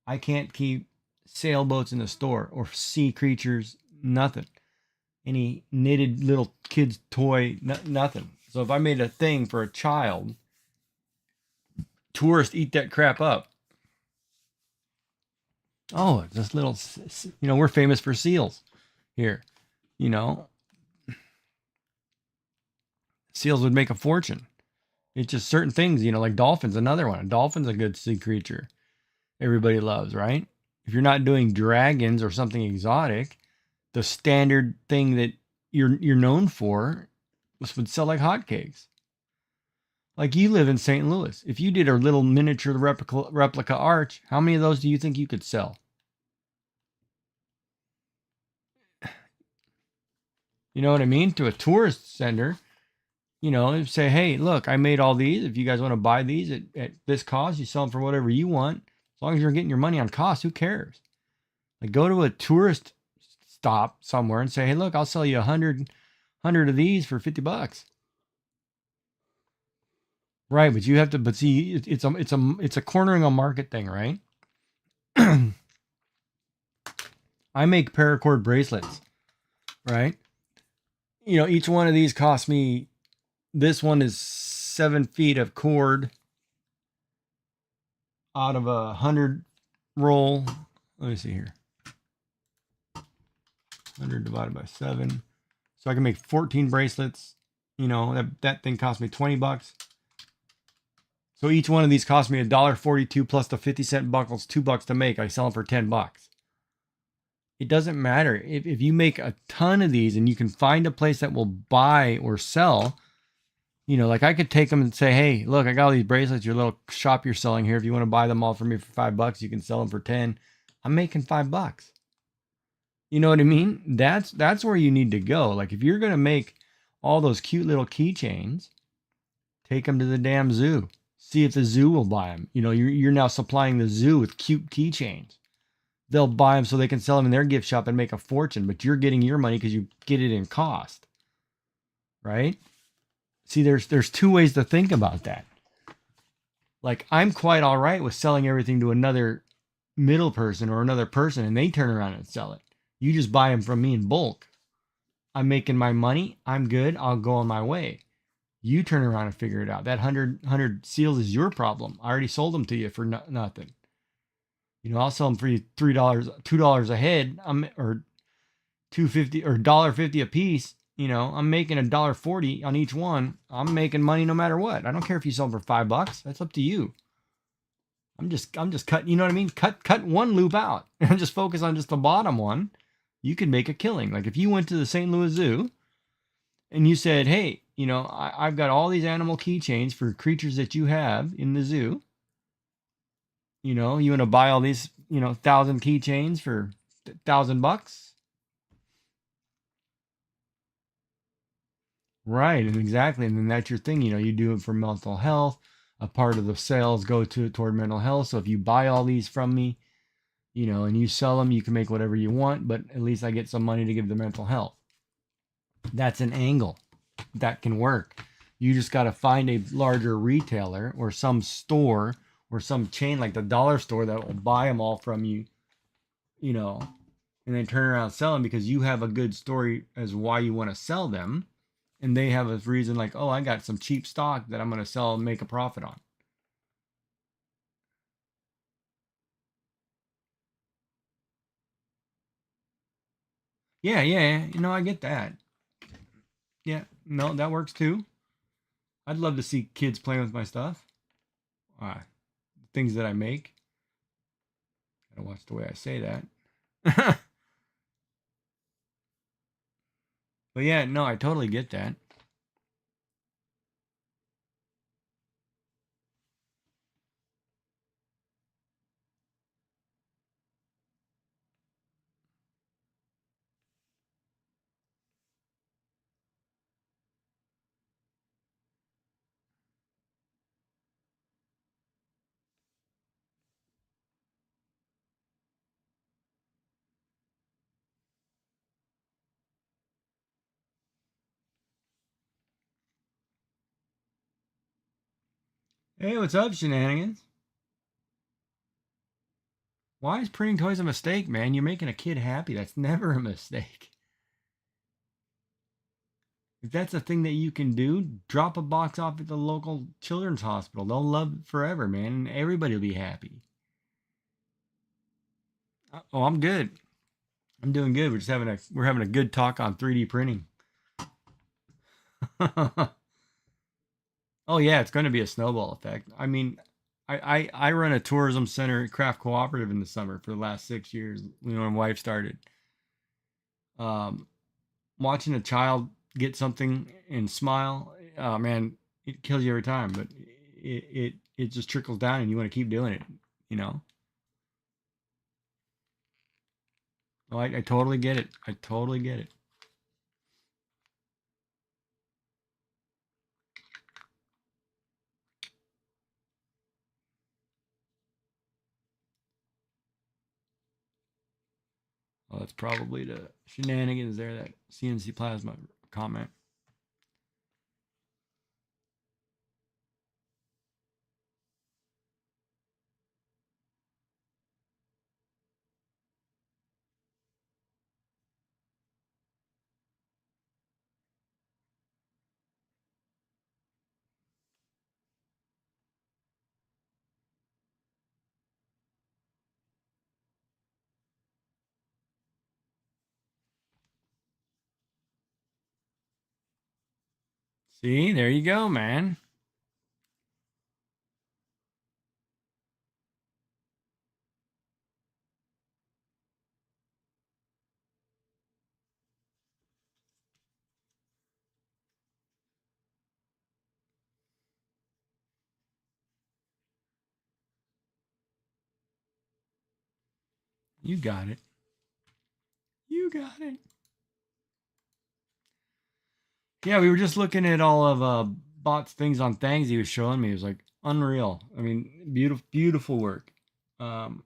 I can't keep sailboats in the store or sea creatures, nothing. Any knitted little kid's toy, nothing. So if I made a thing for a child, tourists eat that crap up. Oh, this little, you know, we're famous for seals here. You know, seals would make a fortune. It's just certain things, you know, like dolphins, another one. A dolphin's a good sea creature. Everybody loves, right? If you're not doing dragons or something exotic, the standard thing that you're known for would sell like hotcakes. Like you live in St. Louis. If you did a little miniature replica arch, how many of those do you think you could sell? You know what I mean? To a tourist center, you know, say, hey, look, I made all these. If you guys want to buy these at this cost, you sell them for whatever you want. As long as you're getting your money on cost, who cares? Like go to a tourist stop somewhere and say, hey, look, I'll sell you 100 of these for $50. Right, but you have to. But see, it's a cornering a market thing, right? I make paracord bracelets, right? You know, each one of these costs me. This one is 7 feet of cord out of 100 roll. Let me see here. 100 divided by 7. So I can make 14 bracelets. You know, that thing cost me $20. So each one of these cost me $1.42 plus the 50-cent buckles, $2 to make. I sell them for $10. It doesn't matter. If you make a ton of these and you can find a place that will buy or sell, you know, like I could take them and say, hey, look, I got all these bracelets, your little shop you're selling here. If you want to buy them all from me for $5, you can sell them for 10. I'm making $5. You know what I mean? That's where you need to go. Like if you're going to make all those cute little keychains, take them to the damn zoo. See if the zoo will buy them. You know, you're now supplying the zoo with cute keychains. They'll buy them so they can sell them in their gift shop and make a fortune, but you're getting your money because you get it in cost. Right? See, there's two ways to think about that. Like I'm quite all right with selling everything to another middle person or another person and they turn around and sell it. You just buy them from me in bulk. I'm making my money. I'm good. I'll go on my way. You turn around and figure it out. That hundred seals is your problem. I already sold them to you for nothing. You know, I'll sell them for you $3, $2 a head. Or $2.50 or $1.50 a piece. You know, I'm making $1.40 on each one. I'm making money no matter what. I don't care if you sell them for $5. That's up to you. I'm just cutting. You know what I mean? Cut one loop out and just focus on just the bottom one. You could make a killing. Like if you went to the St. Louis Zoo and you said, hey, you know, I've got all these animal keychains for creatures that you have in the zoo. You know, you want to buy all these, 1,000 keychains for $1,000? Right, and exactly. And then that's your thing. You know, you do it for mental health. A part of the sales go toward mental health. So if you buy all these from me, and you sell them, you can make whatever you want, but at least I get some money to give the mental health. That's an angle that can work. You just got to find a larger retailer or some store or some chain like the dollar store that will buy them all from you, and then turn around and sell them because you have a good story as why you want to sell them. And they have a reason like, oh, I got some cheap stock that I'm going to sell and make a profit on. Yeah, yeah, I get that. Yeah, no, that works too. I'd love to see kids playing with my stuff. Things that I make. Gotta watch the way I say that. But yeah, no, I totally get that. Hey, what's up, shenanigans? Why is printing toys a mistake, man? You're making a kid happy. That's never a mistake. If that's a thing that you can do, drop a box off at the local children's hospital. They'll love it forever, man, and everybody will be happy. Oh, I'm good. I'm doing good. We're having a good talk on 3D printing. Oh yeah, it's going to be a snowball effect. I mean, I run a tourism center craft cooperative in the summer for the last 6 years. When my wife started, um, watching a child get something and smile, oh man, it kills you every time. But it just trickles down, and you want to keep doing it. You know. Oh, I totally get it. I totally get it. Well, that's probably the shenanigans there. That CNC plasma comment. See, there you go, man. You got it. You got it. Yeah, we were just looking at all of Bot's things on things he was showing me. It was like unreal. I mean, beautiful, beautiful work. Um,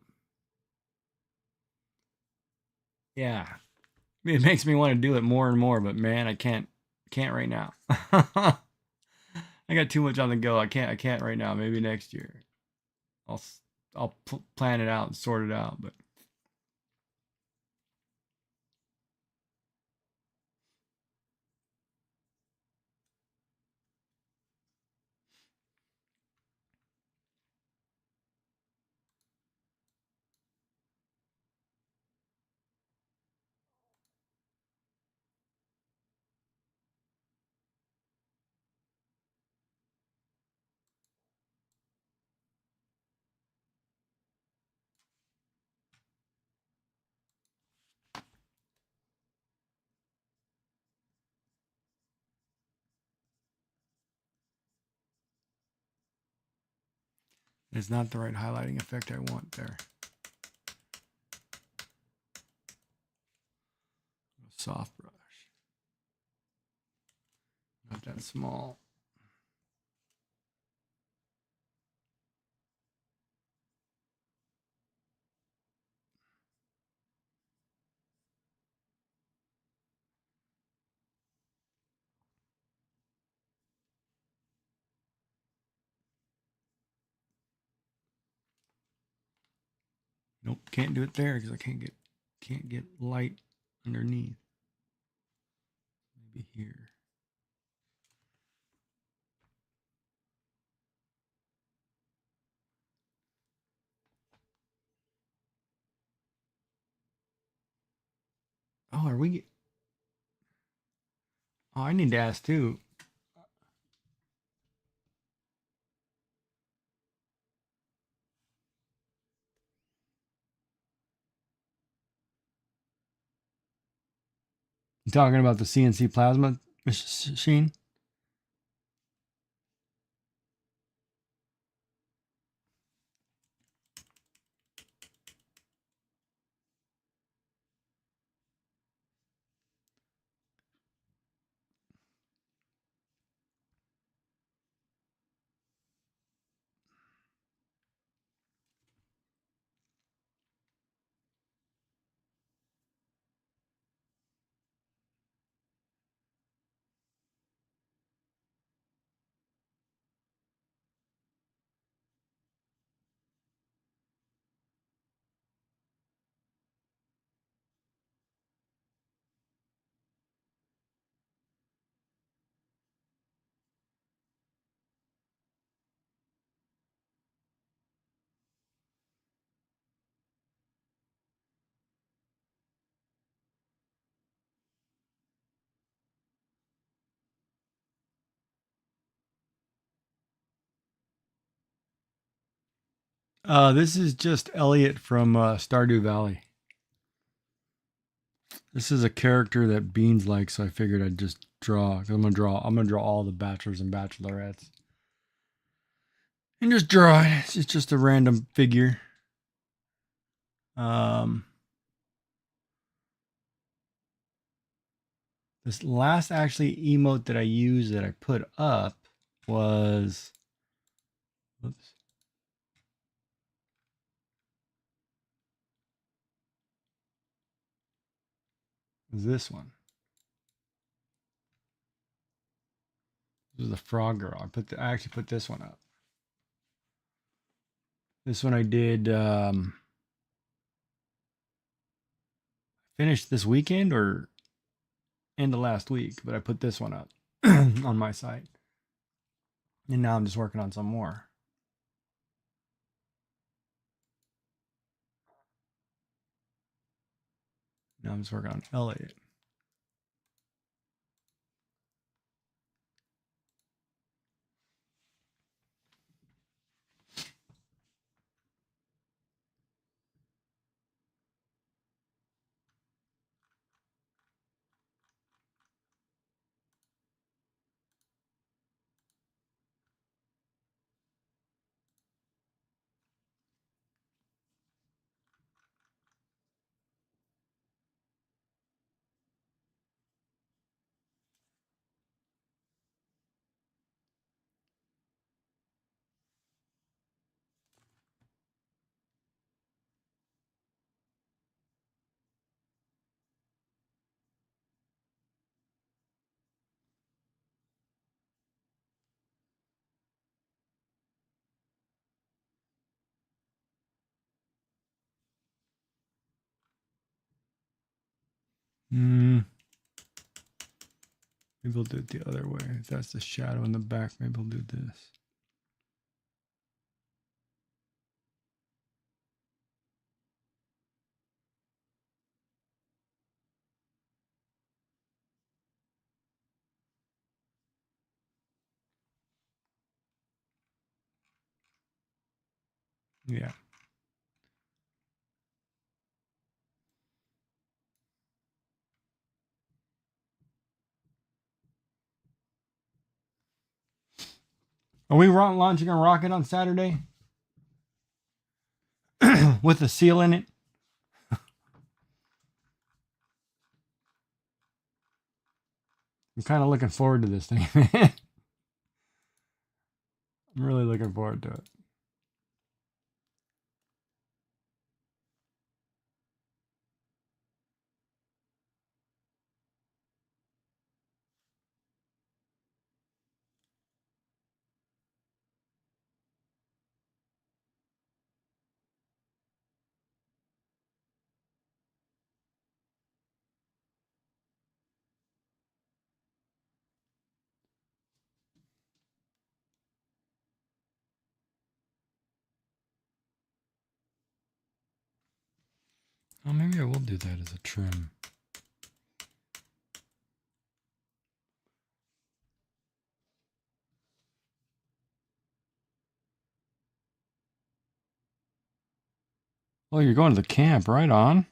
yeah, it makes me want to do it more and more, but man, I can't right now. I got too much on the go. I can't right now. Maybe next year. I'll plan it out and sort it out, but it's not the right highlighting effect I want there. Soft brush, not that small. Nope, can't do it there because I can't get light underneath. Maybe here. Oh, are we? Oh, I need to ask too. You talking about the CNC plasma machine? This is just Elliot from Stardew Valley. This is a character that Beans likes, so I figured I'd just draw. I'm gonna draw all the bachelors and bachelorettes, and just draw it. It's just a random figure. This last actually emote that I used that I put up was, whoops. Was this one. This is the frog girl. I actually put this one up. This one I did finished this weekend or end of last week, but I put this one up on my site. And now I'm just working on some more. Now I'm just working on Elliot. Maybe we'll do it the other way. If that's the shadow in the back, maybe we'll do this. Yeah. Are we launching a rocket on Saturday? With a seal in it? I'm kind of looking forward to this thing. I'm really looking forward to it. Oh, maybe I will do that as a trim. Oh, you're going to the camp, right on.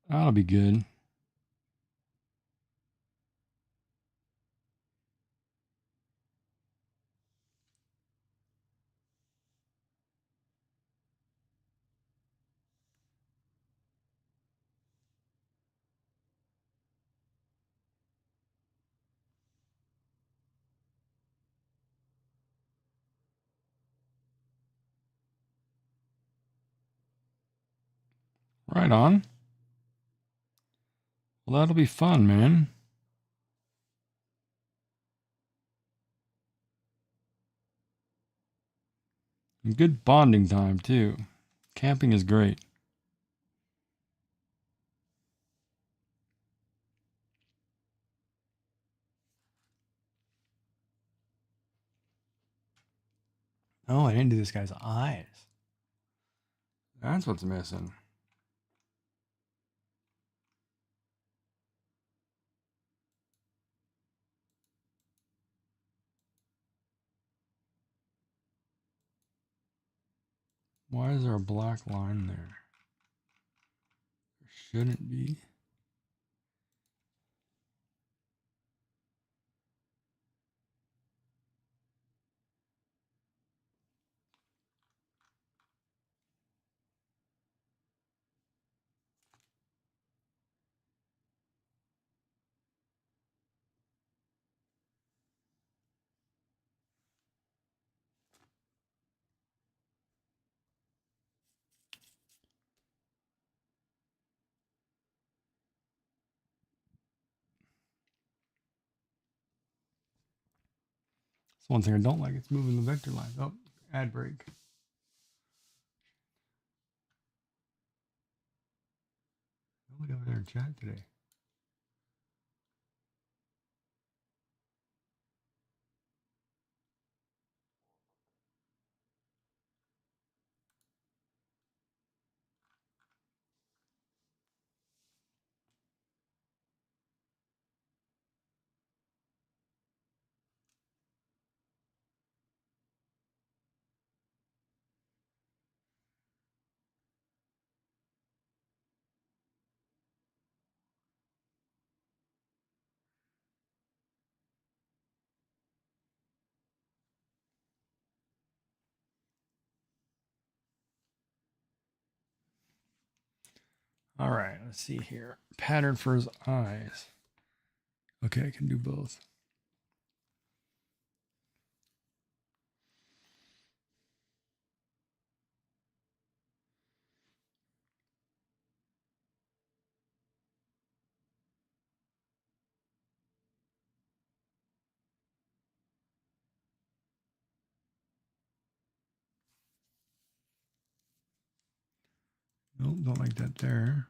That'll be good. Right on. Well, that'll be fun, man. And good bonding time, too. Camping is great. Oh, I didn't do this guy's eyes. That's what's missing. Why is there a black line there? There shouldn't be. That's one thing I don't like. It's moving the vector line. Oh, ad break. Nobody over there in chat today. All right, let's see here. Pattern for his eyes. Okay, I can do both. Nope, don't like that there.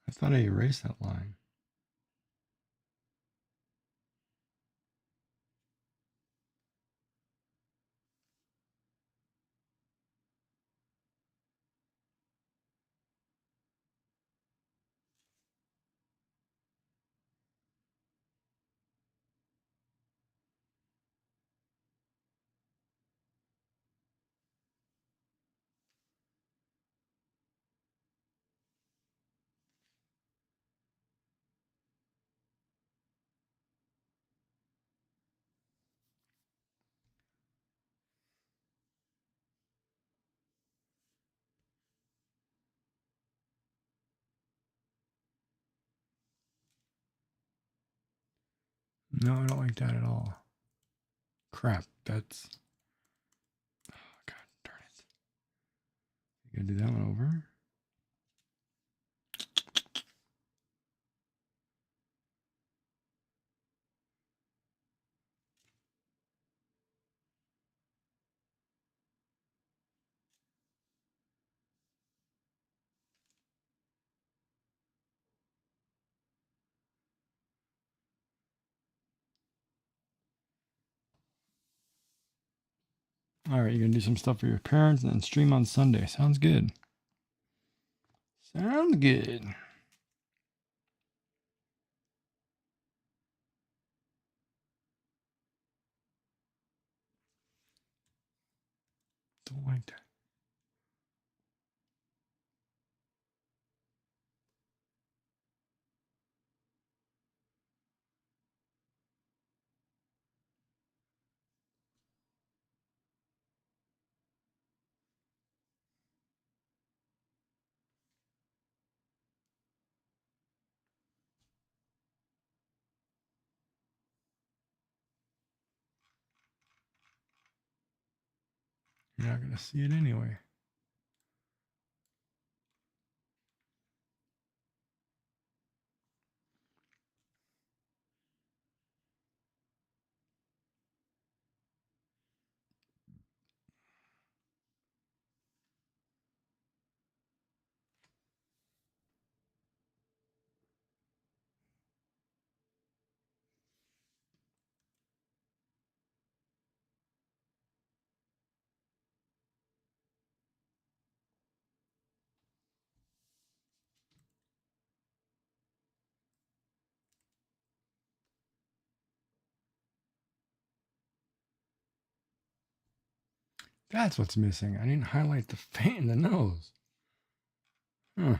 I thought I erased that line. No, I don't like that at all. Crap, that's... Oh, God darn it. You gotta do that one over. All right, you're gonna do some stuff for your parents and then stream on Sunday. Sounds good. Sounds good. Don't like that. You're not gonna see it anyway. That's what's missing. I didn't highlight the fan, the nose. Huh.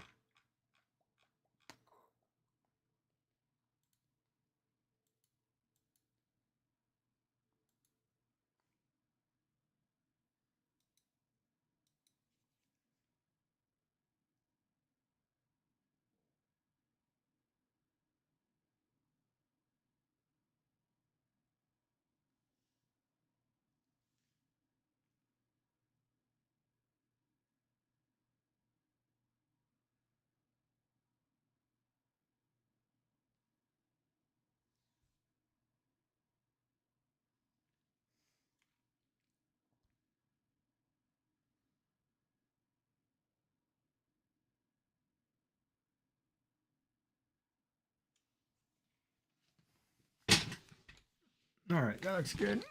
All right, that looks good.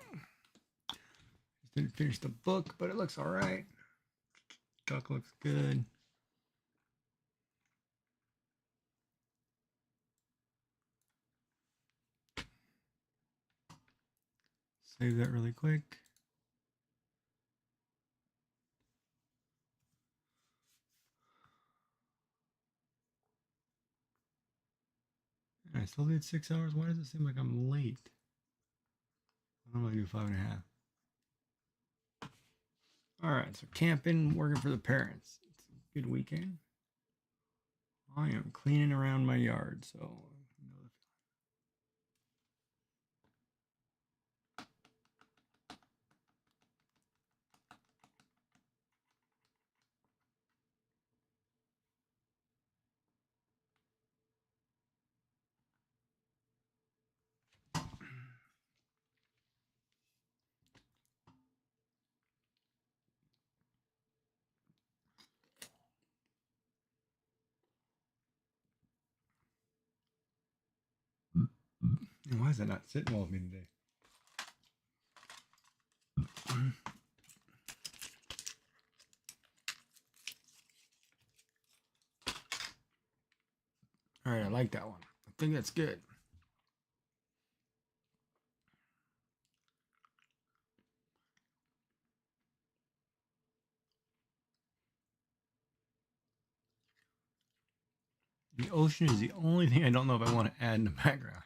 Just didn't finish the book, but it looks all right. Duck looks good. Save that really quick. I still did 6 hours. Why does it seem like I'm late? I'm gonna do 5.5. All right, so camping, working for the parents. It's a good weekend. I am cleaning around my yard, so. Why is that not sitting well with me today? All right, I like that one. I think that's good. The ocean is the only thing I don't know if I want to add in the background.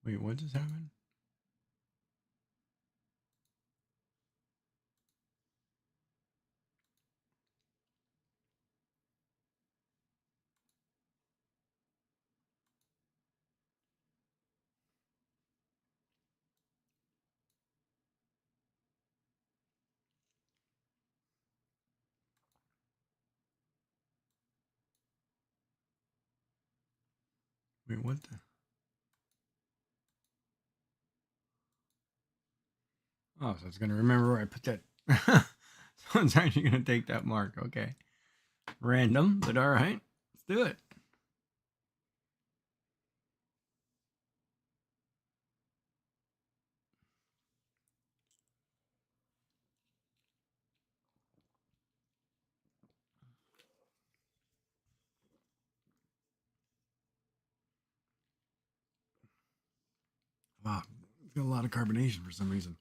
Wait, what just happened? Wait, what the? Oh, so it's going to remember where I put that. So it's actually going to take that mark. Okay. Random, but all right. Let's do it. Wow. I feel a lot of carbonation for some reason.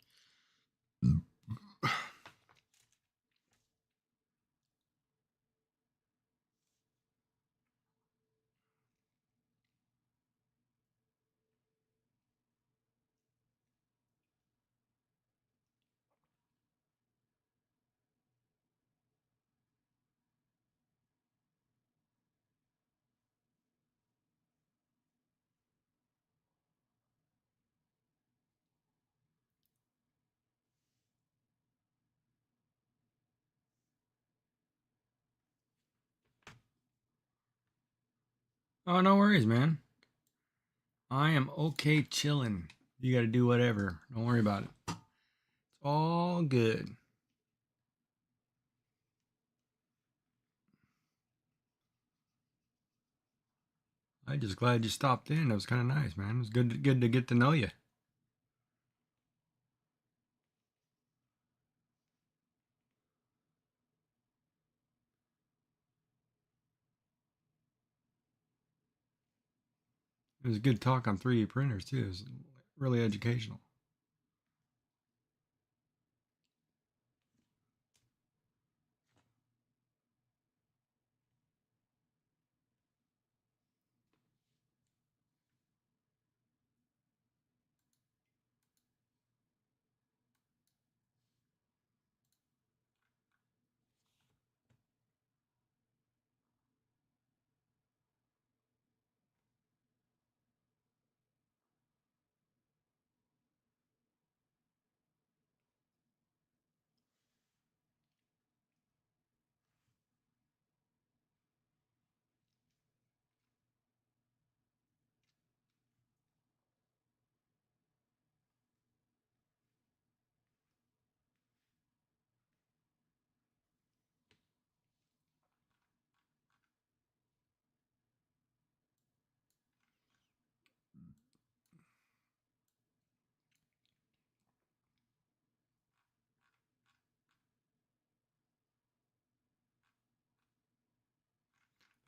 Oh, no worries, man. I am okay chilling. You got to do whatever. Don't worry about it. It's all good. I'm just glad you stopped in. It was kind of nice, man. It was good to get to know you. It was a good talk on 3D printers too. It was really educational.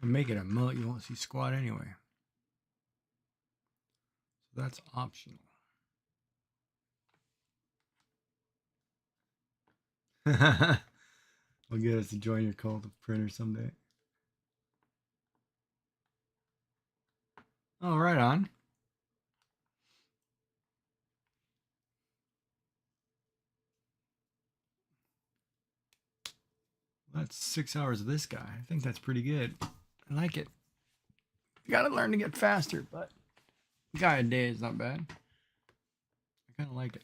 make it a emote, you won't see squat anyway. So that's optional. We'll get us to join your cult of printer someday. Oh, right on. That's 6 hours of this guy. I think that's pretty good. I like it. You gotta learn to get faster, but a guy a day is not bad. I kind of like it.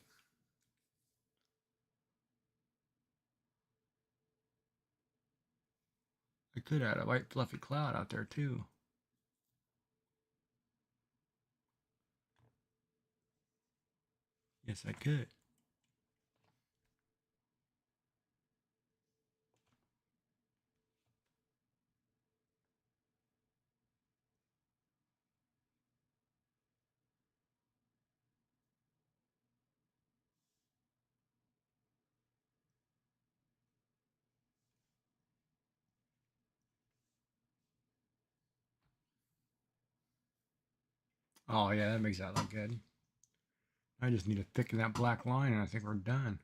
I could add a white fluffy cloud out there too. Yes, I could. Oh yeah, that makes that look good. I just need to thicken that black line and I think we're done.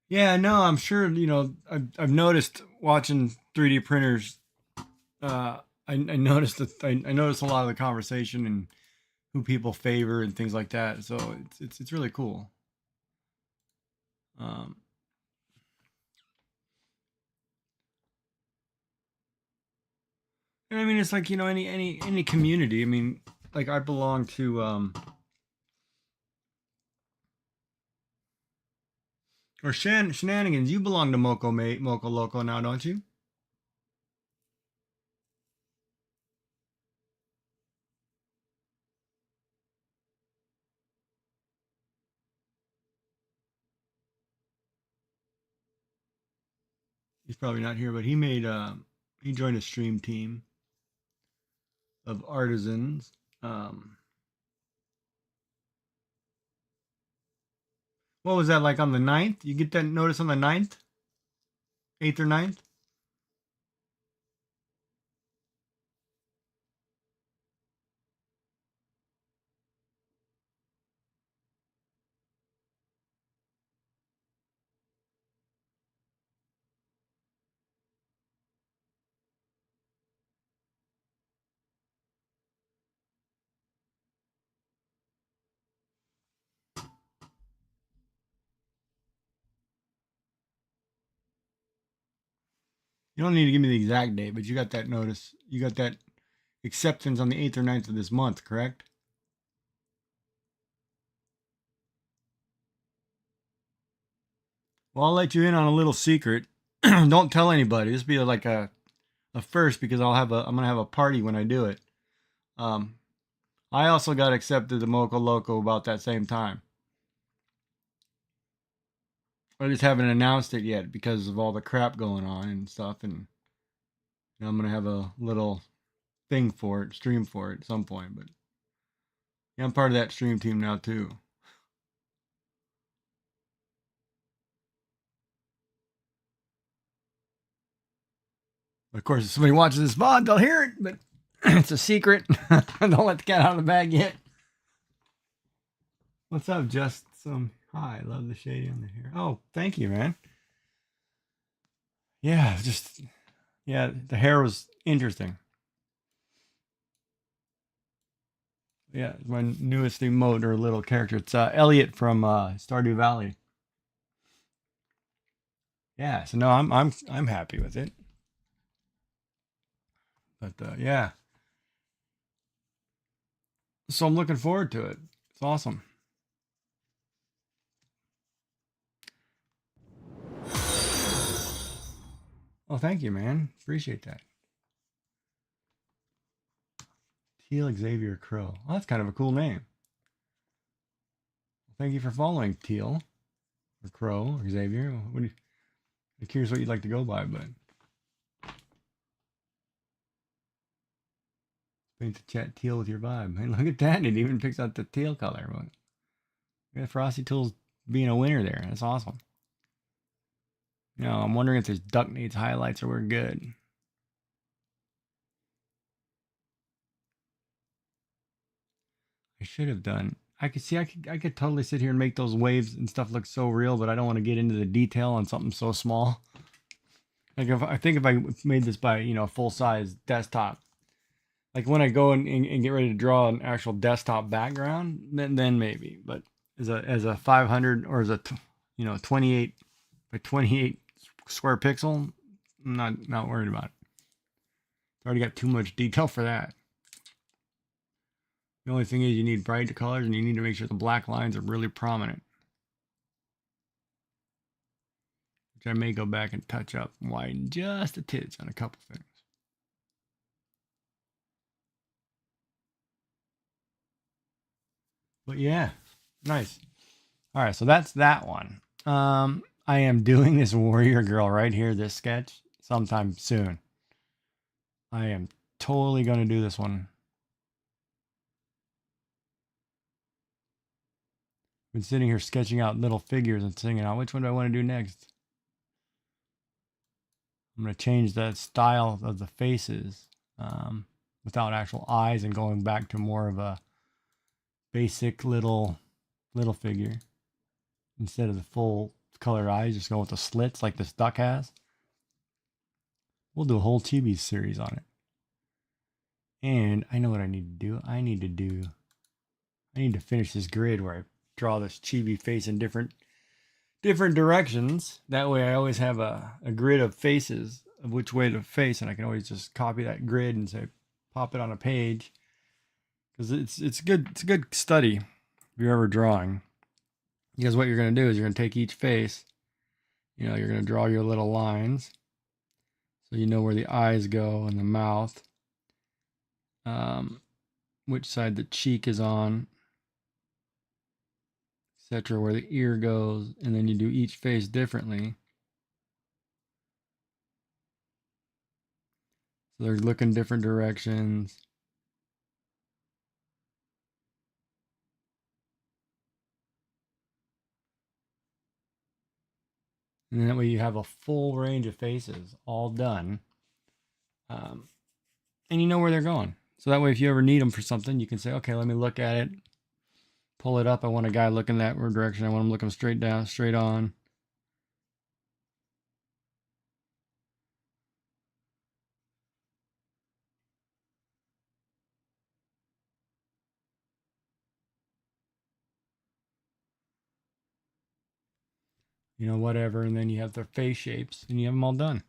Yeah, no, I'm sure, you know, I've noticed watching 3D printers, I noticed that I noticed a lot of the conversation and who people favor and things like that. So it's really cool. Um, and I mean, it's like, you know, any community. I mean, like I belong to or Shenanigans. You belong to Moco Loco now, don't you? He's probably not here, but he joined a stream team of artisans. What was that like on the 9th? You get that notice on the 9th? 8th or 9th? You don't need to give me the exact date, but you got that notice. You got that acceptance on the 8th or 9th of this month, correct? Well, I'll let you in on a little secret. Don't tell anybody. This will be like a first because I'm gonna have a party when I do it. Um, I also got accepted to Moco Loco about that same time. I just haven't announced it yet because of all the crap going on and stuff, and I'm gonna have a little thing for it, stream for it at some point. But yeah, I'm part of that stream team now too. Of course, if somebody watches this VOD, they'll hear it, but it's a secret. Don't let the cat out of the bag yet. What's up, Just some? Hi, love the shading on the hair. Oh, thank you, man. Yeah, the hair was interesting. Yeah, my newest emote or little character. It's Elliot from Stardew Valley. Yeah, so no, I'm happy with it. But yeah, so I'm looking forward to it. It's awesome. Oh, thank you, man. Appreciate that. Teal Xavier Crow. Oh, that's kind of a cool name. Thank you for following Teal or Crow or Xavier. I'm curious what you'd like to go by, but paint the chat teal with your vibe. Hey, look at that. It even picks out the teal color. Look at Frosty Tools being a winner there. That's awesome. You know, I'm wondering if this duck needs highlights or we're good. I should have done. I could totally sit here and make those waves and stuff look so real, but I don't want to get into the detail on something so small. Like I think if I made this by, you know, full size desktop, like when I go and get ready to draw an actual desktop background, then maybe. But as a 500 or as a 28 by 28 square pixel, I'm not worried about it. It's already got too much detail for that. The only thing is you need bright colors and you need to make sure the black lines are really prominent. Which I may go back and touch up and widen just a titch on a couple things. But yeah, nice. All right, so that's that one. I am doing this warrior girl right here, this sketch, sometime soon. I am totally going to do this one. Been sitting here sketching out little figures and thinking out which one do I want to do next. I'm going to change the style of the faces without actual eyes and going back to more of a basic little figure instead of the full color eyes. Just go with the slits like this duck has. We'll do a whole chibi series on it. And I know what I need to do. I need to finish this grid where I draw this chibi face in different directions. That way I always have a grid of faces of which way to face, and I can always just copy that grid and say pop it on a page. Because it's a good study if you're ever drawing. Because what you're going to do is you're going to take each face, you know, you're going to draw your little lines so you know where the eyes go and the mouth, which side the cheek is on, etc., where the ear goes, and then you do each face differently. So they're looking different directions. And that way you have a full range of faces all done. And you know where they're going. So that way if you ever need them for something, you can say, okay, let me look at it. Pull it up. I want a guy looking that direction. I want him looking straight down, straight on. You know, whatever. And then you have their face shapes and you have them all done.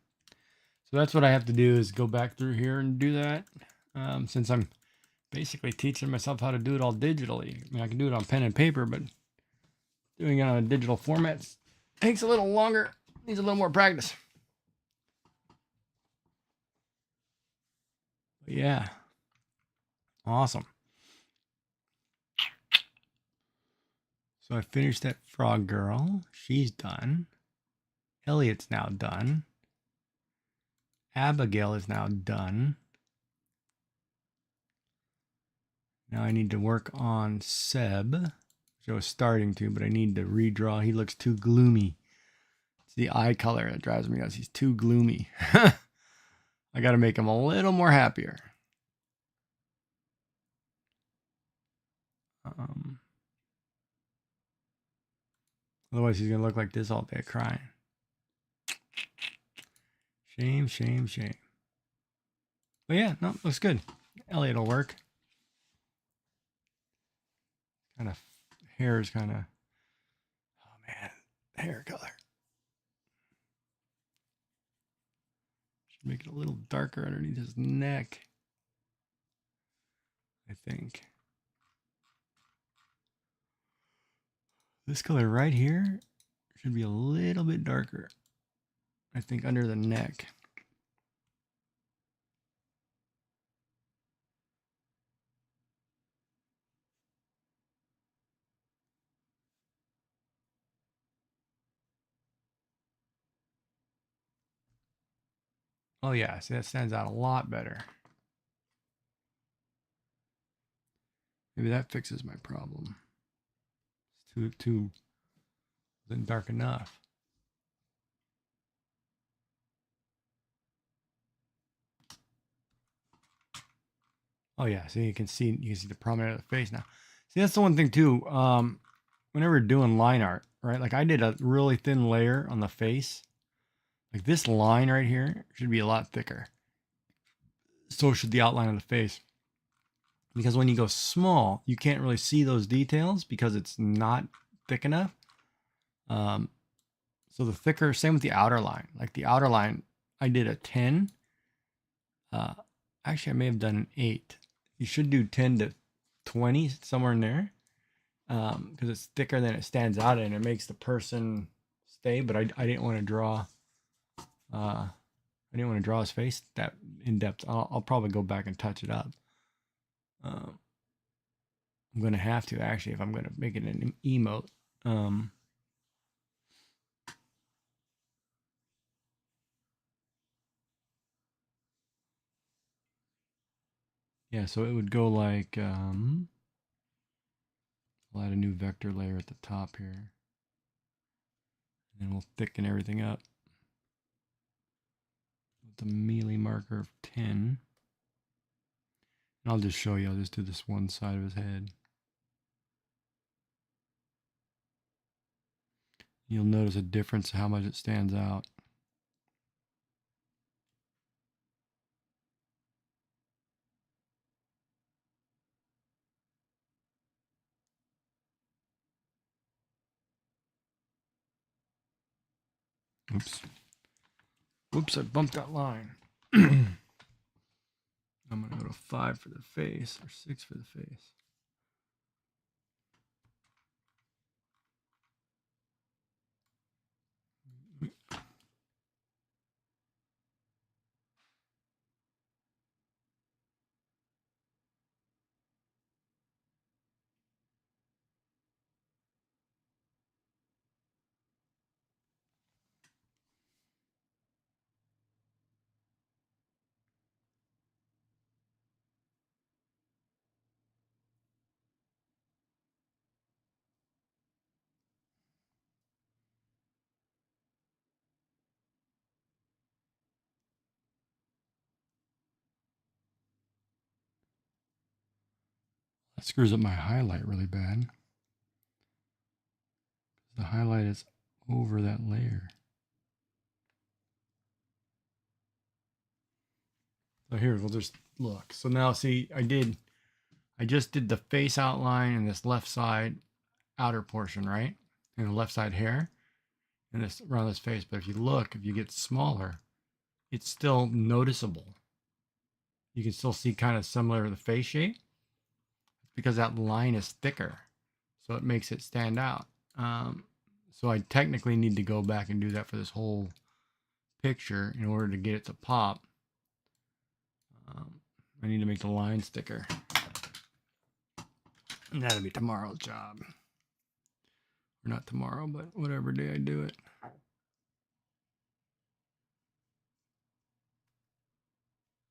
So that's what I have to do is go back through here and do that. Since I'm basically teaching myself how to do it all digitally. I mean, I can do it on pen and paper, but doing it on a digital format takes a little longer, needs a little more practice. But yeah, awesome. So I finished that frog girl. She's done. Elliot's now done. Abigail is now done. Now I need to work on Seb, which I was starting to, but I need to redraw. He looks too gloomy. It's the eye color that drives me nuts. He's too gloomy. I got to make him a little more happier. Otherwise, he's going to look like this all day crying. Shame, shame, shame. But yeah, no, looks good. Elliot will work. Kind of hair is kind of, oh man, hair color. Should make it a little darker underneath his neck, I think. This color right here should be a little bit darker, I think, under the neck. Oh yeah, see, that stands out a lot better. Maybe that fixes my problem. It's too Isn't dark enough. Oh yeah, see you can see the prominent of the face now. See, that's the one thing too. Whenever we're doing line art, right? Like I did a really thin layer on the face. Like this line right here should be a lot thicker. So should the outline of the face. Because when you go small, you can't really see those details because it's not thick enough. So the thicker, same with the outer line. Like the outer line, I did a 10. Actually, I may have done an 8. You should do 10 to 20, somewhere in there. Because it's thicker than it stands out and it makes the person stay. But I didn't want to draw. I didn't want to draw his face that in depth. I'll probably go back and touch it up. I'm gonna have to actually if I'm gonna make it an emote. Yeah, so it would go like I'll add a new vector layer at the top here. And we'll thicken everything up with the melee marker of 10. And I'll just show you, I'll just do this one side of his head. You'll notice a difference how much it stands out. Oops. Whoops, I bumped that line. I'm going to go to 5 for the face, or 6 for the face. That screws up my highlight really bad. The highlight is over that layer. So here, we'll just look. So now see, I just did the face outline and this left side outer portion, right? And the left side hair and this around this face. But if you look, if you get smaller, it's still noticeable. You can still see kind of similar to the face shape because that line is thicker. So it makes it stand out. So I technically need to go back and do that for this whole picture in order to get it to pop. I need to make the lines thicker. And that'll be tomorrow's job. Or not tomorrow, but whatever day I do it.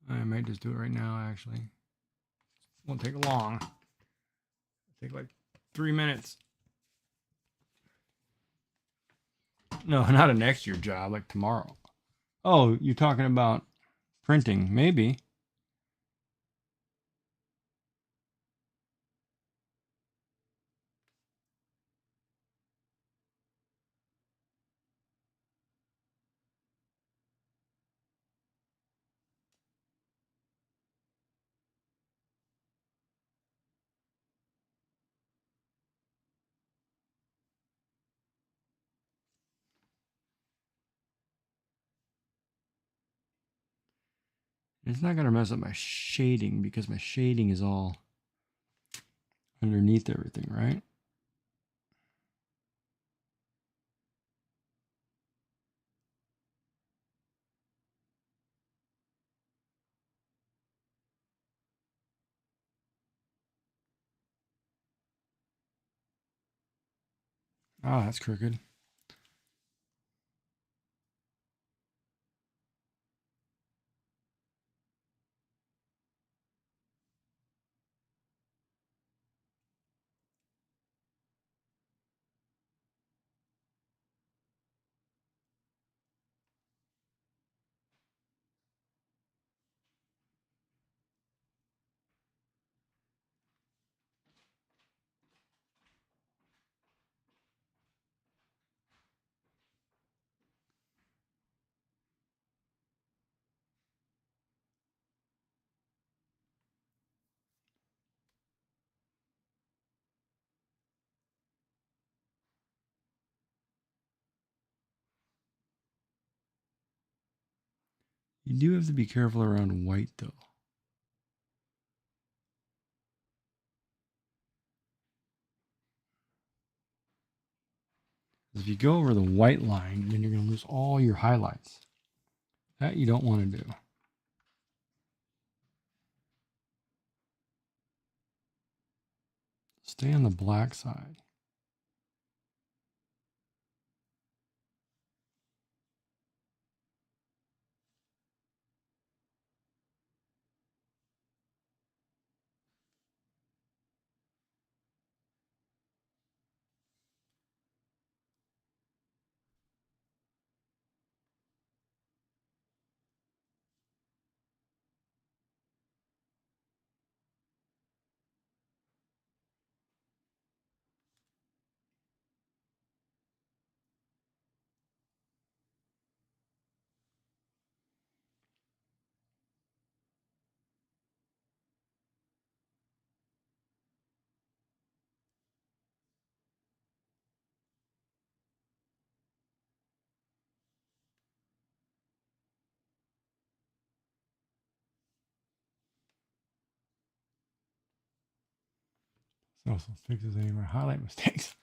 I might just do it right now, actually. Won't take long. It'll take like 3 minutes. No, not a next year job, like tomorrow. Oh, you're talking about printing, maybe. It's not going to mess up my shading because my shading is all underneath everything, right? Ah, that's crooked. You do have to be careful around white though. If you go over the white line, then you're going to lose all your highlights. That you don't want to do. Stay on the black side. This also fixes any of my highlight mistakes.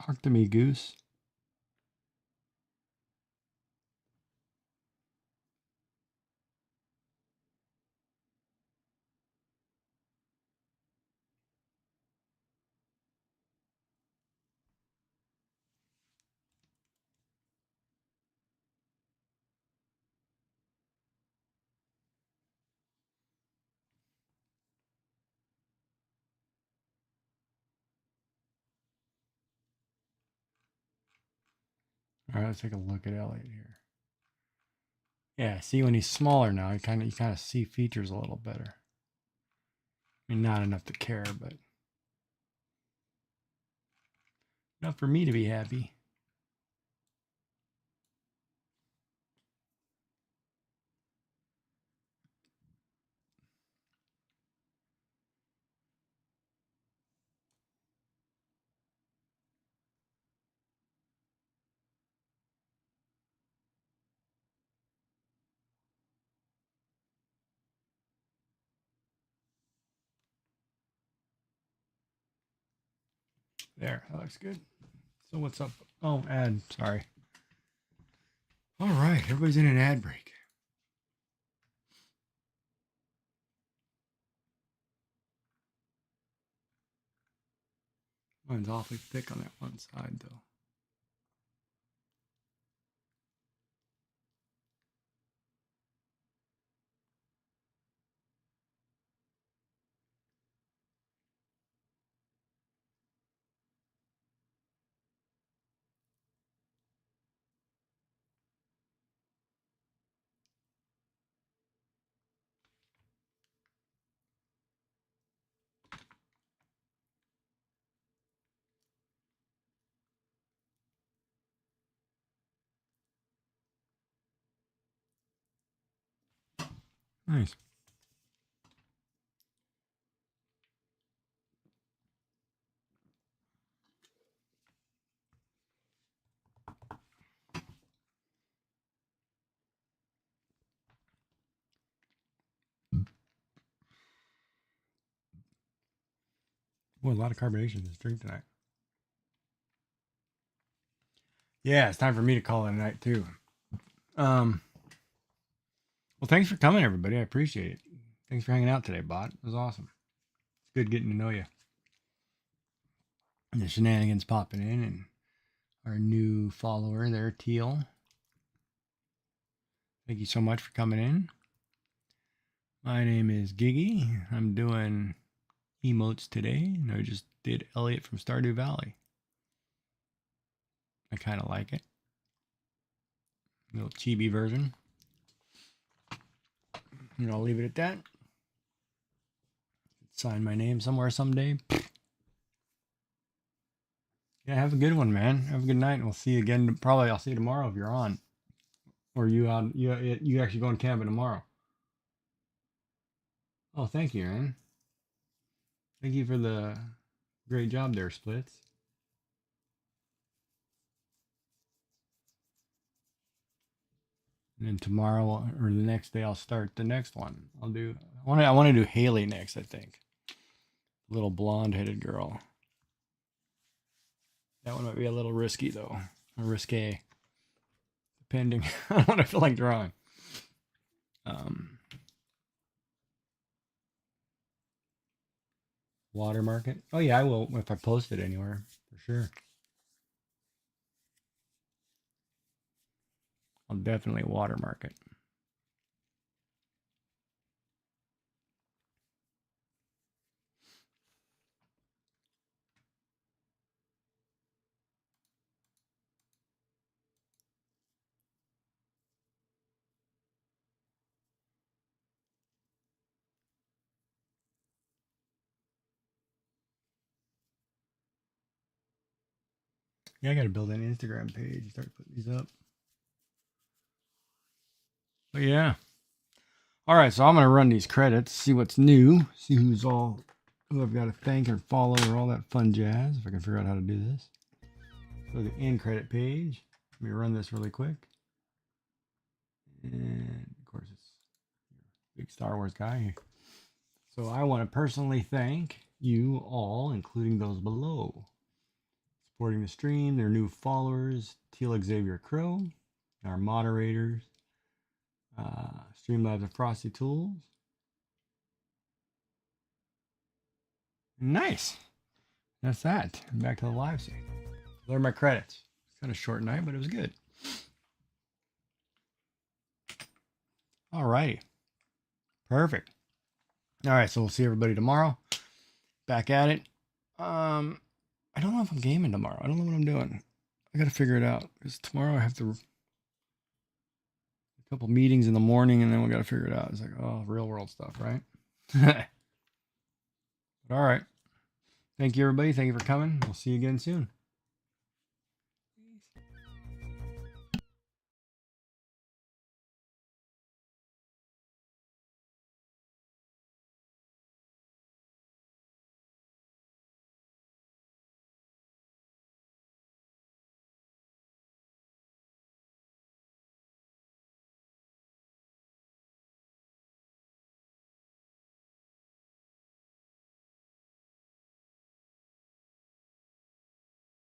Talk to me, Goose. All right, let's take a look at Elliot here. Yeah, see when he's smaller now, you kind of see features a little better. I mean, not enough to care, but enough for me to be happy. There, that looks good. So what's up? Oh, ad. Sorry. All right, everybody's in an ad break. Mine's awfully thick on that one side, though. Nice. Boy, a lot of carbonation in this drink tonight. Yeah, it's time for me to call it a night too. Well, thanks for coming, everybody. I appreciate it. Thanks for hanging out today, Bot. It was awesome. It's good getting to know you. And the shenanigans popping in, and our new follower there, Teal. Thank you so much for coming in. My name is Giggy. I'm doing emotes today, and I just did Elliot from Stardew Valley. I kind of like it. A little chibi version. And I'll leave it at that. Sign my name somewhere someday. Yeah, have a good one, man. Have a good night, and we'll see you again. Probably I'll see you tomorrow if you're on. Or you out? You actually going camping tomorrow? Oh, thank you, man. Thank you for the great job there, Splits. And then tomorrow or the next day, I'll start the next one. I'll do. I want to do Haley next. I think. Little blonde-headed girl. That one might be a little risky though. Or risque. Depending on what I feel like drawing. Watermark it. Oh yeah, I will if I post it anywhere for sure. I'll definitely watermark it. Yeah, I got to build an Instagram page. Start putting these up. But yeah. All right, so I'm gonna run these credits, see what's new, see who I've got to thank or follow or all that fun jazz. If I can figure out how to do this. Go to the in credit page. Let me run this really quick. And of course, it's big Star Wars guy. So I want to personally thank you all, including those below, supporting the stream, their new followers, Teal Xavier Crow, our moderators, Streamlabs and Frosty Tools. Nice. That's that. Back to the live stream. Those are my credits. It's kind of short night, but it was good. All righty. Perfect. All right, so we'll see everybody tomorrow. Back at it. I don't know if I'm gaming tomorrow. I don't know what I'm doing. I got to figure it out because tomorrow I have a couple meetings in the morning, and then we got to figure it out. It's like, oh, real world stuff, right? But all right. Thank you, everybody. Thank you for coming. We'll see you again soon.